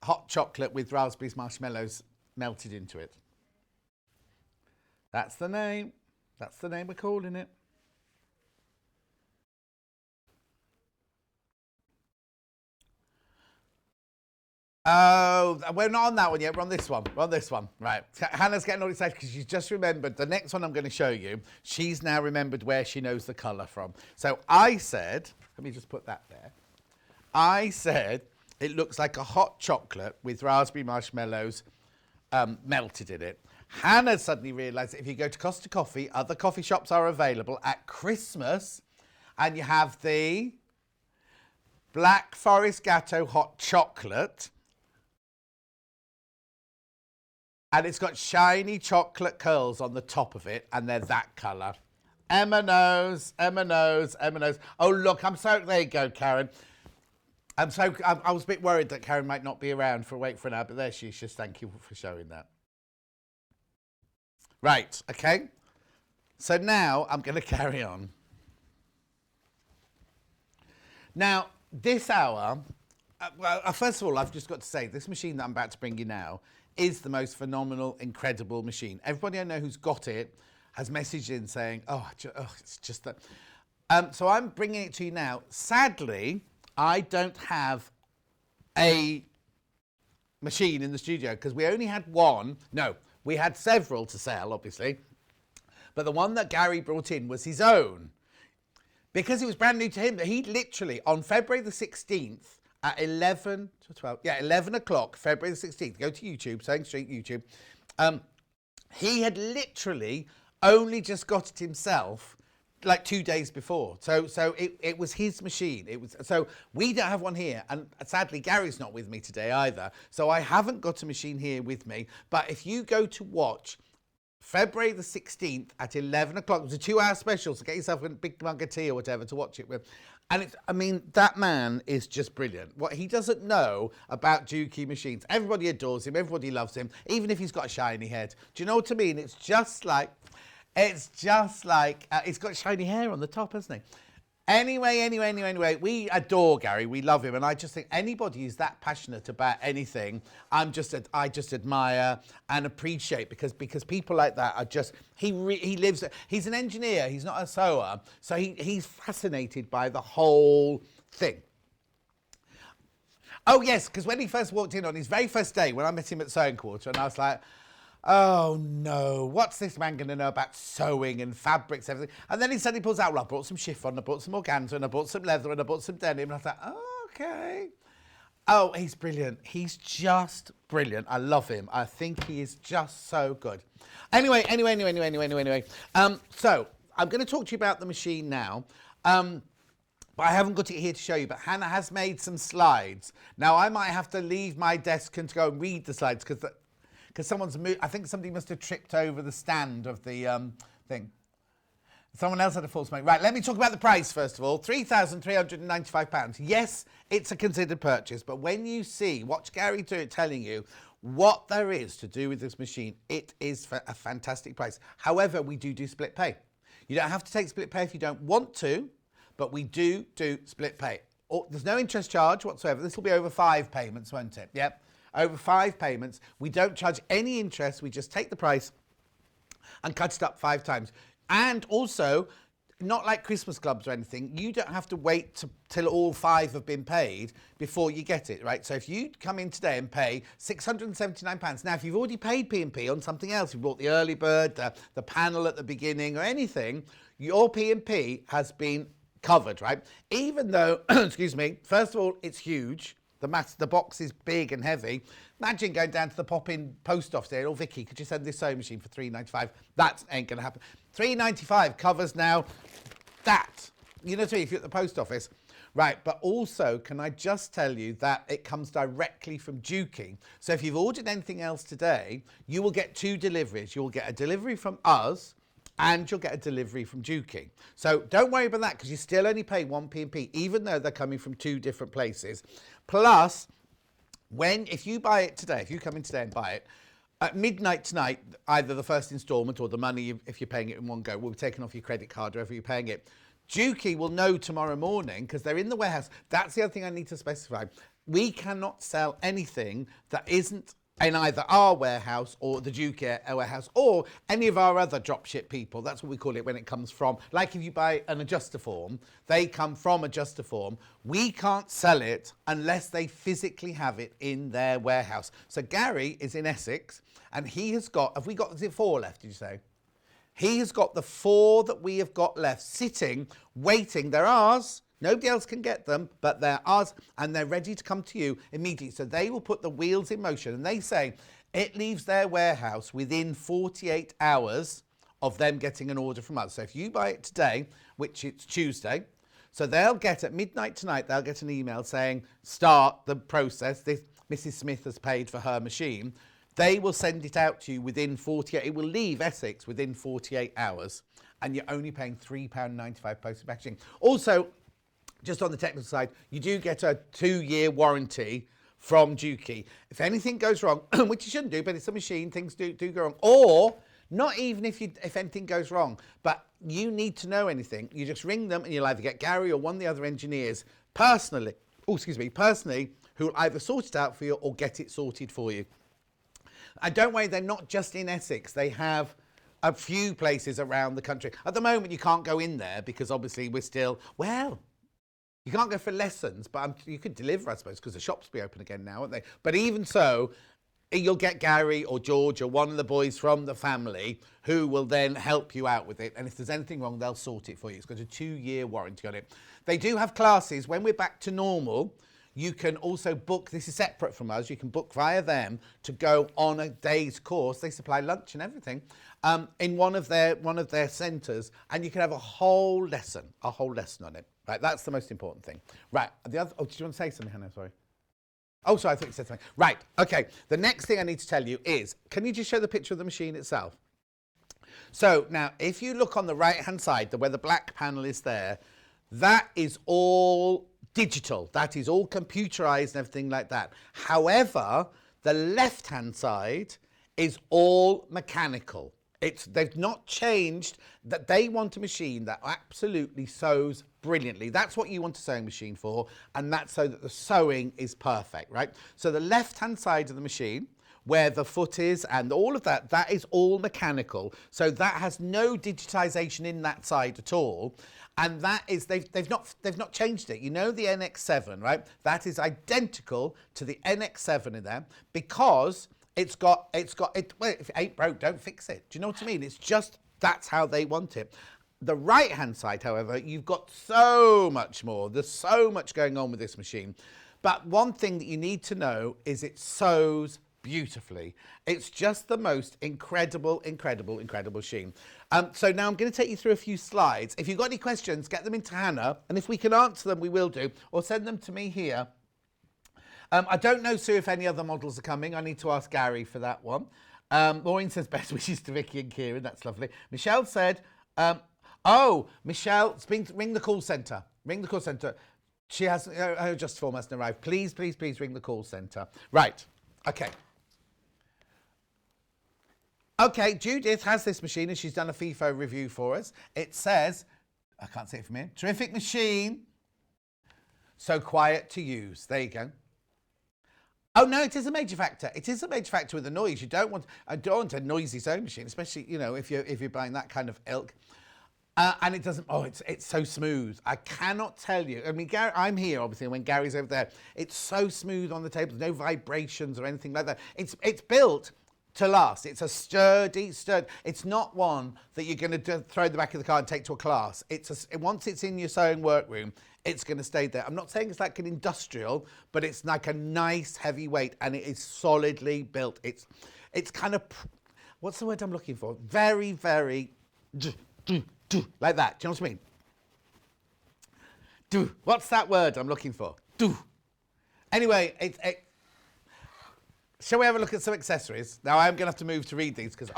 [SPEAKER 1] hot chocolate with raspberries, marshmallows melted into it. That's the name. That's the name we're calling it. Oh, we're not on that one yet. We're on this one. Right. Hannah's getting all excited because she's just remembered the next one I'm going to show you. She's now remembered where she knows the colour from. So I said, let me just put that there. I said it looks like a hot chocolate with raspberry marshmallows melted in it. Hannah suddenly realised that if you go to Costa Coffee, other coffee shops are available at Christmas, and you have the Black Forest Gatto hot chocolate. And it's got shiny chocolate curls on the top of it, and they're that colour. Emma knows. Oh, look, there you go, Karen. I was a bit worried that Karen might not be around for Wait for an Hour, but there she is. Just thank you for showing that. Right, okay. So now I'm going to carry on. Now, this hour, first of all, I've just got to say, this machine that I'm about to bring you now is the most phenomenal, incredible machine. Everybody I know who's got it has messaged in saying, it's just that. So I'm bringing it to you now. Sadly, I don't have a machine in the studio because we only had one. No, we had several to sell, obviously. But the one that Gary brought in was his own. Because it was brand new to him, that he literally, on February the 16th, at 11 o'clock, February the 16th, go to YouTube, Sewing Street YouTube, he had literally only just got it himself like 2 days before. So it was his machine. So we don't have one here, and sadly Gary's not with me today either. So I haven't got a machine here with me. But if you go to watch February the 16th at 11 o'clock, it was a 2-hour special, so get yourself a big mug of tea or whatever to watch it with. And that man is just brilliant. What he doesn't know about Juki machines. Everybody adores him. Everybody loves him, even if he's got a shiny head. Do you know what I mean? It's just like he's got shiny hair on the top, hasn't he? Anyway, we adore Gary. We love him, and I just think anybody who's that passionate about anything, I just admire and appreciate because people like that are just he's an engineer. He's not a sewer, so he's fascinated by the whole thing. Oh, yes, because when he first walked in on his very first day, when I met him at Sewing Quarter, and I was like, oh, no, what's this man going to know about sewing and fabrics, everything? And then he suddenly pulls out, well, I brought some chiffon, I brought some organza, and I brought some leather, and I brought some denim. And I was like, oh, okay. Oh, he's brilliant. He's just brilliant. I love him. I think he is just so good. Anyway. So I'm going to talk to you about the machine now. But I haven't got it here to show you, but Hannah has made some slides. Now, I might have to leave my desk and to go and read the slides because someone's moved. I think somebody must have tripped over the stand of the thing. Someone else had a false mistake. Right, let me talk about the price first of all. £3,395. Yes, it's a considered purchase, but when you see, watch Gary do it telling you what there is to do with this machine, it is a fantastic price. However, we do split pay. You don't have to take split pay if you don't want to, but we do split pay. There's no interest charge whatsoever. This will be over 5 payments, won't it? Yep, over 5 payments. We don't charge any interest. We just take the price and cut it up 5 times. And also, not like Christmas clubs or anything, you don't have to wait till all 5 have been paid before you get it, right? So if you come in today and pay £679, now if you've already paid P&P on something else, you bought the early bird, the panel at the beginning or anything, your P&P has been covered, right? Even though, excuse me, first of all, it's huge. The box is big and heavy. Imagine going down to the pop-in post office there. Oh, Vicky, could you send this sewing machine for £3.95? That ain't going to happen. £3.95 covers now that. You know what I mean? If you're at the post office. Right, but also, can I just tell you that it comes directly from Juki. So if you've ordered anything else today, you will get 2 deliveries. You'll get a delivery from us, and you'll get a delivery from Juki. So don't worry about that because you still only pay 1 P&P, even though they're coming from 2 different places. Plus, if you buy it today, if you come in today and buy it, at midnight tonight, either the first instalment or the money, if you're paying it in one go, will be taken off your credit card, wherever you're paying it. Juki will know tomorrow morning because they're in the warehouse. That's the other thing I need to specify. We cannot sell anything that isn't in either our warehouse or the Juki warehouse or any of our other dropship people. That's what we call it when it comes from. Like if you buy an adjuster form, they come from adjuster form. We can't sell it unless they physically have it in their warehouse. So Gary is in Essex and he has got, is it 4 left, did you say? He has got the 4 that we have got left sitting, waiting. They're ours. Nobody else can get them, but they're ours and they're ready to come to you immediately. So they will put the wheels in motion and they say it leaves their warehouse within 48 hours of them getting an order from us. So if you buy it today, which it's Tuesday, so they'll get at midnight tonight, they'll get an email saying, start the process. Mrs. Smith has paid for her machine. They will send it out to you within 48. It will leave Essex within 48 hours and you're only paying £3.95 postage packaging. Also, just on the technical side, you do get a 2-year warranty from Juki. If anything goes wrong, which you shouldn't do, but it's a machine, things do go wrong. Or not even if anything goes wrong, but you need to know anything, you just ring them and you'll either get Gary or one of the other engineers personally, who will either sort it out for you or get it sorted for you. And don't worry, they're not just in Essex. They have a few places around the country. At the moment, you can't go in there because obviously we're still, you can't go for lessons, but you could deliver, I suppose, because the shops will be open again now, aren't they? But even so, you'll get Gary or George or one of the boys from the family who will then help you out with it. And if there's anything wrong, they'll sort it for you. It's got a 2-year warranty on it. They do have classes. When we're back to normal, you can also book, this is separate from us, you can book via them to go on a day's course. They supply lunch and everything in one of their centres, and you can have a whole lesson on it. Right, that's the most important thing. Right, did you want to say something, Hannah? Sorry. Oh, sorry, I thought you said something. Right, okay. The next thing I need to tell you is, can you just show the picture of the machine itself? So now, if you look on the right-hand side, where the black panel is there, that is all digital. That is all computerized and everything like that. However, the left-hand side is all mechanical. They've not changed that. They want a machine that absolutely sews brilliantly. That's what you want a sewing machine for, and that's so that the sewing is perfect, right? So the left-hand side of the machine where the foot is and all of that, that is all mechanical. So that has no digitization in that side at all. And that is, they've not changed it. You know the NX7, right? That is identical to the NX7 in there because well, if it ain't broke, don't fix it. Do you know what I mean? It's just, that's how they want it. The right-hand side, however, you've got so much more. There's so much going on with this machine. But one thing that you need to know is it sews beautifully. It's just the most incredible machine. So now I'm going to take you through a few slides. If you've got any questions, get them into Hannah. And if we can answer them, we will do. Or send them to me here. I don't know, Sue, if any other models are coming. I need to ask Gary for that one. Maureen says best wishes to Vicky and Kieran. That's lovely. Michelle said... Michelle, ring the call centre. Ring the call centre. She hasn't, her just form hasn't arrived. Please, please, please ring the call centre. Right, okay. Okay, Judith has this machine and she's done a FIFO review for us. It says, I can't say it from here, terrific machine, so quiet to use. There you go. Oh no, it is a major factor. It is a major factor with the noise. I don't want a noisy sewing machine, especially, you know, if you're buying that kind of ilk. And it doesn't, it's so smooth. I cannot tell you. I mean, Gary, I'm here, obviously, when Gary's over there. It's so smooth on the table. There's no vibrations or anything like that. It's built to last. It's a sturdy. It's not one that you're going to throw in the back of the car and take to a class. Once it's in your sewing workroom, it's going to stay there. I'm not saying it's like an industrial, but it's like a nice heavy weight, and it is solidly built. It's kind of, what's the word I'm looking for? Very, very... like that. Do you know what I mean? Do. What's that word I'm looking for? Do. Anyway, shall we have a look at some accessories? Now I'm going to have to move to read these because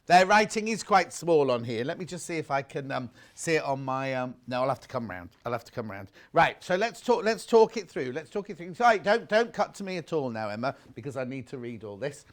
[SPEAKER 1] their writing is quite small on here. Let me just see if I can see it on my. No, I'll have to come round. Right. So let's talk it through. Sorry, don't cut to me at all now, Emma, because I need to read all this.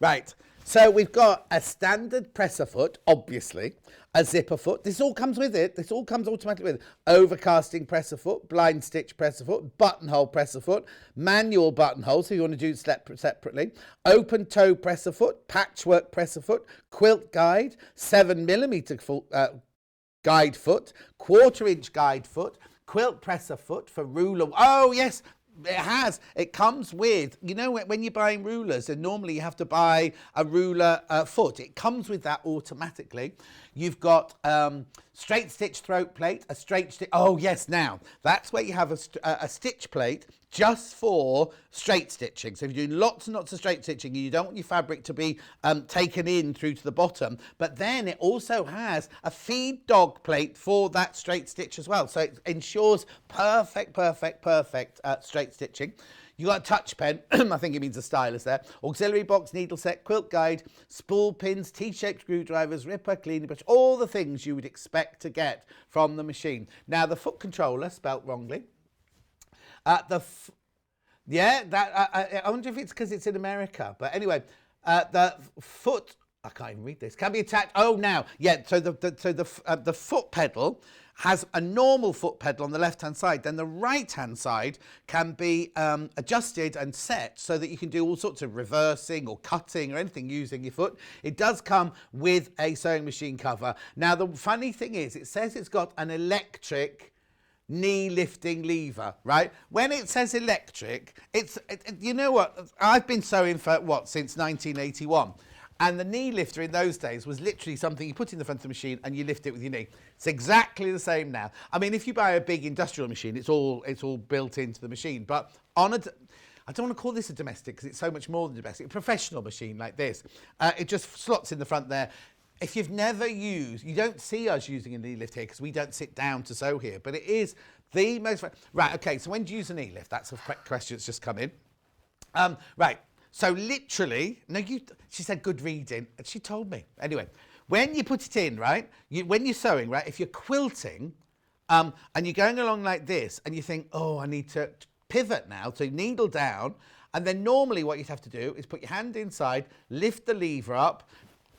[SPEAKER 1] Right. So we've got a standard presser foot, obviously, a zipper foot. This all comes with it. This all comes automatically with it. Overcasting presser foot, blind stitch presser foot, buttonhole presser foot, manual buttonhole, so you want to do it separately, open toe presser foot, patchwork presser foot, quilt guide, 7mm guide foot, 1/4 inch guide foot, quilt presser foot for ruler. Oh, yes. It comes with, you know, when you're buying rulers, and normally you have to buy a ruler foot. It comes with that automatically. You've got straight stitch throat plate, a straight stitch. Oh yes, now that's where you have a stitch plate just for straight stitching. So if you're doing lots and lots of straight stitching, you don't want your fabric to be taken in through to the bottom, but then it also has a feed dog plate for that straight stitch as well. So it ensures perfect straight stitching. You got a touch pen, I think it means a stylus there, auxiliary box, needle set, quilt guide, spool pins, T-shaped screwdrivers, ripper, cleaning brush, all the things you would expect to get from the machine. Now the foot controller, spelt wrongly, I wonder if it's because it's in America, but anyway, the foot, I can't even read this, can be attached, so the foot pedal has a normal foot pedal on the left-hand side. Then the right-hand side can be adjusted and set so that you can do all sorts of reversing or cutting or anything using your foot. It does come with a sewing machine cover. Now, the funny thing is, it says it's got an electric knee lifting lever, right? When it says electric, you know what? I've been sewing for, since 1981. And the knee lifter in those days was literally something you put in the front of the machine and you lift it with your knee. It's exactly the same now. I mean, if you buy a big industrial machine, it's all built into the machine. But I don't want to call this a domestic because it's so much more than domestic. A professional machine like this, it just slots in the front there. If you've never used, you don't see us using a knee lift here because we don't sit down to sew here. But it is the most... Right, okay, so when do you use a knee lift? That's a question that's just come in. Right. So literally, she said good reading. She told me. Anyway, when you put it in, right, when you're sewing, right, if you're quilting and you're going along like this and you think, oh, I need to pivot now, so needle down, and then normally what you'd have to do is put your hand inside, lift the lever up,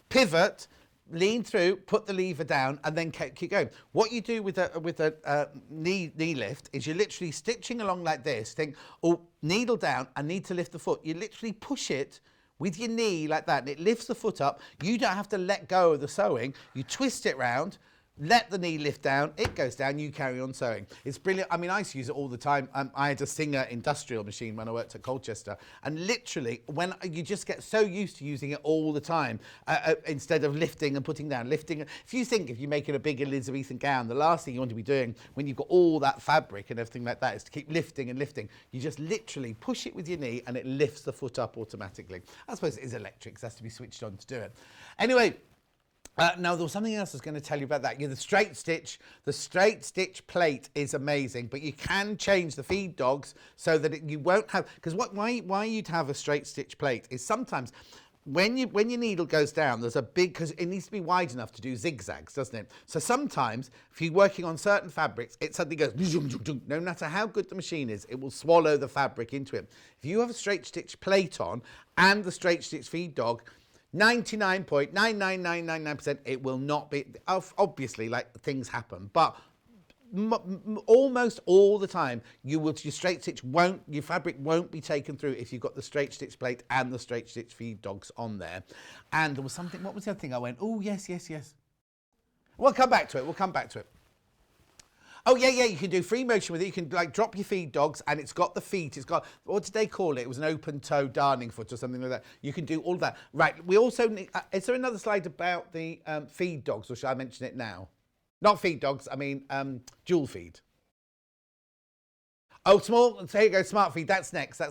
[SPEAKER 1] pivot, lean through, put the lever down, and then keep going. What you do with a knee lift is you're literally stitching along like this. Think, oh, needle down, I need to lift the foot. You literally push it with your knee like that, and it lifts the foot up. You don't have to let go of the sewing. You twist it round, let the knee lift down, it goes down, you carry on sewing. It's brilliant. I mean, I used to use it all the time. I had a Singer industrial machine when I worked at Colchester, and literally, when you just get so used to using it all the time, instead of lifting and putting down, lifting. If you're making a big Elizabethan gown, the last thing you want to be doing when you've got all that fabric and everything like that is to keep lifting and lifting. You just literally push it with your knee, and it lifts the foot up automatically. I suppose it is electric, so it has to be switched on to do it. Anyway, now, there was something else I was going to tell you about that. The straight stitch plate is amazing, but you can change the feed dogs so that you won't have, because why you'd have a straight stitch plate is sometimes when your needle goes down, there's a big, because it needs to be wide enough to do zigzags, doesn't it? So sometimes if you're working on certain fabrics, it suddenly goes, no matter how good the machine is, it will swallow the fabric into it. If you have a straight stitch plate on and the straight stitch feed dog, 99.99999%, it will not be. Obviously, like, things happen, but almost all the time, your straight stitch your fabric won't be taken through if you've got the straight stitch plate and the straight stitch feed dogs on there. And there was something. What was the other thing? I went, oh yes. We'll come back to it. Oh, yeah, you can do free motion with it. You can, like, drop your feed dogs, and it's got the feet. It's got, what did they call it? It was an open-toe darning foot or something like that. You can do all of that. Right, we also need, is there another slide about the feed dogs, or should I mention it now? Not feed dogs, I mean dual feed. Oh, small, there you go, smart feed. That's next.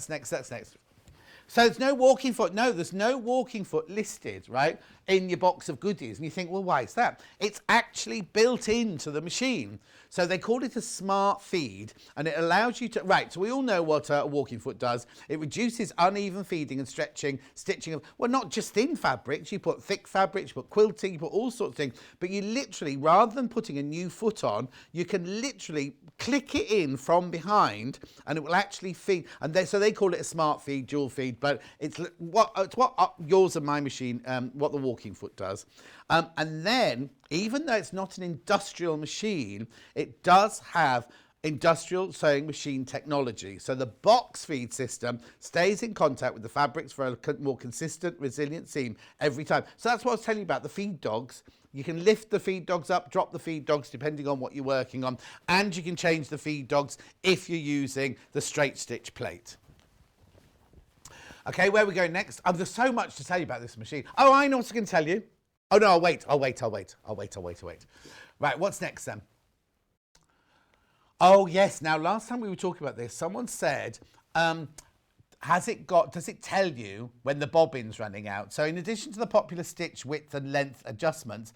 [SPEAKER 1] So there's no walking foot. No, there's no walking foot listed, right, in your box of goodies. And you think, well, why is that? It's actually built into the machine. So they call it a smart feed, and it allows you to, right, so we all know what a walking foot does. It reduces uneven feeding and stitching of, well, not just thin fabrics. You put thick fabrics, you put quilting, you put all sorts of things. But you literally, rather than putting a new foot on, you can literally click it in from behind, and it will actually feed. And so they call it a smart feed, dual feed, but it's what yours and my machine, what the walking foot does. And then, even though it's not an industrial machine, it does have industrial sewing machine technology. So the box feed system stays in contact with the fabrics for a more consistent, resilient seam every time. So that's what I was telling you about the feed dogs. You can lift the feed dogs up, drop the feed dogs depending on what you're working on, and you can change the feed dogs if you're using the straight stitch plate. Okay, where are we going next? There's so much to tell you about this machine. Oh, I know what I'm going to tell you. Oh no, I'll wait. Right, what's next then? Oh yes, now last time we were talking about this, someone said, does it tell you when the bobbin's running out? So in addition to the popular stitch width and length adjustments,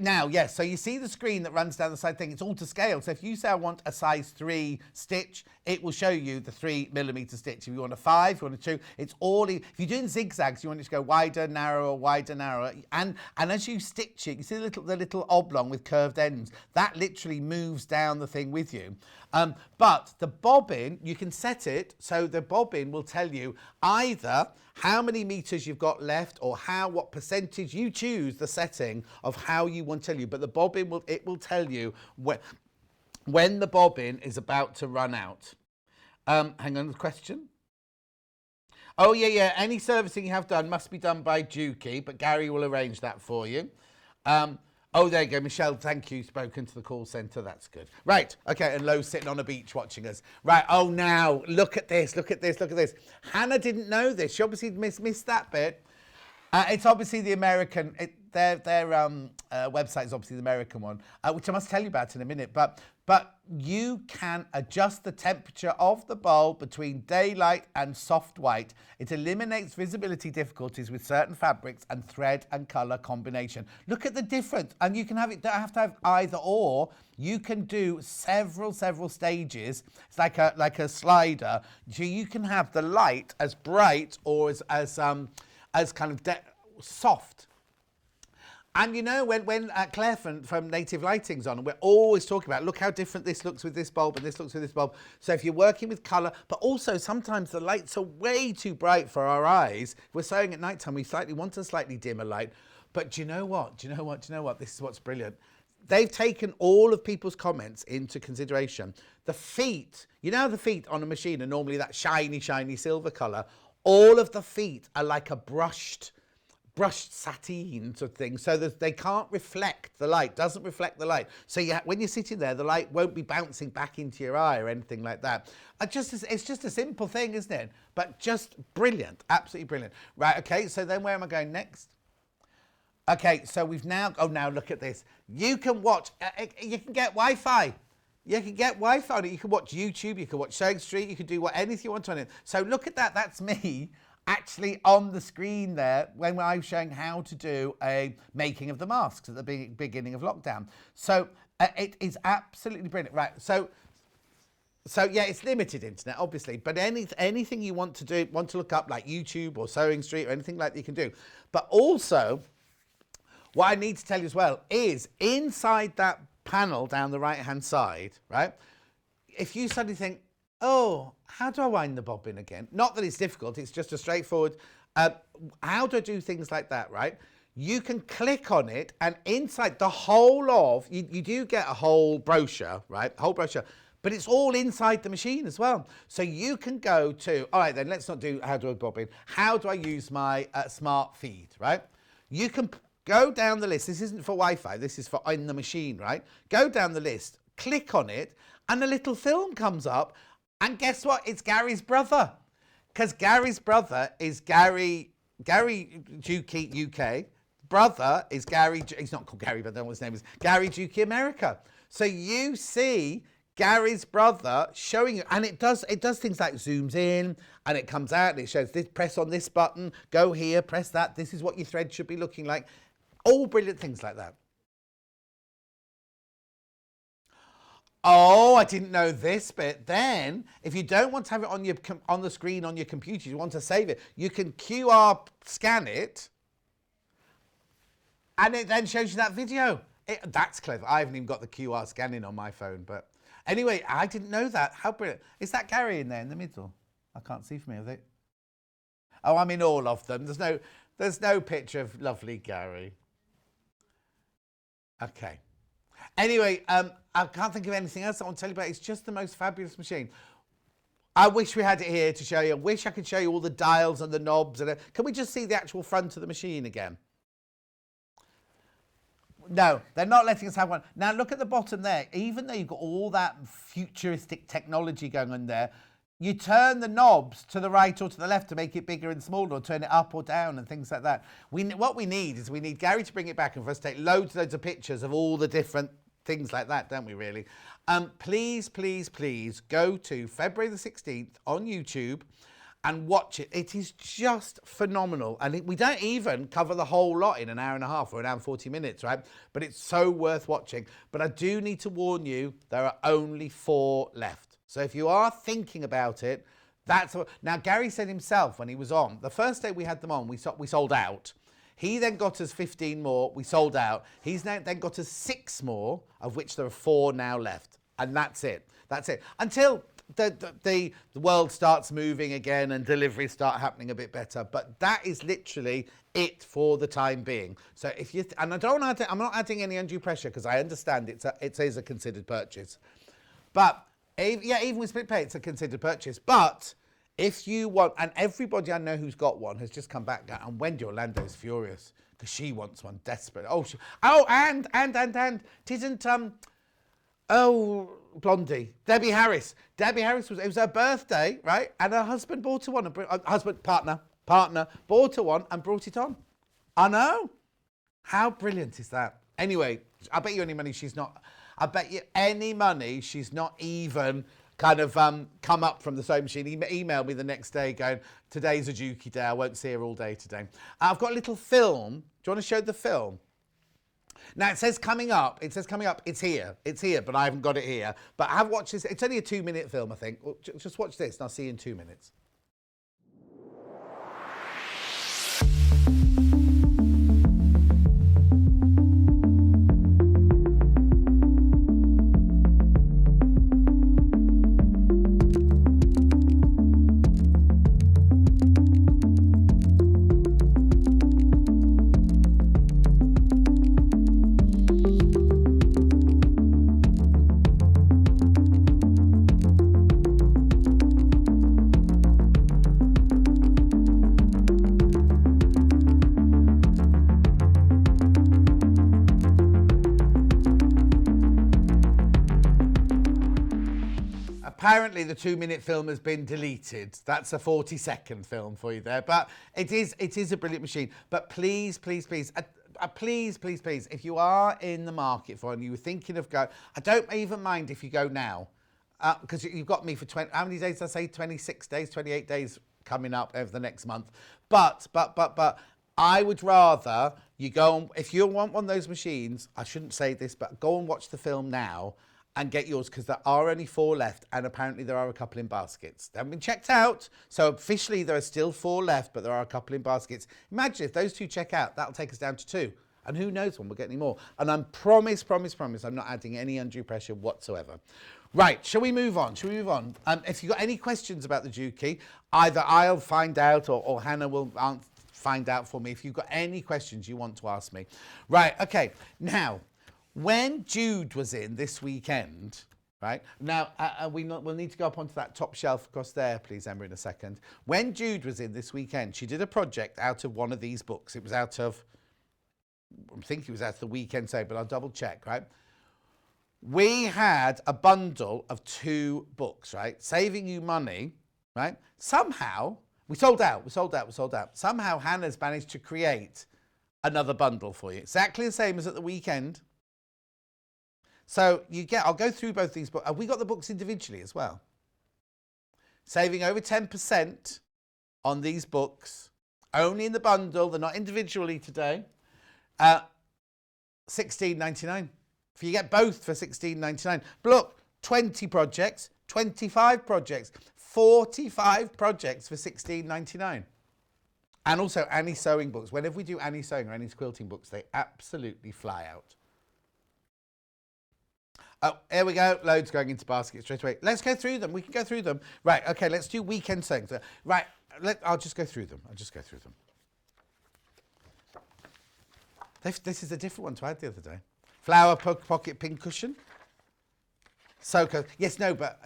[SPEAKER 1] now, yes, so you see the screen that runs down the side thing, it's all to scale. So if you say I want a size 3 stitch, it will show you the 3mm stitch. If you want a 5, if you want a 2, it's all, if you're doing zigzags, you want it to go wider, narrower, wider, narrower. And as you stitch it, you see the little oblong with curved ends, that literally moves down the thing with you. But the bobbin, you can set it so the bobbin will tell you either how many meters you've got left or what percentage you choose the setting of how you want to tell you. But the bobbin will tell you when the bobbin is about to run out. Hang on, the question. Oh yeah. Any servicing you have done must be done by Juki, but Gary will arrange that for you. Oh, there you go, Michelle, thank you, spoken to the call centre, that's good. Right, okay, and Lo's sitting on a beach watching us. Right, oh, now, look at this. Hannah didn't know this. She obviously missed that bit. It's obviously the American, their website is obviously the American one, which I must tell you about in a minute, but you can adjust the temperature of the bulb between daylight and soft white. It eliminates visibility difficulties with certain fabrics and thread and colour combination. Look at the difference, and you can have it, don't have to have either or. You can do several stages. It's like a slider. So you can have the light as bright or as kind of soft. And you know, when Claire from Native Lighting's on, we're always talking about, look how different this looks with this bulb and this looks with this bulb. So if you're working with colour, but also sometimes the lights are way too bright for our eyes. If we're sewing at night time, we want a slightly dimmer light. But do you know what? This is what's brilliant. They've taken all of people's comments into consideration. The feet, you know, the feet on a machine are normally that shiny, shiny silver colour. All of the feet are like a brushed sateen sort of thing, so that they can't reflect the light, doesn't reflect the light. So when you're sitting there, the light won't be bouncing back into your eye or anything like that. It's just a simple thing, isn't it? But just brilliant, absolutely brilliant. Right, okay, so then where am I going next? Okay, so we've now, now look at this. You can watch, you can get Wi-Fi. You can get Wi-Fi on it. You can watch YouTube, you can watch Sewing Street, you can do anything you want on it. So look at that, that's me actually on the screen there when I was showing how to do a making of the masks at the beginning of lockdown. So it is absolutely brilliant. Right, so yeah, it's limited internet, obviously, but anything you want to look up, like YouTube or Sewing Street or anything like that, you can do. But also, what I need to tell you as well is inside that panel down the right-hand side, right, if you suddenly think, oh, how do I wind the bobbin again? Not that it's difficult, it's just a straightforward, how do I do things like that, right? You can click on it, and inside the whole of, you do get a whole brochure, right? A whole brochure, but it's all inside the machine as well. So you can go to, all right then, let's not do how do I bobbin. How do I use my smart feed, right? You can go down the list. This isn't for Wi-Fi, this is for in the machine, right? Go down the list, click on it, and a little film comes up. And guess what? It's Gary's brother. Because Gary's brother is Gary Juki UK. Brother is Gary, he's not called Gary, but I don't know what his name is. Gary Juki America. So you see Gary's brother showing you, and it does things like zooms in and it comes out and it shows this, press on this button, go here, press that. This is what your thread should be looking like. All brilliant things like that. Oh, I didn't know this bit. Then, if you don't want to have it on the screen on your computer, you want to save it, you can QR scan it, and it then shows you that video. That's clever. I haven't even got the QR scanning on my phone, but anyway, I didn't know that. How brilliant! Is that Gary in there in the middle? I can't see from here. Is it? Oh, I'm in all of them. There's no picture of lovely Gary. Okay. Anyway, I can't think of anything else I want to tell you about. It's just the most fabulous machine. I wish we had it here to show you. I wish I could show you all the dials and the knobs. Can we just see the actual front of the machine again? No, they're not letting us have one. Now look at the bottom there. Even though you've got all that futuristic technology going on there, you turn the knobs to the right or to the left to make it bigger and smaller, or turn it up or down and things like that. What we need Gary to bring it back and for us to take loads of pictures of all the different things like that, don't we really? Please, please, please go to February the 16th on YouTube and watch it. It is just phenomenal. And we don't even cover the whole lot in an hour and a half or an hour and 40 minutes, right? But it's so worth watching. But I do need to warn you, there are only 4 left. So if you are thinking about it, now Gary said himself when he was on, the first day we had them on, we sold out. He then got us 15 more, we sold out. He's then got us 6 more, of which there are 4 now left. And that's it. That's it. Until the world starts moving again and deliveries start happening a bit better. But that is literally it for the time being. So if you, and I'm not adding any undue pressure because I understand it is a considered purchase. But yeah, even with split pay, it's a considered purchase. But if you want, and everybody I know who's got one has just come back down, and Wendy Orlando is furious because she wants one desperately. And didn't Blondie, Debbie Harris. Debbie Harris it was her birthday, right? And her husband bought her one. Partner bought her one and brought it on. I know. How brilliant is that? Anyway, I bet you any money she's not. I bet you any money she's not even kind of come up from the sewing machine. He emailed me the next day going, today's a Juki day, I won't see her all day today. I've got a little film. Do you want to show the film? Now it says coming up, it's here, but I haven't got it here. But I have watched this, it's only a 2-minute film, I think. Well, just watch this and I'll see you in 2 minutes. Apparently the 2-minute film has been deleted. That's a 40-second film for you there. But it is a brilliant machine. But please, please, please, please, please, please, if you are in the market for and you were thinking of going, I don't even mind if you go now. Because you've got me for 20, how many days did I say? 26 days, 28 days coming up over the next month. But I would rather you go on, if you want one of those machines, I shouldn't say this, but go and watch the film now and get yours, because there are only 4 left, and apparently there are a couple in baskets. They haven't been checked out, so officially there are still 4 left, but there are a couple in baskets. Imagine if those 2 check out, that'll take us down to 2. And who knows when we'll get any more. And I'm promise, I'm not adding any undue pressure whatsoever. Right, shall we move on? If you've got any questions about the Juki, either I'll find out or Hannah will find out for me if you've got any questions you want to ask me. Right, okay. Now, when Jude was in this weekend, right? Now, we'll need to go up onto that top shelf across there, please, Emma, in a second. When Jude was in this weekend, she did a project out of one of these books. It was out of, I think it was out of the weekend sale, but I'll double check, right? We had a bundle of 2 books, right? Saving you money, right? Somehow, we sold out. Somehow Hannah's managed to create another bundle for you. Exactly the same as at the weekend. So I'll go through both these books. We got the books individually as well. Saving over 10% on these books, only in the bundle. They're not individually today. $16.99. If you get both for $16.99. But look, 20 projects, 25 projects, 45 projects for $16.99. And also Annie sewing books. Whenever we do Annie sewing or Annie's quilting books, they absolutely fly out. Oh, here we go. Loads going into baskets straight away. Let's go through them. We can go through them. Right, okay, let's do weekend sewing. Right, I'll just go through them. This is a different one to I had the other day. Flower pocket pincushion. So, yes, no, but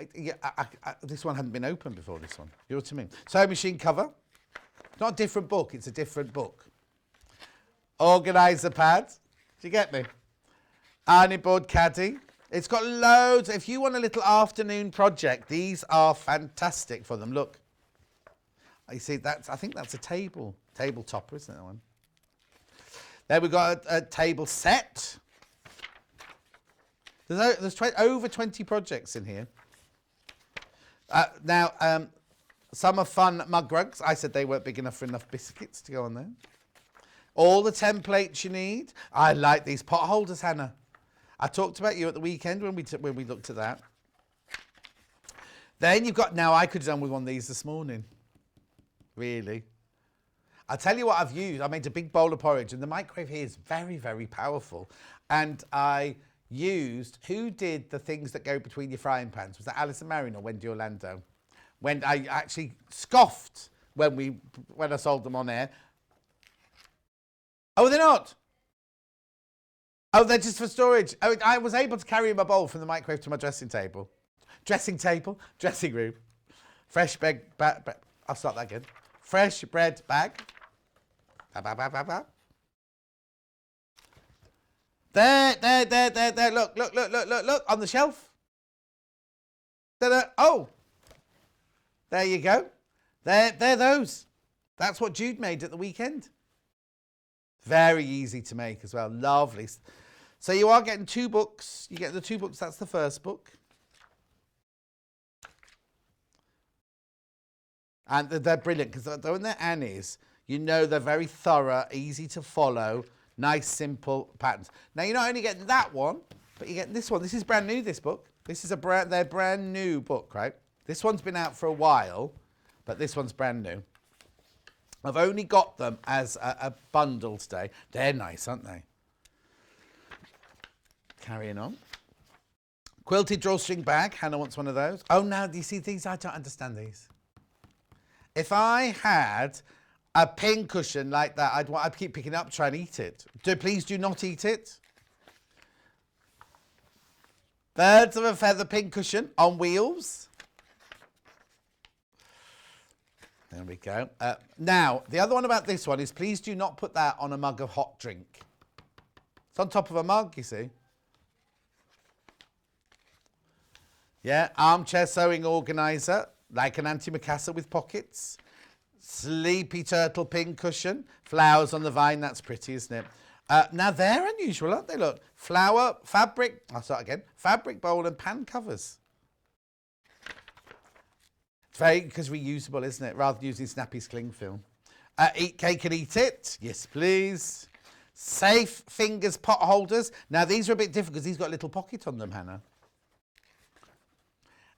[SPEAKER 1] this one hadn't been opened before, this one. You know what I mean? Sewing machine cover. Not a different book, it's a different book. Organiser pad. Do you get me? Ironing board caddy. It's got loads. If you want a little afternoon project, these are fantastic for them. Look. You see, I think that's a table topper, isn't it, that one? Then we've got a table set. There's over 20 projects in here. Now, some are fun mug rugs. I said they weren't big enough for enough biscuits to go on there. All the templates you need. I like these pot holders, Hannah. I talked about you at the weekend when we looked at that. Then you've got, now I could have done with one of these this morning. Really. I'll tell you what I've used. I made a big bowl of porridge, and the microwave here is very, very powerful. And I used, who did the things that go between your frying pans? Was that Alison Marion or Wendy Orlando? When I actually scoffed when I sold them on air. Oh, they're not. Oh, they're just for storage. Oh, I was able to carry my bowl from the microwave to my dressing room. Fresh bag. I'll start that again. Fresh bread bag. There. Look on the shelf. Oh, there you go. They're those. That's what Jude made at the weekend. Very easy to make as well. Lovely. So you are getting 2 books. You get the 2 books. That's the first book. And they're brilliant because when they're Annie's, you know they're very thorough, easy to follow, nice, simple patterns. Now, you're not only getting that one, but you're getting this one. This is brand new, this book. This is their brand new book, right? This one's been out for a while, but this one's brand new. I've only got them as a bundle today. They're nice, aren't they? Carrying on. Quilted drawstring bag. Hannah wants one of those. Oh, now, do you see these? I don't understand these. If I had a pin cushion like that, I'd keep picking it up, try and eat it. Please do not eat it. Birds of a feather pin cushion on wheels. There we go. Now, the other one about this one is please do not put that on a mug of hot drink. It's on top of a mug, you see. Yeah, armchair sewing organiser, like an antimacassar with pockets. Sleepy turtle pin cushion. Flowers on the vine, that's pretty, isn't it? Now they're unusual, aren't they? Look, flower, fabric, I'll start again. Fabric bowl and pan covers. It's very, because reusable, isn't it? Rather than using Snappy's cling film. Eat cake and eat it. Yes, please. Safe fingers pot holders. Now these are a bit different because these got a little pocket on them, Hannah.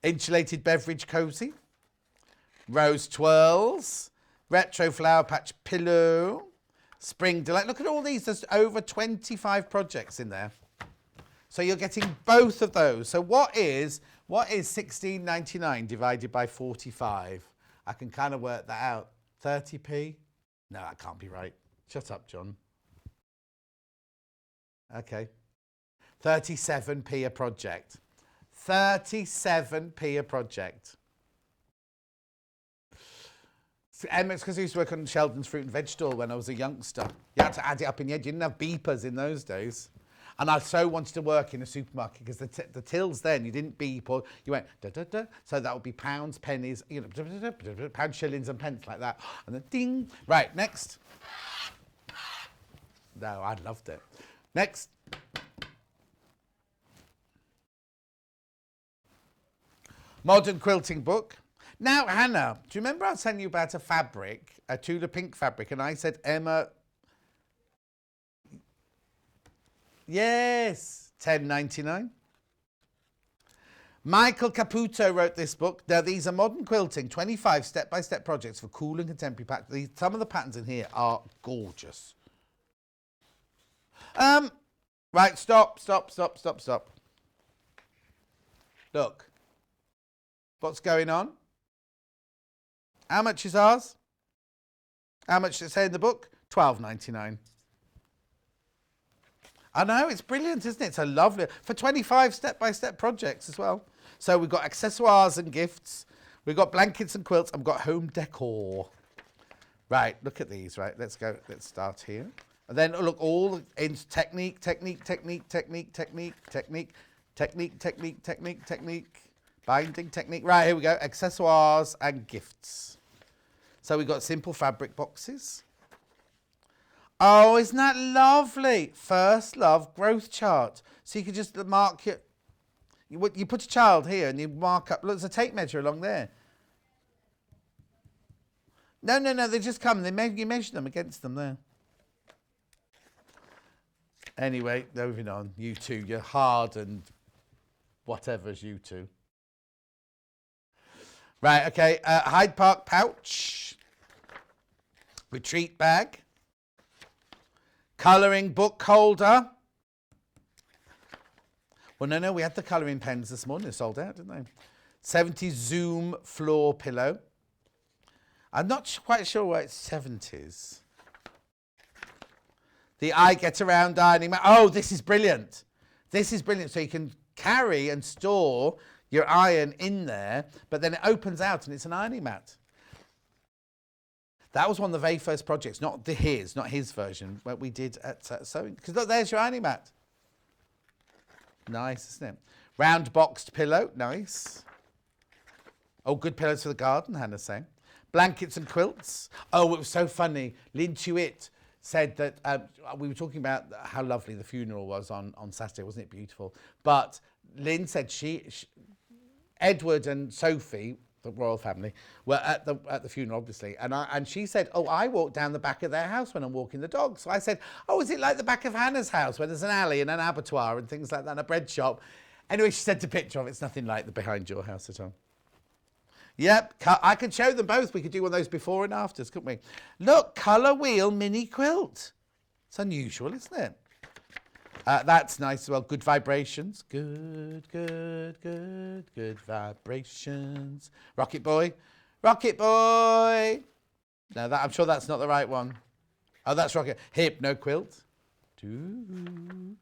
[SPEAKER 1] Insulated beverage cozy. Rose twirls. Retro flower patch pillow. Spring delight. Look at all these. There's over 25 projects in there. So you're getting both of those. So what is $16.99 divided by 45? I can kind of work that out. 30p? No, that can't be right. Shut up, John. Okay. 37p a project. 37p a project. It's because I used to work on Sheldon's fruit and veg stall when I was a youngster. You had to add it up in your head. You didn't have beepers in those days. And I so wanted to work in a supermarket because the tills then, you didn't beep or you went da-da-da. So that would be pounds, pennies, you know, pounds, shillings and pence like that. And then ding. Right, next. No, I loved it. Next. Modern quilting book. Now, Hannah, do you remember I was telling you about a fabric, a Tudor pink fabric, and I said, Emma, yes, $10.99. Michael Caputo wrote this book. Now, these are modern quilting, 25 step-by-step projects for cool and contemporary patterns. Some of the patterns in here are gorgeous. Right, stop. Look, what's going on? How much is ours? How much does it say in the book? $12.99. I know, it's brilliant, isn't it? It's a lovely, for 25 step-by-step projects as well. So we've got accessoires and gifts. We've got blankets and quilts, and we've got home decor. Right, look at these, right? Let's go, let's start here. And then look, all in technique. Binding technique. Right, here we go. Accessoires and gifts. So we've got simple fabric boxes. Oh, isn't that lovely? First love growth chart. So you can just mark you put a child here and you mark up. Look, there's a tape measure along there. No, they just come. You measure them against them there. Anyway, moving on. You two, you're hard and whatever's you two. Right, okay. Hyde Park pouch. Retreat bag. Colouring book holder. Well, no, we had the colouring pens this morning. They sold out, didn't they? 70s Zoom floor pillow. I'm not quite sure why it's 70s. The I Get Around ironing mat. Oh, this is brilliant. This is brilliant. So you can carry and store your iron in there, but then it opens out and it's an ironing mat. That was one of the very first projects, not his version, what we did at sewing. Because look, there's your ironing mat. Nice, isn't it? Round boxed pillow, nice. Oh, good pillows for the garden, Hannah's saying. Blankets and quilts. Oh, it was so funny. Lynn Tuitt said that we were talking about how lovely the funeral was on Saturday, wasn't it beautiful? But Lynn said Edward and Sophie, the royal family, were at the funeral, obviously, and she said, oh, I walk down the back of their house when I'm walking the dog. So I said, oh, is it like the back of Hannah's house where there's an alley and an abattoir and things like that and a bread shop? Anyway, she sent a picture of it. It's nothing like the behind your house at all. Yep, I could show them both. We could do one of those before and afters, couldn't we? Look, colour wheel mini quilt. It's unusual, isn't it? That's nice as well. Good vibrations. Good vibrations. Rocket Boy. Rocket Boy. No, I'm sure that's not the right one. Oh, that's Rocket. Hypno quilt. Doo.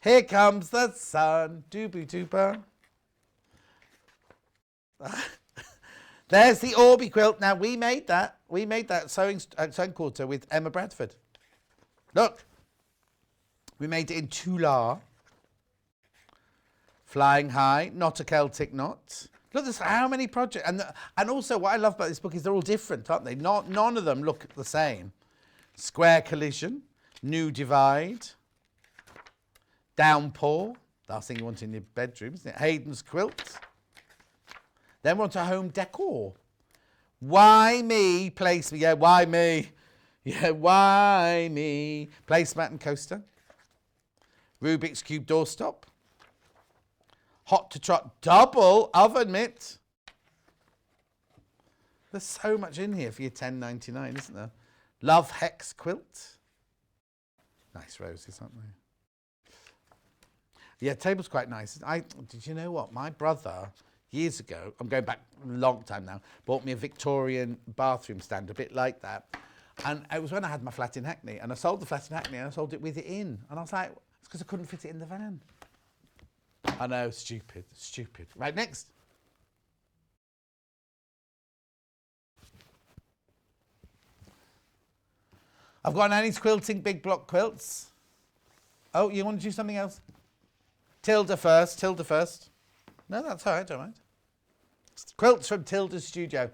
[SPEAKER 1] Here comes the sun. Doobie dooper. There's the Orby quilt. Now, we made that. We made that sewing quarter with Emma Bradford. Look. We made it in Tulle. Flying High, Not a Celtic Knot. Look, there's how many projects. And also what I love about this book is they're all different, aren't they? None of them look the same. Square Collision, New Divide, Downpour. Last thing you want in your bedroom, isn't it? Hayden's Quilt. Then we're on to home decor. Why me? Place me. Yeah, why me? Yeah, why me? Placemat and coaster. Rubik's Cube doorstop. Hot to Trot double oven mitt. There's so much in here for your $10.99, isn't there? Love Hex quilt. Nice roses, aren't they? Yeah, table's quite nice. Did you know what? My brother, years ago, I'm going back a long time now, bought me a Victorian bathroom stand, a bit like that. And it was when I had my flat in Hackney, and I sold the flat in Hackney, and I sold it with it in. And I was like, it's because I couldn't fit it in the van. I know, stupid. Right, next. I've got Annie's Quilting Big Block Quilts. Oh, you want to do something else? Tilda first. No, that's all right, don't mind. Quilts from Tilda's studio.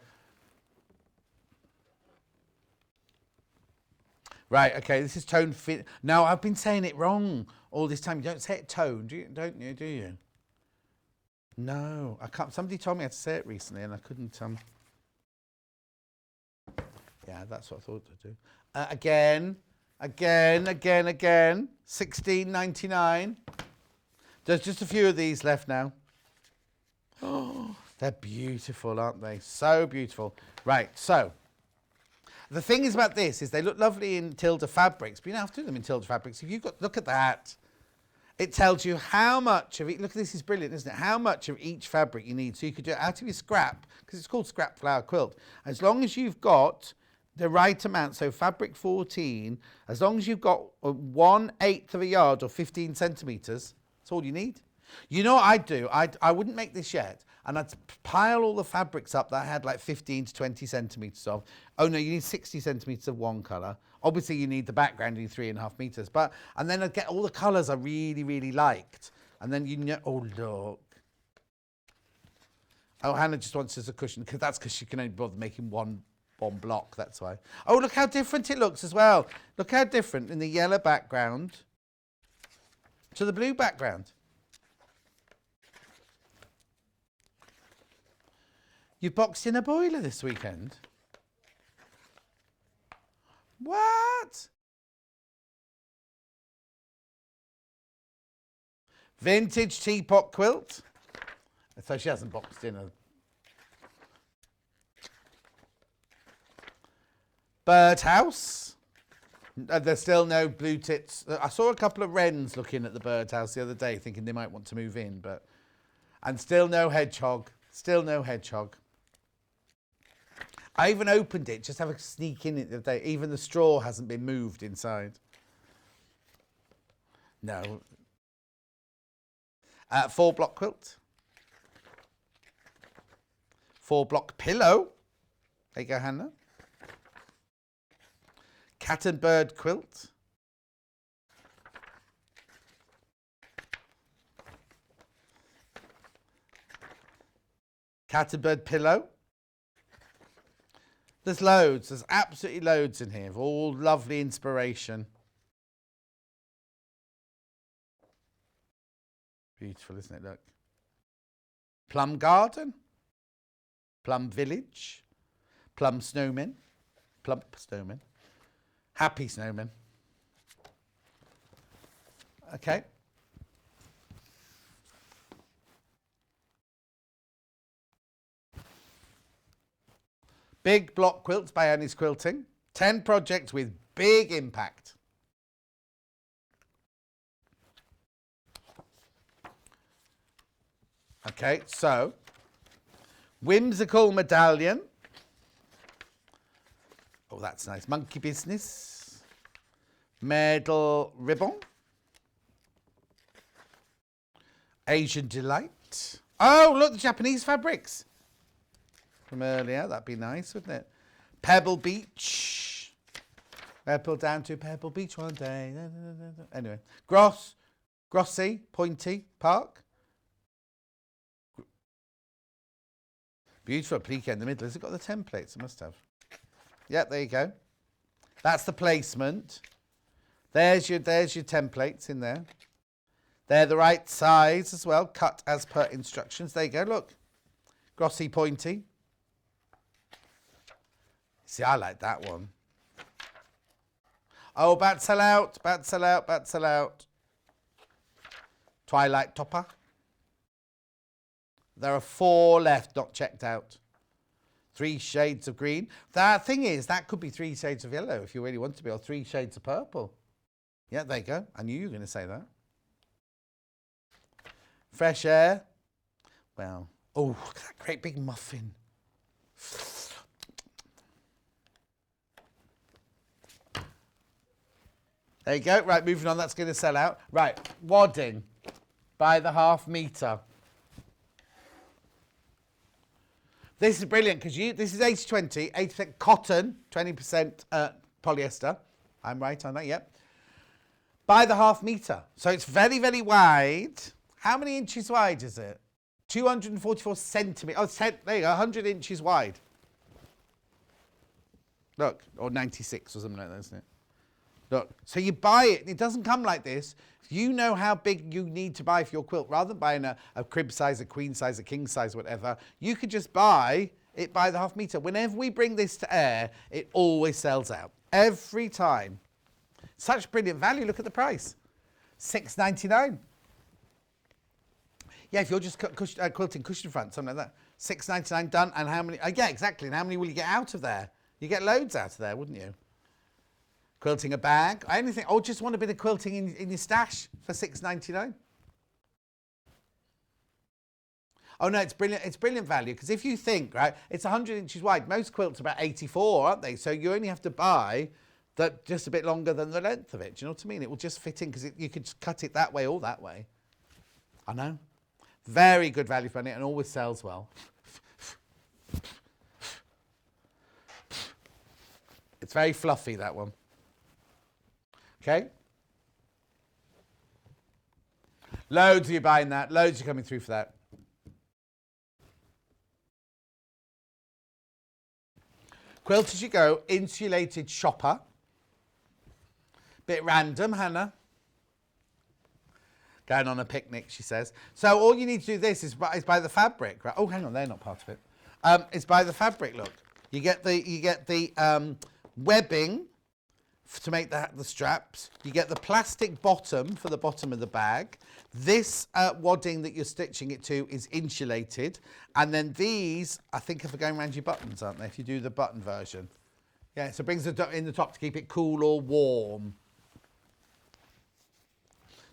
[SPEAKER 1] Right, okay, this is tone fit. Now, I've been saying it wrong all this time. You don't say it tone, don't you? No, I can't. Somebody told me how to say it recently and I couldn't. Yeah, that's what I thought to do. Again. $16.99. There's just a few of these left now. Oh, they're beautiful, aren't they? So beautiful. Right, so the thing is about this is they look lovely in Tilda fabrics, but you don't have to do them in Tilda fabrics. If you've got, look at that. It tells you how much of it, look, this is brilliant, isn't it? How much of each fabric you need. So you could do it out of your scrap, because it's called scrap flower quilt. As long as you've got the right amount, so fabric 14, as long as you've got 1/8 of a yard or 15 centimetres, that's all you need. You know what I'd do? I wouldn't make this yet. And I'd pile all the fabrics up that I had like 15 to 20 centimetres of. Oh no, you need 60 centimetres of one colour. Obviously you need the background, you need 3.5 metres. And then I'd get all the colours I really, really liked. And then you know, oh look. Oh, Hannah just wants us a cushion, because that's because she can only bother making one block, that's why. Oh, look how different it looks as well. Look how different in the yellow background to the blue background. You've boxed in a boiler this weekend? What? Vintage teapot quilt. So she hasn't boxed in a... Birdhouse. There's still no blue tits. I saw a couple of wrens looking at the birdhouse the other day, thinking they might want to move in, but... And still no hedgehog. Still no hedgehog. I even opened it, just have a sneak in it the other day. Even the straw hasn't been moved inside. No. 4-block quilt. 4-block pillow. There you go, Hannah. Cat and bird quilt. Cat and bird pillow. There's loads. There's absolutely loads in here of all lovely inspiration. Beautiful, isn't it? Look. Plum garden. Plum village. Plum snowmen. Plump snowmen. Happy snowmen. Okay. Big block quilts by Annie's Quilting. 10 projects with big impact. Okay, so whimsical medallion. Oh, that's nice. Monkey business. Medal ribbon. Asian delight. Oh, look, the Japanese fabrics. From earlier, that'd be nice, wouldn't it? Pebble Beach. Pebble down to Pebble Beach one day. Anyway, Grossy, Pointy Park. Beautiful applique in the middle. Has it got the templates? It must have. Yep, there you go. That's the placement. There's your templates in there. They're the right size as well, cut as per instructions. There you go, look. Glossy, pointy. See, I like that one. Oh, about to sell out, about to sell out, about to sell out. Twilight topper. There are 4 left, not checked out. 3 shades of green. The thing is, that could be 3 shades of yellow if you really want to be, or 3 shades of purple. Yeah, there you go. I knew you were going to say that. Fresh air. Well, oh, look at that great big muffin. There you go. Right, moving on. That's going to sell out. Right, wadding by the half metre. This is brilliant because this is 80-20, 80% cotton, 20% polyester. I'm right on that, yep. By the half metre. So it's very, very wide. How many inches wide is it? 244 centimetres. Oh, there you go, 100 inches wide. Look, or 96 or something like that, isn't it? Look, so you buy it, and it doesn't come like this. You know how big you need to buy for your quilt. Rather than buying a crib size, a queen size, a king size, whatever, you could just buy it by the half metre. Whenever we bring this to air, it always sells out. Every time. Such brilliant value. Look at the price. $6.99. Yeah, if you're just quilting cushion front, something like that. $6.99 done. And how many? Yeah, exactly. And how many will you get out of there? You get loads out of there, wouldn't you? Quilting a bag, anything, or just want a bit of quilting in your stash for $6.99. Oh no, it's brilliant value, because if you think, right, it's 100 inches wide. Most quilts are about 84, aren't they? So you only have to buy that just a bit longer than the length of it. Do you know what I mean? It will just fit in, because you could cut it that way or that way. I know. Very good value for money, and always sells well. It's very fluffy, that one. Okay. Loads of you buying that. Loads are coming through for that. Quilt as you go, insulated shopper. Bit random, Hannah. Going on a picnic, she says. So all you need to do this is buy the fabric, right? Oh, hang on, they're not part of it. It's buy the fabric. Look, you get the webbing to make the straps. You get the plastic bottom for the bottom of the bag. This wadding that you're stitching it to is insulated. And then these, I think, are for going around your buttons, aren't they, if you do the button version. Yeah, so it brings it in the top to keep it cool or warm.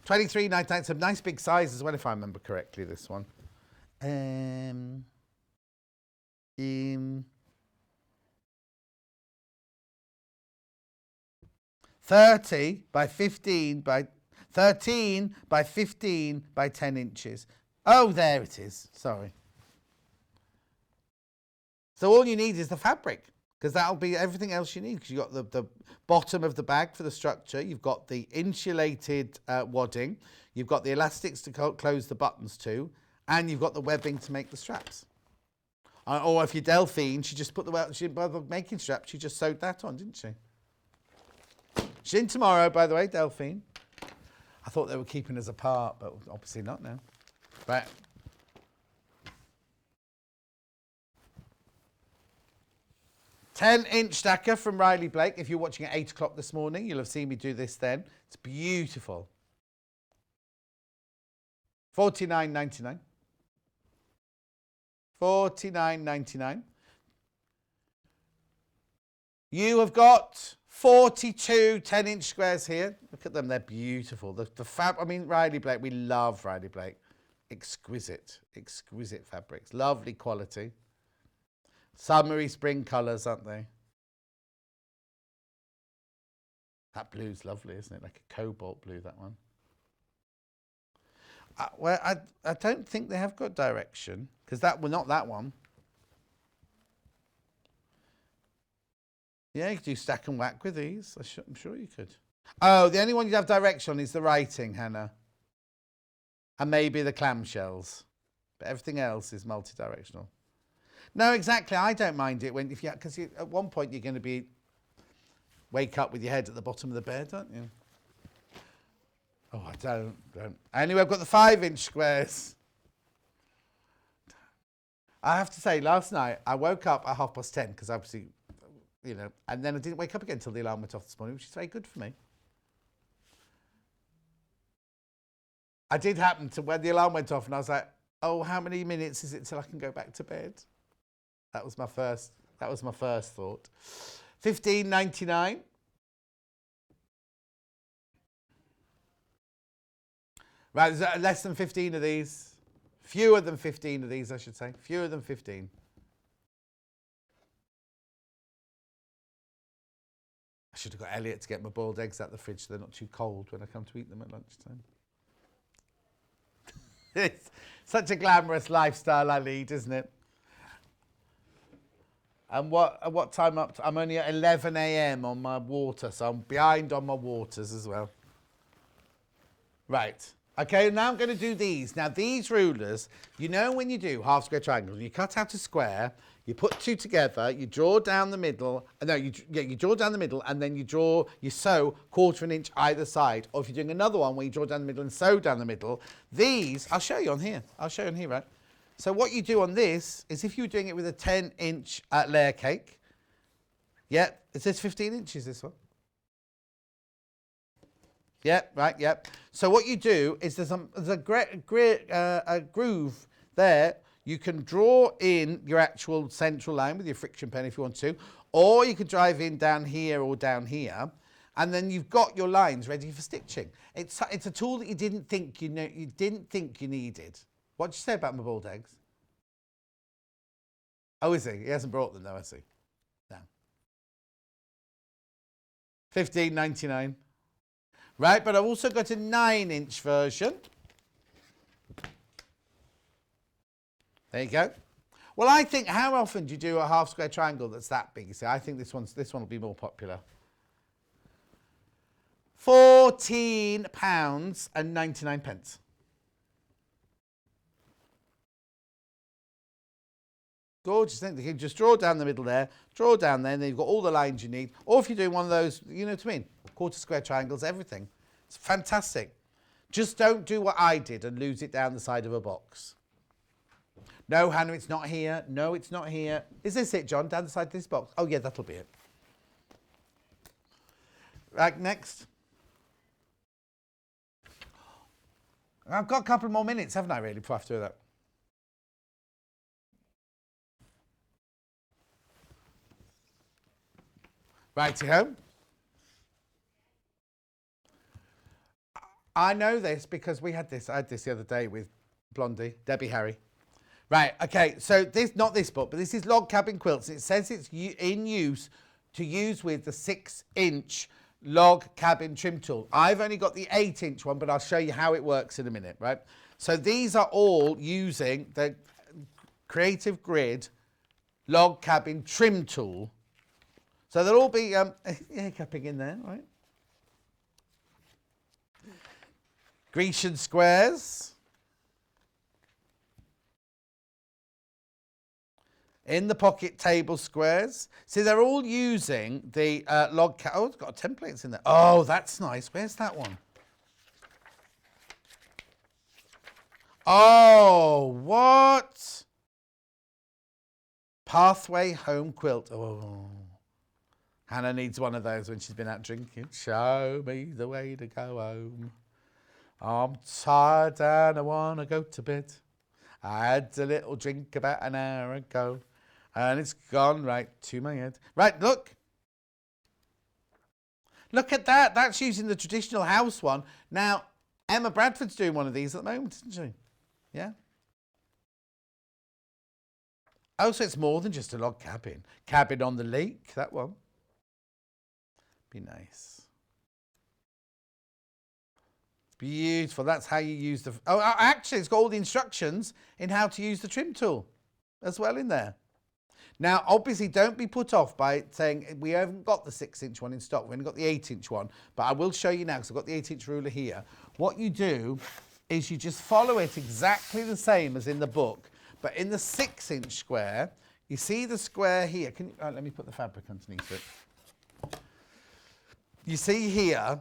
[SPEAKER 1] $23.99, some nice big size as well, if I remember correctly, this one. 30 by 15 by 13 by 15 by 10 inches. Oh, there it is. Sorry. So all you need is the fabric, because that'll be everything else you need. Because you've got the bottom of the bag for the structure. You've got the insulated wadding. You've got the elastics to close the buttons to. And you've got the webbing to make the straps. Or if you're Delphine, she just put the making straps, she just sewed that on, didn't she? She's in tomorrow, by the way, Delphine. I thought they were keeping us apart, but obviously not now. Right. "10-inch stacker from Riley Blake." If you're watching at 8 o'clock this morning, you'll have seen me do this then. It's beautiful. $49.99. $49.99. You have got 42 10-inch squares here. Look at them, they're beautiful. The I mean, Riley Blake, we love Riley Blake. Exquisite fabrics. Lovely quality. Summery spring colours, aren't they? That blue's lovely, isn't it? Like a cobalt blue, that one. Well, I don't think they have got direction, because not that one. Yeah, you could do stack and whack with these. I'm sure you could. Oh, the only one you'd have direction on is the writing, Hannah. And maybe the clamshells. But everything else is multi-directional. No, exactly. I don't mind it when, because at one point you're going to wake up with your head at the bottom of the bed, aren't you? Oh, I don't. Anyway, I've got the 5-inch squares. I have to say, last night I woke up at 10:30 because obviously, and then I didn't wake up again until the alarm went off this morning, which is very good for me. I did happen to, when the alarm went off, and I was like, oh, how many minutes is it till I can go back to bed? That was my first thought. $15.99. Right, there's less than 15 of these. Fewer than 15 of these, I should say. Fewer than 15. I should have got Elliot to get my boiled eggs out the fridge so they're not too cold when I come to eat them at lunchtime. It's such a glamorous lifestyle I lead, isn't it? And what time up to? I'm only at 11 a.m. on my water, so I'm behind on my waters as well. Right. Okay, now I'm going to do these. Now, these rulers, when you do half square triangles, you cut out a square, you put two together, you draw down the middle, you draw down the middle, and then you sew 1/4 inch either side. Or if you're doing another one where you draw down the middle and sew down the middle, these, I'll show you on here, right? So what you do on this is if you're doing it with a 10-inch layer cake, it says 15 inches, this one. Yep, right, yep. So what you do is there's a groove there. You can draw in your actual central line with your friction pen if you want to, or you could drive in down here or down here, and then you've got your lines ready for stitching. It's a tool that you didn't think you needed. What did you say about my boiled eggs? Oh, is he? He hasn't brought them though, has he? No. $15.99. Right, but I've also got a 9-inch version. There you go. Well, I think, how often do you do a half square triangle that's that big? You see, I think this one will be more popular. £14.99. Gorgeous thing. You can just draw down the middle there, draw down there, and then you've got all the lines you need. Or if you're doing one of those, you know what I mean, 1/4 square triangles, everything. It's fantastic. Just don't do what I did and lose it down the side of a box. No, Hannah, it's not here. No, it's not here. Is this it, John? Down the side of this box? Oh, yeah, that'll be it. Right, next. I've got a couple more minutes, haven't I, really, before I have to do that? Righty-ho. I know this because I had this the other day with Blondie, Debbie Harry. Right, okay, so not this book, but this is Log Cabin Quilts. It says it's in use to use with the 6-inch log cabin trim tool. I've only got the 8-inch one, but I'll show you how it works in a minute, right? So these are all using the Creative Grid log cabin trim tool. So they'll all be hiccuping in there, right? Grecian squares. In the pocket table squares. See, they're all using the oh, it's got templates in there. Oh, that's nice. Where's that one? Oh, what? Pathway home quilt. Oh. Hannah needs one of those when she's been out drinking. Show me the way to go home. I'm tired and I want to go to bed. I had a little drink about an hour ago and it's gone right to my head. Right, look. Look at that. That's using the traditional house one. Now, Emma Bradford's doing one of these at the moment, isn't she? Yeah. Oh, so it's more than just a log cabin. Cabin on the lake, that one. Be nice. It's beautiful. That's how you use the... Oh, actually, it's got all the instructions in how to use the trim tool as well in there. Now, obviously, don't be put off by saying we haven't got the 6-inch one in stock. We've only got the 8-inch one. But I will show you now because I've got the 8-inch ruler here. What you do is you just follow it exactly the same as in the book. But in the 6-inch square, You see the square here? Can you, let me put the fabric underneath it. You see here.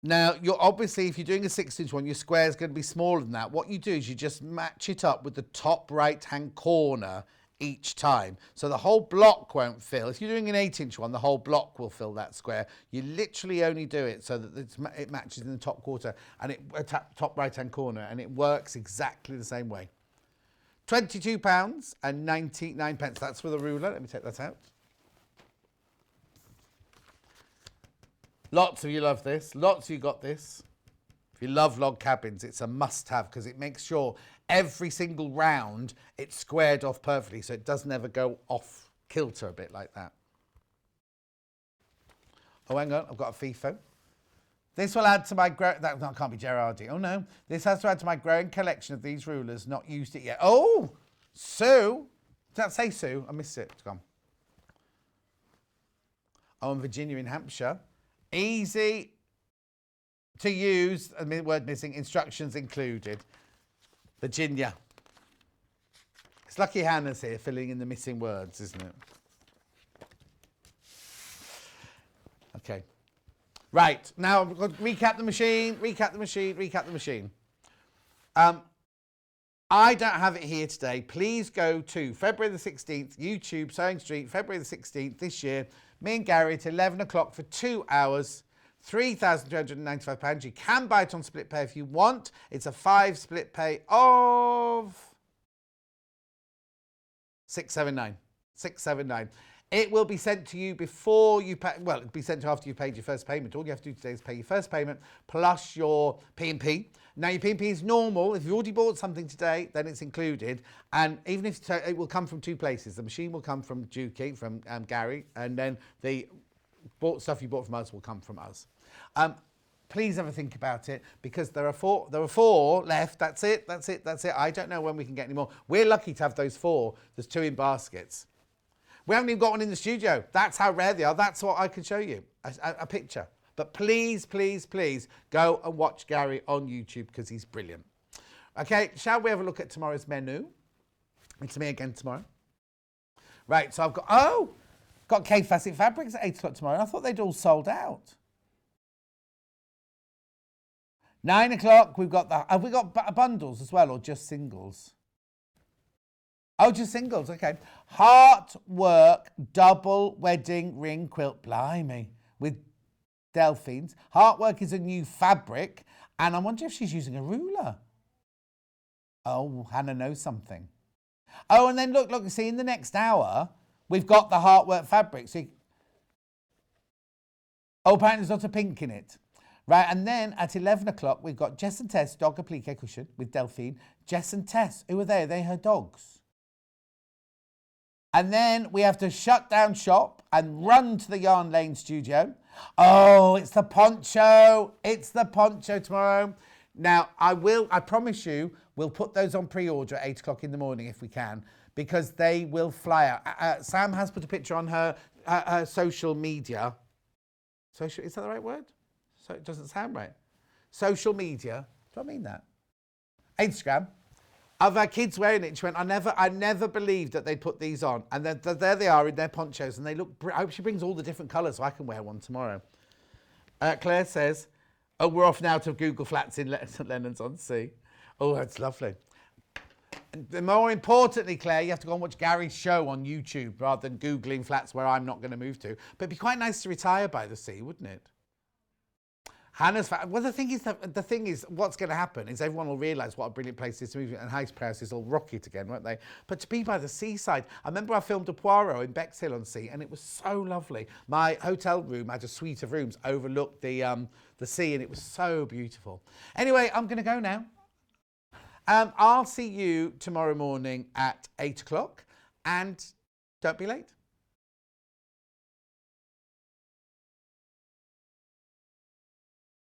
[SPEAKER 1] Now, you're obviously, if you're doing a 6-inch one, your square is going to be smaller than that. What you do is you just match it up with the top right-hand corner each time. So the whole block won't fill. If you're doing an 8-inch one, the whole block will fill that square. You literally only do it so that it matches in the top quarter and top right-hand corner, and it works exactly the same way. £22.99. That's with a ruler. Let me take that out. Lots of you love this. Lots of you got this. If you love log cabins, it's a must-have because it makes sure every single round it's squared off perfectly so it doesn't ever go off kilter a bit like that. Oh, hang on. I've got a FIFO. This will add to my that can't be Gerardi. Oh, no. This has to add to my growing collection of these rulers. Not used it yet. Oh, Sue. Did that say Sue? I missed it. It's gone. Oh, and Virginia in Hampshire. Easy to use, word missing, instructions included. Virginia. It's lucky Hannah's here filling in the missing words, isn't it? Okay. Right, now I'm going to recap the machine. I don't have it here today. Please go to February the 16th, YouTube, Sewing Street, February the 16th this year. Me and Gary at 11 o'clock for 2 hours, £3,295. You can buy it on split pay if you want. It's a 5 split pay of £679. It will be sent to you before you pay. Well, it'll be sent to you after you've paid your first payment. All you have to do today is pay your first payment plus your P&P. Now, your P&P is normal. If you've already bought something today, then it's included. And even if it will come from 2 places. The machine will come from Juki, from Gary, and then the stuff you bought from us will come from us. Please have a think about it because there are 4 left. That's it. I don't know when we can get any more. We're lucky to have those 4. There's 2 in baskets. We haven't even got one in the studio. That's how rare they are. That's what I can show you, a picture. But please, please, please go and watch Gary on YouTube because he's brilliant. Okay, shall we have a look at tomorrow's menu? It's me again tomorrow. Right, so I've got K Facet Fabrics at 8 o'clock tomorrow. I thought they'd all sold out. 9 o'clock, have we got bundles as well or just singles? Oh, just singles, okay. Heart Work Double Wedding Ring Quilt, blimey, with Delphines. Heartwork is a new fabric, and I wonder if she's using a ruler. Oh, Hannah knows something. Oh, and then look, see, in the next hour, we've got the Heartwork fabric. So apparently there's not a pink in it. Right, and then at 11 o'clock, we've got Jess and Tess dog applique cushion with Delphine. Jess and Tess, who are they? Are they her dogs? And then we have to shut down shop and run to the Yarn Lane studio. Oh, it's the poncho. It's the poncho tomorrow. Now, I promise you, we'll put those on pre-order at 8 o'clock in the morning if we can, because they will fly out. Sam has put a picture on her social media. Is that the right word? So it doesn't sound right. Social media. Do I mean that? Instagram. Of our kids wearing it. And she went, I never believed that they'd put these on. And then there they are in their ponchos. And they look, I hope she brings all the different colours so I can wear one tomorrow. Claire says, oh, we're off now to Google flats in St Leonards-on-Sea. Oh, that's lovely. And more importantly, Claire, you have to go and watch Gary's show on YouTube rather than Googling flats where I'm not going to move to. But it'd be quite nice to retire by the sea, wouldn't it? Hannah's well, the thing is, what's going to happen is everyone will realise what a brilliant place it is to move, and house prices will rocket again, won't they? But to be by the seaside, I remember I filmed a Poirot in Bexhill-on-Sea, and it was so lovely. My hotel room had a suite of rooms overlooked the sea, and it was so beautiful. Anyway, I'm going to go now. I'll see you tomorrow morning at 8 o'clock, and don't be late.